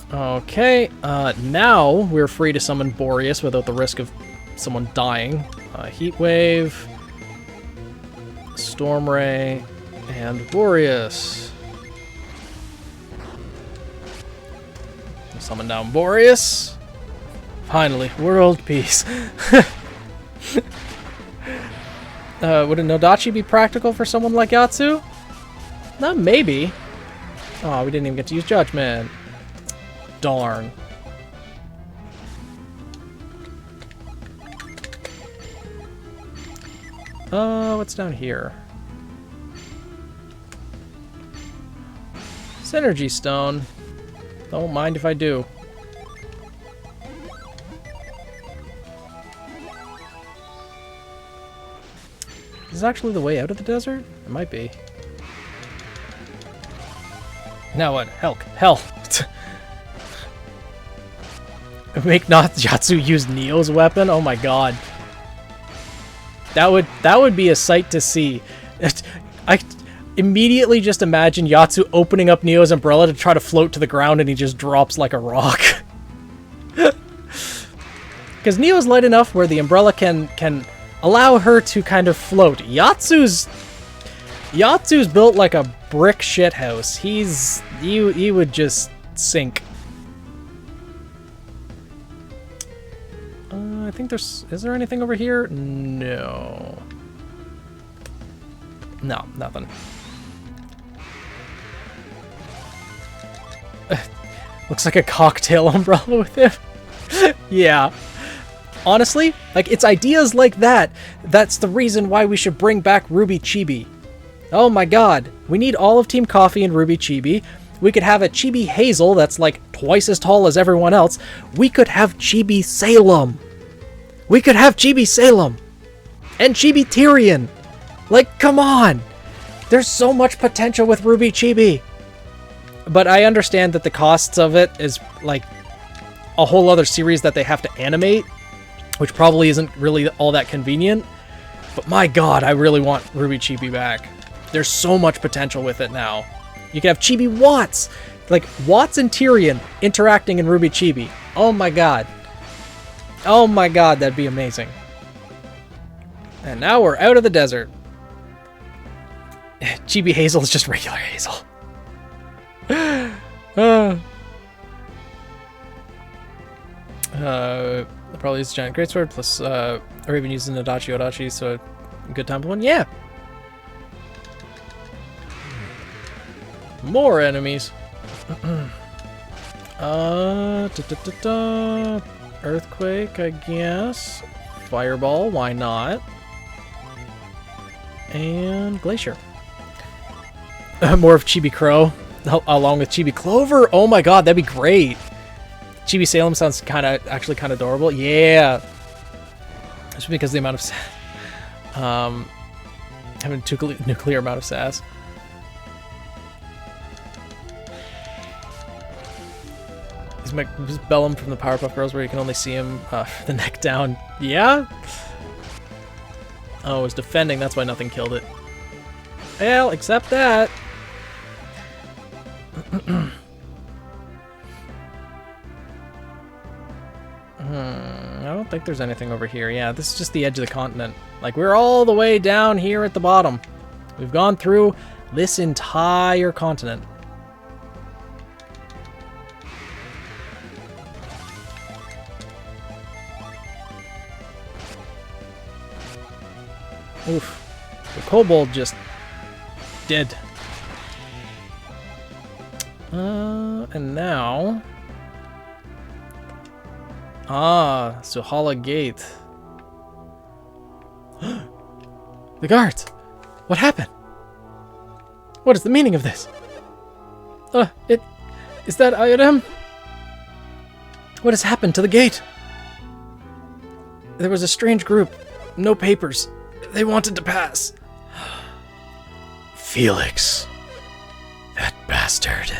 Okay, now we're free to summon Boreas without the risk of someone dying. Heat Wave, Storm Ray, and Boreas. Summon down Boreas. Finally, world peace. Would a Nodachi be practical for someone like Yatsu? No, maybe. Oh, we didn't even get to use Judgment. Darn. What's down here? Synergy Stone. Don't mind if I do. Is this actually the way out of the desert? It might be. Now what? Hell. Make not Yatsu use Neo's weapon? Oh my god. That would be a sight to see. I immediately just imagine Yatsu opening up Neo's umbrella to try to float to the ground and he just drops like a rock. Because Neo's light enough where the umbrella can allow her to kind of float. Yatsu's built like a brick shithouse. He would just sink. I think is there anything over here? No. No, nothing. Looks like a cocktail umbrella with him. Yeah. Honestly, like, it's ideas like that that's the reason why we should bring back Ruby Chibi. Oh my god. We need all of Team Coffee and Ruby Chibi. We could have a Chibi Hazel that's like twice as tall as everyone else. We could have Chibi Salem. We could have Chibi Salem. And Chibi Tyrion. Like, come on. There's so much potential with Ruby Chibi. But I understand that the costs of it is like a whole other series that they have to animate, which probably isn't really all that convenient. But my god, I really want Ruby Chibi back. There's so much potential with it now. You can have Chibi Watts. Like, Watts and Tyrion interacting in Ruby Chibi. Oh my god. Oh my god, that'd be amazing. And now we're out of the desert. Chibi Hazel is just regular Hazel. Probably use Giant Greatsword plus or even using Odachi, so a good time to win. Yeah. More enemies. Earthquake, I guess. Fireball, why not? And Glacier. More of Chibi Crow, along with Chibi Clover. Oh my god, that'd be great. Chibi Salem sounds actually kind of adorable. Yeah. Just because the amount of having nuclear amount of sass. He's Bellum from the Powerpuff Girls, where you can only see him the neck down. Yeah? Oh, it was defending, that's why nothing killed it. Well, except that. I don't think there's anything over here. Yeah, this is just the edge of the continent. Like, we're all the way down here at the bottom. We've gone through this entire continent. Oof. The kobold just dead. And now... Ah, Suhala Gate. The guards! What happened? What is the meaning of this? Is that item? What has happened to the gate? There was a strange group. No papers. They wanted to pass. Felix. That bastard.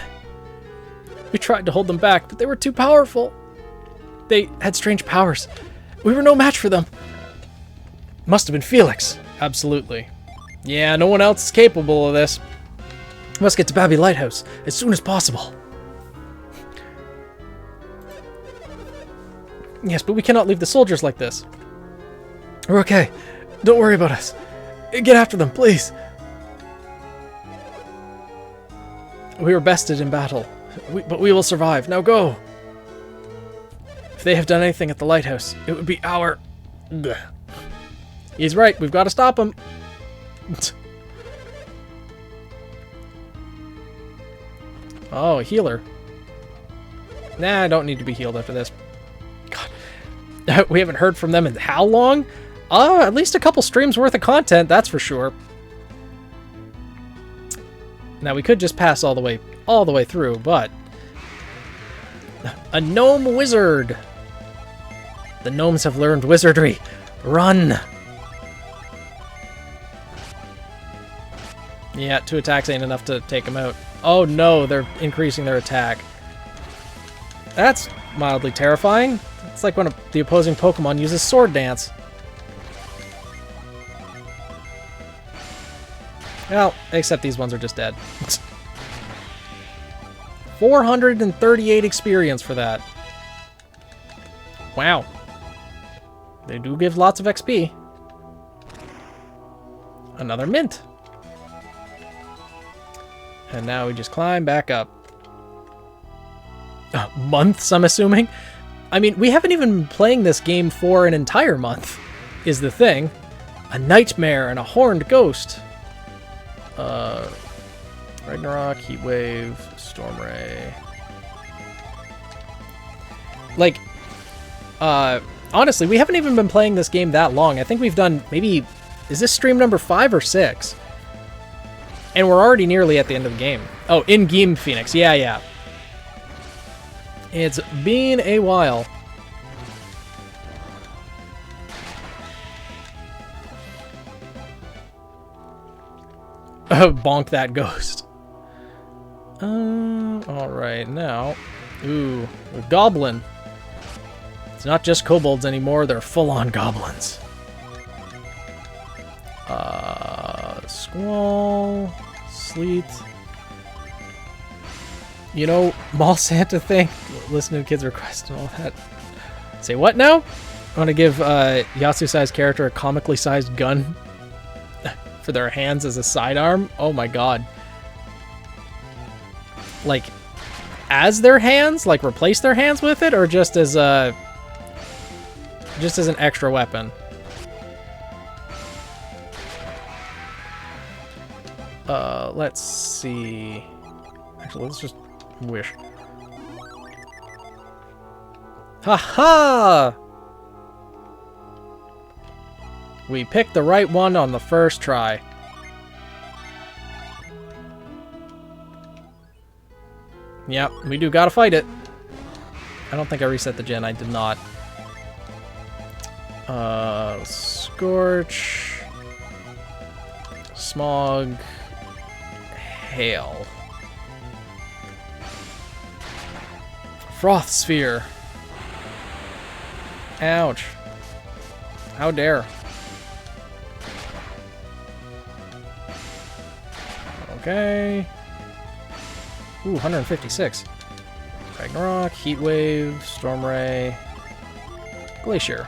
We tried to hold them back, but they were too powerful. They had strange powers. We were no match for them. Must have been Felix. Absolutely. Yeah, no one else is capable of this. We must get to Babby Lighthouse as soon as possible. Yes, but we cannot leave the soldiers like this. We're okay. Don't worry about us. Get after them, please. We were bested in battle, but we will survive. Now go. If they have done anything at the lighthouse, it would be our... Ugh. He's right. We've got to stop him. Oh, a healer. Nah, I don't need to be healed after this. God. We haven't heard from them in how long? At least a couple streams worth of content, that's for sure. Now, we could just pass all the way through, but... A gnome wizard! The gnomes have learned wizardry. Run! Yeah, 2 attacks ain't enough to take them out. Oh no, they're increasing their attack. That's mildly terrifying. It's like when the opposing Pokemon uses Sword Dance. Well, except these ones are just dead. 438 experience for that. Wow. They do give lots of XP. Another mint. And now we just climb back up. Months, I'm assuming? I mean, we haven't even been playing this game for an entire month, is the thing. A nightmare and a horned ghost. Ragnarok, Heatwave, Stormray. Like, honestly, we haven't even been playing this game that long. I think we've done maybe... Is this stream number 5 or 6? And we're already nearly at the end of the game. Oh, in-game Phoenix. Yeah. It's been a while. Bonk that ghost. Alright, now... Ooh, a goblin. It's not just kobolds anymore, they're full-on goblins. Squall... Sleet... You know, Mall Santa thing? Listen to the kids' request and all that. Say what now? I want to give Yasuo-sized character a comically sized gun for their hands as a sidearm? Oh my god. Like, as their hands? Like, replace their hands with it? Or just as an extra weapon? Let's see... Actually, let's just wish. Ha-ha! We picked the right one on the first try. Yep, we do gotta fight it. I don't think I reset the gen. I did not. Scorch. Smog. Hail. Froth Sphere. Ouch. How dare. Okay. Ooh, 156. Ragnarok, Heatwave, Stormray, Glacier.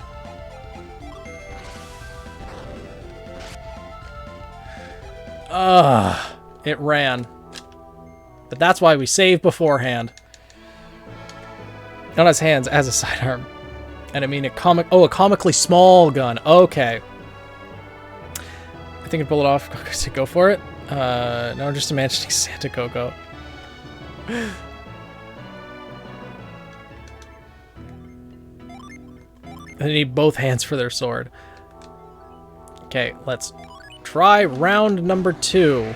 It ran. But that's why we saved beforehand. Not as hands, as a sidearm. And I mean a comically small gun. Okay. I think I'd pull it off. Go for it. No, I'm just imagining Santa Coco. They need both hands for their sword. Okay, let's try round number 2.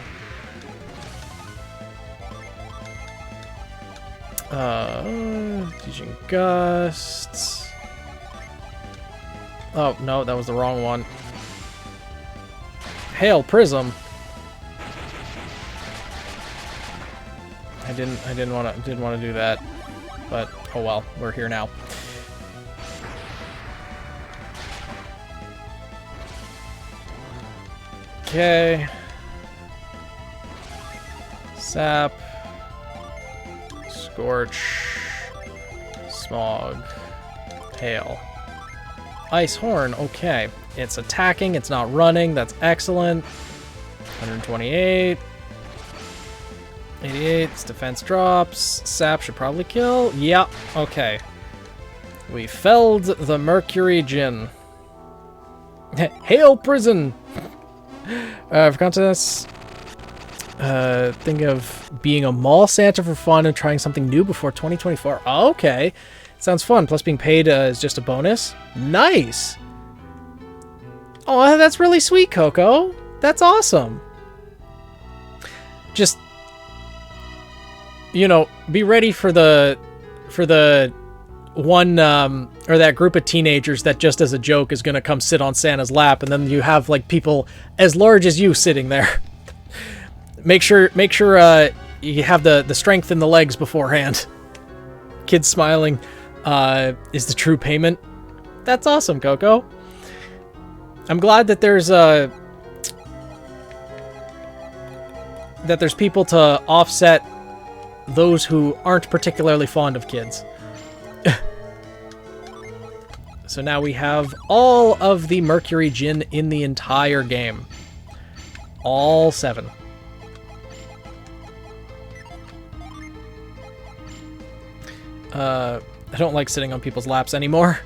Teaching Gusts. Oh, no, that was the wrong one. Hail Prism. I didn't want to do that. But oh well, we're here now. Okay. Sap. Scorch. Smog. Hail. Ice Horn, okay. It's attacking, it's not running, that's excellent. 128. 88, its defense drops. Sap should probably kill. Yeah, okay. We felled the Mercury Djinn. Hail Prison! For contests, think of being a mall Santa for fun and trying something new before 2024. Oh, okay. Sounds fun. Plus being paid is just a bonus. Nice! Oh, that's really sweet, Coco. That's awesome. Just, you know, be ready for the one, or that group of teenagers that just as a joke is going to come sit on Santa's lap, and then you have, like, people as large as you sitting there. Make sure, you have the strength in the legs beforehand. Kids smiling, is the true payment. That's awesome, Coco. I'm glad that there's people to offset those who aren't particularly fond of kids. So now we have all of the Mercury Djinn in the entire game. All 7. I don't like sitting on people's laps anymore.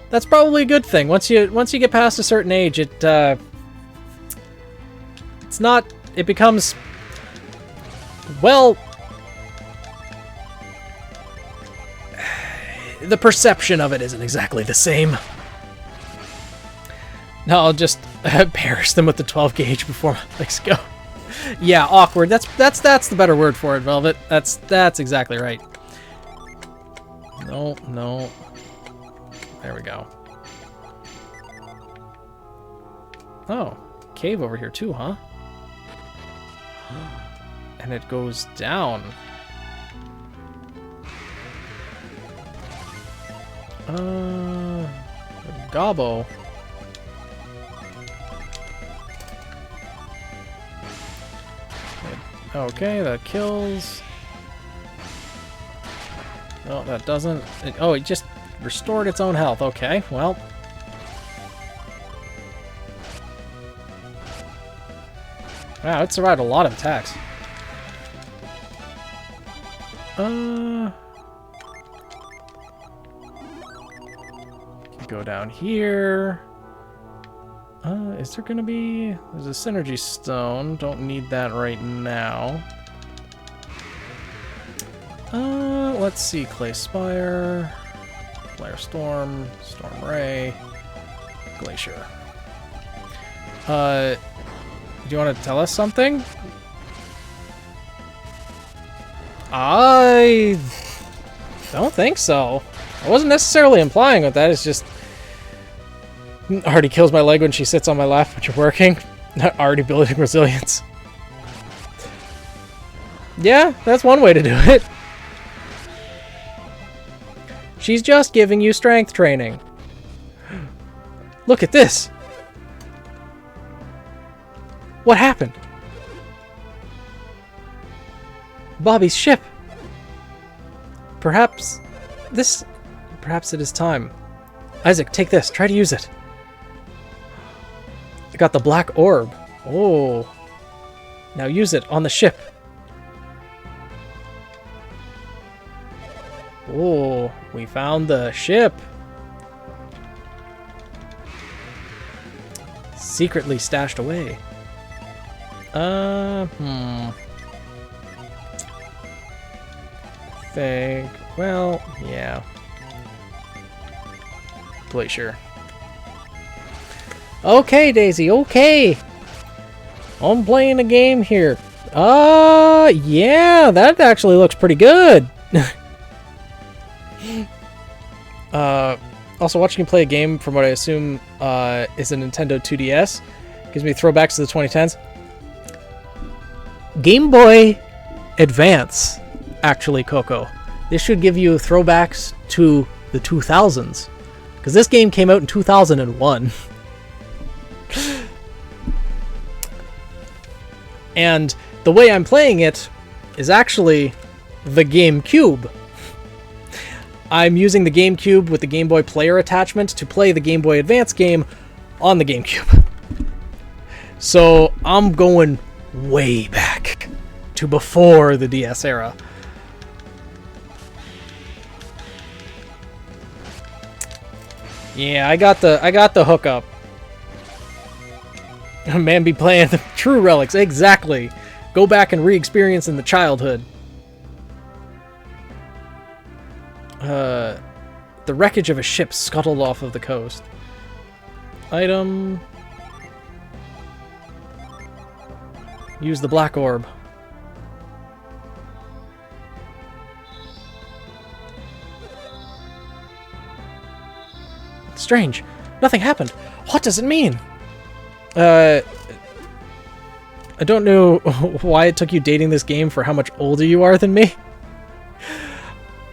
That's probably a good thing. Once you get past a certain age, it becomes, well, the perception of it isn't exactly the same. No, I'll just perish them with the 12 gauge before my legs go. Yeah, awkward. That's the better word for it, Velvet. That's exactly right. No. There we go. Oh, cave over here too, huh? And it goes down. Gobbo. Okay, that kills. No, that doesn't. It just restored its own health. Okay, well. Wow, it survived a lot of attacks. Go down here. Is there gonna be... There's a synergy stone. Don't need that right now. Let's see. Clay Spire. Flare Storm. Storm Ray. Glacier. Do you want to tell us something? I don't think so. I wasn't necessarily implying with that. It's just... Already kills my leg when she sits on my lap, but you're working. Not already building resilience. Yeah, that's one way to do it. She's just giving you strength training. Look at this. What happened? Bobby's ship. Perhaps it is time. Isaac, take this. Try to use it. I got the black orb. Oh. Now use it on the ship. Oh, we found the ship. Secretly stashed away. think... Well, yeah. Glacier. Okay, Daisy, okay! I'm playing a game here. Yeah, that actually looks pretty good! Also, watching you play a game from what I assume is a Nintendo 2DS gives me throwbacks to the 2010s. Game Boy Advance, actually, Coco. This should give you throwbacks to the 2000s. Because this game came out in 2001. And the way I'm playing it is actually the GameCube. I'm using the GameCube with the Game Boy Player attachment to play the Game Boy Advance game on the GameCube. So I'm going way back to before the DS era. Yeah, I got the hookup. Man be playing the true relics, exactly. Go back and re-experience in the childhood. The wreckage of a ship scuttled off of the coast. Item. Use the black orb. Strange. Nothing happened. What does it mean? I don't know why it took you dating this game for how much older you are than me.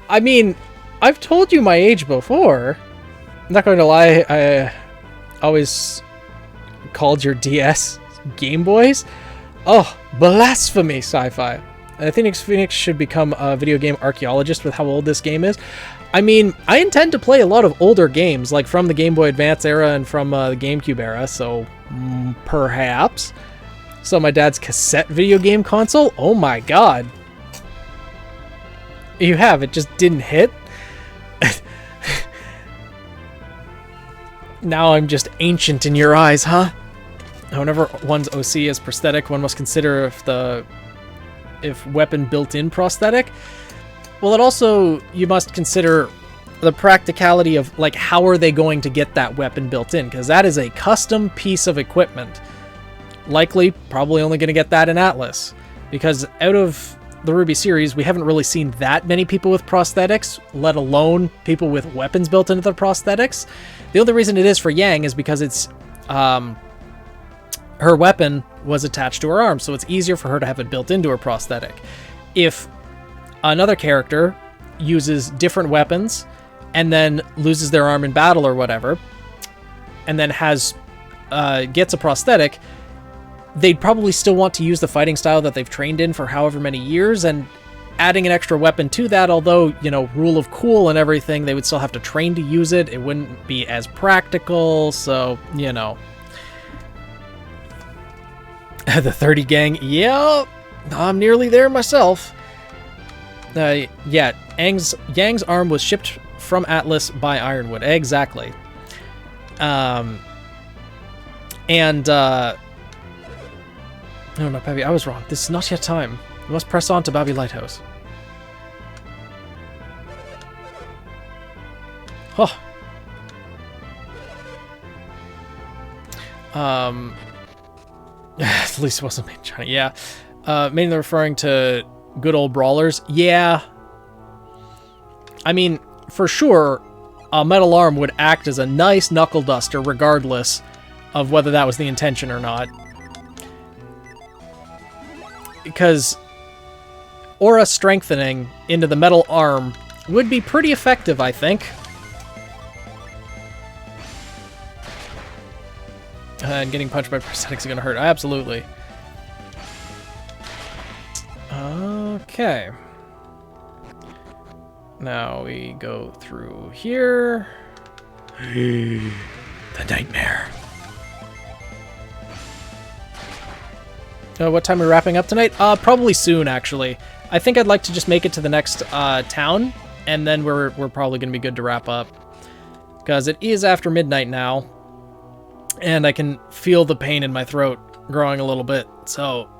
I mean, I've told you my age before. I'm not going to lie, I always called your DS Game Boys. Oh, blasphemy, Sci-Fi. I think Phoenix should become a video game archaeologist with how old this game is. I mean, I intend to play a lot of older games, like from the Game Boy Advance era and from the GameCube era, so perhaps. So my dad's cassette video game console? Oh my god. You have, it just didn't hit? Now I'm just ancient in your eyes, huh? Whenever one's OC is prosthetic, one must consider if weapon built-in prosthetic. Well, it also, you must consider the practicality of, like, how are they going to get that weapon built in? Because that is a custom piece of equipment. Likely, probably only going to get that in Atlas. Because out of the Ruby series, we haven't really seen that many people with prosthetics, let alone people with weapons built into their prosthetics. The other reason it is for Yang is because it's, her weapon was attached to her arm, so it's easier for her to have it built into her prosthetic. If another character uses different weapons and then loses their arm in battle or whatever, and then gets a prosthetic, they'd probably still want to use the fighting style that they've trained in for however many years, and adding an extra weapon to that, although, you know, rule of cool and everything, they would still have to train to use it. It wouldn't be as practical, so, you know. The 30 gang, yeah, I'm nearly there myself. Yeah, Yang's arm was shipped from Atlas by Ironwood, exactly. No, not Babby, I was wrong. This is not yet time. We must press on to Babby Lighthouse. Oh. At least it wasn't made in China. Yeah. Mainly referring to good old brawlers. Yeah. I mean, for sure, a metal arm would act as a nice knuckle duster regardless of whether that was the intention or not. Because aura strengthening into the metal arm would be pretty effective, I think. And getting punched by prosthetics is going to hurt. Absolutely. Okay. Now we go through here. The nightmare. What time are we wrapping up tonight? Probably soon, actually. I think I'd like to just make it to the next town, and then we're probably going to be good to wrap up. Because it is after midnight now, and I can feel the pain in my throat growing a little bit, so...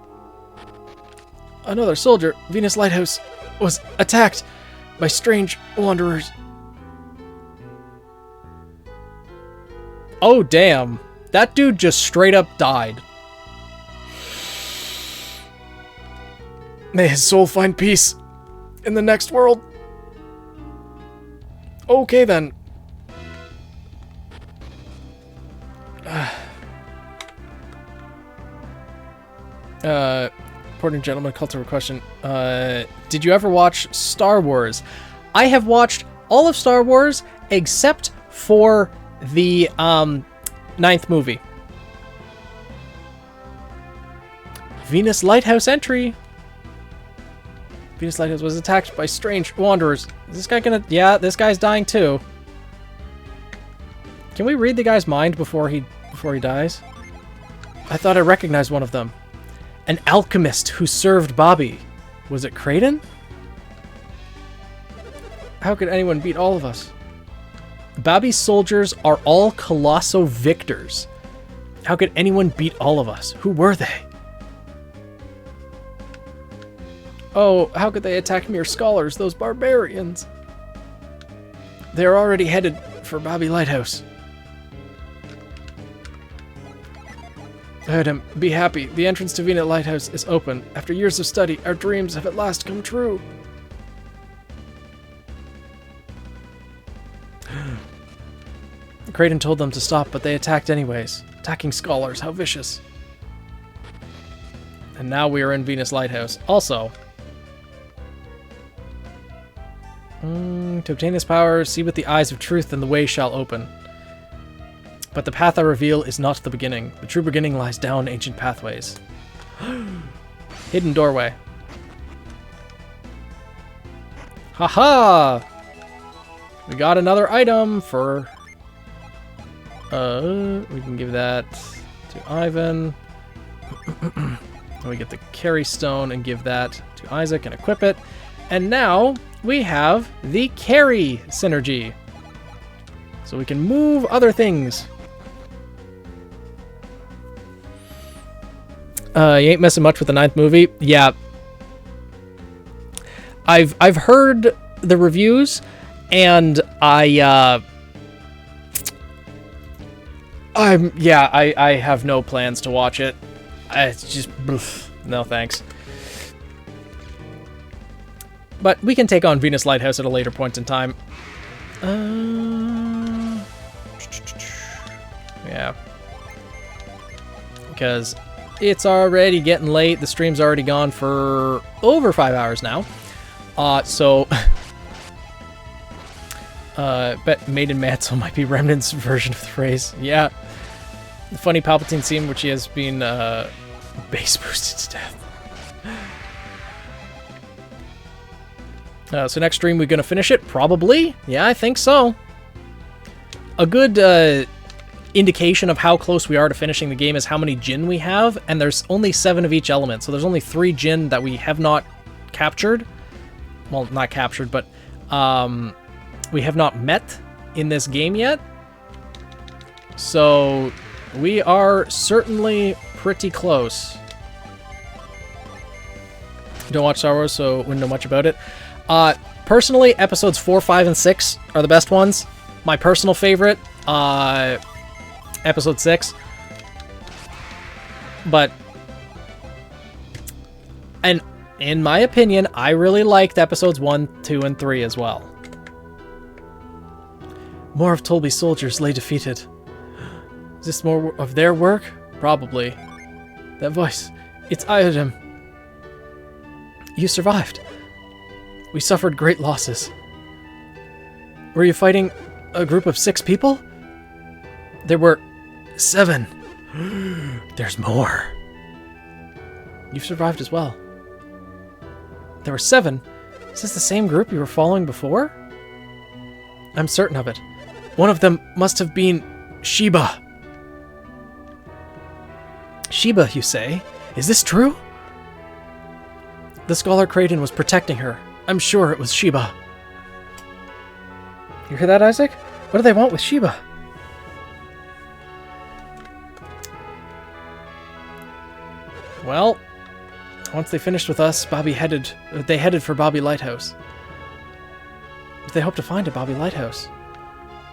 Another soldier, Venus Lighthouse, was attacked. by strange wanderers. Oh, damn. That dude just straight up died. May his soul find peace in the next world. Okay, then. Important gentleman, cultural question. Did you ever watch Star Wars? I have watched all of Star Wars except for the 9th movie. Venus Lighthouse entry. Venus Lighthouse was attacked by strange wanderers. Is this guy gonna... Yeah, this guy's dying too. Can we read the guy's mind before he dies? I thought I recognized one of them. An alchemist who served Bobby. Was it Kraden? How could anyone beat all of us? Bobby's soldiers are all Colosso victors. How could anyone beat all of us? Who were they? Oh, how could they attack mere scholars, those barbarians? They're already headed for Bobby Lighthouse. I heard him. Be happy. The entrance to Venus Lighthouse is open. After years of study, our dreams have at last come true. Kraden told them to stop, but they attacked anyways. Attacking scholars, how vicious. And now we are in Venus Lighthouse. Also, to obtain this power, see with the eyes of truth, and the way shall open. But the path I reveal is not the beginning. The true beginning lies down ancient pathways. Hidden doorway. Haha! We got another item for... we can give that to Ivan. We get the carry stone and give that to Isaac and equip it. And now we have the carry synergy. So we can move other things. You ain't messing much with the 9th movie. Yeah. I've heard the reviews, and I have no plans to watch it. It's just no thanks. But we can take on Venus Lighthouse at a later point in time. Yeah. Because it's already getting late. The stream's already gone for over 5 hours now. So... bet Maiden Mansell might be Remnant's version of the phrase. Yeah. The funny Palpatine scene, which he has been base boosted to death. So next stream, we're going to finish it? Probably. Yeah, I think so. A good indication of how close we are to finishing the game is how many Jinn we have, and there's only 7 of each element, so there's only 3 Jinn that we have not captured. Well, not captured, but we have not met in this game yet. So we are certainly pretty close. Don't watch Star Wars, so wouldn't know much about it. Personally, episodes 4, 5, and 6 are the best ones. My personal favorite, episode 6. But, and in my opinion, I really liked episodes 1, 2, and 3 as well. More of Tolby's soldiers lay defeated. Is this more of their work? Probably. That voice, it's Iodem. You survived. We suffered great losses. Were you fighting a group of 6 people? There were 7. There's more. You've survived as well. There were 7. Is this the same group you were following before? I'm certain of it. One of them must have been Sheba. Sheba, you say? Is this true? The Scholar Kraden was protecting her. I'm sure it was Sheba. You hear that, Isaac? What do they want with Sheba? Well, once they finished with us, they headed for Bobby Lighthouse. What do they hope to find at Bobby Lighthouse?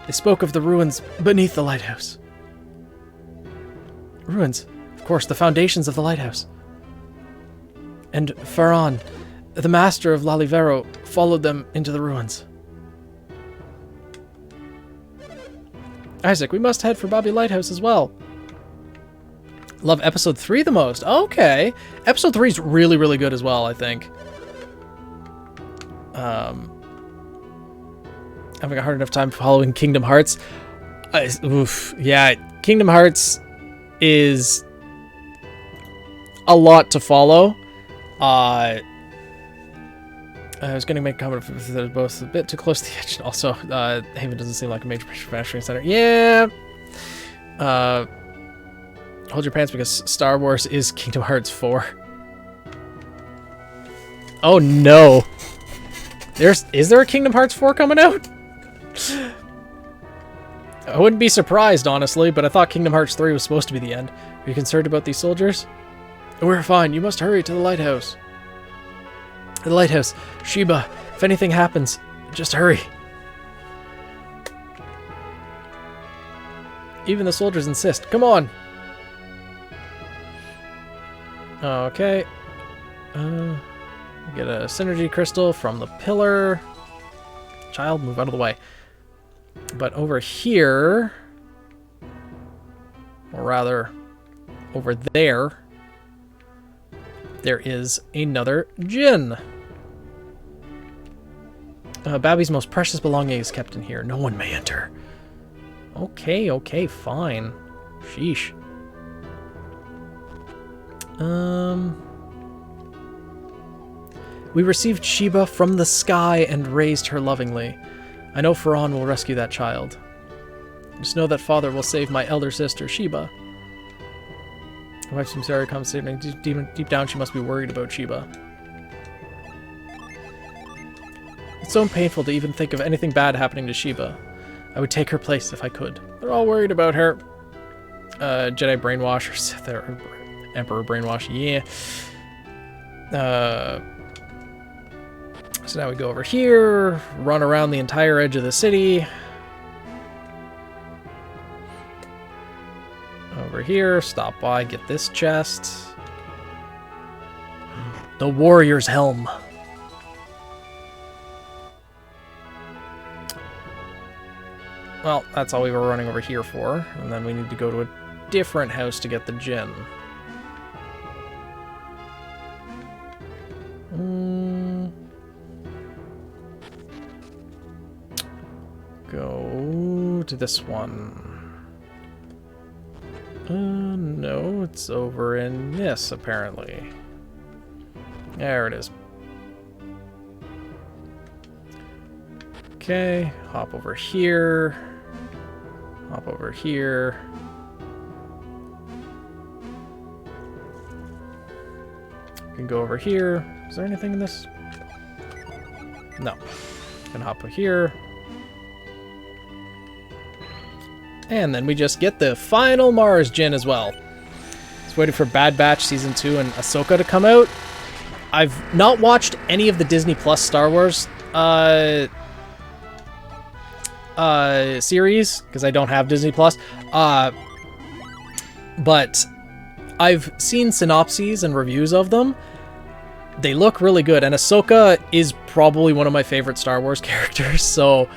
They spoke of the ruins beneath the lighthouse. Ruins? Of course, the foundations of the lighthouse. And Farron, the master of Lalivero, followed them into the ruins. Isaac, we must head for Bobby Lighthouse as well. Love episode 3 the most. Okay. Episode 3 is really, really good as well, I think. Having a hard enough time following Kingdom Hearts. Yeah, Kingdom Hearts is a lot to follow. I was going to make a comment if they're both a bit too close to the edge. Also, Haven doesn't seem like a major manufacturing center. Yeah. Hold your pants because Star Wars is Kingdom Hearts 4. Oh no. Is there a Kingdom Hearts 4 coming out? I wouldn't be surprised, honestly, but I thought Kingdom Hearts 3 was supposed to be the end. Are you concerned about these soldiers? We're fine. You must hurry to the lighthouse. The lighthouse. Sheba, if anything happens, just hurry. Even the soldiers insist. Come on. Okay. Get a synergy crystal from the pillar. Child, move out of the way. But over here, or rather, over there, there is another Djinn. Babby's most precious belonging is kept in here. No one may enter. Okay, fine. Sheesh. We received Sheba from the sky and raised her lovingly. I know Farron will rescue that child. Just know that Father will save my elder sister, Sheba. My wife seems very compensating. Deep down, she must be worried about Sheba. It's so painful to even think of anything bad happening to Sheba. I would take her place if I could. They're all worried about her. Jedi brainwash or Sith or Emperor brainwash, yeah. So now we go over here, run around the entire edge of the city. Over here, stop by, get this chest. The Warrior's Helm. Well, that's all we were running over here for. And then we need to go to a different house to get the Djinn. Go to this one. No, it's over in this, apparently. There it is. Okay, hop over here. Hop over here. You can go over here. Is there anything in this? No. Can hop over here. And then we just get the final Mars Djinn as well. Just waiting for Bad Batch Season 2 and Ahsoka to come out. I've not watched any of the Disney Plus Star Wars series, because I don't have Disney Plus. But I've seen synopses and reviews of them. They look really good, and Ahsoka is probably one of my favorite Star Wars characters, so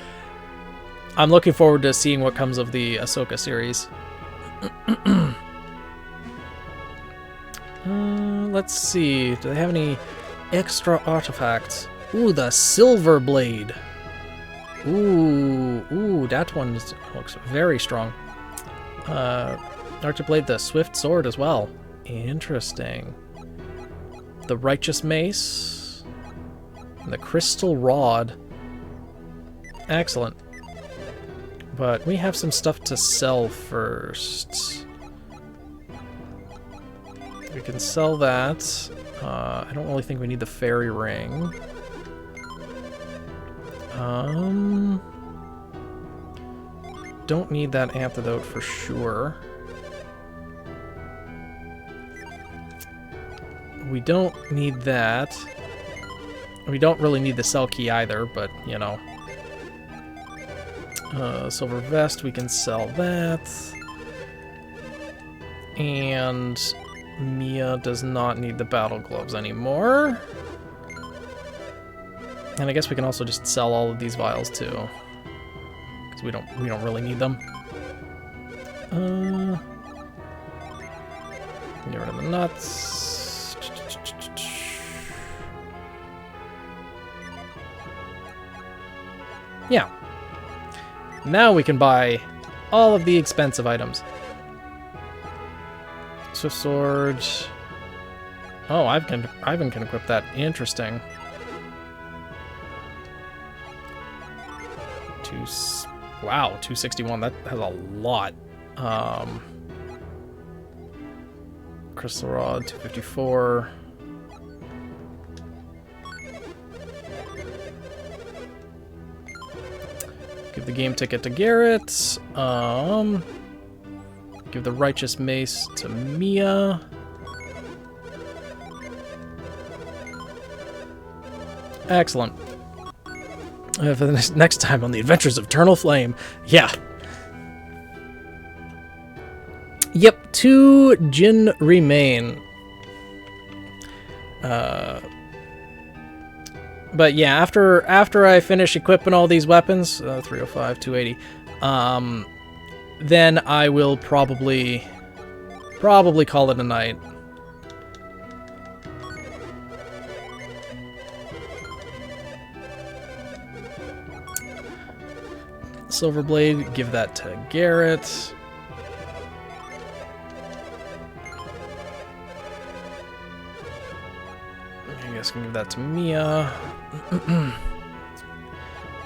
I'm looking forward to seeing what comes of the Ahsoka series. Let's see. Do they have any extra artifacts? Ooh, the Silver Blade. Ooh, that one looks very strong. Archer Blade, the Swift Sword as well. Interesting. The Righteous Mace. And the Crystal Rod. Excellent. But we have some stuff to sell first. We can sell that. I don't really think we need the fairy ring. Don't need that antidote for sure. We don't need that. We don't really need the cell key either, but, you know. Silver vest, we can sell that. And Mia does not need the battle gloves anymore. And I guess we can also just sell all of these vials too, because we don't really need them. Get rid of the nuts. Yeah. Now we can buy all of the expensive items. Swift sword. Oh, Ivan can equip that. Interesting. Wow, 261. That has a lot. Crystal Rod, 254. Give the game ticket to Garrett. Give the Righteous Mace to Mia. Excellent. For the next time on the Adventures of Eternal Flame. Yeah. Yep, 2 Jin remain. But yeah, after I finish equipping all these weapons, 305, 280, then I will probably call it a night. Silverblade, give that to Garrett. I guess I can give that to Mia.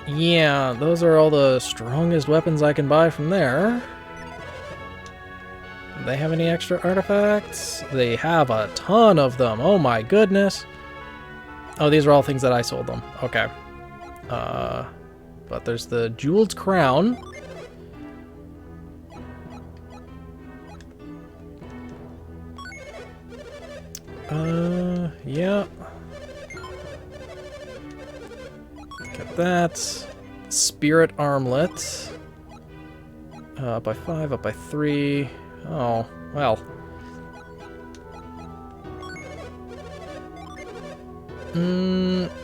Yeah, those are all the strongest weapons I can buy from there. Do they have any extra artifacts? They have a ton of them. Oh my goodness. Oh, these are all things that I sold them. Okay. But there's the Jeweled Crown. Yeah. Get that. Spirit Armlet. Up by 5, up by 3. Oh, well.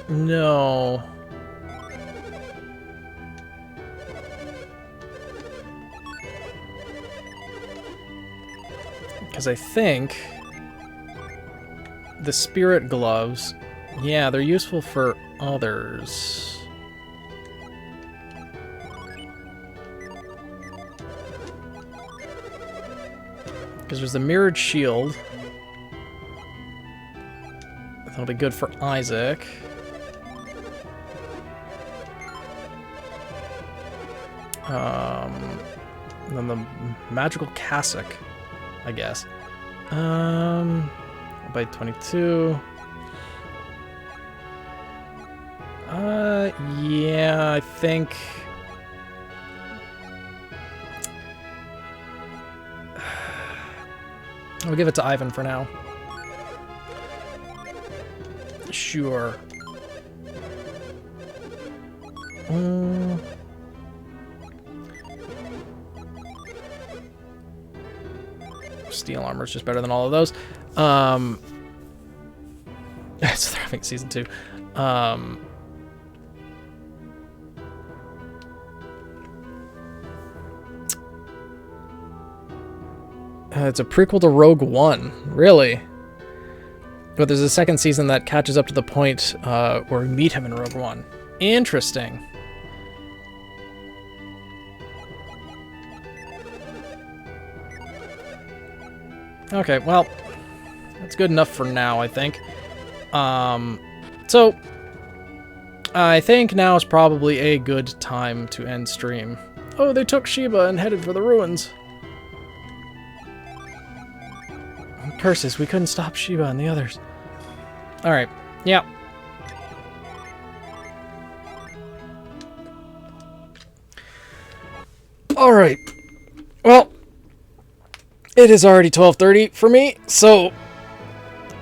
No. Because I think the spirit gloves, yeah, they're useful for others. Because there's the mirrored shield. That'll be good for Isaac. And then the magical cassock, I guess. By 22. Yeah, I think. I'll give it to Ivan for now. Sure. Steel armor is just better than all of those. So they're having season 2. It's a prequel to Rogue One, really. But there's a second season that catches up to the point where we meet him in Rogue One. Interesting. Okay, well, that's good enough for now, I think. So, I think now is probably a good time to end stream. Oh, they took Sheba and headed for the ruins. Curses, we couldn't stop Sheba and the others. Alright, yeah. Alright. Well, it is already 12:30 for me, so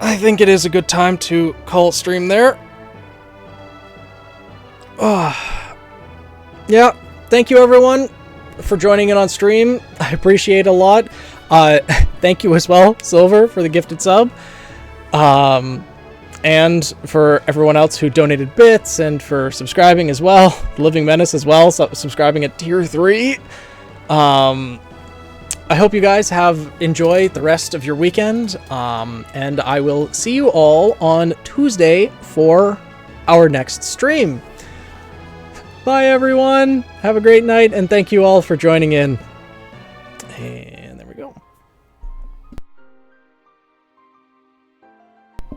I think it is a good time to call stream there. Yeah, thank you everyone for joining in on stream. I appreciate it a lot. Thank you as well, Silver, for the gifted sub. And for everyone else who donated bits and for subscribing as well. Living Menace as well, subscribing at tier 3. I hope you guys have enjoyed the rest of your weekend. And I will see you all on Tuesday for our next stream. Bye everyone. Have a great night and thank you all for joining in. And there we go.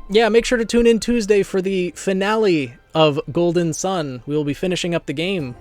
Yeah, make sure to tune in Tuesday for the finale of Golden Sun. We will be finishing up the game.